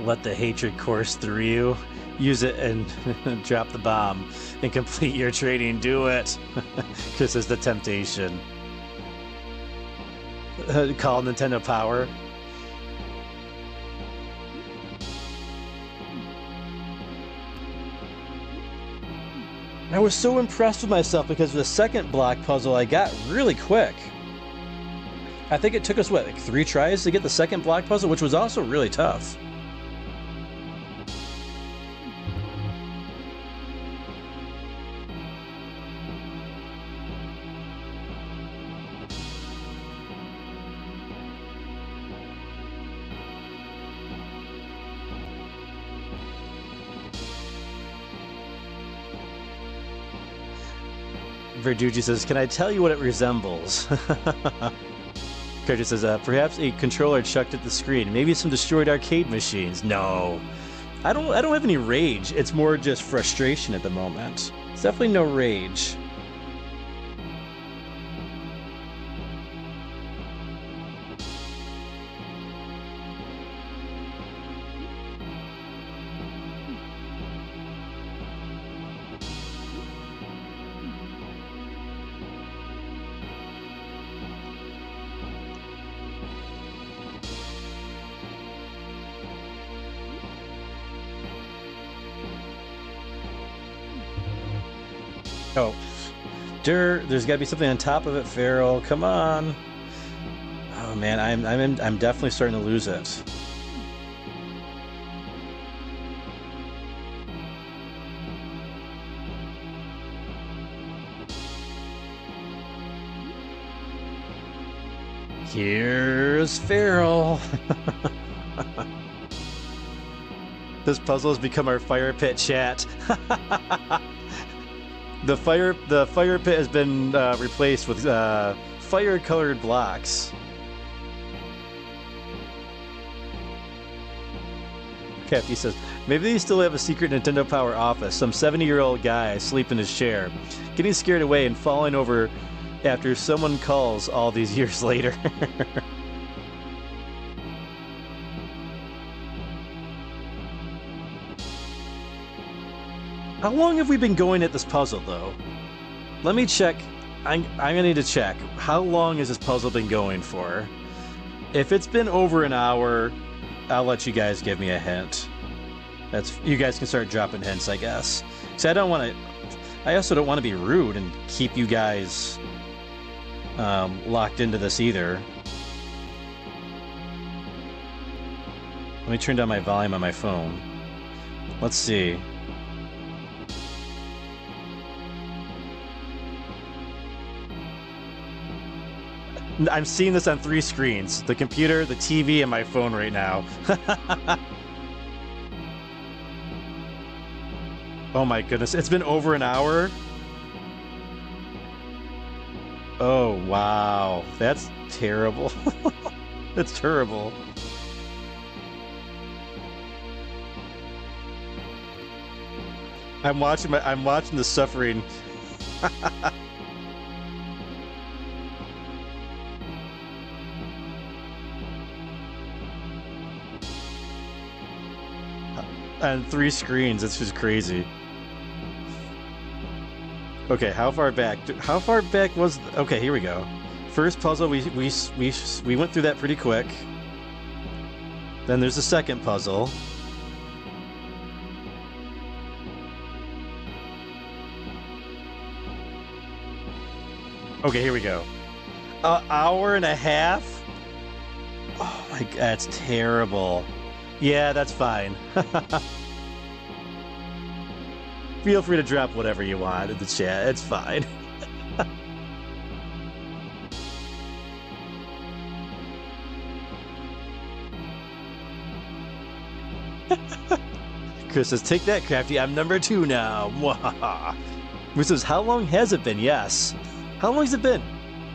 Let the hatred course through you. Use it and drop the bomb and complete your training. Do it. This is the temptation. Call Nintendo Power. I was so impressed with myself because the second block puzzle I got really quick. I think it took us, what, like 3 tries to get the second block puzzle, which was also really tough. Verducci says, can I tell you what it resembles? Curtis says, perhaps a controller chucked at the screen. Maybe some destroyed arcade machines. No. I don't have any rage. It's more just frustration at the moment. It's definitely no rage. Oh, there's got to be something on top of it, Feral. Come on. Oh man, I'm definitely starting to lose it. Here's Feral. This puzzle has become our fire pit chat. The fire pit has been replaced with fire-colored blocks. Capty says, maybe they still have a secret Nintendo Power office. Some 70-year-old guy asleep in his chair, getting scared away and falling over after someone calls all these years later. How long have we been going at this puzzle, though? Let me check. I'm gonna need to check. How long has this puzzle been going for? If it's been over an hour, I'll let you guys give me a hint. You guys can start dropping hints, I guess. See, I also don't want to be rude and keep you guys locked into this either. Let me turn down my volume on my phone. Let's see. I'm seeing this on 3 screens. The computer, the TV, and my phone right now. Oh my goodness, it's been over an hour? Oh, wow. That's terrible. That's terrible. I'm watching the suffering. On 3 screens, it's just crazy. Okay, how far back? How far back was? Okay, here we go. First puzzle, we went through that pretty quick. Then there's the second puzzle. Okay, here we go. An hour and a half? Oh my god, that's terrible. Yeah, that's fine. Feel free to drop whatever you want in the chat. It's fine. Chris says, take that, Crafty. I'm number 2 now. Who says, how long has it been? Yes. How long has it been?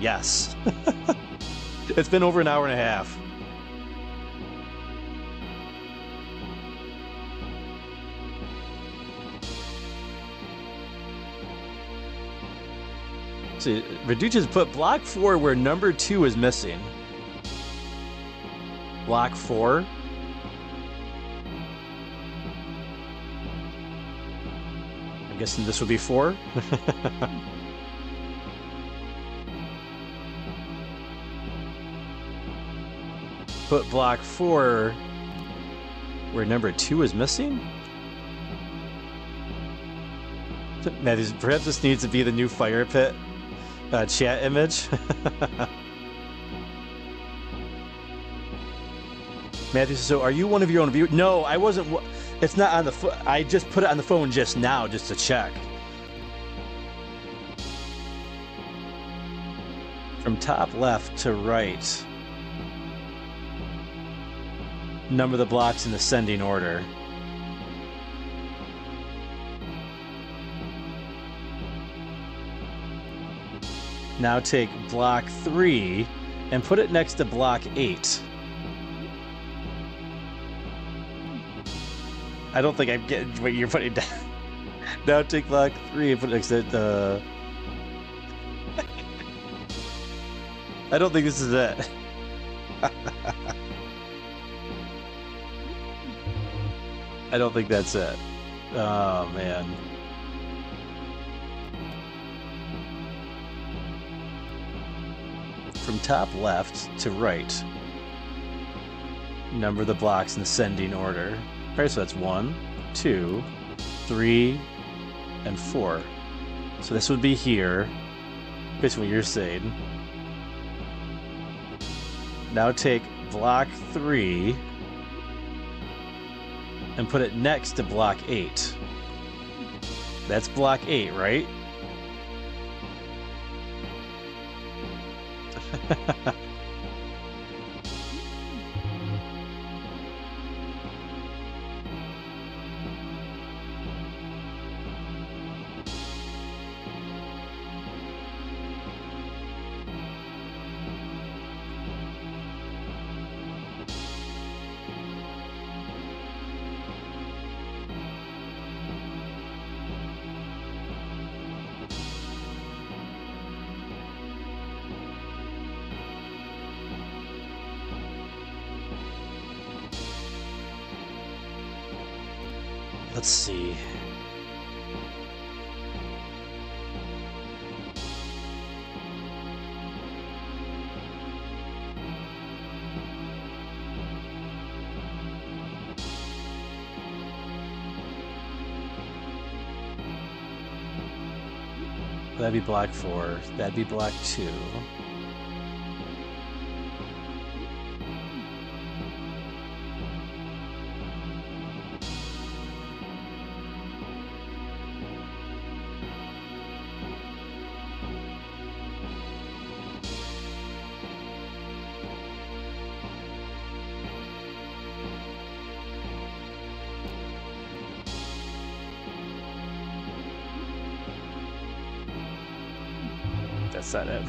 Yes. It's been over an hour and a half. So, Reduces put block 4 where number 2 is missing. Block 4? I'm guessing this would be 4? Put block 4 where number 2 is missing? Matthews, perhaps this needs to be the new fire pit chat image. Matthews, so are you one of your own viewers? No, I wasn't. It's not on the I just put it on the phone just now just to check. From top left to right. Number the blocks in ascending order. Now take block 3 and put it next to block 8. I don't think I'm getting what you're putting down. Now take block 3 and put it next to I don't think this is it. I don't think that's it. Oh, man. From top left to right, number the blocks in ascending order. All right, so that's 1, 2, 3, and 4. So this would be here, based on what you're saying. Now take block 3 and put it next to block 8. That's block 8, right? Let's see. That'd be block 4. That'd be block 2. said it.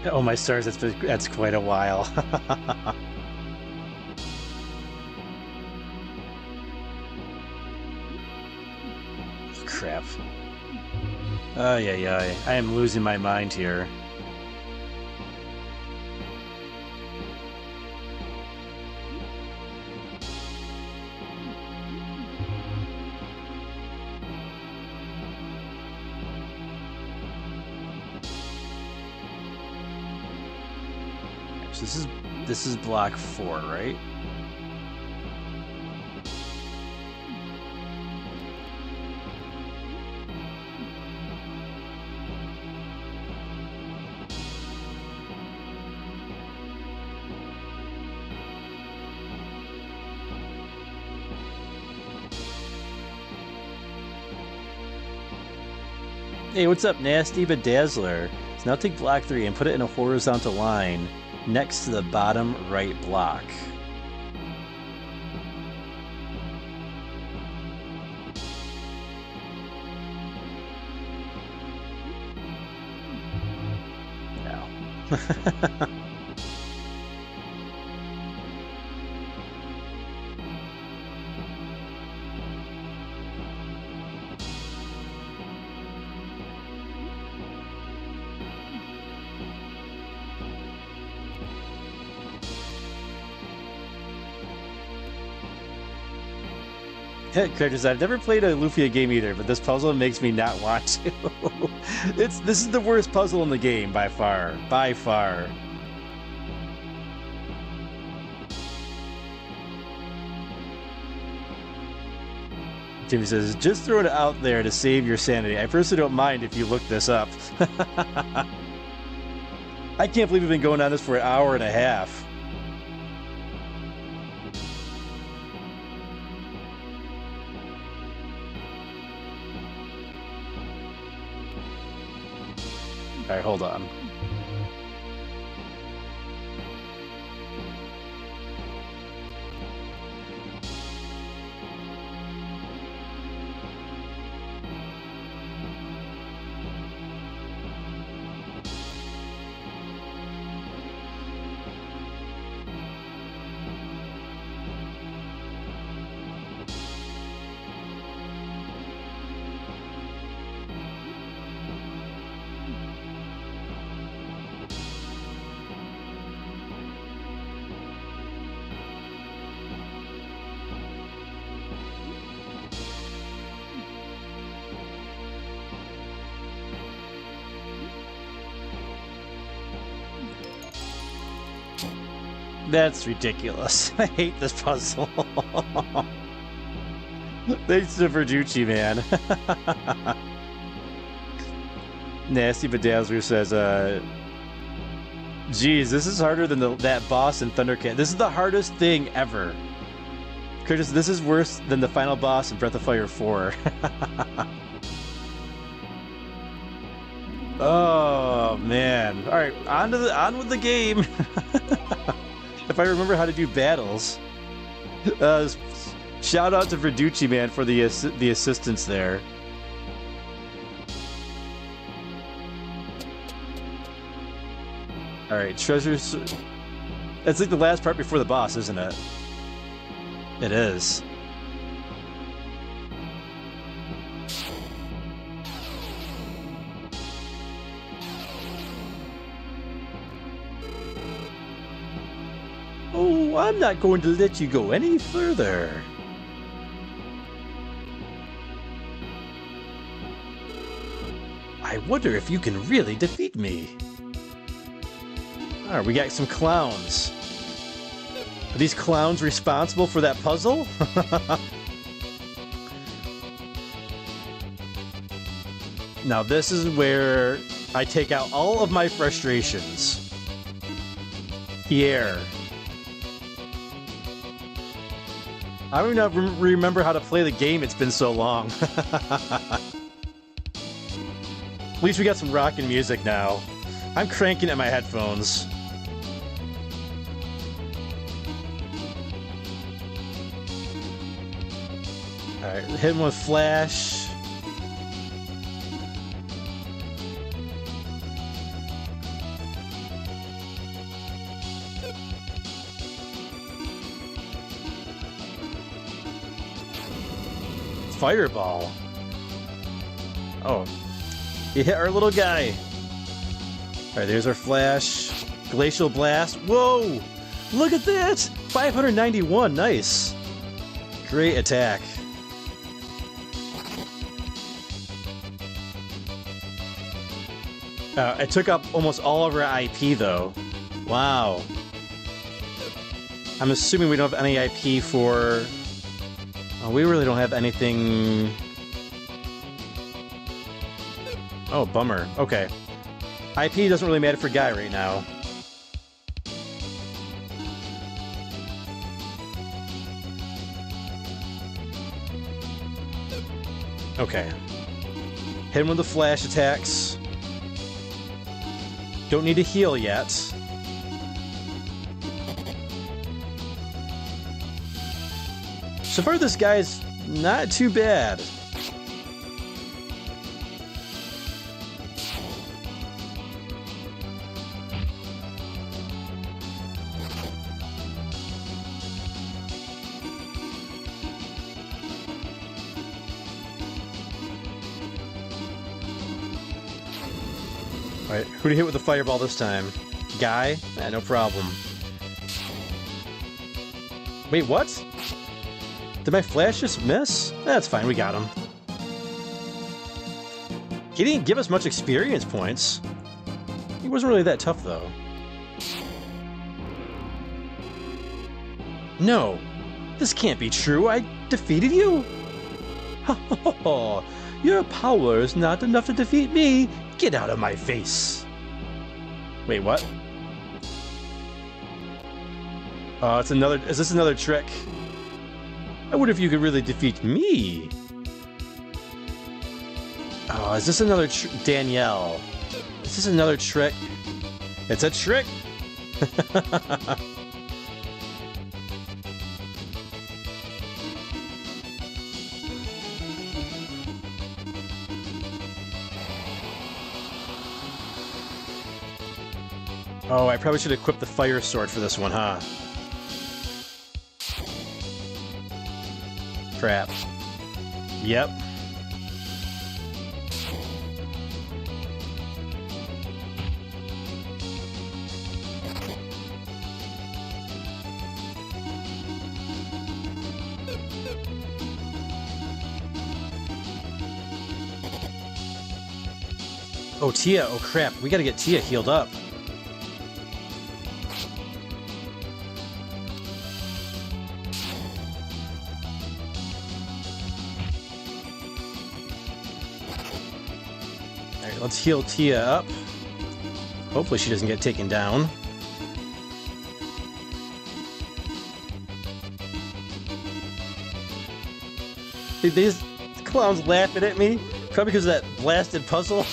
Oh my stars, that's quite a while. Crap. Oh yeah. I am losing my mind here. So this is block 4, right? Hey, what's up, Nasty Bedazzler? So now take block 3 and put it in a horizontal line next to the bottom right block. No. Characters, I've never played a Lufia game either, but this puzzle makes me not want to. This is the worst puzzle in the game by far. By far. Jimmy says, just throw it out there to save your sanity. I personally don't mind if you look this up. I can't believe we've been going on this for an hour and a half. Alright, hold on. That's ridiculous. I hate this puzzle. Thanks to Verducci, man. Nasty Bedazzler says, geez, this is harder than that boss in Thundercat. This is the hardest thing ever. Curtis, this is worse than the final boss in Breath of Fire 4. Oh, man. Alright, on with the game. If I remember how to do battles. Shout out to Verducci, man, for the assistance there. Alright, treasures. It's like the last part before the boss, isn't it? It is. Oh, I'm not going to let you go any further. I wonder if you can really defeat me. Alright, we got some clowns. Are these clowns responsible for that puzzle? Now this is where I take out all of my frustrations. Here. I don't even remember how to play the game, it's been so long. At least we got some rockin' music now. I'm cranking at my headphones. Alright, hit him with flash. Fireball. Oh. He hit our little guy. Alright, there's our flash. Glacial blast. Whoa! Look at that! 591, nice. Great attack. It took up almost all of our IP though. Wow. I'm assuming we don't have any IP for... Oh, we really don't have anything... Oh, bummer. Okay. IP doesn't really matter for Guy right now. Okay. Hit him with the flash attacks. Don't need to heal yet. So far, this guy's not too bad. Alright, who to hit with the fireball this time? Guy? No problem. Wait, what? Did my flash just miss? That's fine, we got him. He didn't give us much experience points. He wasn't really that tough, though. No, this can't be true. I defeated you? Your power is not enough to defeat me. Get out of my face. Wait, what? Oh, it's another... Is this another trick? I wonder if you could really defeat me. Oh, is this another Danielle? Is this another trick? It's a trick! Oh, I probably should equip the fire sword for this one, huh? Crap. Yep. Oh, Tia. Oh, crap. We gotta get Tia healed up. Let's heal Tia up. Hopefully she doesn't get taken down. These clowns laughing at me? Probably because of that blasted puzzle.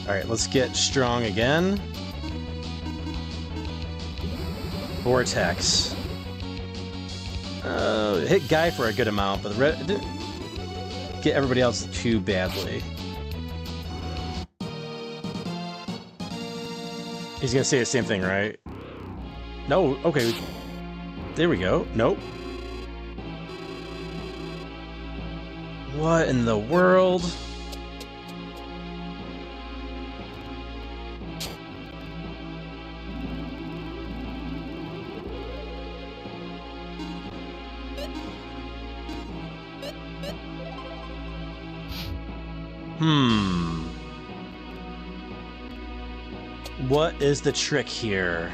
Alright, let's get strong again. Vortex. Hit Guy for a good amount, but didn't get everybody else too badly. He's gonna say the same thing, right? No, okay. There we go. Nope. What in the world? What is the trick here?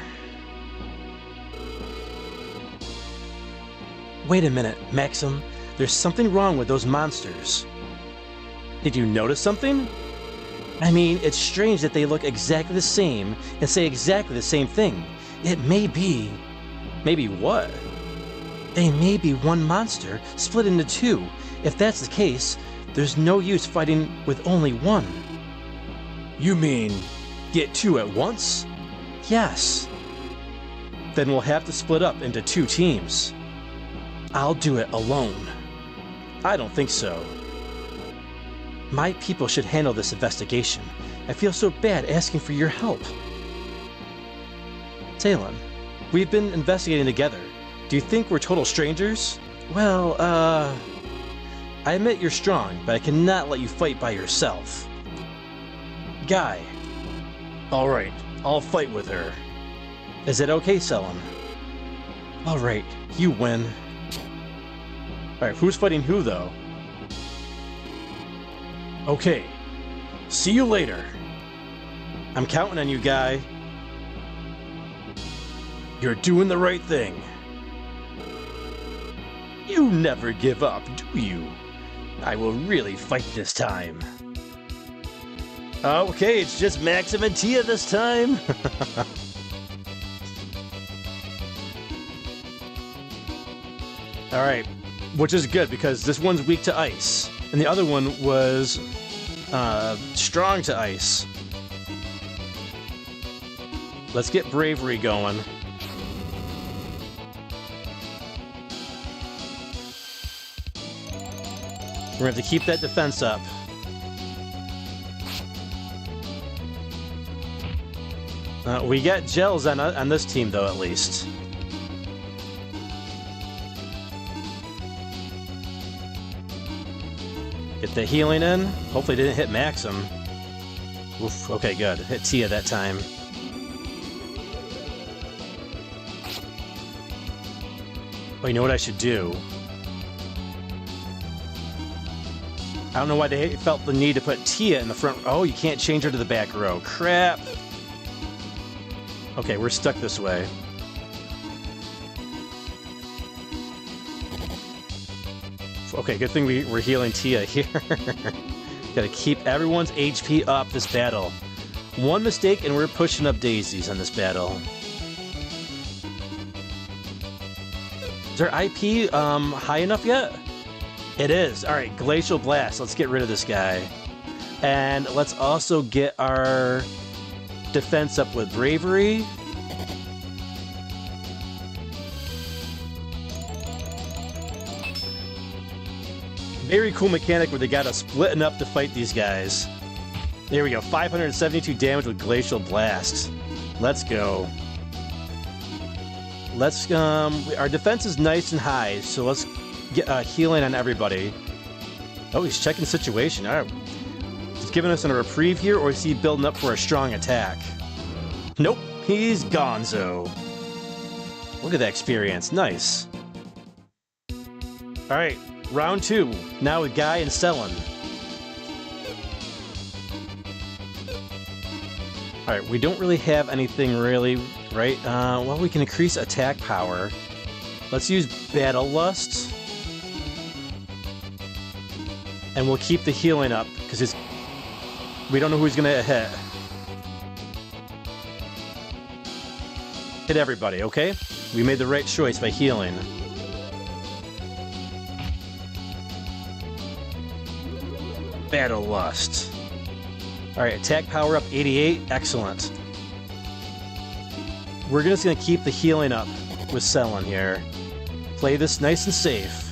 Wait a minute, Maxim. There's something wrong with those monsters. Did you notice something? I mean, it's strange that they look exactly the same and say exactly the same thing. It may be... Maybe what? They may be one monster split into two. If that's the case, there's no use fighting with only one. You mean, get two at once? Yes. Then we'll have to split up into two teams. I'll do it alone. I don't think so. My people should handle this investigation. I feel so bad asking for your help. Talon, we've been investigating together. Do you think we're total strangers? Well, I admit you're strong, but I cannot let you fight by yourself. Guy. Alright, I'll fight with her. Is it okay, Selim? Alright, you win. Alright, who's fighting who, though? Okay. See you later. I'm counting on you, Guy. You're doing the right thing. You never give up, do you? I will really fight this time. Okay, it's just Maxim and Tia this time. Alright, which is good because this one's weak to ice, and the other one was strong to ice. Let's get bravery going. We're gonna have to keep that defense up. We got gels on this team, though, at least. Get the healing in. Hopefully it didn't hit Maxim. Oof, okay, good. It hit Tia that time. Oh, you know what I should do? I don't know why they felt the need to put Tia in the front. Oh, you can't change her to the back row. Crap. Okay, we're stuck this way. Okay, good thing we're healing Tia here. Gotta keep everyone's HP up this battle. One mistake and we're pushing up daisies on this battle. Is our IP high enough yet? It is. Alright, Glacial Blast. Let's get rid of this guy. And let's also get our defense up with Bravery. Very cool mechanic where they got us splitting up to fight these guys. There we go, 572 damage with Glacial Blast. Let's go. Let's, our defense is nice and high, so let's get healing on everybody. Oh, he's checking the situation. All right. He's giving us a reprieve here, or is he building up for a strong attack? Nope, he's gonzo. Look at that experience, nice. All right. Round 2, now with Guy and Selen. Alright, we don't really have anything really, right? Well, we can increase attack power. Let's use Battle Lust. And we'll keep the healing up, because we don't know who he's going to hit. Hit everybody, okay? We made the right choice by healing. Battle Lust. Alright, attack power up 88. Excellent. We're just going to keep the healing up with Selen here. Play this nice and safe.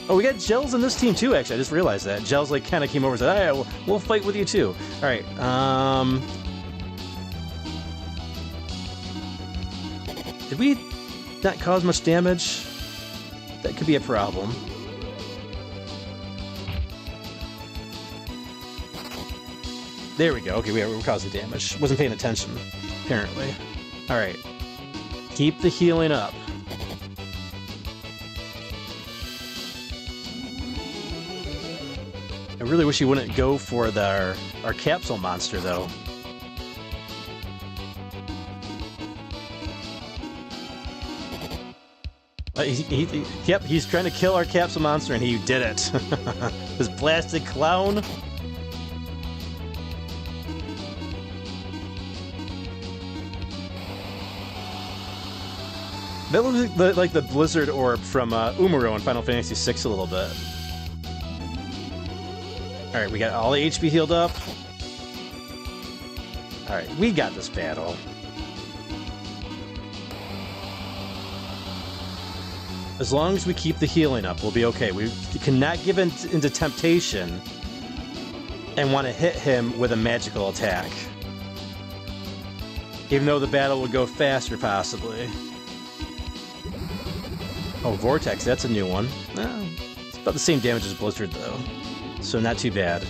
Oh, we got Gels in this team too, actually. I just realized that. Gels like kind of came over and said, alright, we'll fight with you too. Alright, did we not cause much damage? That could be a problem. There we go. Okay, we were causing damage. Wasn't paying attention, apparently. Alright. Keep the healing up. I really wish he wouldn't go for our capsule monster, though. Yep, he's trying to kill our capsule monster, and he did it. This blasted clown. That looks like the Blizzard Orb from Umaro in Final Fantasy VI a little bit. Alright, we got all the HP healed up. Alright, we got this battle. As long as we keep the healing up, we'll be okay. We cannot give into temptation and want to hit him with a magical attack. Even though the battle would go faster, possibly. Oh, Vortex, that's a new one. It's about the same damage as Blizzard, though. So not too bad.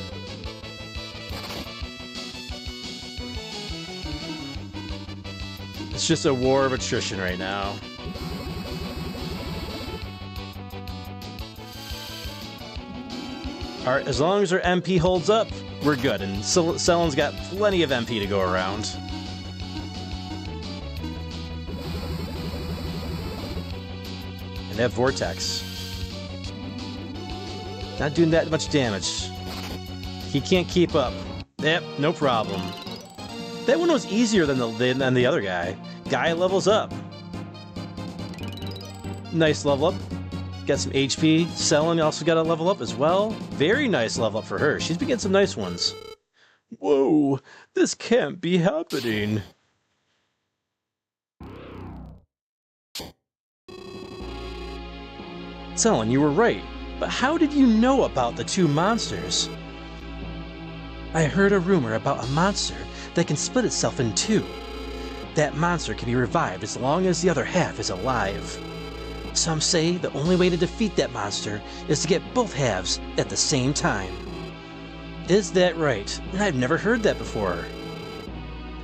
It's just a war of attrition right now. Alright, as long as our MP holds up, we're good. And Celen's got plenty of MP to go around. And that Vortex. Not doing that much damage. He can't keep up. Yep, no problem. That one was easier than the other guy. Guy levels up. Nice level up. Got some HP. Selen also got a level up as well. Very nice level up for her. She's been getting some nice ones. Whoa, this can't be happening. Selen, you were right. But how did you know about the two monsters? I heard a rumor about a monster that can split itself in two. That monster can be revived as long as the other half is alive. Some say the only way to defeat that monster is to get both halves at the same time. Is that right? I've never heard that before.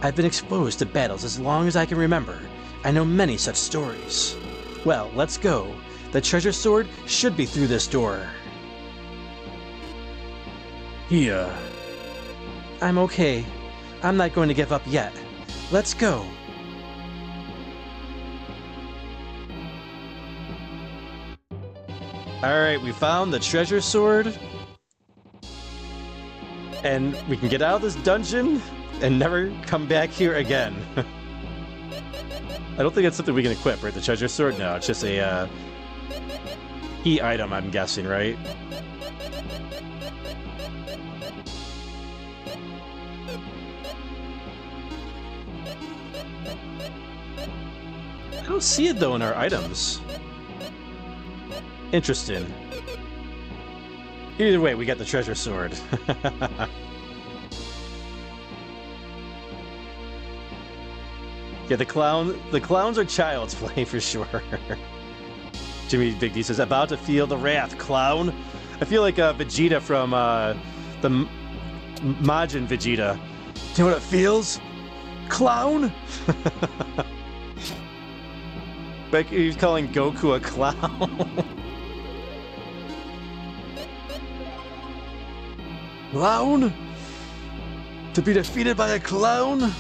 I've been exposed to battles as long as I can remember. I know many such stories. Well, let's go. The treasure sword should be through this door. Here. I'm okay. I'm not going to give up yet. Let's go. Alright, we found the treasure sword. And we can get out of this dungeon and never come back here again. I don't think that's something we can equip, right? The treasure sword? No, it's just a key item, I'm guessing, right? I don't see it, though, in our items. Interesting. Either way, we got the treasure sword. Yeah, the clowns are child's play for sure. Jimmy Big D says, about to feel the wrath, clown. I feel like Vegeta from the Majin Vegeta. Do you know what it feels? Clown? Like he's calling Goku a clown. Clown? To be defeated by a clown?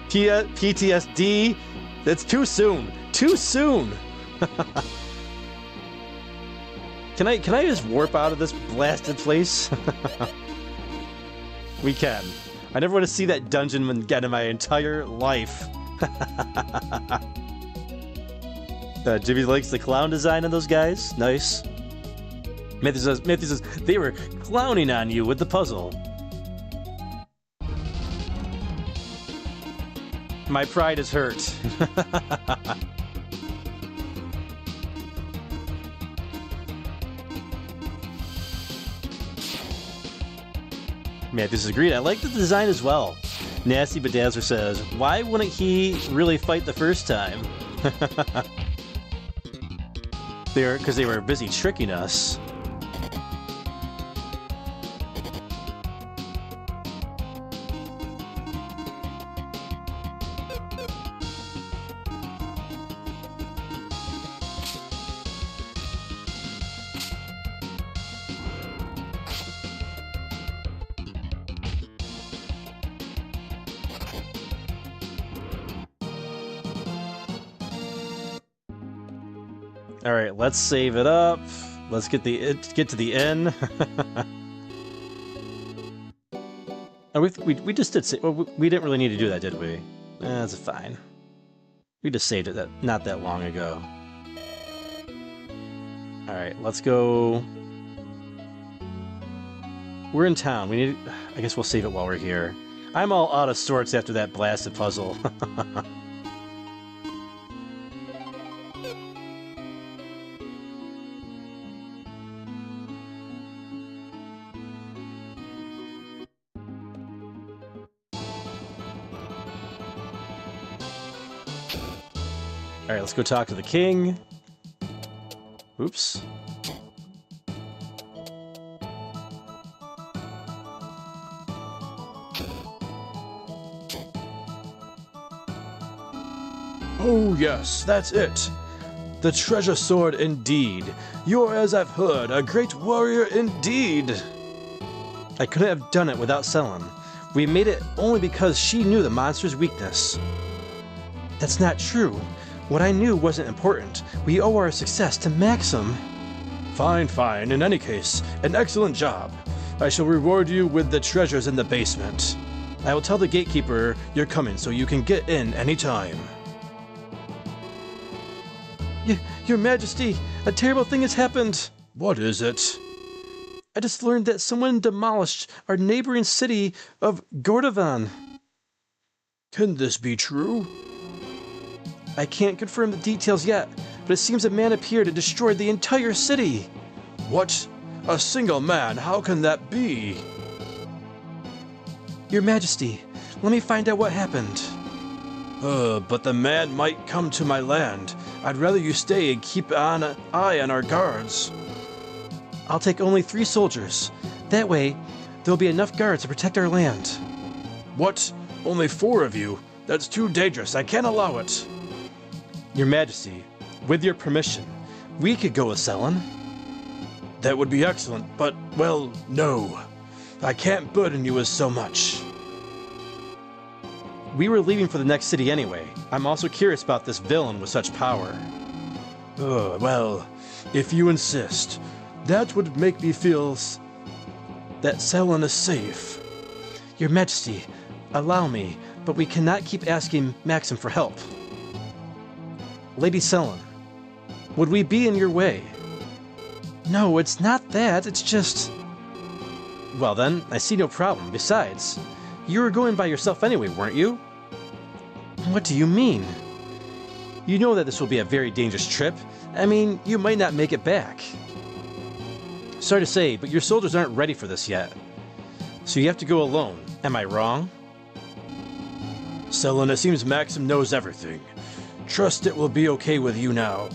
PTSD? That's too soon. Too soon. Can I just warp out of this blasted place? We can. I never want to see that dungeon again in my entire life. Jimmy likes the clown design of those guys. Nice. Matthew says, they were clowning on you with the puzzle. My pride is hurt. Matthew agreed. I like the design as well. Nasty Bedazzler says, why wouldn't he really fight the first time? Because they were busy tricking us. All right, let's save it up. Let's get to the end. Oh, we just did. Well, we didn't really need to do that, did we? That's fine. We just saved it not that long ago. All right, let's go. We're in town. We need. I guess we'll save it while we're here. I'm all out of sorts after that blasted puzzle. All right, let's go talk to the king. Oops. Oh yes, that's it. The treasure sword indeed. You're, as I've heard, a great warrior indeed. I couldn't have done it without Selin. We made it only because she knew the monster's weakness. That's not true. What I knew wasn't important. We owe our success to Maxim. Fine, fine. In any case, an excellent job. I shall reward you with the treasures in the basement. I will tell the gatekeeper you're coming so you can get in any time. Your Majesty, a terrible thing has happened. What is it? I just learned that someone demolished our neighboring city of Gordovan. Can this be true? I can't confirm the details yet, but it seems a man appeared and destroyed the entire city. What? A single man? How can that be? Your Majesty, let me find out what happened. But the man might come to my land. I'd rather you stay and keep an eye on our guards. I'll take only 3 soldiers. That way, there'll be enough guards to protect our land. What? Only 4 of you? That's too dangerous. I can't allow it. Your Majesty, with your permission, we could go with Selin. That would be excellent, but, well, no. I can't burden you with so much. We were leaving for the next city anyway. I'm also curious about this villain with such power. Well, if you insist, that would make me feel that Selin is safe. Your Majesty, allow me, but we cannot keep asking Maxim for help. Lady Selin, would we be in your way? No, it's not that, it's just... Well then, I see no problem. Besides, you were going by yourself anyway, weren't you? What do you mean? You know that this will be a very dangerous trip. I mean, you might not make it back. Sorry to say, but your soldiers aren't ready for this yet. So you have to go alone. Am I wrong? Selin, it seems Maxim knows everything. Trust it will be okay with you now.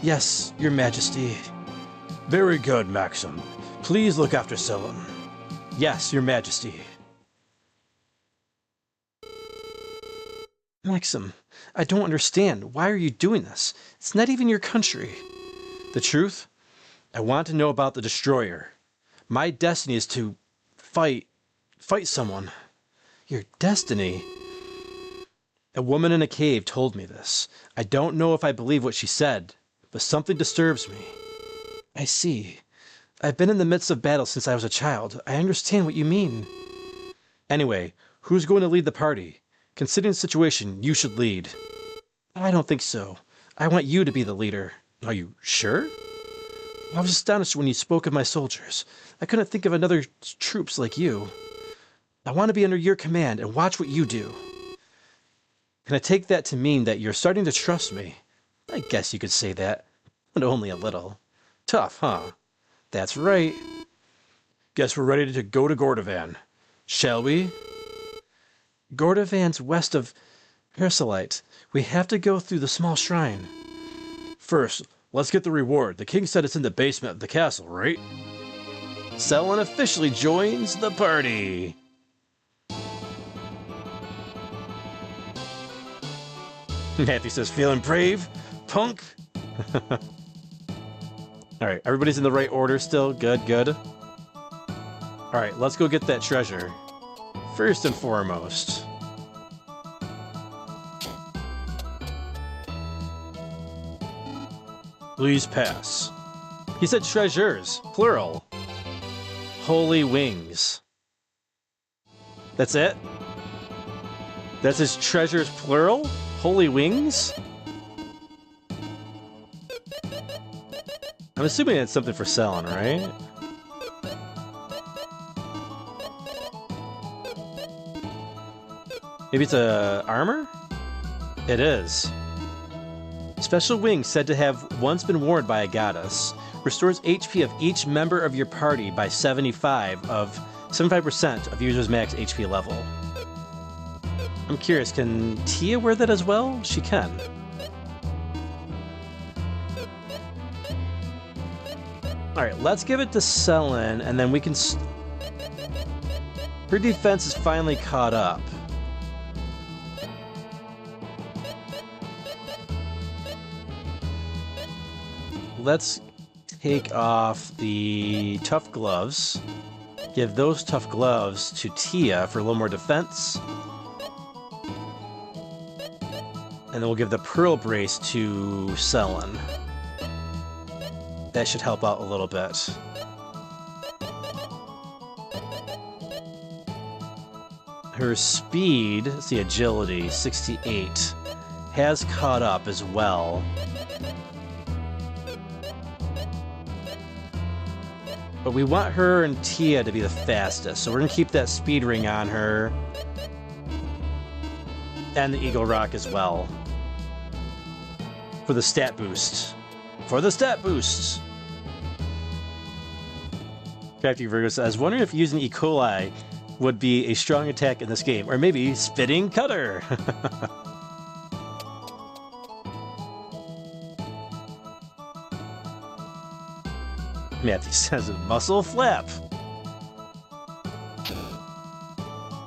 Yes, Your Majesty. Very good, Maxim. Please look after Selin. Yes, Your Majesty. Maxim, I don't understand. Why are you doing this? It's not even your country. The truth? I want to know about the Destroyer. My destiny is to fight someone. Your destiny? A woman in a cave told me this. I don't know if I believe what she said, but something disturbs me. I see. I've been in the midst of battle since I was a child. I understand what you mean. Anyway, who's going to lead the party? Considering the situation, you should lead. I don't think so. I want you to be the leader. Are you sure? I was astonished when you spoke of my soldiers. I couldn't think of another troops like you. I want to be under your command and watch what you do. Can I take that to mean that you're starting to trust me? I guess you could say that, but only a little. Tough, huh? That's right. Guess we're ready to go to Gordovan. Shall we? Gordivan's west of Hersalite. We have to go through the small shrine. First, let's get the reward. The king said it's in the basement of the castle, right? Selwyn officially joins the party. Matthew says, feeling brave, punk? Alright, everybody's in the right order still. Good, good. Alright, let's go get that treasure. First and foremost. Please pass. He said treasures, plural. Holy wings. That's it? That's his treasures, plural? Holy wings? I'm assuming it's something for selling, right? Maybe it's a armor? It is. Special wings said to have once been worn by a goddess. Restores HP of each member of your party by 75% of user's max HP level. I'm curious, can Tia wear that as well? She can. Alright, let's give it to Selin, and then we can... Her defense is finally caught up. Let's take off the tough gloves. Give those tough gloves to Tia for a little more defense. And then we'll give the pearl brace to Selin. That should help out a little bit. Her speed, let's see, agility, 68, has caught up as well. But we want her and Tia to be the fastest, so we're going to keep that speed ring on her. And the Eagle Rock as well. For the stat boost. For the stat boost! Crafty Virgo says, I was wondering if using E. coli would be a strong attack in this game, or maybe Spitting Cutter! Matthew says, Muscle Flap!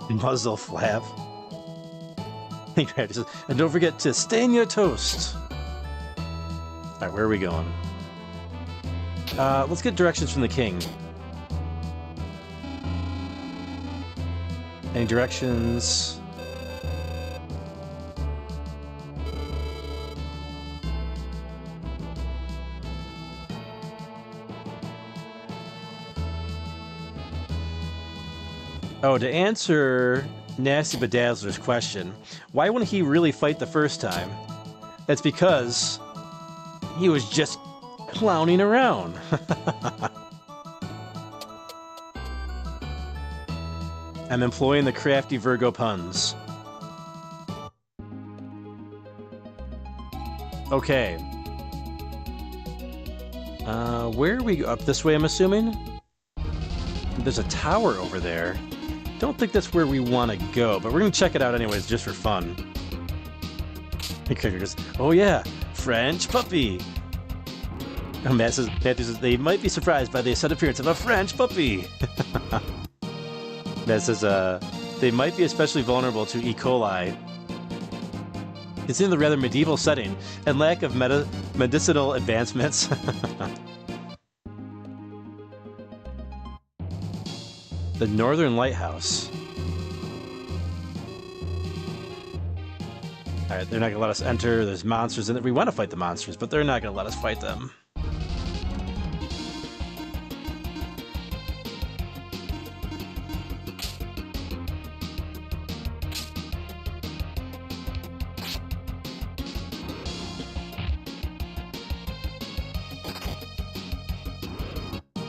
Muzzle Flap. Crafty says, and don't forget to stain your toast! Alright, where are we going? Let's get directions from the king. Any directions? Oh, to answer Nasty Bedazzler's question, why wouldn't he really fight the first time? That's because he was just clowning around. I'm employing the crafty Virgo puns. Okay. Where are we? Up this way, I'm assuming? There's a tower over there. Don't think that's where we want to go, but we're going to check it out anyways, just for fun. Oh yeah, French puppy! Oh, Matthew says they might be surprised by the sudden appearance of a French puppy! That says, they might be especially vulnerable to E. coli. Considering the rather medieval setting and lack of medicinal advancements. The Northern Lighthouse. Alright, they're not gonna let us enter. There's monsters in it. We want to fight the monsters, but they're not gonna let us fight them.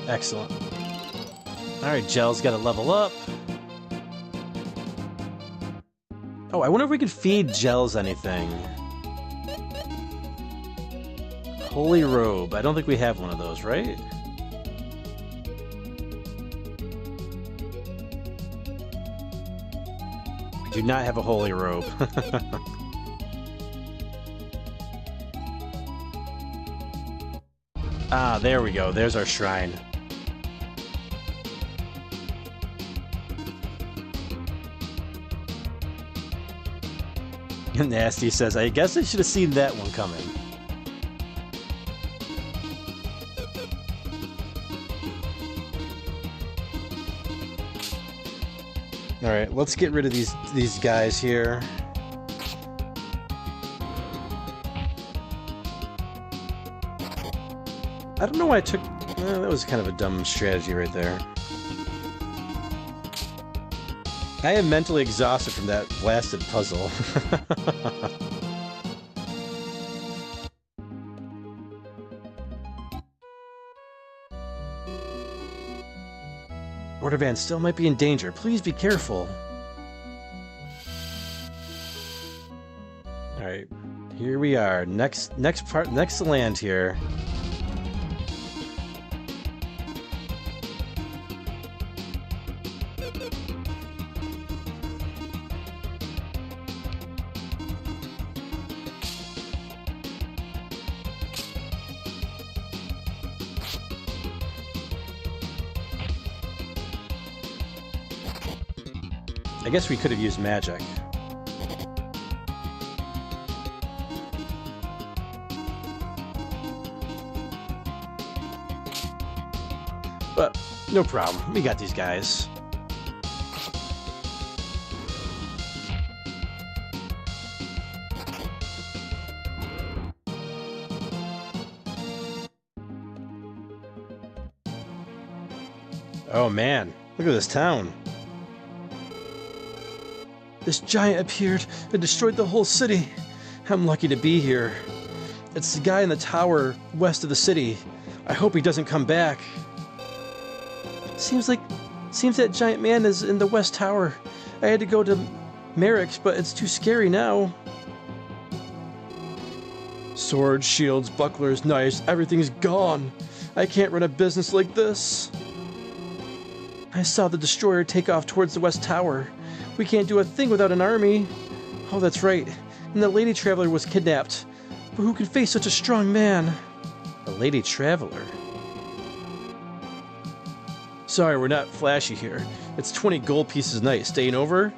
Excellent. Alright, Gel's got to level up. Oh, I wonder if we can feed Gels anything. Holy Robe. I don't think we have one of those, right? do not have a holy robe. Ah, there we go. There's our shrine. Nasty says, I guess I should have seen that one coming. Alright, let's get rid of these guys here. I don't know why I took... that was kind of a dumb strategy right there. I am mentally exhausted from that blasted puzzle. Order van still might be in danger. Please be careful. Alright, here we are. Next land here. I guess we could have used magic. But no problem. We got these guys. Oh man, look at this town. This giant appeared and destroyed the whole city. I'm lucky to be here. It's the guy in the tower west of the city. I hope he doesn't come back. Seems that giant man is in the west tower. I had to go to Merrick's, but it's too scary now. Swords, shields, bucklers, knives, everything's gone. I can't run a business like this. I saw the destroyer take off towards the west tower. We can't do a thing without an army. Oh, that's right. And the lady traveler was kidnapped. But who can face such a strong man? A lady traveler? Sorry, we're not flashy here. It's 20 gold pieces a night. Staying over?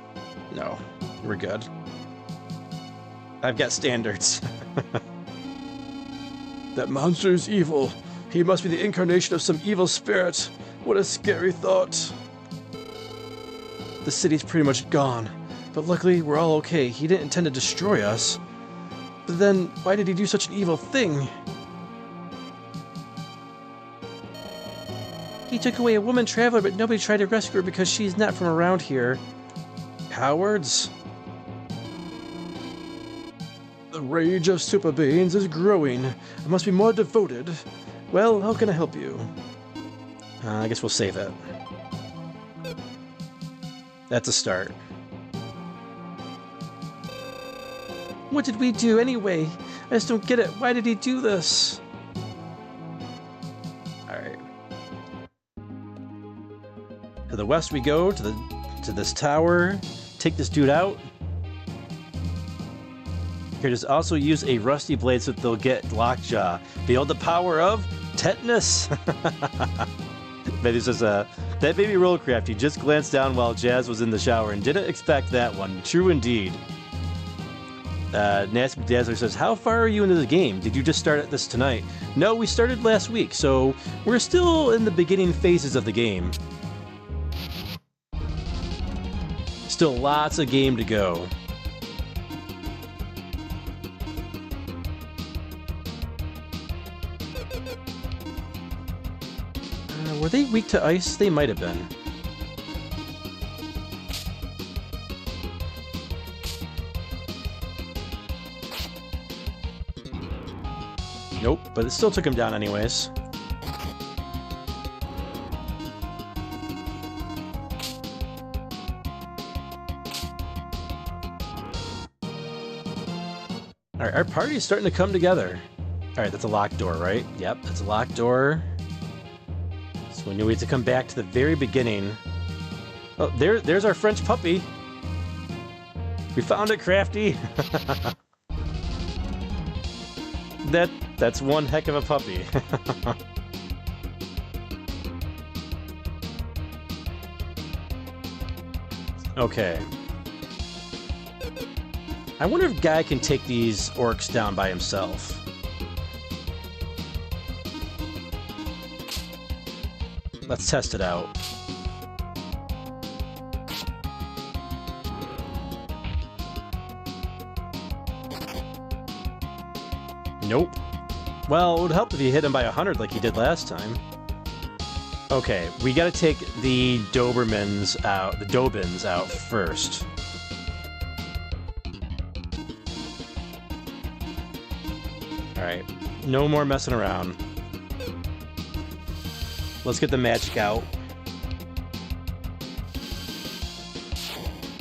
No, we're good. I've got standards. That monster is evil. He must be the incarnation of some evil spirit. What a scary thought. The city's pretty much gone, but luckily we're all okay. He didn't intend to destroy us. But then, why did he do such an evil thing? He took away a woman traveler, but nobody tried to rescue her because she's not from around here. Cowards. The rage of super beings is growing. I must be more devoted. Well, how can I help you? I guess we'll save it. That's a start. What did we do anyway? I just don't get it. Why did he do this? Alright. To the west we go, to this tower. Take this dude out. Here, just also use a rusty blade so that they'll get lockjaw. Behold the power of tetanus! Maybe this is that baby Rollcraft, he just glanced down while Jazz was in the shower and didn't expect that one. True indeed. Nasty Dazzler says, how far are you into the game? Did you just start at this tonight? No, we started last week, so we're still in the beginning phases of the game. Still lots of game to go. Were they weak to ice? They might have been. Nope, but it still took him down anyways. Alright, our party's starting to come together. Alright, that's a locked door, right? Yep, that's a locked door. So we knew we had to come back to the very beginning. Oh, there's our French puppy. We found it, Crafty! That's one heck of a puppy. Okay. I wonder if Guy can take these orcs down by himself. Let's test it out. Nope. Well, it would help if you hit him by 100 like he did last time. Okay, we gotta take the Dobermans out, the Dobins out first. Alright, no more messing around. Let's get the magic out.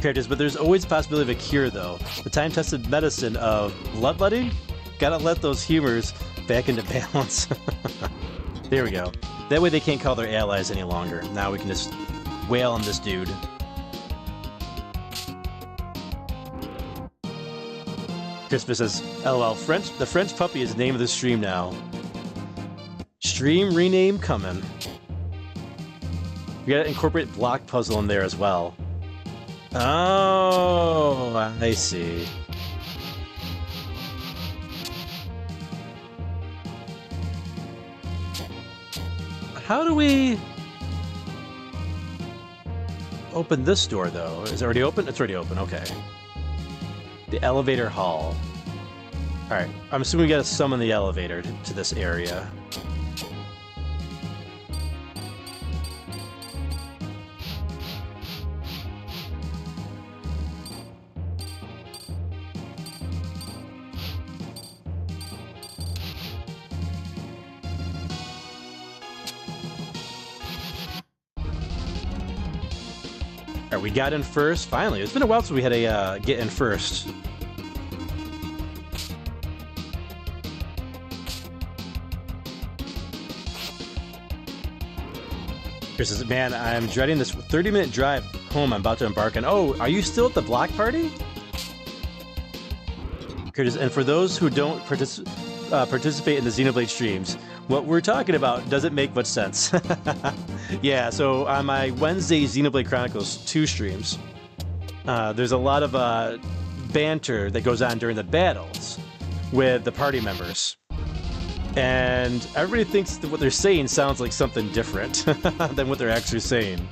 Characters, but there's always the possibility of a cure, though. The time-tested medicine of bloodletting? Gotta let those humors back into balance. There we go. That way they can't call their allies any longer. Now we can just wail on this dude. Crispus says, LOL, the French puppy is the name of the stream now. Stream rename coming. We gotta incorporate block puzzle in there as well. Oh, I see. How do we open this door, though? Is it already open? It's already open, okay. The elevator hall. Alright, I'm assuming we gotta summon the elevator to this area. We got in first, finally. It's been a while since we had a get in first. Chris says, man, I'm dreading this 30-minute drive home I'm about to embark on. Oh, are you still at the block party? Curtis, and for those who don't participate in the Xenoblade streams, what we're talking about doesn't make much sense. Yeah, so on my Wednesday Xenoblade Chronicles 2 streams, there's a lot of banter that goes on during the battles with the party members. And everybody thinks that what they're saying sounds like something different than what they're actually saying.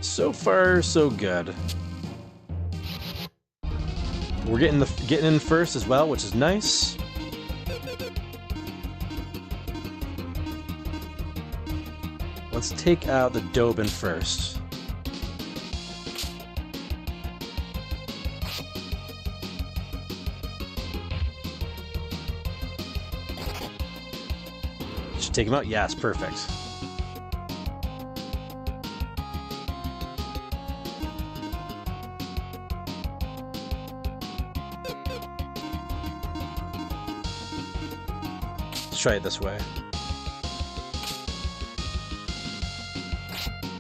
So far, so good. We're getting in first as well, which is nice. Let's take out the Dobin first. Should take him out? Yes, perfect. Let's try it this way.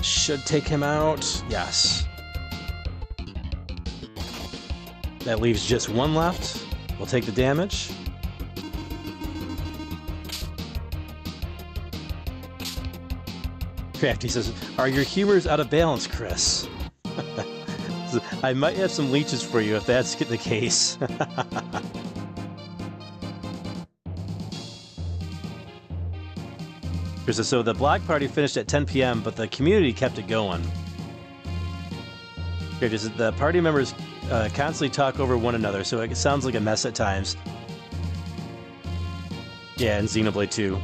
Should take him out. Yes. That leaves just one left. We'll take the damage. Crafty says, are your humors out of balance, Chris? I might have some leeches for you if that's the case. So the block party finished at 10 p.m., but the community kept it going. The party members constantly talk over one another, so it sounds like a mess at times. Yeah, in Xenoblade 2.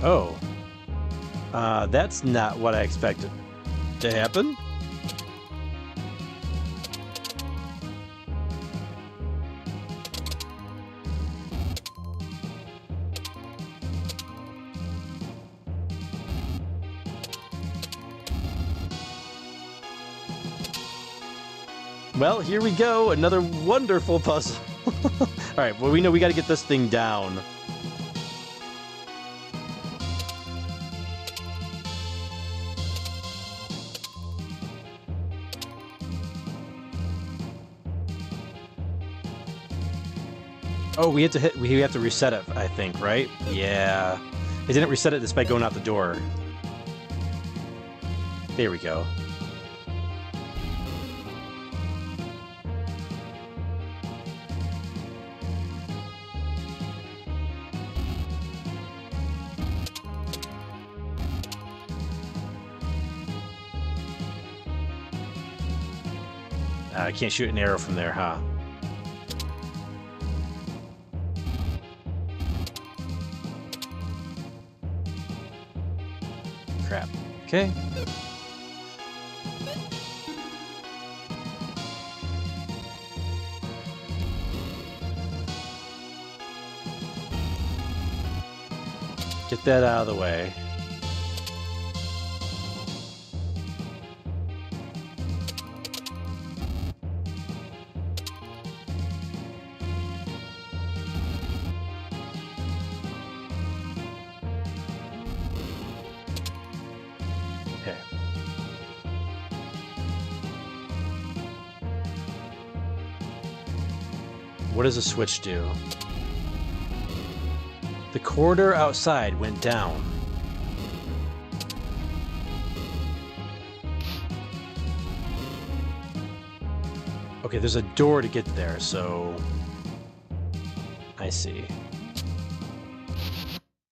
Oh. That's not what I expected to happen. Well, here we go. Another wonderful puzzle. Alright, well, we know we gotta get this thing down. Oh, we have to reset it, I think, right? Yeah. It didn't reset it just by going out the door. There we go. I can't shoot an arrow from there, huh? Crap. Okay. Get that out of the way. Okay. What does a switch do? The corridor outside went down. Okay, there's a door to get there, so... I see.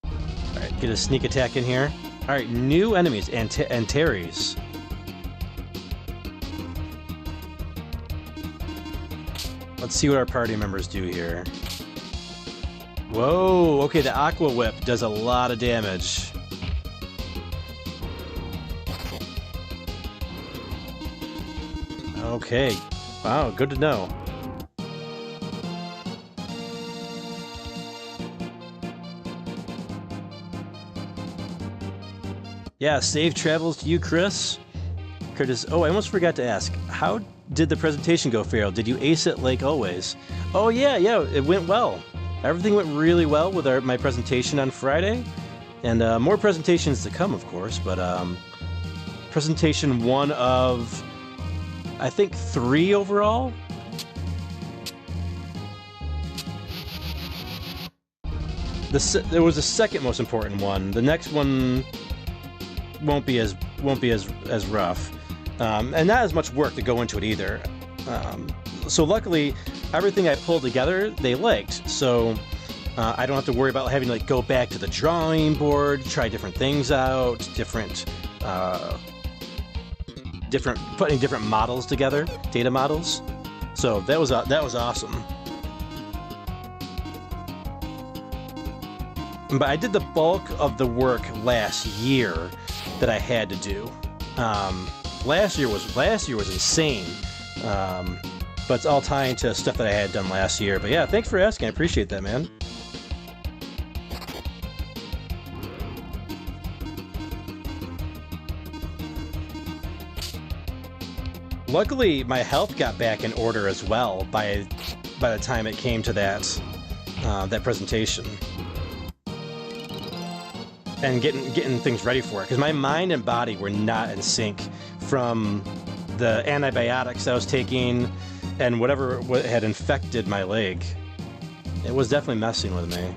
Alright, get a sneak attack in here. Alright, new enemies, Antares. Let's see what our party members do here. Whoa, okay, the Aqua Whip does a lot of damage. Okay, wow, good to know. Yeah, safe travels to you, Chris. Curtis, oh, I almost forgot to ask. How did the presentation go, Feral? Did you ace it like always? Oh, yeah, it went well. Everything went really well with my presentation on Friday. And more presentations to come, of course, but presentation 1 of, I think, 3 overall? There was a second most important one. The next one won't be as rough, and not as much work to go into it either. So luckily, everything I pulled together they liked. So I don't have to worry about having to go back to the drawing board, try different things out, putting different models together, data models. So that was awesome. But I did the bulk of the work last year that I had to do. Last year was insane. But it's all tying to stuff that I had done last year. But yeah, thanks for asking. I appreciate that, man. Luckily, my health got back in order as well by the time it came to that presentation. And getting things ready for it, because my mind and body were not in sync from the antibiotics I was taking and whatever had infected my leg. It was definitely messing with me.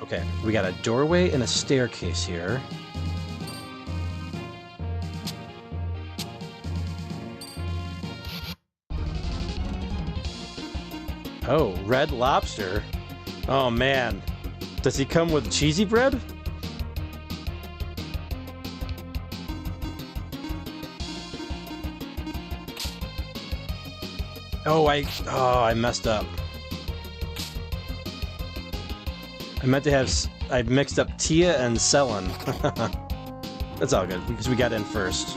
Okay, we got a doorway and a staircase here. Oh, red lobster. Oh man. Does he come with cheesy bread? Oh, I messed up. I mixed up Tia and Selen. That's all good, because we got in first.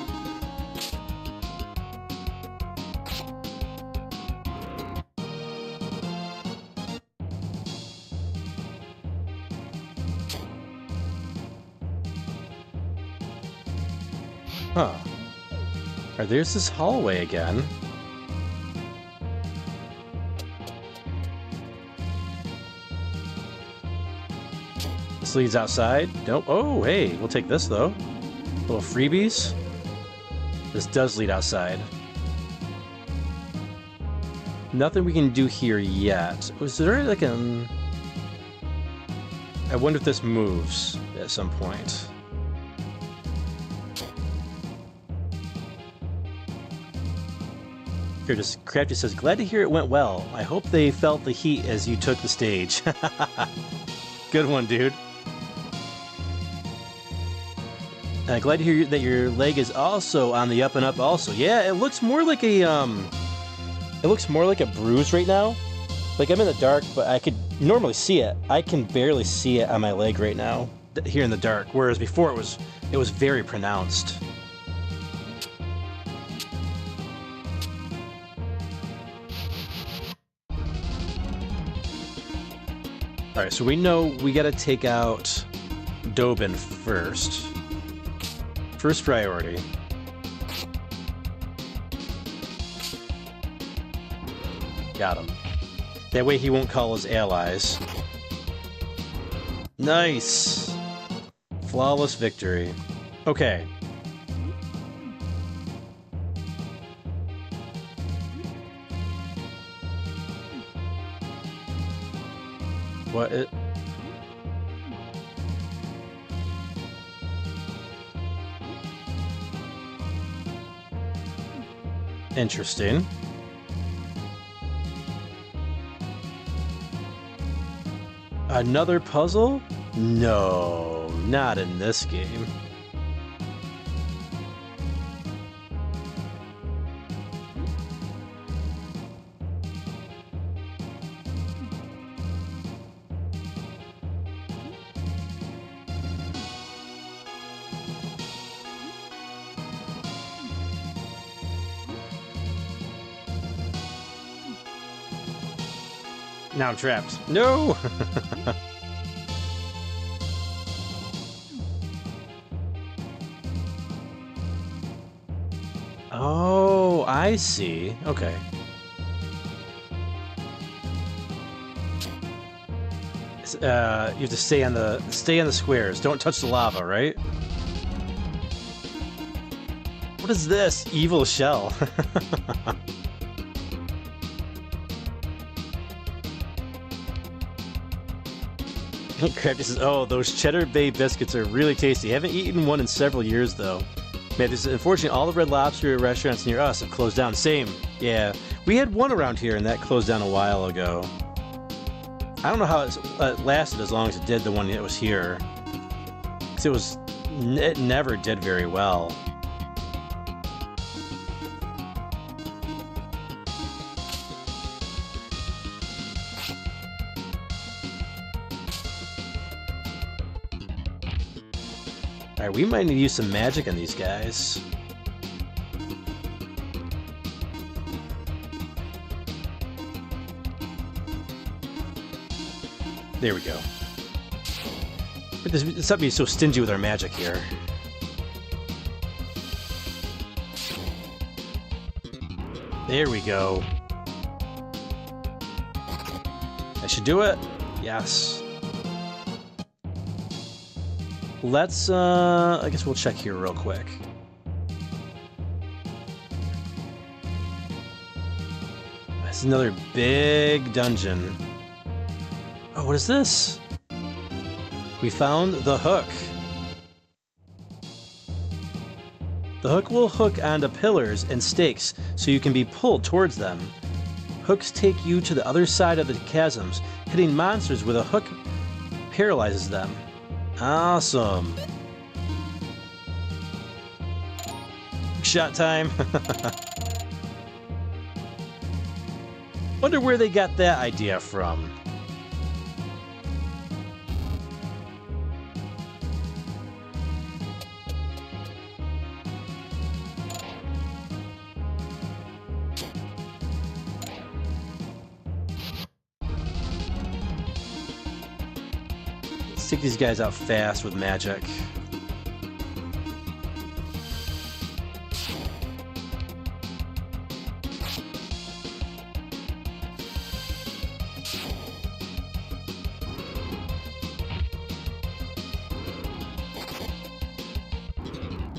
Huh. Alright, there's this hallway again. This leads outside. Nope. Oh, hey, we'll take this though. Little freebies. This does lead outside. Nothing we can do here yet. Was there like a... I wonder if this moves at some point. Here, just Crafty says, glad to hear it went well. I hope they felt the heat as you took the stage. Good one, dude. Glad to hear that your leg is also on the up and up also. Yeah, it looks more like a, it looks more like a bruise right now. Like I'm in the dark, but I could normally see it. I can barely see it on my leg right now, here in the dark. Whereas before it was very pronounced. All right, so we know we got to take out Dobin first. First priority. Got him. That way he won't call his allies. Nice! Flawless victory. Okay. What it... Interesting. Another puzzle? No, not in this game. Now I'm trapped. No! Oh, I see. Okay. You have to stay on the squares. Don't touch the lava, right? What is this? Evil shell. Crafty says, oh, those Cheddar Bay biscuits are really tasty. Haven't eaten one in several years, though. Man, this is unfortunately all the Red Lobster restaurants near us have closed down. Same. Yeah. We had one around here, and that closed down a while ago. I don't know how it lasted as long as it did, the one that was here. Because it never did very well. Alright, we might need to use some magic on these guys. There we go. Let's not be so stingy with our magic here. There we go. I should do it. Yes. Let's, I guess we'll check here real quick. This is another big dungeon. Oh, what is this? We found the hook. The hook will hook onto pillars and stakes so you can be pulled towards them. Hooks take you to the other side of the chasms. Hitting monsters with a hook paralyzes them. Awesome. Shot time. Wonder where they got that idea from. Take these guys out fast with magic.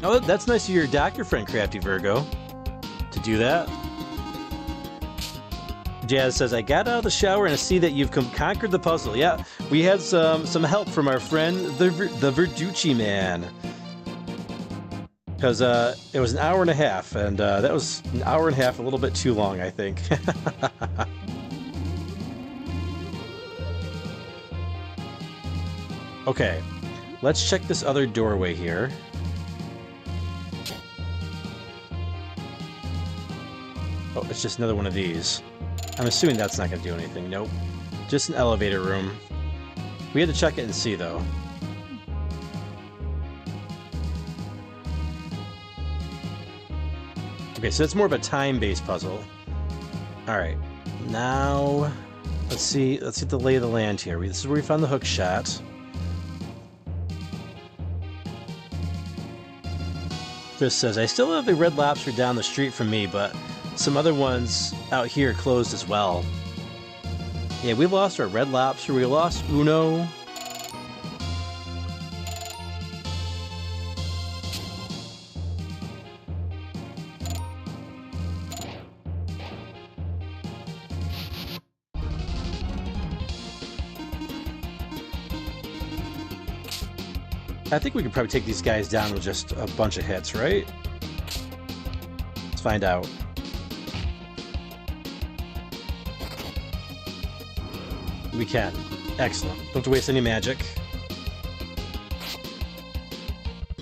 Oh, that's nice of your doctor friend, Crafty Virgo, to do that. Jazz says, I got out of the shower and I see that you've conquered the puzzle. Yeah, we had some help from our friend, the Verducci man. Because it was an hour and a half, and that was an hour and a half, a little bit too long, I think. Okay, let's check this other doorway here. Oh, it's just another one of these. I'm assuming that's not going to do anything. Nope. Just an elevator room. We had to check it and see, though. Okay, so it's more of a time-based puzzle. Alright. Now, let's see. Let's get the lay of the land here. This is where we found the hook shot. Chris says, I still have the Red Lobster down the street from me, but some other ones out here closed as well. Yeah, we lost our Red Lobster, we lost Uno. I think we could probably take these guys down with just a bunch of hits, right? Let's find out. We can. Excellent. Don't have to waste any magic.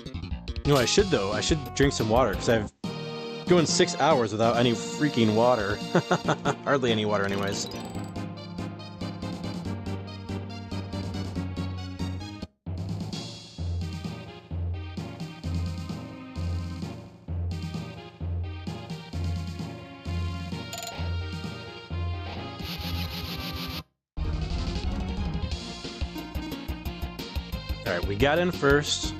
You know what I should, though? I should drink some water, because I've going 6 hours without any freaking water. Hardly any water, anyways. Alright, we got in first.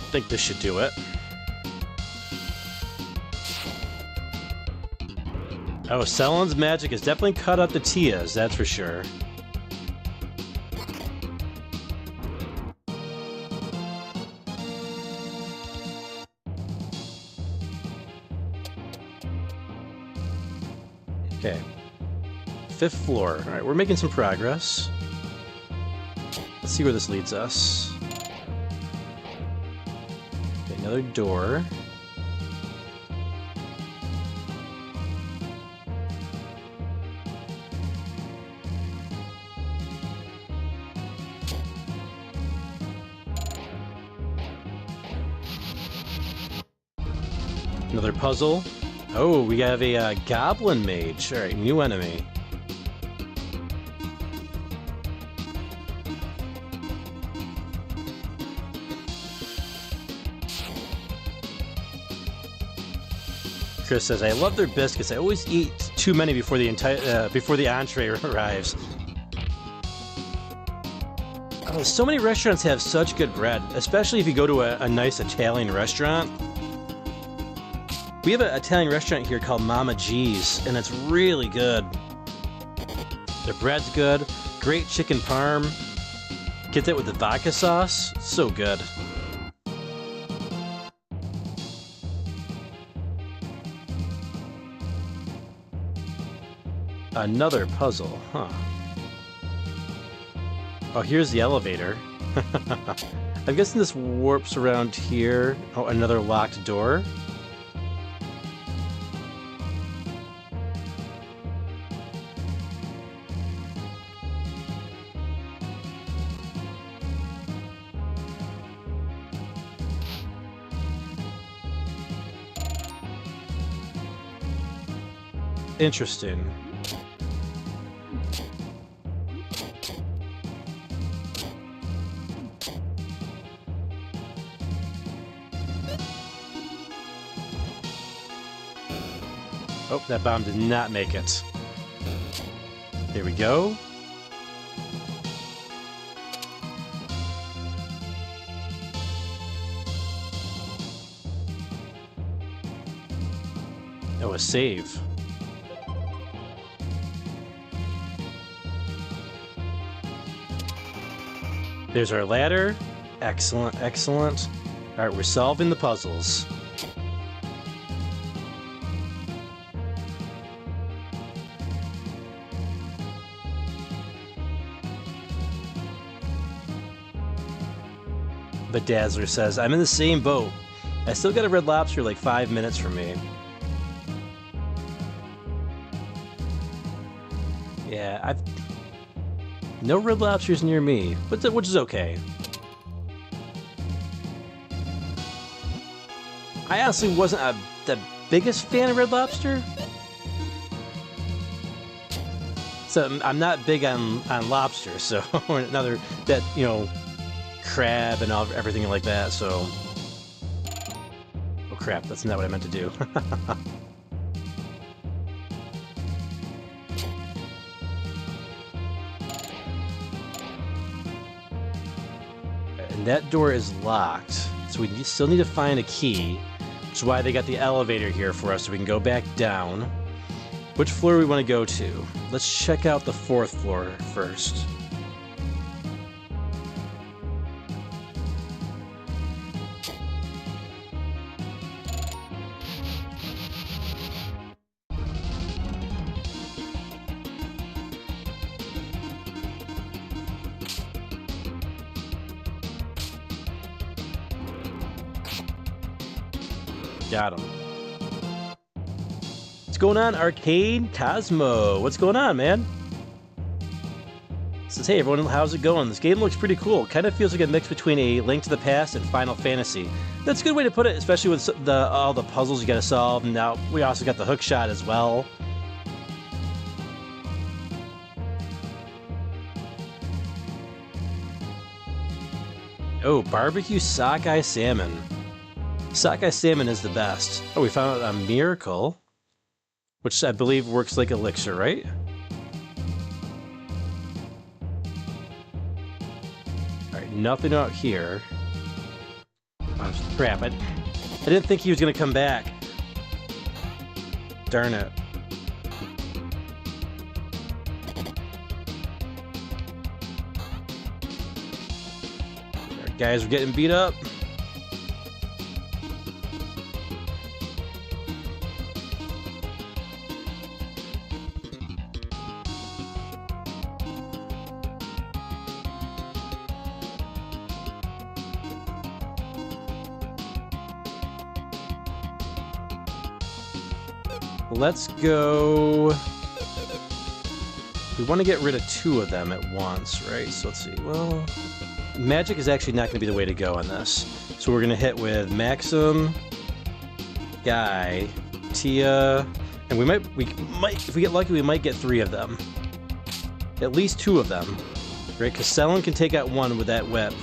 I think this should do it. Oh, Celen's magic is definitely cut up to Tia's, that's for sure. Okay. 5th floor. Alright, we're making some progress. Let's see where this leads us. Another door. Another puzzle. Oh, we have a goblin mage. All right, new enemy. Chris says, I love their biscuits. I always eat too many before the entree arrives. Oh, so many restaurants have such good bread, especially if you go to a nice Italian restaurant. We have an Italian restaurant here called Mama G's, and it's really good. Their bread's good, great chicken parm. Get that with the vodka sauce, so good. Another puzzle, huh? Oh, here's the elevator. I'm guessing this warps around here. Oh, another locked door. Interesting. Oh, that bomb did not make it. There we go. Oh, a save. There's our ladder. Excellent, excellent. All right, we're solving the puzzles. But Dazzler says, I'm in the same boat. I still got a Red Lobster like 5 minutes from me. Yeah, I've... No Red Lobsters near me, but which is okay. I honestly wasn't the biggest fan of Red Lobster. So I'm not big on lobster, so another that, you know, crab and everything like that, so... Oh crap, that's not what I meant to do. And that door is locked, so we still need to find a key, which is why they got the elevator here for us, so we can go back down. Which floor do we want to go to? Let's check out the 4th floor first. Got him. What's going on, Arcade Cosmo? What's going on, man? Says, hey everyone, how's it going? This game looks pretty cool. Kind of feels like a mix between a Link to the Past and Final Fantasy. That's a good way to put it, especially with all the puzzles you gotta solve. And now we also got the hook shot as well. Oh, barbecue sockeye salmon. Sockeye salmon is the best. Oh, we found a miracle, which I believe works like elixir, right? Alright, nothing out here. Oh, crap, I didn't think he was going to come back. Darn it. Our guys are getting beat up. Let's go... We want to get rid of 2 of them at once, right? So let's see. Well, magic is actually not going to be the way to go on this. So we're going to hit with Maxim, Guy, Tia, and we might, if we get lucky, we might get 3 of them. At least 2 of them, right? Because Selen can take out 1 with that whip.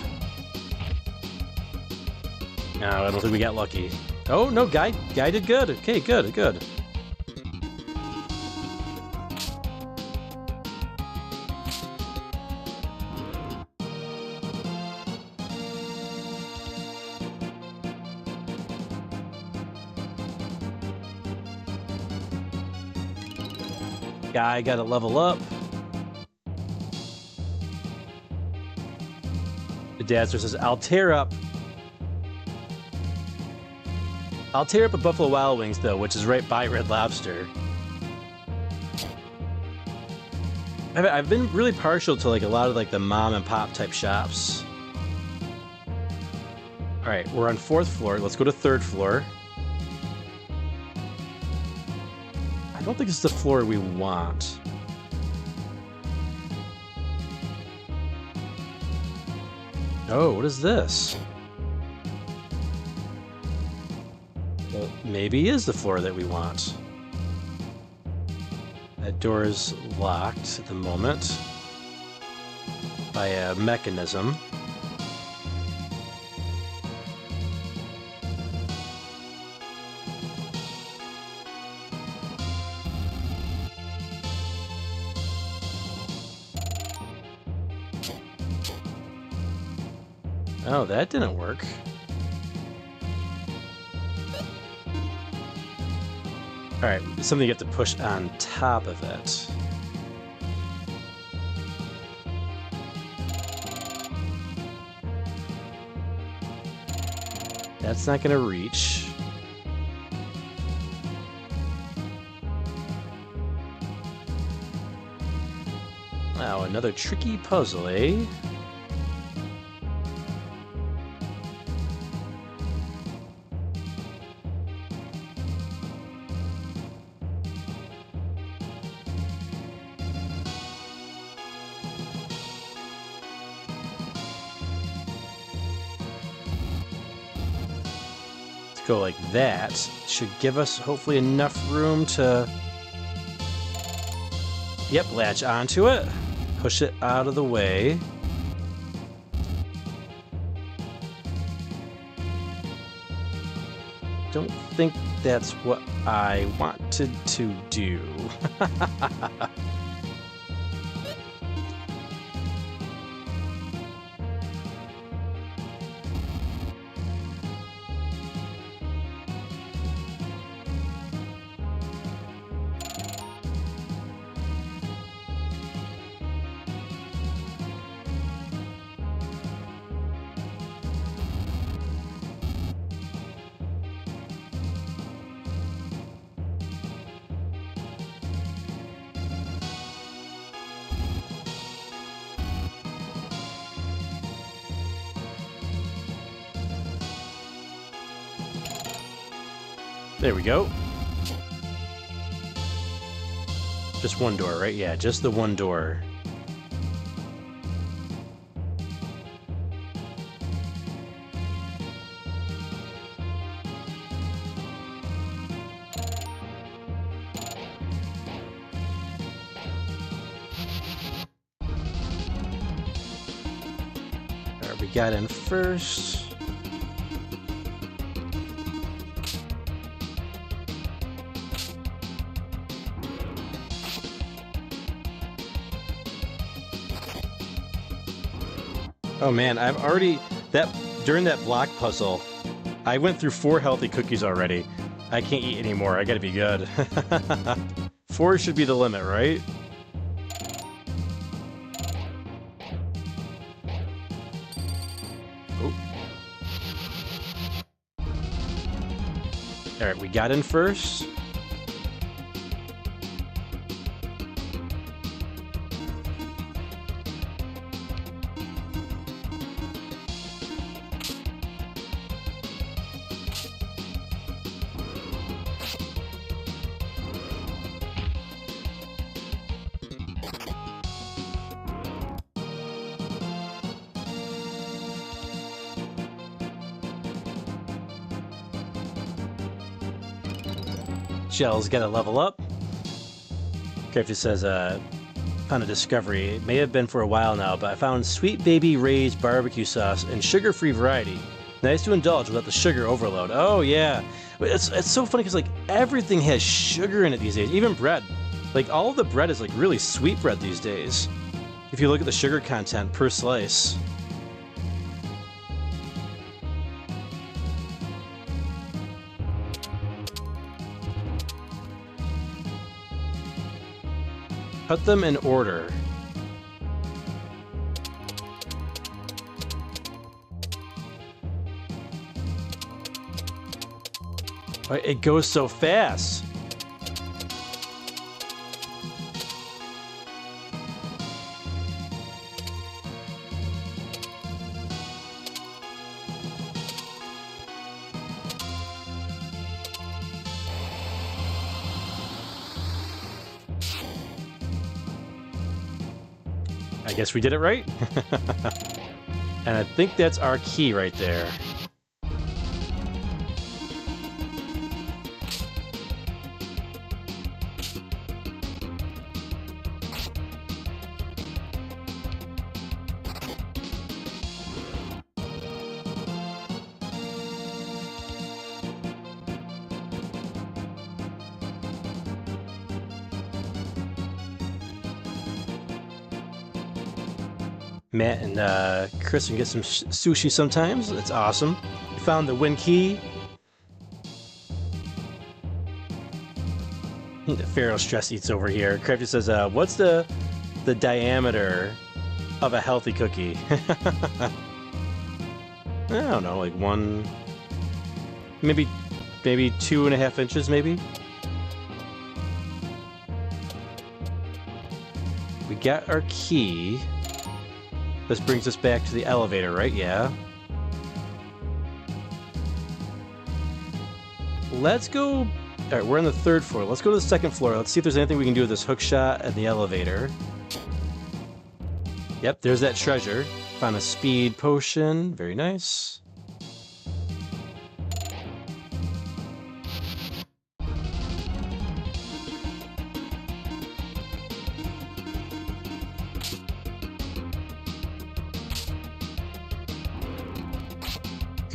No, I don't think we got lucky. Oh, no, Guy did good. Okay, good, good. Guy got to level up. The Dazzler says, I'll tear up a Buffalo Wild Wings, though, which is right by Red Lobster. I've been really partial to like a lot of like the mom and pop type shops. All right, we're on 4th floor. Let's go to 3rd floor. I don't think it's the floor we want. Oh, what is this? Well, maybe it is the floor that we want. That door is locked at the moment by a mechanism. Oh, that didn't work. Alright, something you have to push on top of it. That's not gonna reach. Wow, another tricky puzzle, eh? Go like that. Should give us hopefully enough room to, yep, latch onto it, push it out of the way. Don't think that's what I wanted to do. There we go. Just one door, right? Yeah, just the one door. All right, we got in first. Oh man, I've already, during that block puzzle, I went through 4 healthy cookies already. I can't eat anymore, I gotta be good. 4 should be the limit, right? Oh. Alright, we got in first. Shell's gotta level up. Character says, found a discovery. It may have been for a while now, but I found Sweet Baby Ray's barbecue sauce and sugar-free variety. Nice to indulge without the sugar overload. Oh yeah, it's so funny because like everything has sugar in it these days. Even bread, like all of the bread is like really sweet bread these days. If you look at the sugar content per slice. Put them in order. It goes so fast. I guess we did it right. And I think that's our key right there. Matt and Chris can get some sushi sometimes. That's awesome. We found the win key. The Feral Stress Eats over here. Crafty says, what's the diameter of a healthy cookie? I don't know, like one, maybe 2.5 inches, maybe? We got our key. This brings us back to the elevator, right? Yeah. Let's go... Alright, we're on the 3rd floor. Let's go to the 2nd floor. Let's see if there's anything we can do with this hook shot and the elevator. Yep, there's that treasure. Found a speed potion. Very nice.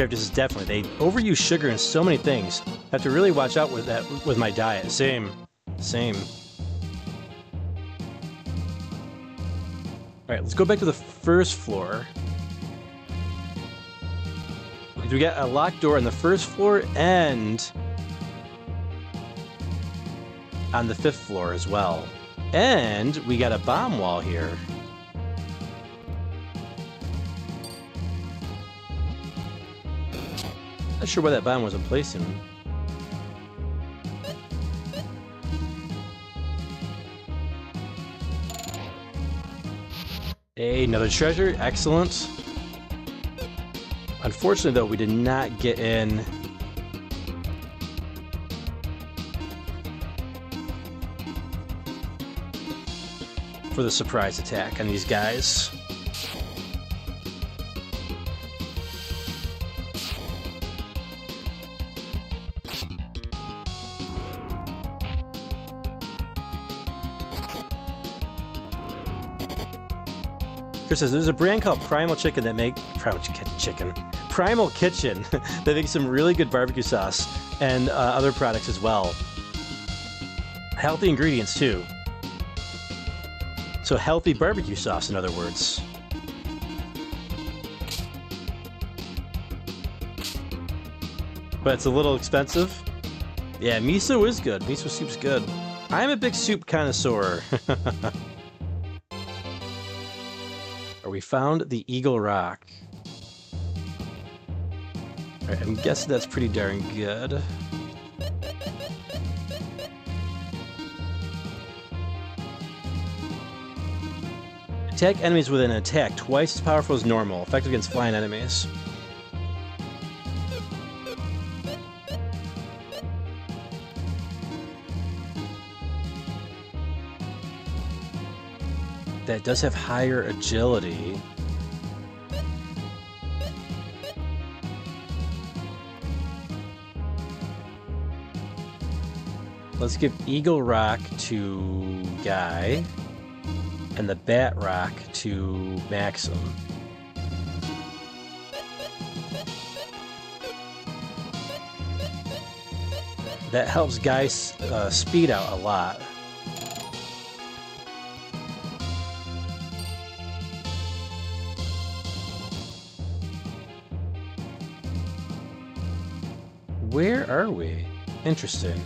This is definitely, they overuse sugar in so many things. I have to really watch out with that with my diet. Same. Alright, let's go back to the 1st floor. We got a locked door on the 1st floor and on the 5th floor as well. And we got a bomb wall here. Not sure why that bomb wasn't placed in. Hey, another treasure. Excellent. Unfortunately, though, we did not get in for the surprise attack on these guys. Chris says there's a brand called Primal Chicken that Primal Kitchen that makes some really good barbecue sauce and other products as well. Healthy ingredients too. So healthy barbecue sauce, in other words. But it's a little expensive. Yeah, miso is good. Miso soup's good. I'm a big soup connoisseur. We found the Eagle Rock. Alright, I'm guessing that's pretty darn good. Attack enemies with an attack twice as powerful as normal, effective against flying enemies. That does have higher agility. Let's give Eagle Rock to Guy and the Bat Rock to Maxim. That helps Guy's speed out a lot. Where are we? Interesting.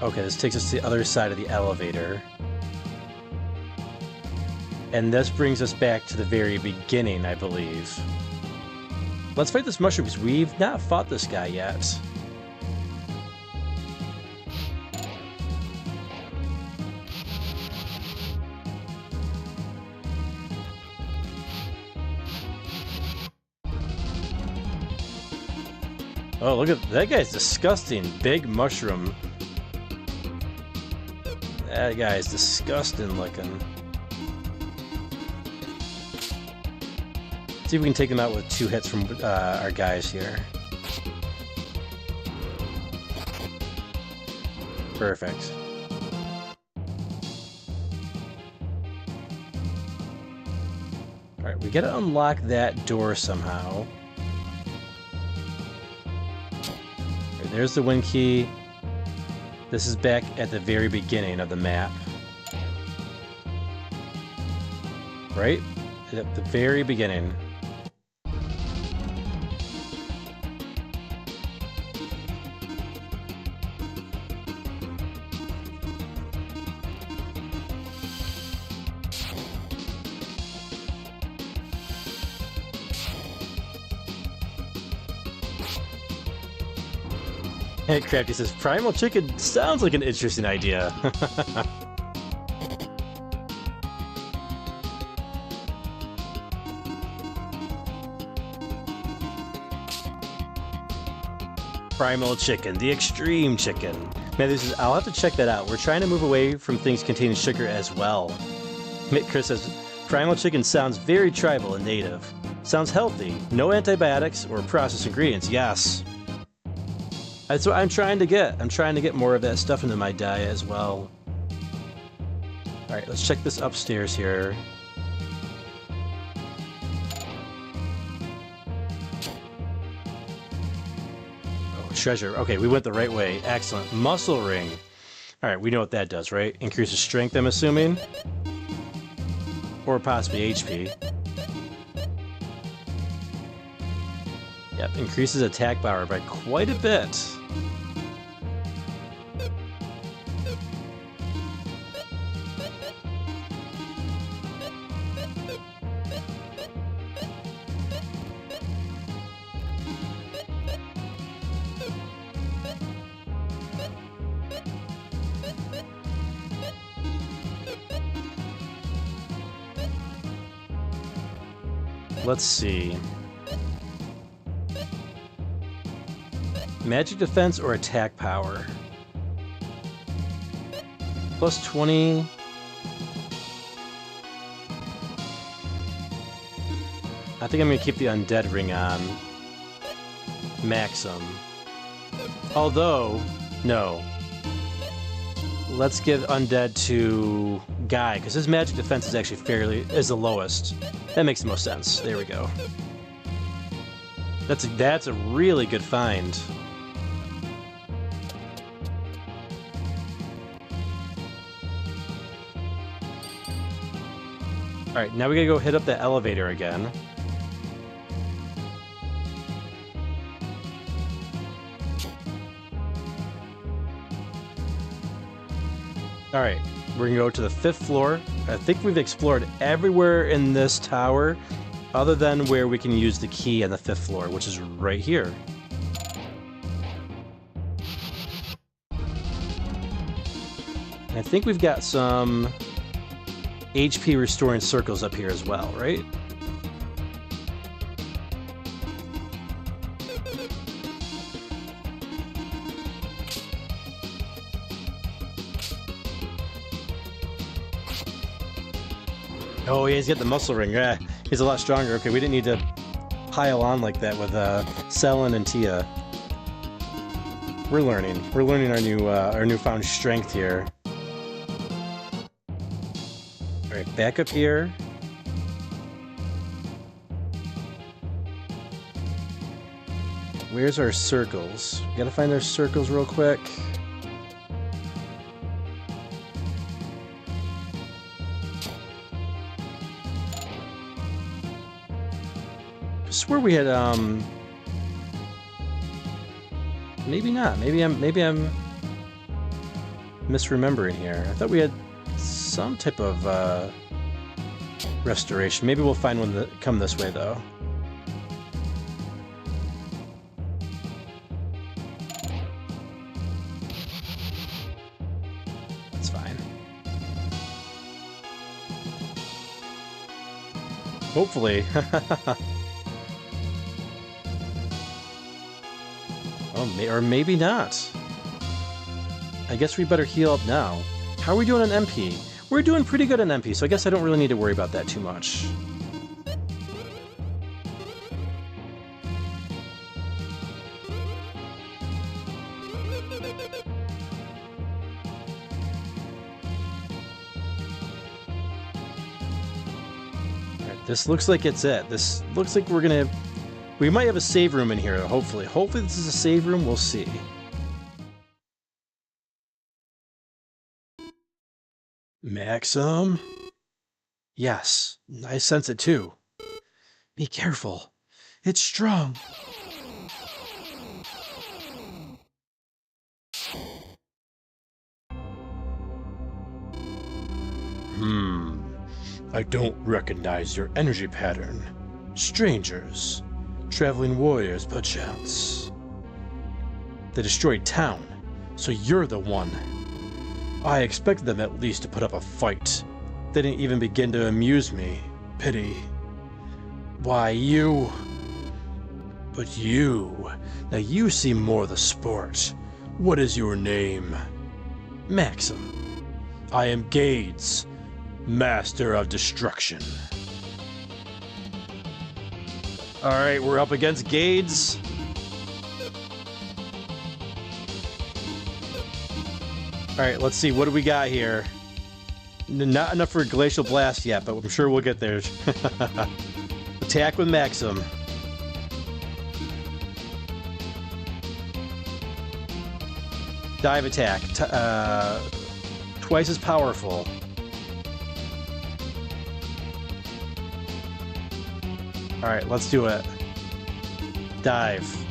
Okay, this takes us to the other side of the elevator. And this brings us back to the very beginning, I believe. Let's fight this mushroom, because we've not fought this guy yet. Oh, look at that guy's disgusting. Big mushroom. That guy's disgusting looking. See if we can take him out with 2 hits from our guys here. Perfect. Alright, we gotta unlock that door somehow. There's the win key. This is back at the very beginning of the map. right? At the very beginning. Hey, Crafty says, Primal Chicken sounds like an interesting idea. Primal Chicken, the extreme chicken. Man, I'll have to check that out. We're trying to move away from things containing sugar as well. Chris says, Primal Chicken sounds very tribal and native. Sounds healthy. No antibiotics or processed ingredients. Yes. That's what I'm trying to get. I'm trying to get more of that stuff into my diet as well. Alright, let's check this upstairs here. Oh, treasure. Okay, we went the right way. Excellent. Muscle ring. Alright, we know what that does, right? Increases strength, I'm assuming. Or possibly HP. Yep, increases attack power by quite a bit. Let's see. Magic defense or attack power? Plus 20. I think I'm going to keep the undead ring on. Maxim. Although, no. Let's give undead to Guy, because his magic defense is actually is the lowest. That makes the most sense. There we go. That's a really good find. Alright, now we gotta go hit up the elevator again. Alright, we're gonna go to the 5th floor. I think we've explored everywhere in this tower other than where we can use the key on the 5th floor, which is right here. I think we've got some HP restoring circles up here as well, right? Oh, yeah, he's got the muscle ring. Yeah, he's a lot stronger. Okay, we didn't need to pile on like that with Selin and Tia. We're learning. We're learning our newfound strength here. All right, back up here. Where's our circles? We gotta find our circles real quick. I swear we had maybe not. Maybe I'm misremembering here. I thought we had some type of restoration. Maybe we'll find one that come this way though. That's fine. Hopefully. Oh, or maybe not. I guess we better heal up now. How are we doing on MP? We're doing pretty good on MP, so I guess I don't really need to worry about that too much. Alright, this looks like it's it. This looks like we might have a save room in here, hopefully. Hopefully this is a save room, we'll see. Maxim? Yes, I sense it too. Be careful. It's strong. I don't recognize your energy pattern. Strangers. Traveling warriors, perchance. They destroyed town, so you're the one. I expected them at least to put up a fight. They didn't even begin to amuse me. Pity. Why, you... But you... Now you see more of the sport. What is your name? Maxim. I am Gades, Master of Destruction. Alright, we're up against Gades. Alright, let's see, what do we got here? Not enough for a Glacial Blast yet, but I'm sure we'll get there. Attack with Maxim. Dive attack. Twice as powerful. Alright, let's do it. Dive.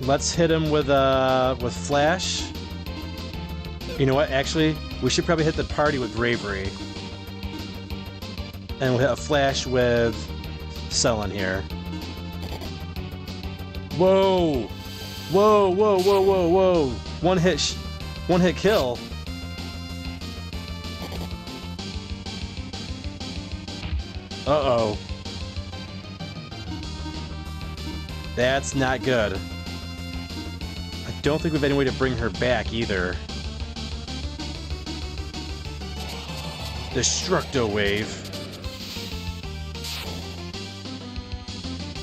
Let's hit him with Flash. You know what, actually, we should probably hit the party with Bravery. And we'll hit a Flash with Selin here. Whoa! Whoa, whoa, whoa, whoa, whoa! One hit kill. Uh-oh. That's not good. I don't think we have any way to bring her back either. Destructo Wave.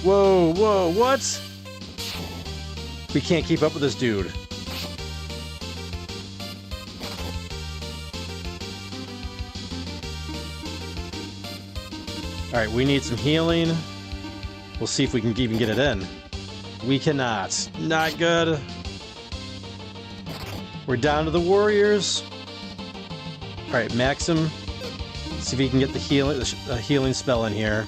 Whoa, whoa, what? We can't keep up with this dude. Alright, we need some healing. We'll see if we can even get it in. We cannot. Not good. We're down to the warriors. Alright, Maxim. See if he can get the healing spell in here.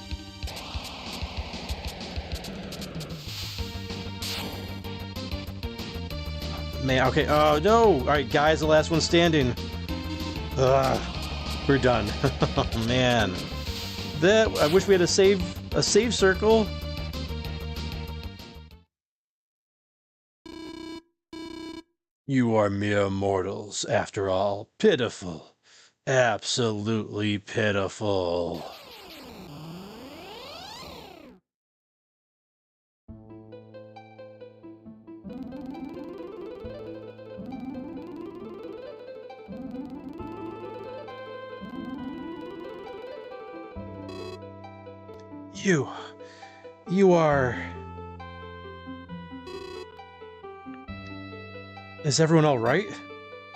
Man, okay. Oh, no! Alright, guys, the last one standing. Ugh. We're done. Oh, man. I wish we had a save circle. You are mere mortals, after all. Pitiful. Absolutely pitiful. You are... Is everyone all right?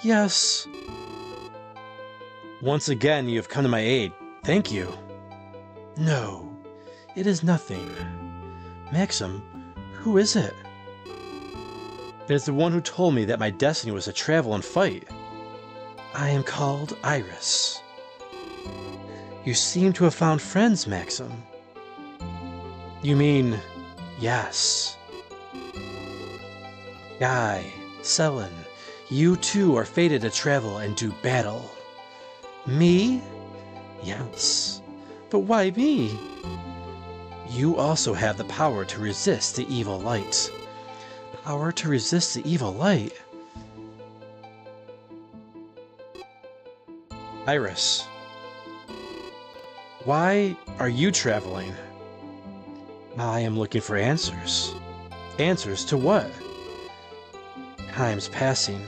Yes. Once again, you have come to my aid. Thank you. No, it is nothing. Maxim, who is it? It is the one who told me that my destiny was to travel and fight. I am called Iris. You seem to have found friends, Maxim. You mean, yes. Guy, Selin, you too are fated to travel and do battle. Me? Yes. But why me? You also have the power to resist the evil light. Power to resist the evil light? Iris. Why are you traveling? I am looking for answers. Answers to what? Time's passing.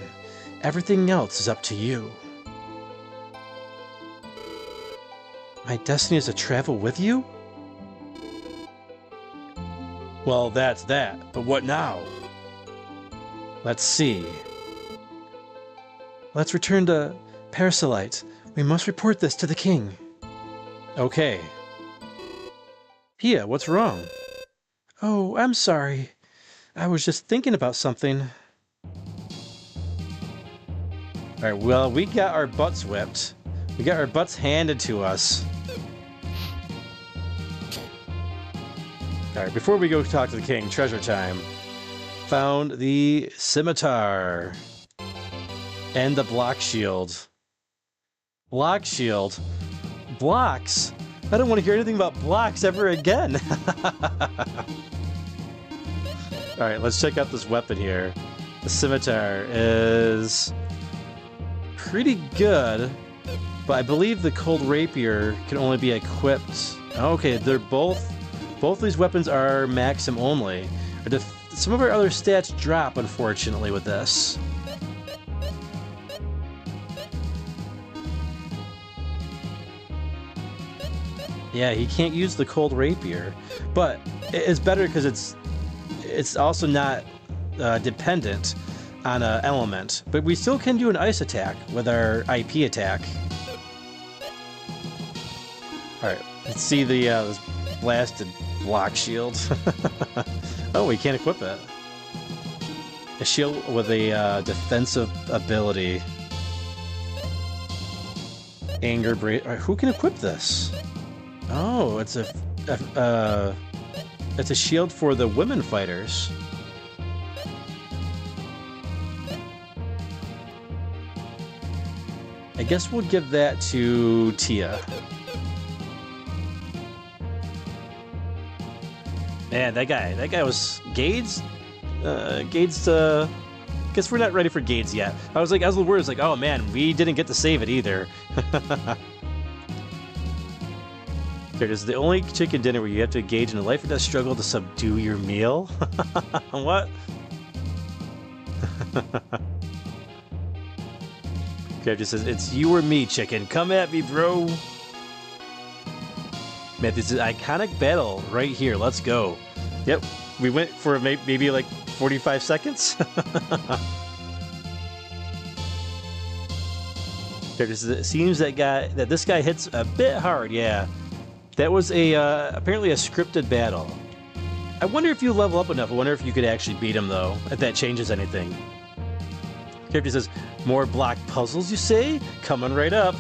Everything else is up to you. My destiny is to travel with you? Well, that's that. But what now? Let's see. Let's return to Parasolite. We must report this to the king. Okay. Pia, what's wrong? Oh, I'm sorry. I was just thinking about something. Alright, well, we got our butts whipped. We got our butts handed to us. Alright, before we go talk to the king, treasure time. Found the scimitar. And the block shield. Block shield? Blocks? I don't want to hear anything about blocks ever again. Alright, let's check out this weapon here. The scimitar is pretty good, but I believe the cold rapier can only be equipped. Okay, they're both these weapons are maxim only. Some of our other stats drop, unfortunately, with this. Yeah, he can't use the cold rapier, but it's better because it's also not dependent on an element. But we still can do an ice attack with our IP attack. All right, let's see the this blasted block shield. Oh, we can't equip it. A shield with a defensive ability. Anger break. Who can equip this? Oh, it's a shield for the women fighters. I guess we'll give that to Tia. Man, that guy was Gades. Guess we're not ready for Gades yet. I was a little worried. I was like, oh man, we didn't get to save it either. Okay, this is the only chicken dinner where you have to engage in a life or death struggle to subdue your meal. What? Okay, just says it's you or me, chicken. Come at me, bro. Man, this is an iconic battle right here. Let's go. Yep, we went for maybe like 45 seconds. Okay, it seems that this guy hits a bit hard. Yeah, that was apparently a scripted battle. I wonder if you level up enough. I wonder if you could actually beat him though. If that changes anything. Character says, "More block puzzles, you say? Coming right up."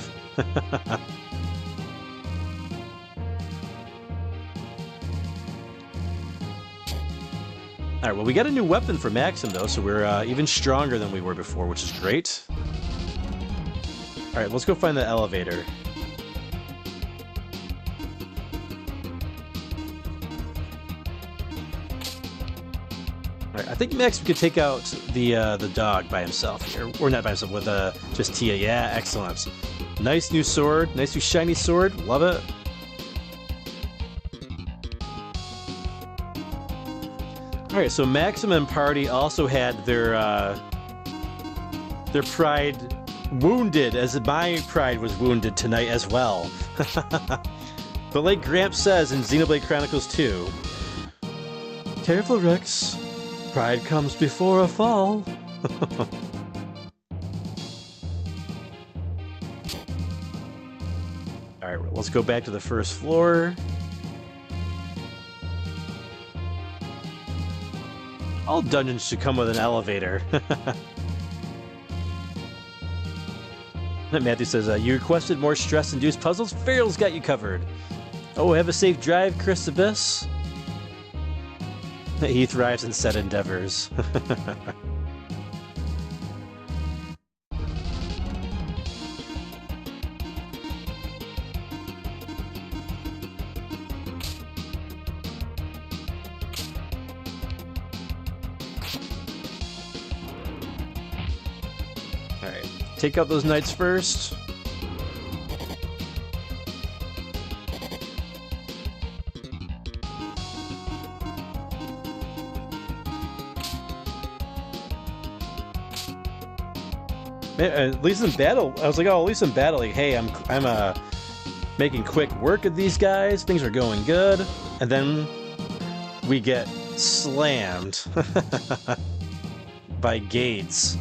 Alright, well, we got a new weapon for Maxim, though, so we're even stronger than we were before, which is great. Alright, let's go find the elevator. Alright, I think Maxim could take out the dog by himself here. Or not by himself, with just Tia. Yeah, excellent. Nice new sword. Nice new shiny sword. Love it. Alright, so Maxim and Party also had their pride wounded, as my pride was wounded tonight as well. But like Gramps says in Xenoblade Chronicles 2, careful, Rex. Pride comes before a fall. Alright, let's go back to the first floor. All dungeons should come with an elevator. Matthew says, you requested more stress-induced puzzles? Feral's got you covered. Oh, have a safe drive, Chris Abyss. He thrives in set endeavors. Alright, take out those knights first. At least in battle, I was like, oh, at least in battle, like, hey, I'm making quick work of these guys. Things are going good, and then we get slammed by Gades.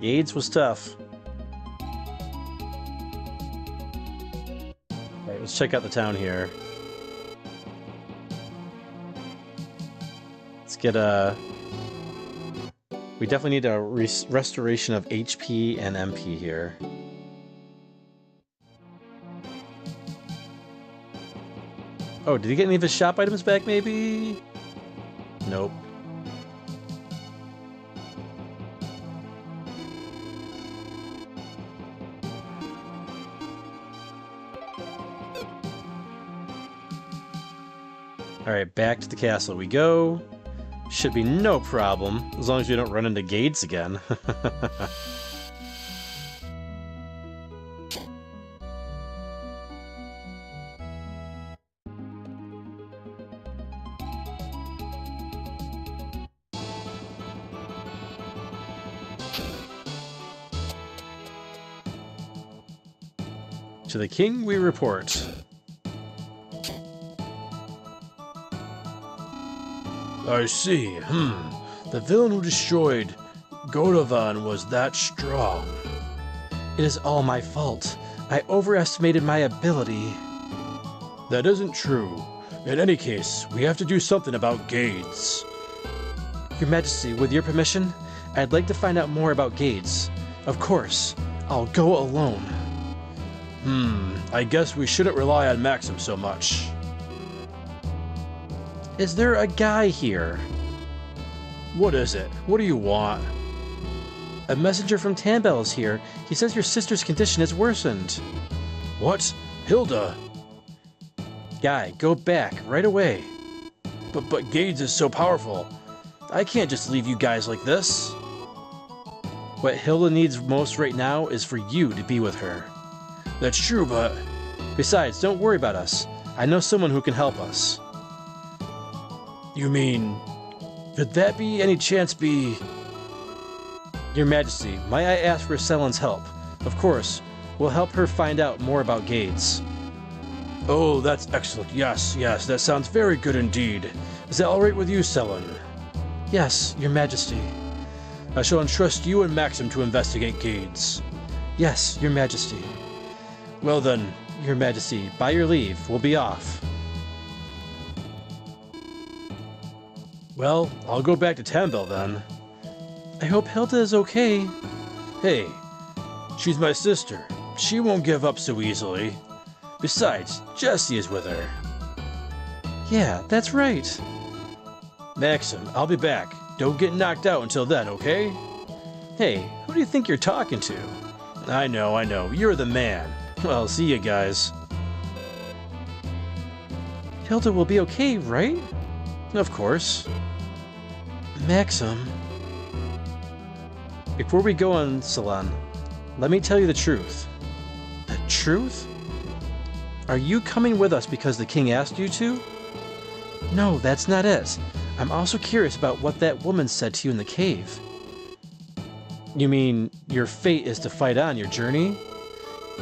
Gades was tough. Alright, let's check out the town here. Let's get We definitely need a restoration of HP and MP here. Oh, did he get any of his shop items back, maybe? Nope. Alright, back to the castle we go. Should be no problem, as long as we don't run into gates again. To the king we report. I see. The villain who destroyed Godovan was that strong. It is all my fault. I overestimated my ability. That isn't true. In any case, we have to do something about Gades. Your Majesty, with your permission, I'd like to find out more about Gades. Of course, I'll go alone. I guess we shouldn't rely on Maxim so much. Is there a guy here? What is it? What do you want? A messenger from Tambel is here. He says your sister's condition has worsened. What? Hilda? Guy, go back, right away. But Gades is so powerful. I can't just leave you guys like this. What Hilda needs most right now is for you to be with her. That's true, but... Besides, don't worry about us. I know someone who can help us. You mean... Could that be any chance be... Your Majesty, may I ask for Selen's help? Of course, we'll help her find out more about Gades. Oh, that's excellent. Yes, that sounds very good indeed. Is that alright with you, Selen? Yes, Your Majesty. I shall entrust you and Maxim to investigate Gades. Yes, Your Majesty. Well then, Your Majesty, by your leave, we'll be off. Well, I'll go back to Tambel then. I hope Hilda is okay. Hey, she's my sister. She won't give up so easily. Besides, Jessie is with her. Yeah, that's right. Maxim, I'll be back. Don't get knocked out until then, okay? Hey, who do you think you're talking to? I know. You're the man. Well, see you guys. Hilda will be okay, right? Of course. Maxim. Before we go on, Selen, let me tell you the truth. The truth? Are you coming with us because the king asked you to? No, that's not it. I'm also curious about what that woman said to you in the cave. You mean your fate is to fight on your journey?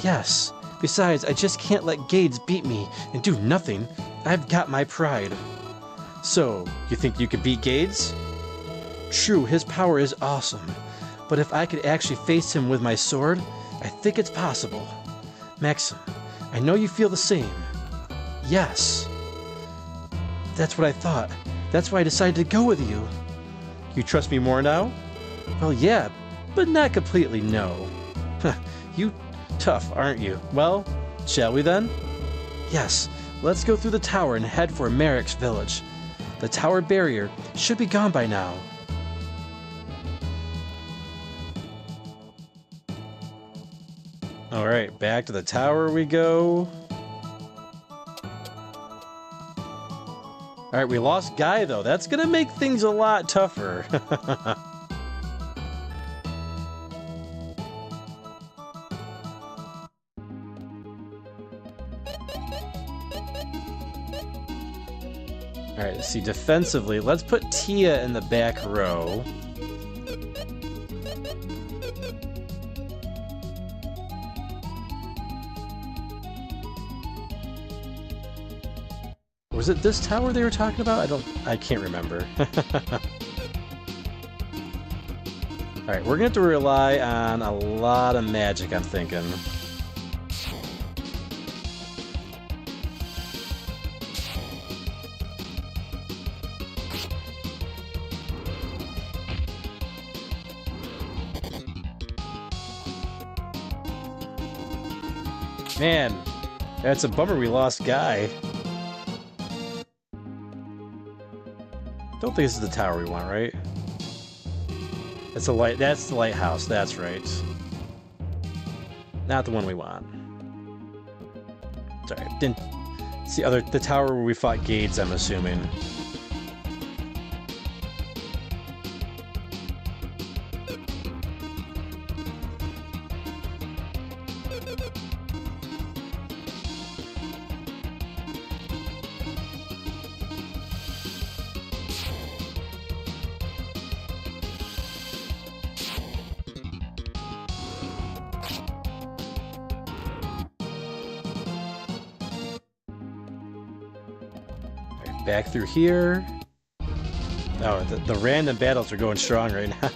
Yes. Besides, I just can't let Gades beat me and do nothing. I've got my pride. So, you think you could beat Gades? True, his power is awesome. But if I could actually face him with my sword, I think it's possible. Maxim, I know you feel the same. Yes. That's what I thought. That's why I decided to go with you. You trust me more now? Well, yeah, but not completely, no. You tough, aren't you? Well, shall we then? Yes, let's go through the tower and head for Merrick's village. The tower barrier should be gone by now. Alright, back to the tower we go. Alright, we lost Guy though. That's gonna make things a lot tougher. Alright, let's see. Defensively, let's put Tia in the back row. Was it this tower they were talking about? I can't remember. Alright, we're gonna have to rely on a lot of magic, I'm thinking. Man, that's a bummer we lost Guy. Don't think this is the tower we want, right? That's the lighthouse, that's right. Not the one we want. Sorry, didn't see the tower where we fought Gades, I'm assuming. Back through here. Oh, the random battles are going strong right now.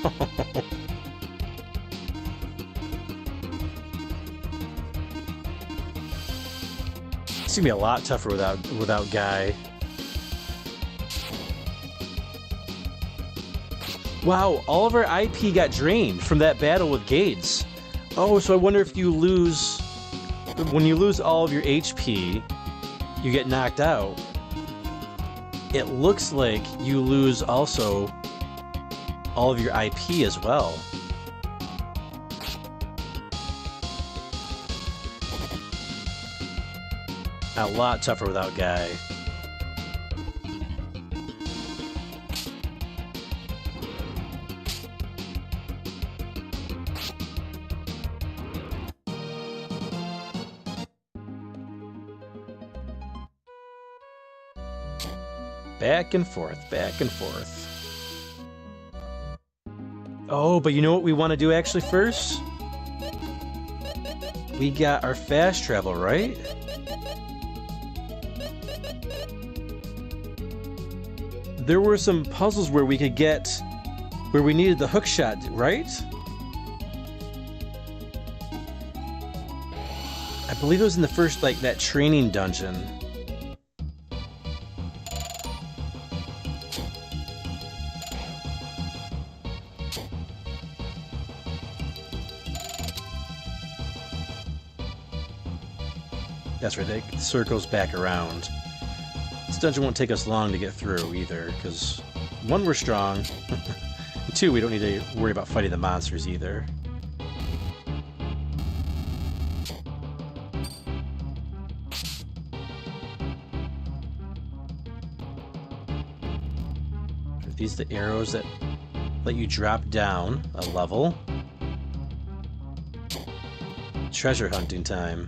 It's gonna be a lot tougher without Guy. Wow, all of our IP got drained from that battle with Gades. Oh, so I wonder if you lose... When you lose all of your HP, you get knocked out. It looks like you lose also all of your IP as well. A lot tougher without Guy. Back and forth, back and forth. Oh, but you know what we want to do actually first? We got our fast travel, right? There were some puzzles where we could get... where we needed the hook shot, right? I believe it was in the first, like, that training dungeon. That's right, it circles back around. This dungeon won't take us long to get through either, because one, we're strong, and two, we don't need to worry about fighting the monsters either. Are these the arrows that let you drop down a level? Treasure hunting time.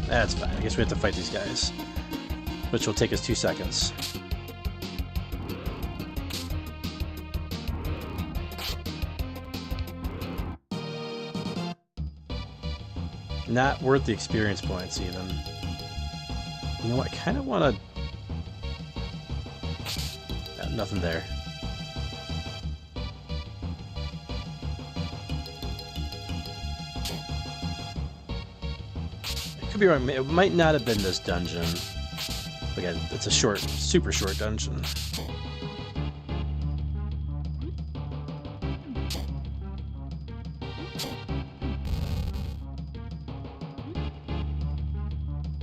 That's fine. I guess we have to fight these guys, which will take us 2 seconds. Not worth the experience points, even. You know what? I kind of want to... nothing there. Be wrong. It might not have been this dungeon. Again, it's a short, super short dungeon.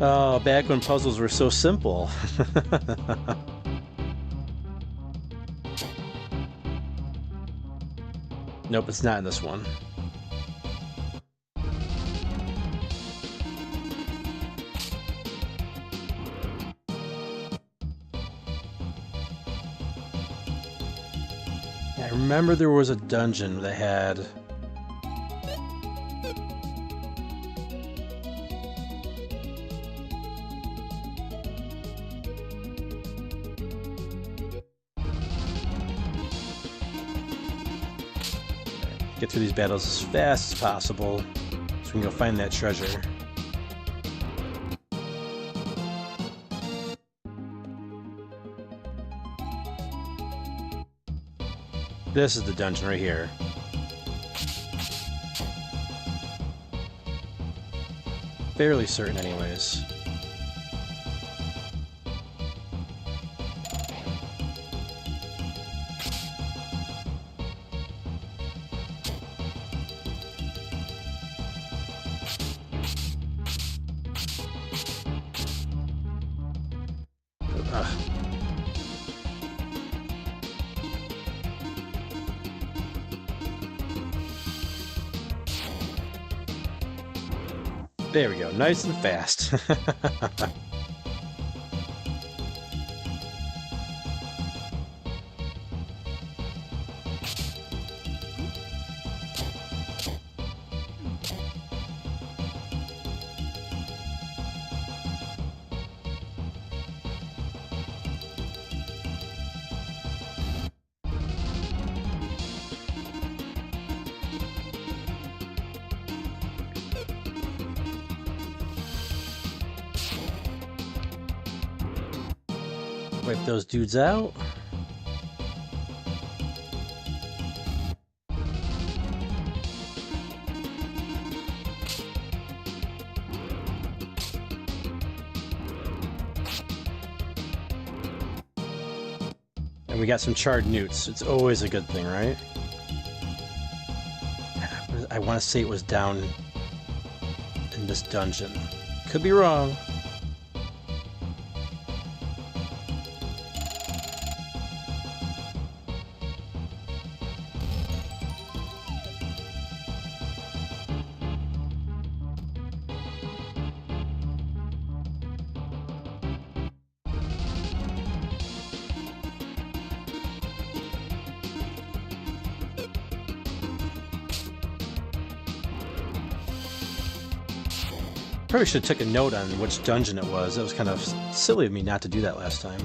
Oh, back when puzzles were so simple. Nope, it's not in this one. I remember there was a dungeon that had... Get through these battles as fast as possible so we can go find that treasure. This is the dungeon right here. Fairly certain anyways. There we go, nice and fast. Wipe those dudes out. And we got some charred newts. It's always a good thing, right? I want to say it was down in this dungeon. Could be wrong. Probably should have took a note on which dungeon it was. It was kind of silly of me not to do that last time.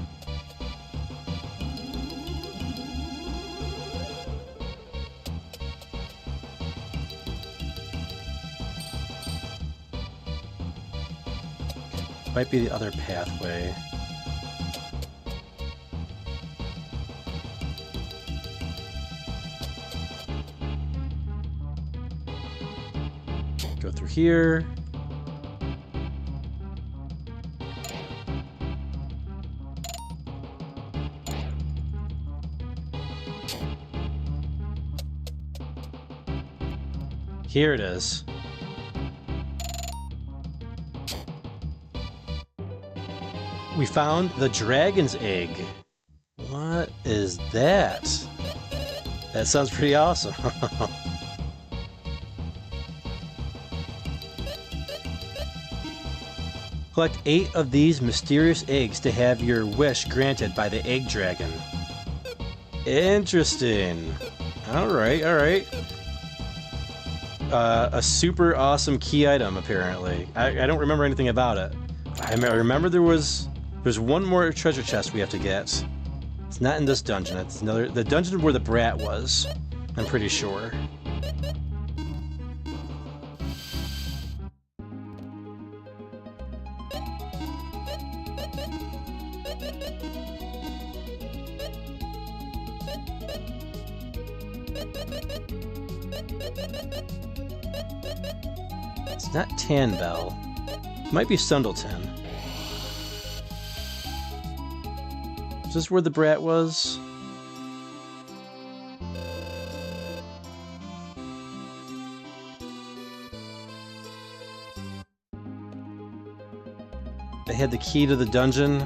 Might be the other pathway. Go through here. Here it is. We found the dragon's egg. What is that? That sounds pretty awesome. Collect 8 of these mysterious eggs to have your wish granted by the egg dragon. Interesting. Alright, alright. A super awesome key item, apparently. I don't remember anything about it. I remember there's one more treasure chest we have to get. It's not in this dungeon. It's the dungeon where the brat was. I'm pretty sure. It's not Tanbell. It might be Sundleton. Is this where the brat was? They had the key to the dungeon.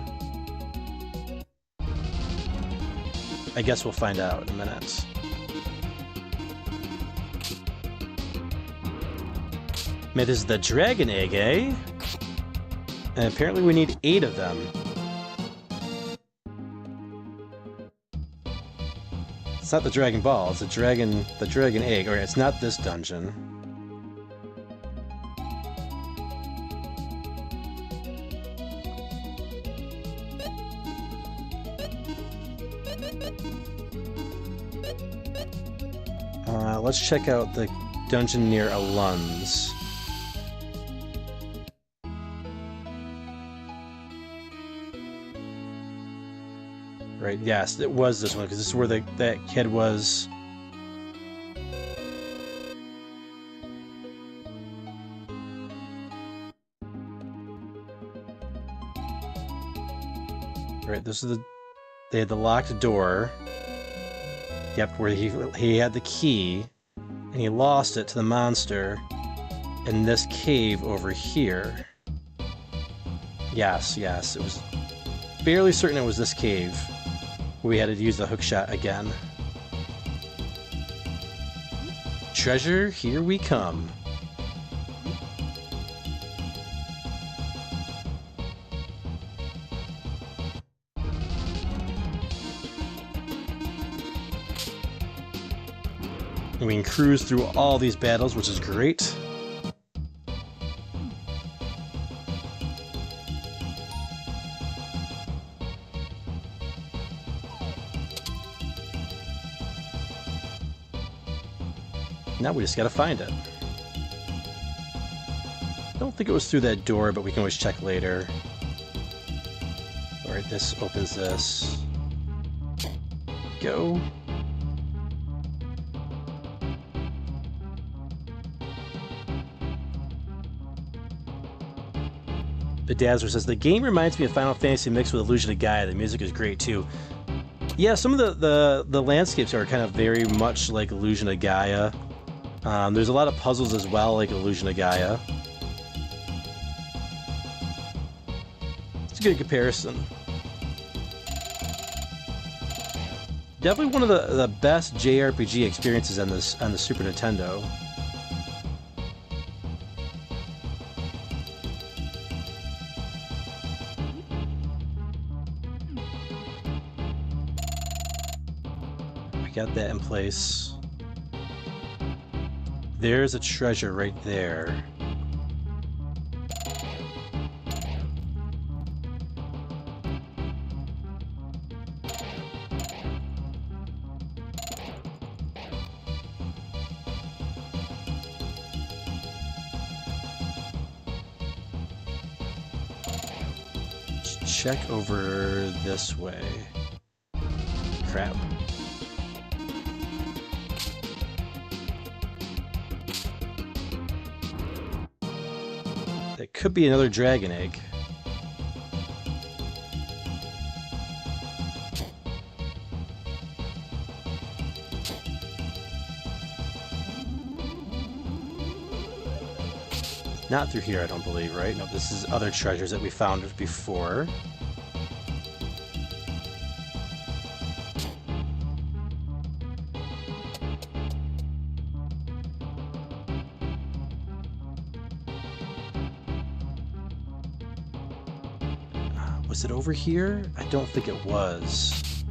I guess we'll find out in a minute. It is the dragon egg, eh? And apparently we need 8 of them. It's not the dragon ball, it's the dragon egg. Alright, it's not this dungeon. Let's check out the dungeon near Alun's. Right, yes, it was this one, because this is where that kid was. Right, this is they had the locked door. Yep, where he had the key, and he lost it to the monster in this cave over here. Yes, it was fairly certain it was this cave. We had to use the hookshot again. Treasure, here we come. And we can cruise through all these battles, which is great. Now we just gotta find it. I don't think it was through that door, but we can always check later. Alright, this opens this. Go. Bedazzler says, the game reminds me of Final Fantasy mixed with Illusion of Gaia. The music is great too. Yeah, some of the landscapes are kind of very much like Illusion of Gaia. There's a lot of puzzles as well, like Illusion of Gaia. It's a good comparison. Definitely one of the best JRPG experiences on the Super Nintendo. We got that in place. There's a treasure right there. Check over this way. Crap. That could be another dragon egg. Not through here, I don't believe, right? No, this is other treasures that we found before. Was it over here? I don't think it was.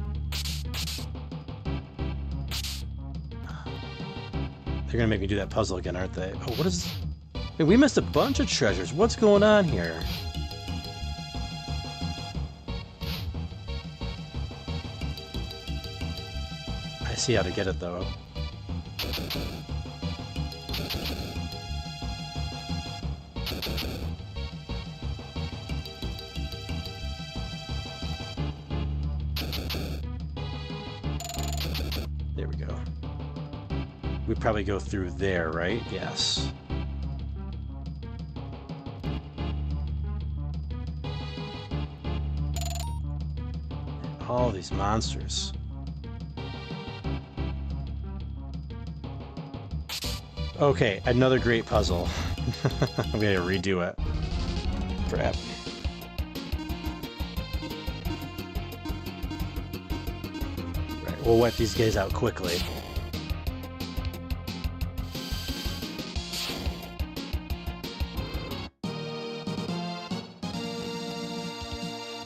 They're gonna make me do that puzzle again, aren't they? Oh, what is... Hey, we missed a bunch of treasures. What's going on here? I see how to get it, though. There we go. We'd probably go through there, right? Yes. All these monsters. Okay, another great puzzle. We gotta redo it. Crap. Right, we'll wipe these guys out quickly.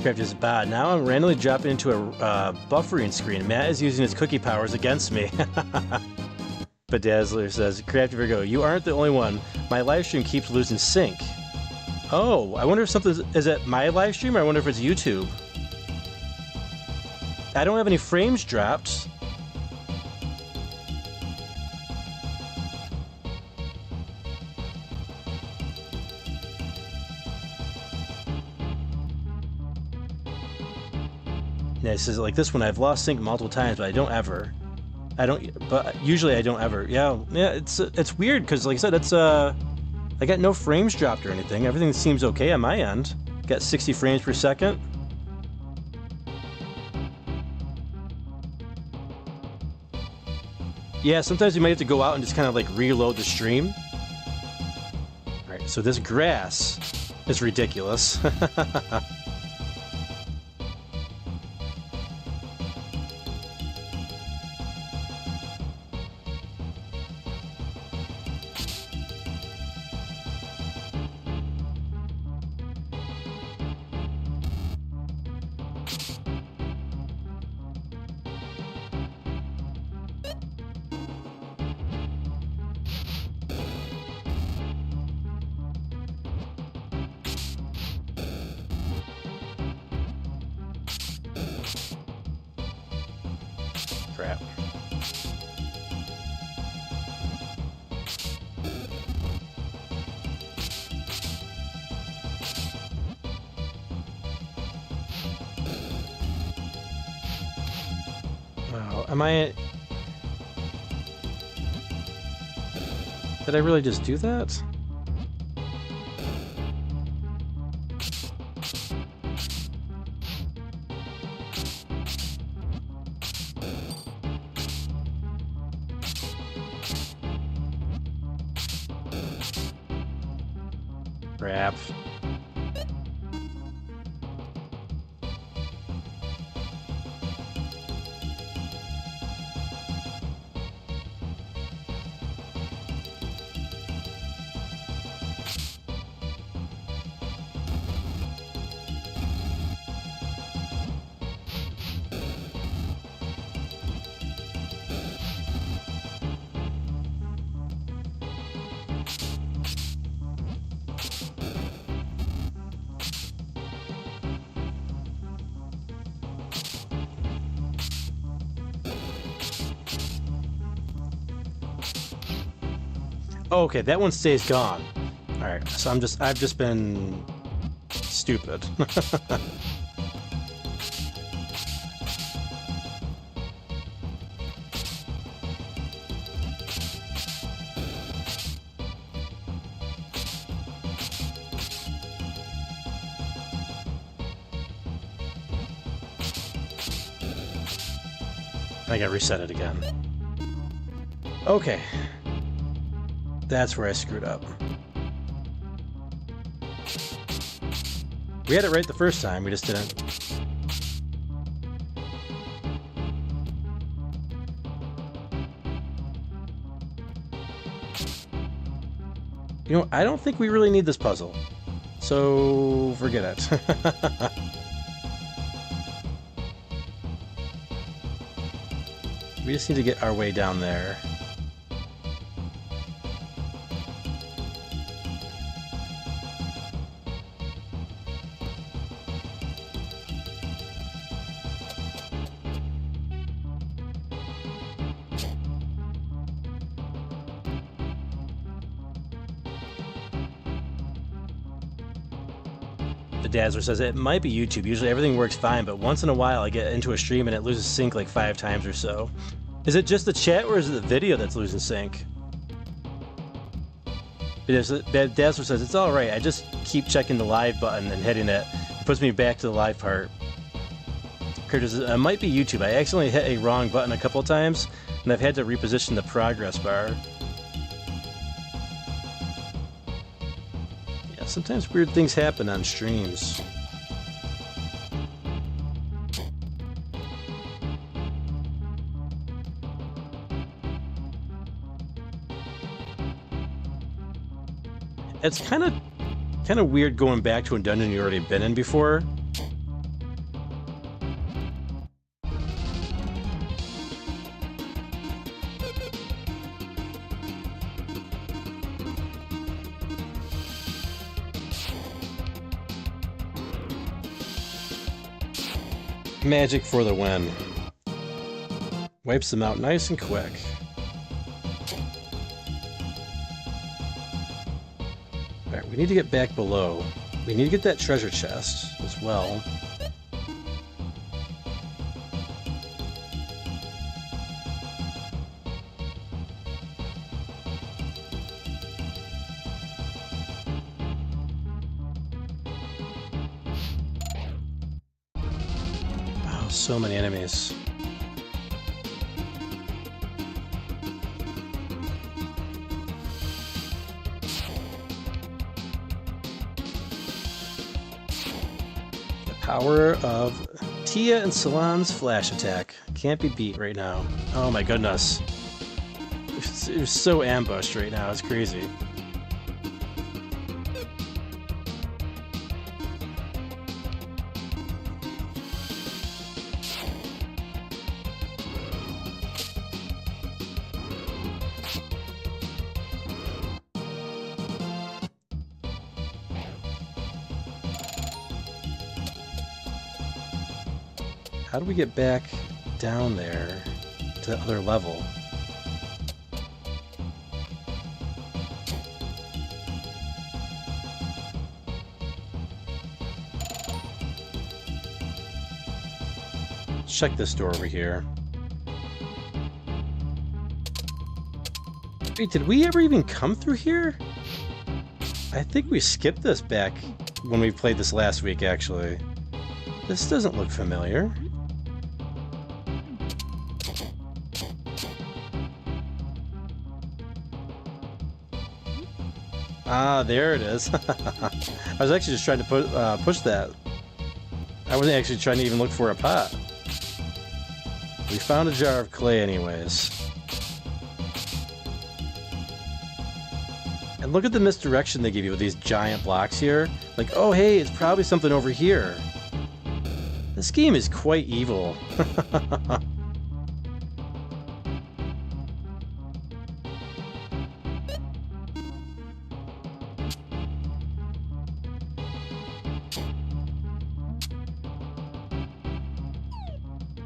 Craft is bad. Now I'm randomly dropping into a buffering screen. Matt is using his cookie powers against me. Bedazzler says, Crafty Virgo, you aren't the only one. My live stream keeps losing sync. Oh, I wonder if something is it my live stream, or I wonder if it's YouTube. I don't have any frames dropped. Yeah, it says like this one, I've lost sync multiple times, but usually I don't ever. Yeah, it's weird because like I said, it's I got no frames dropped or anything. Everything seems okay on my end. Got 60 frames per second. Yeah, sometimes you might have to go out and just kind of like reload the stream. All right, so this grass is ridiculous. Am I... Did I really just do that? Crap. Oh, okay, that one stays gone. Alright, so I've just been stupid. I gotta reset it again. Okay. That's where I screwed up. We had it right the first time, we just didn't. You know, I don't think we really need this puzzle. So, forget it. We just need to get our way down there. The Dazzler says, it might be YouTube. Usually everything works fine, but once in a while I get into a stream and it loses sync like 5 times or so. Is it just the chat or is it the video that's losing sync? The Dazzler says, it's alright. I just keep checking the live button and hitting it. It puts me back to the live part. Curtis says, it might be YouTube. I accidentally hit a wrong button a couple times and I've had to reposition the progress bar. Sometimes weird things happen on streams. It's kind of weird going back to a dungeon you've already been in before. Magic for the win. Wipes them out nice and quick. Alright, we need to get back below. We need to get that treasure chest as well. So many enemies. The power of Tia and Salon's flash attack. Can't be beat right now. Oh my goodness. It's so ambushed right now, it's crazy. How do we get back down there to the other level? Let's check this door over here. Wait, did we ever even come through here? I think we skipped this back when we played this last week, actually. This doesn't look familiar. Ah, there it is. I was actually just trying to push that. I wasn't actually trying to even look for a pot. We found a jar of clay anyways. And look at the misdirection they give you with these giant blocks here. Like, oh hey, it's probably something over here. This game is quite evil.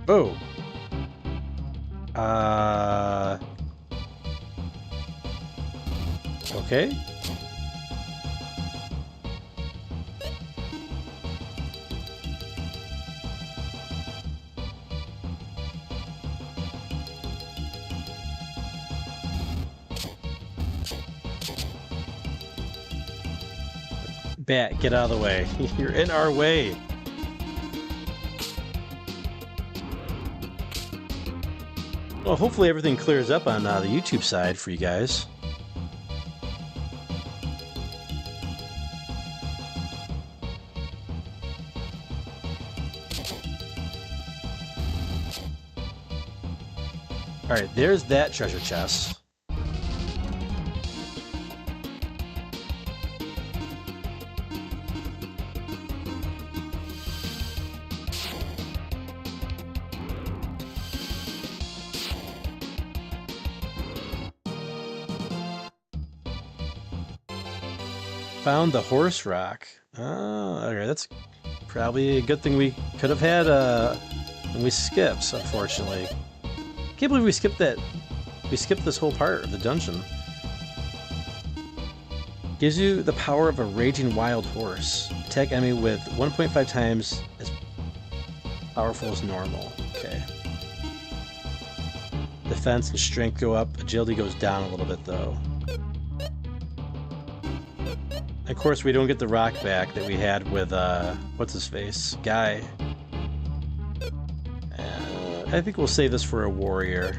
Oh. Okay. Bat, get out of the way. You're in our way. Well, hopefully everything clears up on the YouTube side for you guys. Alright, there's that treasure chest. Found the horse rock. Oh, okay, that's probably a good thing we could have had and we skipped, unfortunately. Can't believe we skipped that. We skipped this whole part of the dungeon. Gives you the power of a raging wild horse. Attack enemy with 1.5 times as powerful as normal. Okay. Defense and strength go up. Agility goes down a little bit though. Of course, we don't get the rock back that we had with, what's his face? Guy. I think we'll save this for a warrior.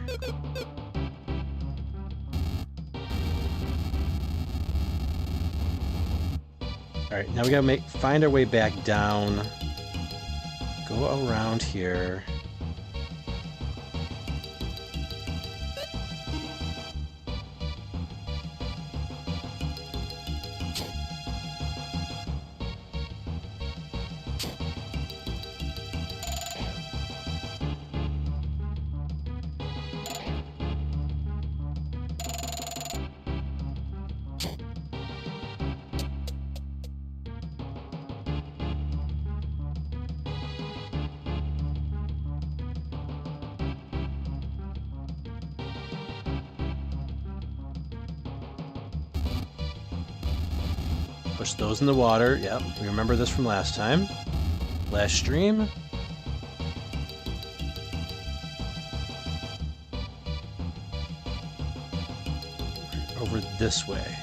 Alright, now we gotta find our way back down. Go around here. Push those in the water. Yep, we remember this from last time. Last stream. Over this way.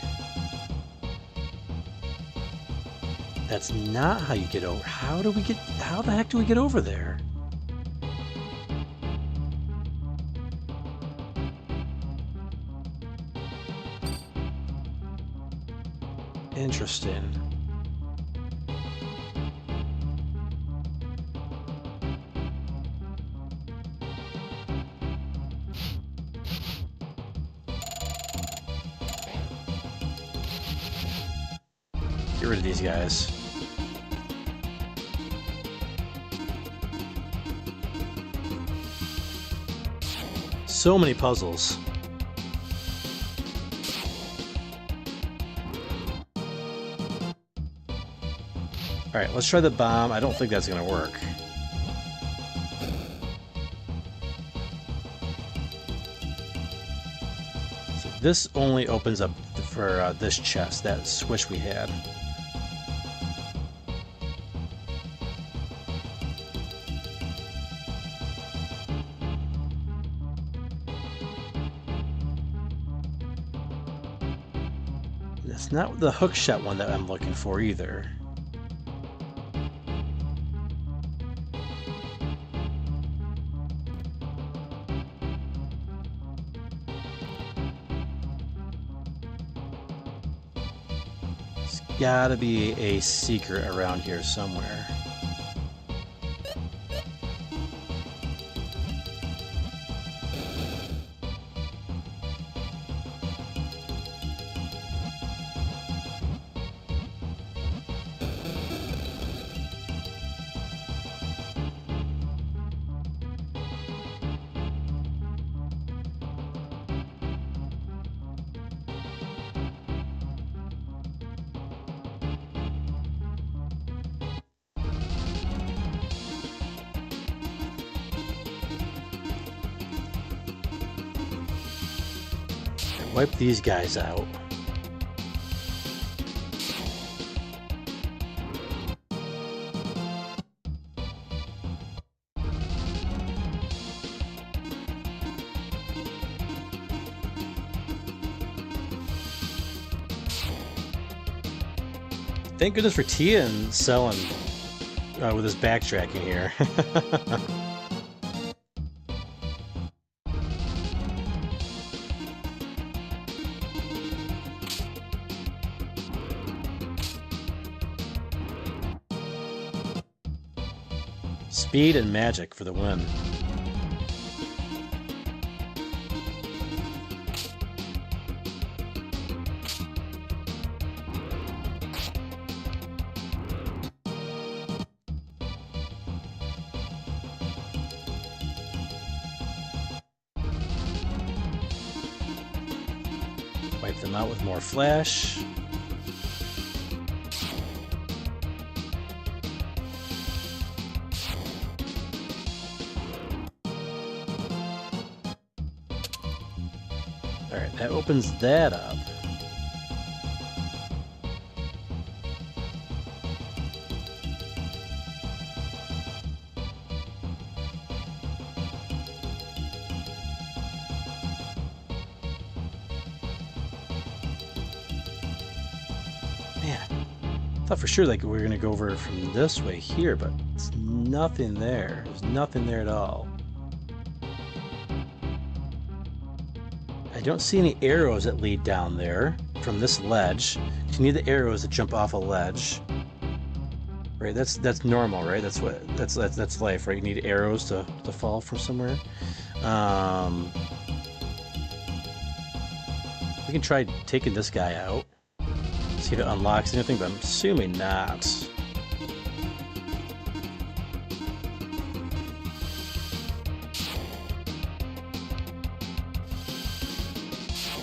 That's not how you get over. How the heck do we get over there? Interesting. Get rid of these guys. So many puzzles. Alright, let's try the bomb. I don't think that's gonna work. So this only opens up for this chest, that switch we had. It's not the hookshot one that I'm looking for either. There's gotta be a secret around here somewhere. Wipe these guys out. Thank goodness for Tian selling with his backtracking here. Speed and magic for the win. Wipe them out with more flash. Alright, that opens that up. Man, I thought for sure like we were gonna go over from this way here, but it's nothing there. There's nothing there at all. I don't see any arrows that lead down there from this ledge. You need the arrows to jump off a ledge. Right, that's normal, right? That's life, right? You need arrows to fall from somewhere. We can try taking this guy out. See if it unlocks anything, but I'm assuming not.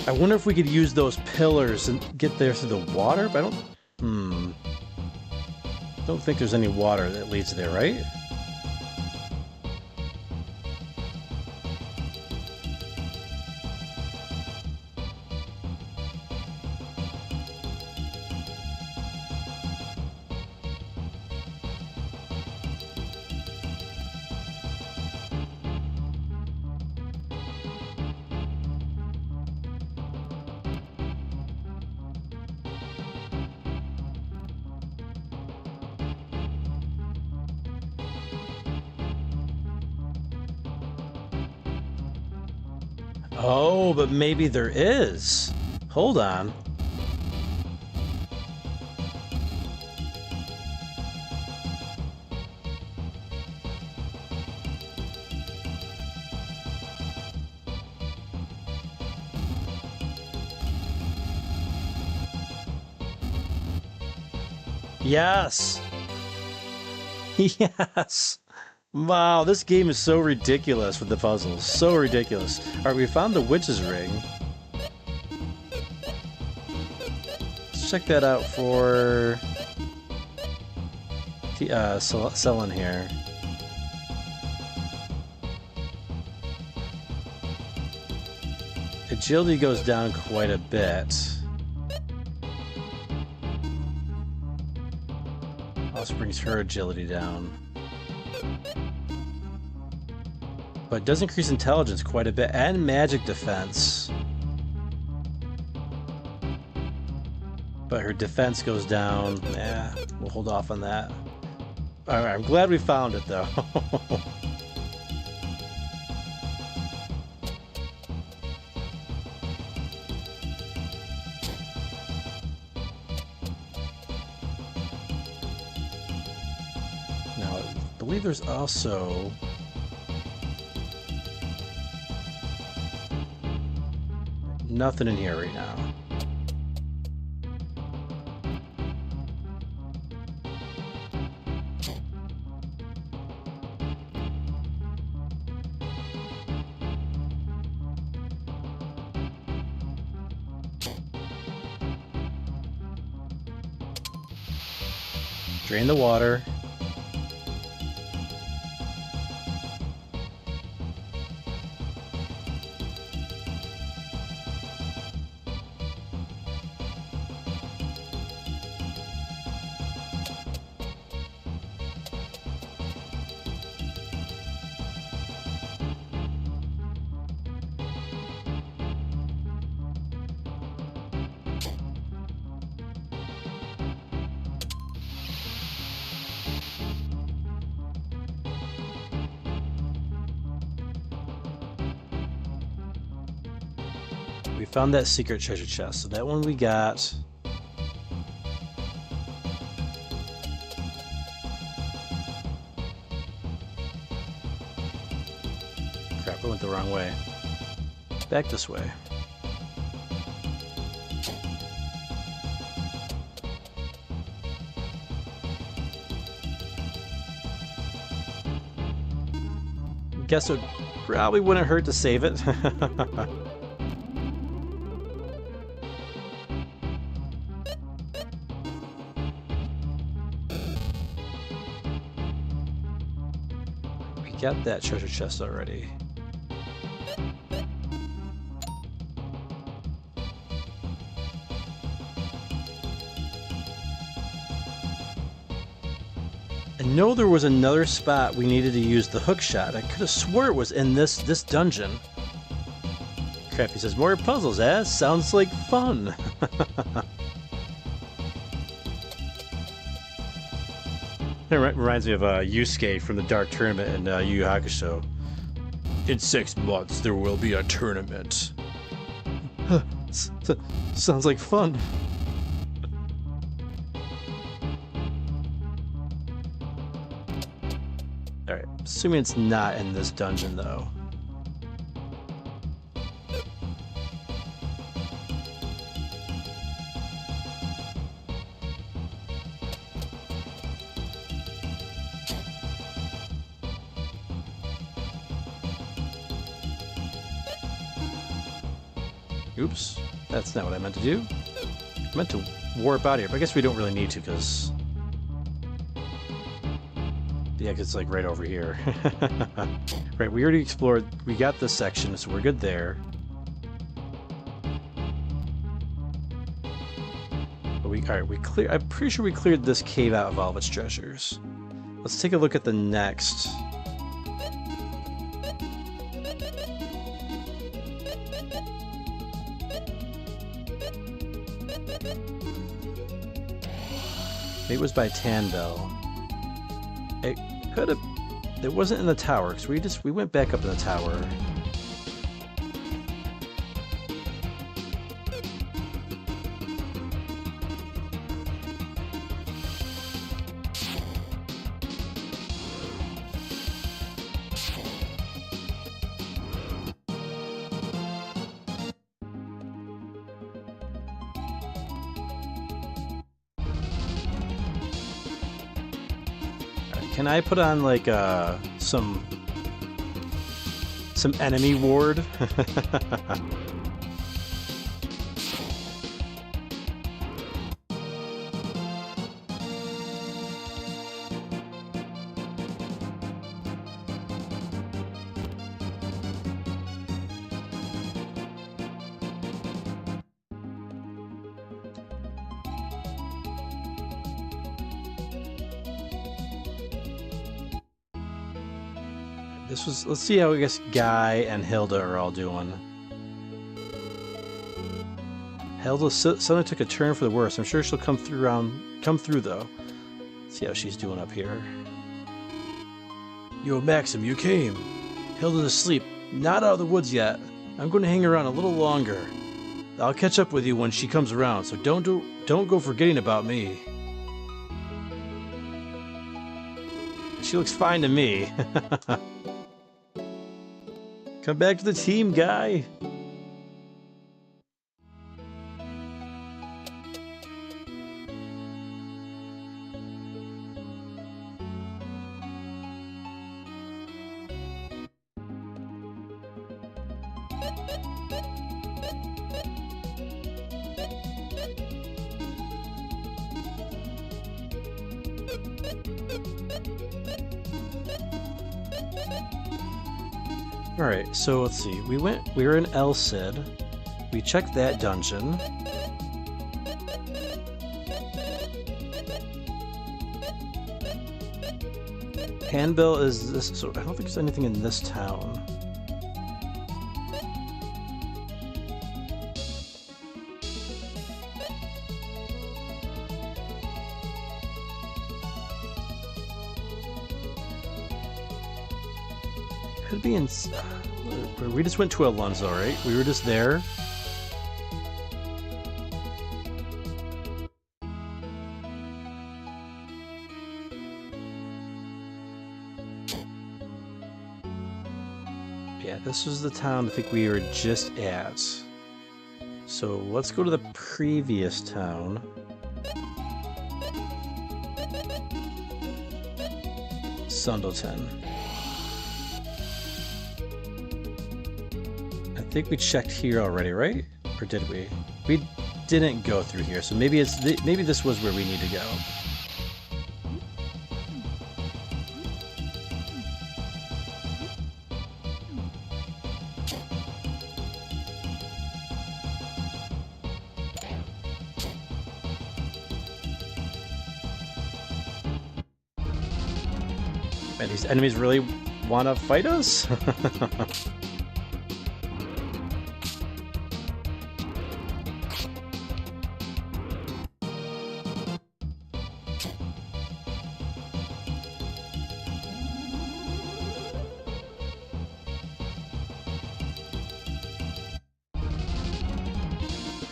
I wonder if we could use those pillars and get there through the water, but I don't think there's any water that leads there, right? Oh, but maybe there is. Hold on. Yes. Yes. Wow, this game is so ridiculous with the puzzles. So ridiculous. Alright, we found the witch's ring. Let's check that out for Selin here. Agility goes down quite a bit. Also brings her agility down. But it does increase intelligence quite a bit, and magic defense. But her defense goes down. Yeah, we'll hold off on that. Alright, I'm glad we found it though. Now, I believe there's also... nothing in here right now. Drain the water. We found that secret treasure chest, so that one we got. Crap, I went the wrong way. Back this way. Guess it probably wouldn't hurt to save it. Got that treasure chest already. I know there was another spot we needed to use the hook shot. I could have swore it was in this dungeon. Crappy says, more puzzles, eh? Sounds like fun. It reminds me of Yusuke from the Dark Tournament in Yu Yu Hakusho. In 6 months, there will be a tournament. Sounds like fun. Alright, assuming it's not in this dungeon, though. Oops, that's not what I meant to do. I meant to warp out of here, but I guess we don't really need to, because the exit's like right over here. Right, we already explored, we got this section, so we're good there. But alright, I'm pretty sure we cleared this cave out of all of its treasures. Let's take a look at the next. Maybe it was by Tanbell. It could have. It wasn't in the tower because we went back up in the tower. Can I put on like some enemy ward? Let's see how I guess Guy and Hilda are all doing. Hilda suddenly took a turn for the worse. I'm sure she'll come through though. See how she's doing up here. Yo, Maxim, you came. Hilda's asleep, not out of the woods yet. I'm going to hang around a little longer. I'll catch up with you when she comes around, so don't go forgetting about me. She looks fine to me. Come back to the team, guy. Alright, so let's see. We were in El Cid. We checked that dungeon. Handbill is this, so I don't think there's anything in this town. Could be in. We just went to Alonso, right? We were just there. Yeah, this was the town I think we were just at. So let's go to the previous town. Sundleton. I think we checked here already, right? Or did we? We didn't go through here, so maybe maybe this was where we need to go. Man, these enemies really want to fight us?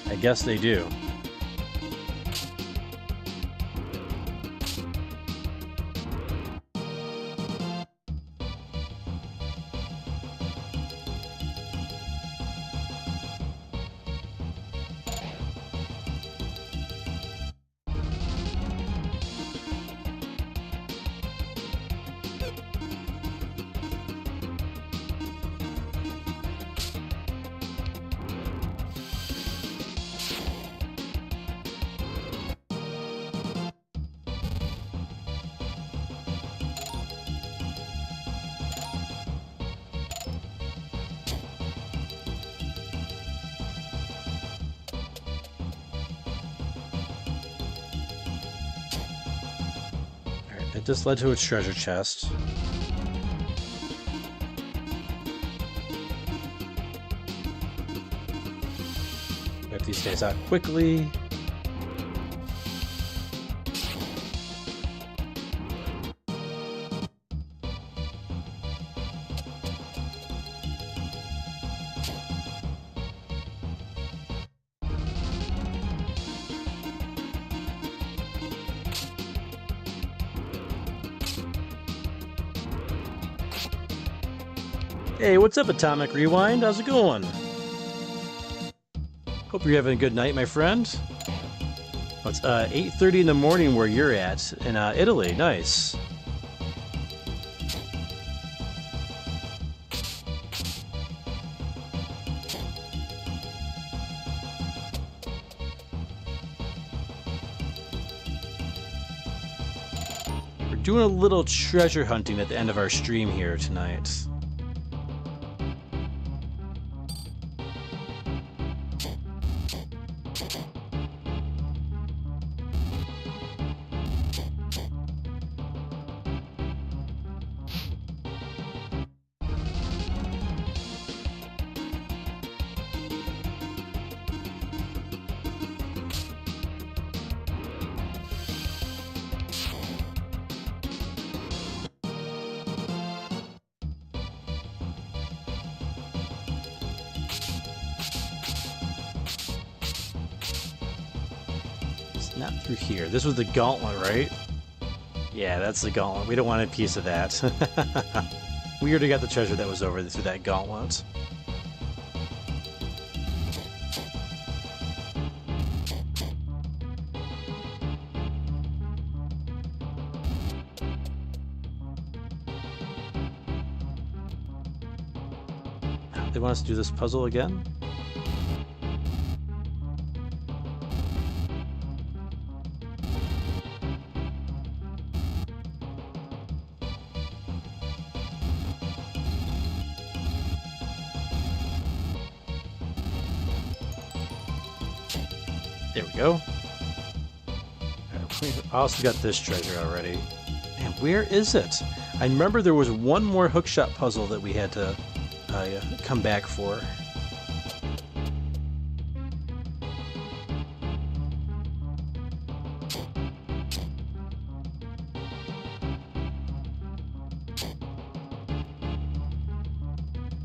I guess they do. It just led to a treasure chest. Wipe these guys out quickly. Hey, what's up, Atomic Rewind? How's it going? Hope you're having a good night, my friend. Oh, it's 8:30 in the morning where you're at in Italy. Nice. We're doing a little treasure hunting at the end of our stream here tonight. Not through here. This was the gauntlet, right? Yeah, that's the gauntlet. We don't want a piece of that. We already got the treasure that was over through that gauntlet. They want us to do this puzzle again? There we go. We also got this treasure already. Man, where is it? I remember there was one more hookshot puzzle that we had to come back for.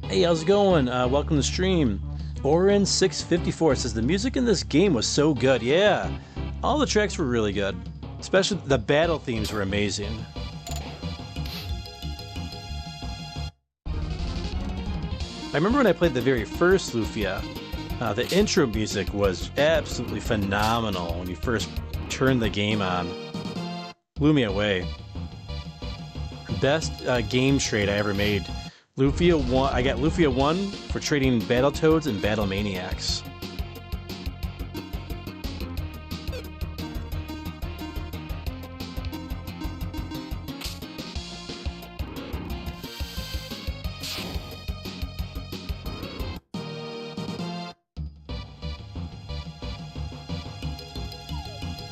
Hey, how's it going? Welcome to the stream. Orin654 says the music in this game was so good. Yeah, all the tracks were really good. Especially the battle themes were amazing. I remember when I played the very first Lufia, the intro music was absolutely phenomenal when you first turned the game on. Blew me away. Best game trade I ever made. Lufia 1. I got Lufia 1 for trading Battletoads and Battle Maniacs.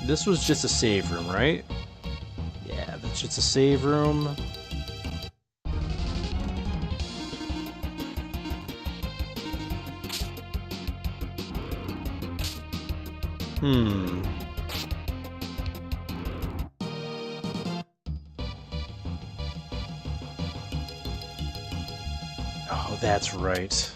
This was just a save room, right? Yeah, that's just a save room. Oh, that's right.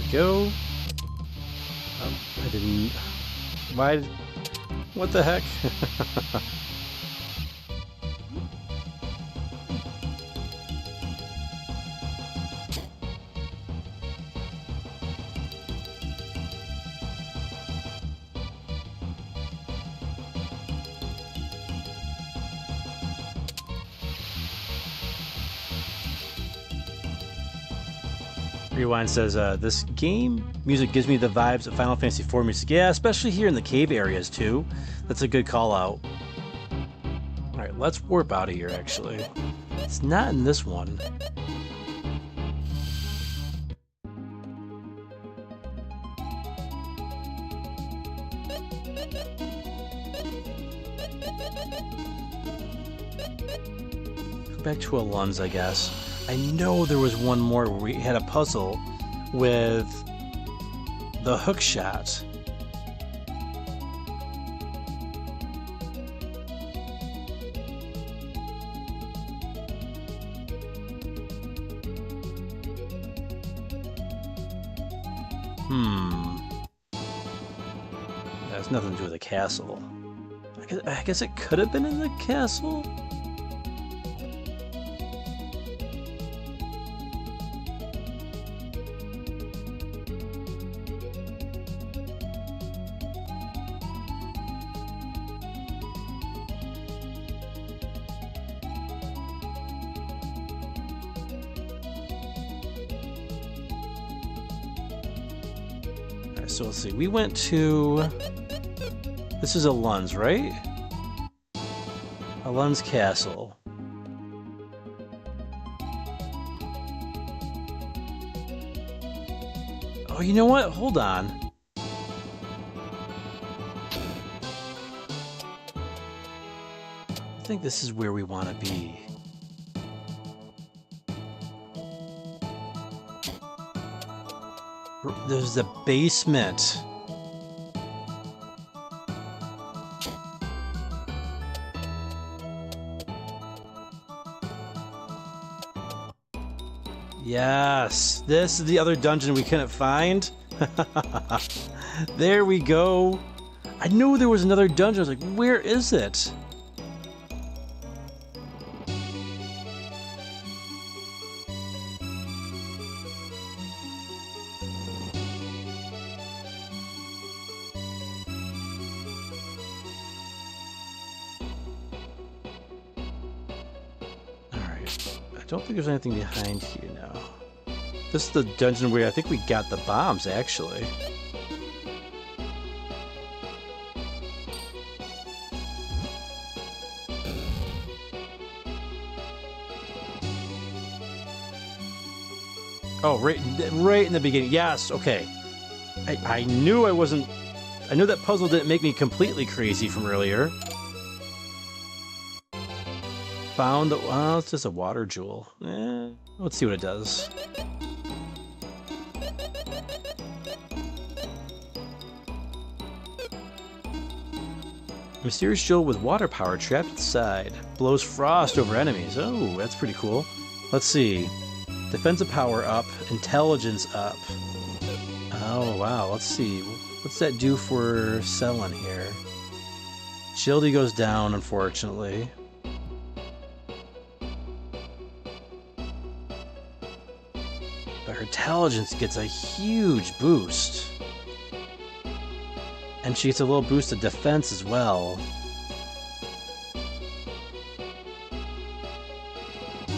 Go. Oh, I didn't. Why? What the heck? Rewind says, this game music gives me the vibes of Final Fantasy IV music. Yeah, especially here in the cave areas, too. That's a good call out. Alright, let's warp out of here, actually. It's not in this one. Go back to Alun's, I guess. I know there was one more where we had a puzzle with the hook shot. That has nothing to do with the castle. I guess it could have been in the castle? So let's see, we went to... This is Alun's, right? Alun's castle. Oh, you know what? Hold on. think this is where we want to be. There's the basement. Yes, this is the other dungeon we couldn't find. There we go. I knew there was another dungeon. I was like, where is it? I don't think there's anything behind here now. This is the dungeon where I think we got the bombs, actually. Oh, right in the beginning. Yes, okay. I knew I wasn't... I knew that puzzle didn't make me completely crazy from earlier. Found the... Well, it's just a water jewel. Let's see what it does. Mysterious jewel with water power trapped inside. Blows frost over enemies. Oh, that's pretty cool. Let's see. Defensive power up. Intelligence up. Oh, wow. Let's see. What's that do for Selene here? Agility goes down, unfortunately. But her intelligence gets a huge boost. And she gets a little boost of defense as well.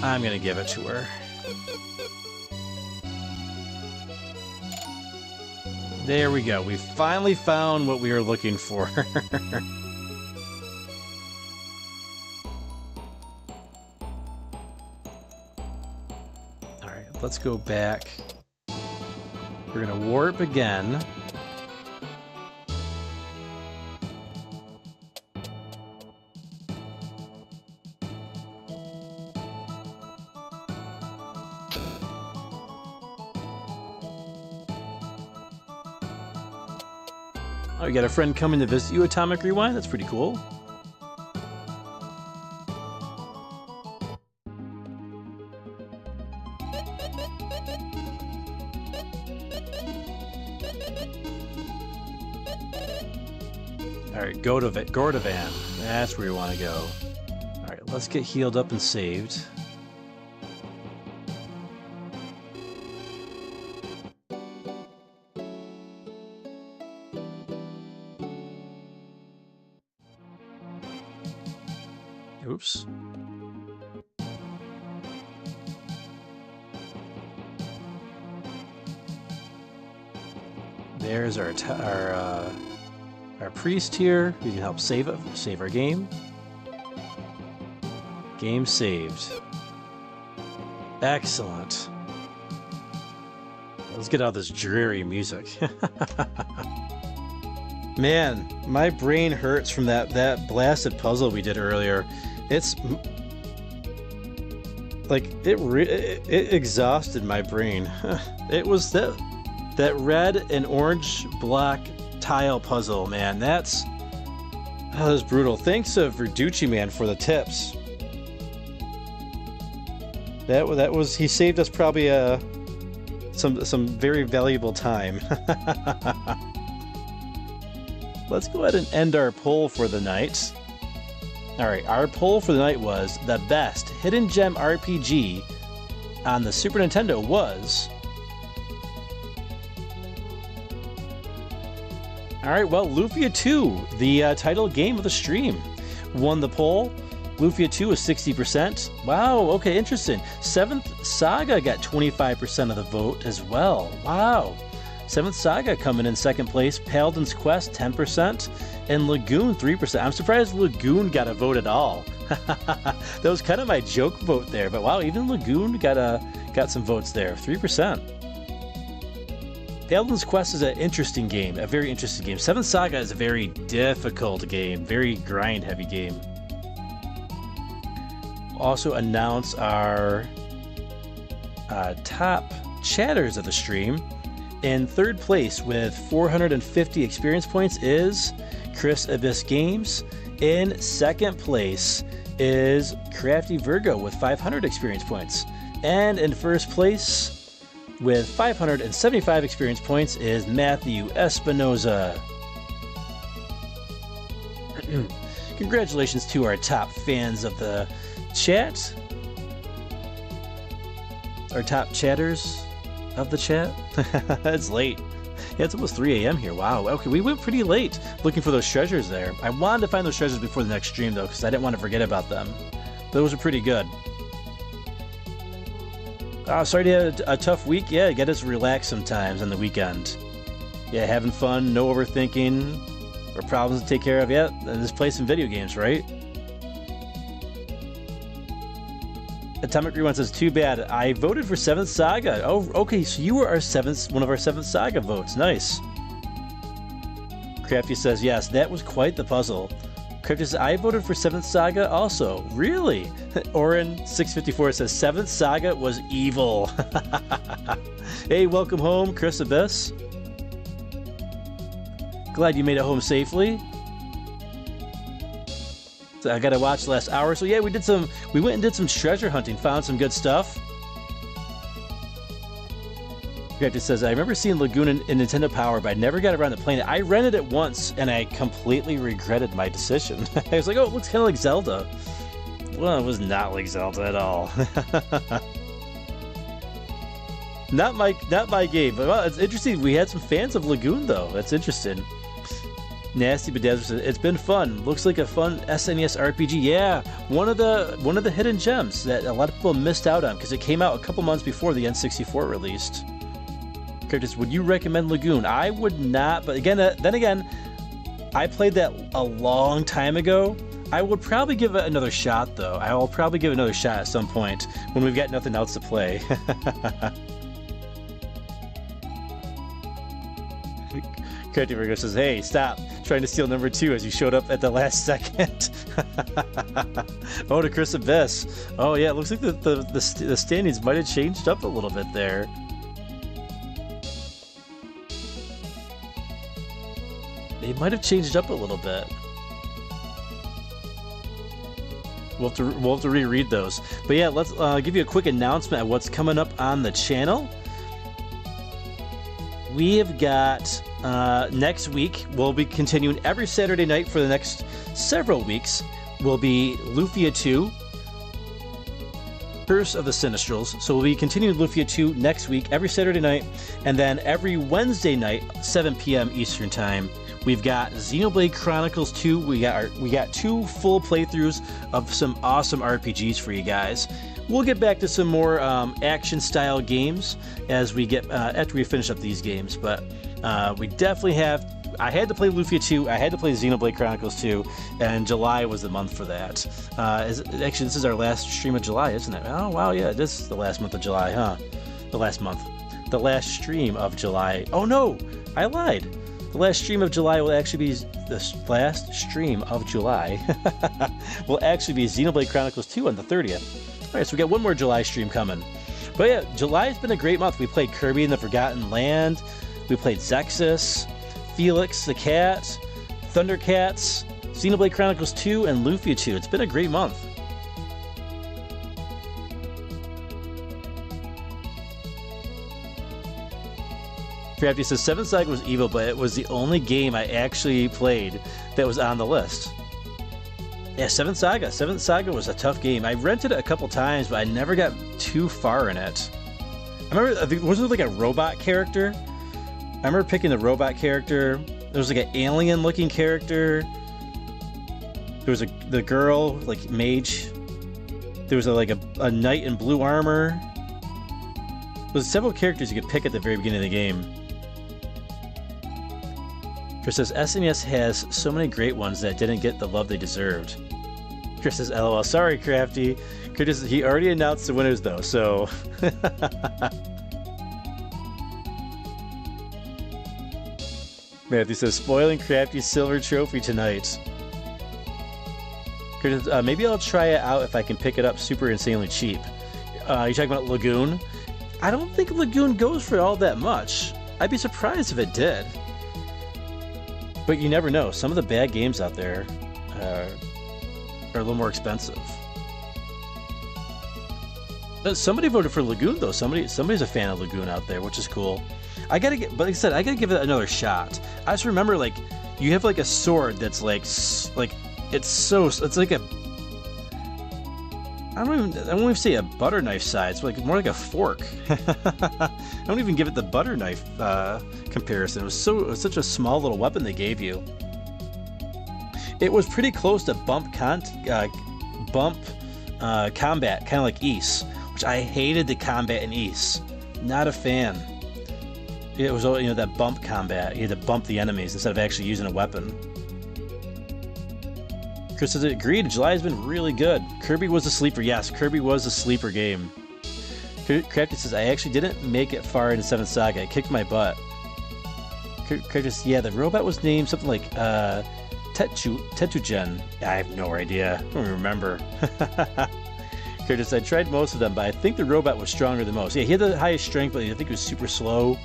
I'm gonna give it to her. There we go. We finally found what we were looking for. Alright, let's go back. We're gonna warp again. Oh, you got a friend coming to visit you, Atomic Rewind? That's pretty cool. Alright, Gordovan. That's where you want to go. Alright, let's get healed up and saved. Oops. There's our priest here. He can help save our game. Game saved. Excellent. Let's get out of this dreary music. Man, my brain hurts from that blasted puzzle we did earlier. It's like it exhausted my brain. It was that red and orange block tile puzzle, man. That was brutal. Thanks to Verducci Man for the tips. That was he saved us probably some very valuable time. Let's go ahead and end our poll for the night. Alright, our poll for the night was the best hidden gem RPG on the Super Nintendo was... Alright, well, Lufia 2, the title game of the stream, won the poll. Lufia 2 was 60%. Wow, okay, interesting. 7th Saga got 25% of the vote as well. Wow. 7th Saga coming in second place, Paladin's Quest 10%, and Lagoon 3%. I'm surprised Lagoon got a vote at all. That was kind of my joke vote there, but wow, even Lagoon got some votes there, 3%. Paladin's Quest is an interesting game, a very interesting game. 7th Saga is a very difficult game, very grind-heavy game. also announce our top chatters of the stream. In third place with 450 experience points is Chris Abyss Games. In second place is Crafty Virgo with 500 experience points. And in first place with 575 experience points is Matthew Espinoza. Congratulations to our top fans of the chat. Our top chatters of the chat. It's late. Yeah, it's almost 3 a.m. here. Wow. Okay, we went pretty late looking for those treasures there. I wanted to find those treasures before the next stream, though, because I didn't want to forget about them. Those are pretty good. Sorry to have a tough week. Yeah, get us relaxed sometimes on the weekend. Yeah, having fun, no overthinking, or problems to take care of. Yeah, and just play some video games, right? Atomic Rewind says, too bad. I voted for 7th Saga. Oh, okay, so you were our one of our 7th Saga votes. Nice. Crafty says, yes, that was quite the puzzle. Crafty says, I voted for 7th Saga also. Really? Orin654 says, 7th Saga was evil. Hey, welcome home, Chris Abyss. Glad you made it home safely. So I gotta watch the last hour. So yeah, we went and did some treasure hunting, found some good stuff. Crafty says, I remember seeing Lagoon in Nintendo Power, but I never got around to playing it. I rented it once, and I completely regretted my decision. I was like, oh, it looks kind of like Zelda. Well, it was not like Zelda at all. Not my game. But well, it's interesting. We had some fans of Lagoon, though. That's interesting. Nasty Bedazzler says, it's been fun. Looks like a fun SNES RPG. Yeah, one of the hidden gems that a lot of people missed out on because it came out a couple months before the N64 released. Curtis, would you recommend Lagoon? I would not, but again, then again, I played that a long time ago. I would probably give it another shot, though. I will probably give it another shot at some point when we've got nothing else to play. Crafty Virgo says, hey, stop trying to steal number 2 as you showed up at the last second. Oh, to Chris Abyss. Oh, yeah, it looks like the standings might have changed up a little bit there. They might have changed up a little bit. We'll have to reread those. But yeah, let's give you a quick announcement of what's coming up on the channel. We have got next week, we'll be continuing every Saturday night for the next several weeks. Will be Lufia 2, Curse of the Sinistrals. So we'll be continuing Lufia 2 next week, every Saturday night, and then every Wednesday night, 7 p.m. Eastern Time. We've got Xenoblade Chronicles 2. We got 2 full playthroughs of some awesome RPGs for you guys. We'll get back to some more action-style games as we get after we finish up these games. But we definitely have. I had to play Lufia 2. I had to play Xenoblade Chronicles 2, and July was the month for that. Actually, this is our last stream of July, isn't it? Oh wow, yeah, this is the last month of July, huh? The last month, the last stream of July. Oh no, I lied. The last stream of July will actually be will actually be Xenoblade Chronicles 2 on the 30th. All right, so we got one more July stream coming. But yeah, July's been a great month. We played Kirby in the Forgotten Land. We played Zexus, Felix the Cat, Thundercats, Xenoblade Chronicles 2, and Lufia 2. It's been a great month. Crafty says 7th Saga was evil, but it was the only game I actually played that was on the list. Yeah, 7th Saga. 7th Saga was a tough game. I rented it a couple times, but I never got too far in it. I remember, wasn't there like a robot character? I remember picking the robot character. There was like an alien-looking character. There was the girl, like mage. There was a knight in blue armor. There was several characters you could pick at the very beginning of the game. Chris says, SNES has so many great ones that didn't get the love they deserved. Chris says, LOL, sorry, Crafty. Chris says, he already announced the winners, though, so... Matthew says, spoiling Crafty's silver trophy tonight. Maybe I'll try it out if I can pick it up super insanely cheap. You talking about Lagoon? I don't think Lagoon goes for all that much. I'd be surprised if it did. But you never know. Some of the bad games out there are a little more expensive. Somebody voted for Lagoon though. Somebody's a fan of Lagoon out there, which is cool. But like I said, I gotta give it another shot. I just remember like you have like a sword that's like it's like a I won't even say a butter knife size. It's like more like a fork. I don't even give it the butter knife comparison. It was such a small little weapon they gave you. It was pretty close to bump combat, kind of like Ys, which I hated the combat in Ys. Not a fan. It was, you know, that bump combat. You had to bump the enemies instead of actually using a weapon. Chris says, agreed, July has been really good. Kirby was a sleeper. Yes, Kirby was a sleeper game. Crafty says, I actually didn't make it far into 7th Saga. I kicked my butt. Crafty says, yeah, the robot was named something like Tetugen. I have no idea. I don't even remember. Curtis, I tried most of them, but I think the robot was stronger than most. Yeah, he had the highest strength, but I think he was super slow.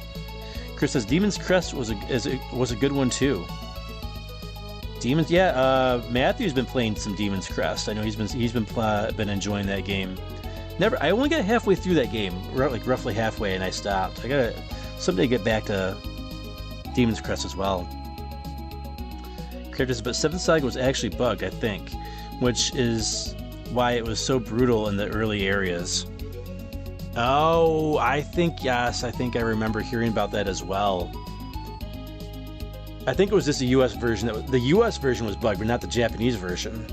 Chris says, Demon's Crest was a good one too. Demons, yeah. Matthew's been playing some Demon's Crest. I know he's been enjoying that game. I only got halfway through that game, like roughly halfway, and I stopped. I gotta someday get back to Demon's Crest as well. Characters, but 7th Saga was actually bugged, I think, which is why it was so brutal in the early areas. Oh, yes, I think I remember hearing about that as well. I think it was just the US version. The US version was bugged, but not the Japanese version.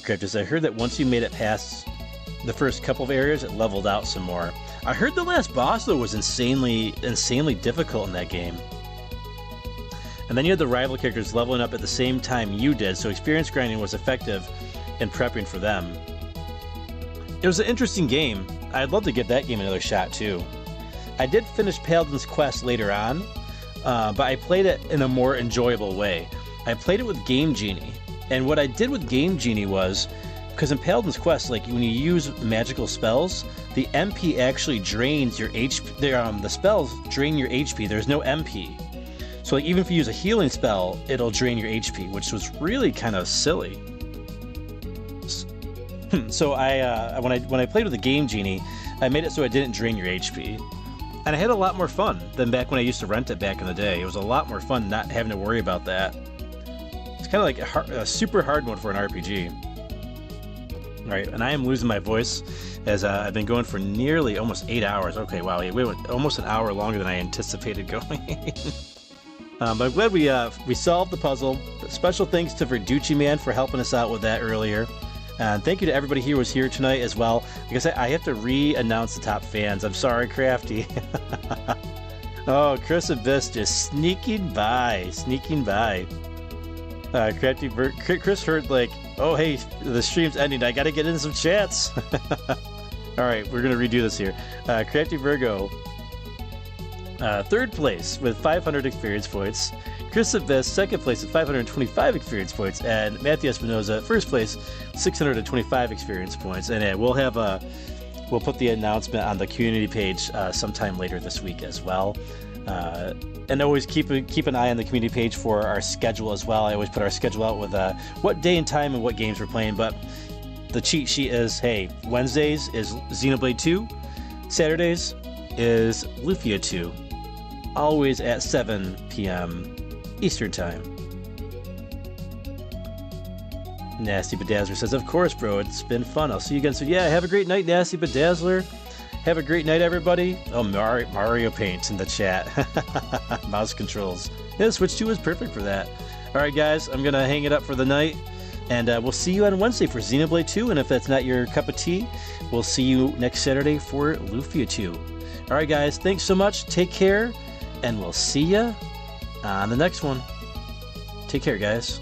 Cryptus, I heard that once you made it past the first couple of areas, it leveled out some more. I heard the last boss, though, was insanely difficult in that game. And then you had the rival characters leveling up at the same time you did, so experience grinding was effective in prepping for them. It was an interesting game. I'd love to give that game another shot, too. I did finish Paladin's Quest later on, but I played it in a more enjoyable way. I played it with Game Genie, and what I did with Game Genie was, because in Paladin's Quest, like when you use magical spells, the MP actually drains your HP. The spells drain your HP. There's no MP. So like, even if you use a healing spell, it'll drain your HP, which was really kind of silly. So when I played with the Game Genie, I made it so it didn't drain your HP. And I had a lot more fun than back when I used to rent it back in the day. It was a lot more fun not having to worry about that. It's kind of like a super hard mode for an RPG. All right, and I am losing my voice as I've been going for nearly almost 8 hours. Okay, wow, we went almost an hour longer than I anticipated going. But I'm glad we solved the puzzle. Special thanks to Verducci Man for helping us out with that earlier. And thank you to everybody who was here tonight as well. Like I said, I have to re-announce the top fans. I'm sorry, Crafty. Oh, Chris Abyss just sneaking by. Crafty Chris heard like, oh hey, the stream's ending. I gotta get in some chats. All right, we're gonna redo this here. Crafty Virgo. Third place with 500 experience points. Chris Abyss, second place with 525 experience points. And Matthew Espinoza, first place, 625 experience points. And we'll put the announcement on the community page sometime later this week as well. And always keep an eye on the community page for our schedule as well. I always put our schedule out with what day and time and what games we're playing. But the cheat sheet is, hey, Wednesdays is Xenoblade 2. Saturdays is Lufia 2. Always at 7 p.m. Eastern Time. Nasty Bedazzler says, of course, bro, it's been fun. I'll see you again soon. Yeah, have a great night, Nasty Bedazzler. Have a great night, everybody. Oh, Mario Paint in the chat. Mouse controls. Yeah, Switch 2 is perfect for that. All right, guys, I'm going to hang it up for the night. And we'll see you on Wednesday for Xenoblade 2. And if that's not your cup of tea, we'll see you next Saturday for Lufia 2. All right, guys, thanks so much. Take care. And we'll see ya on the next one. Take care, guys.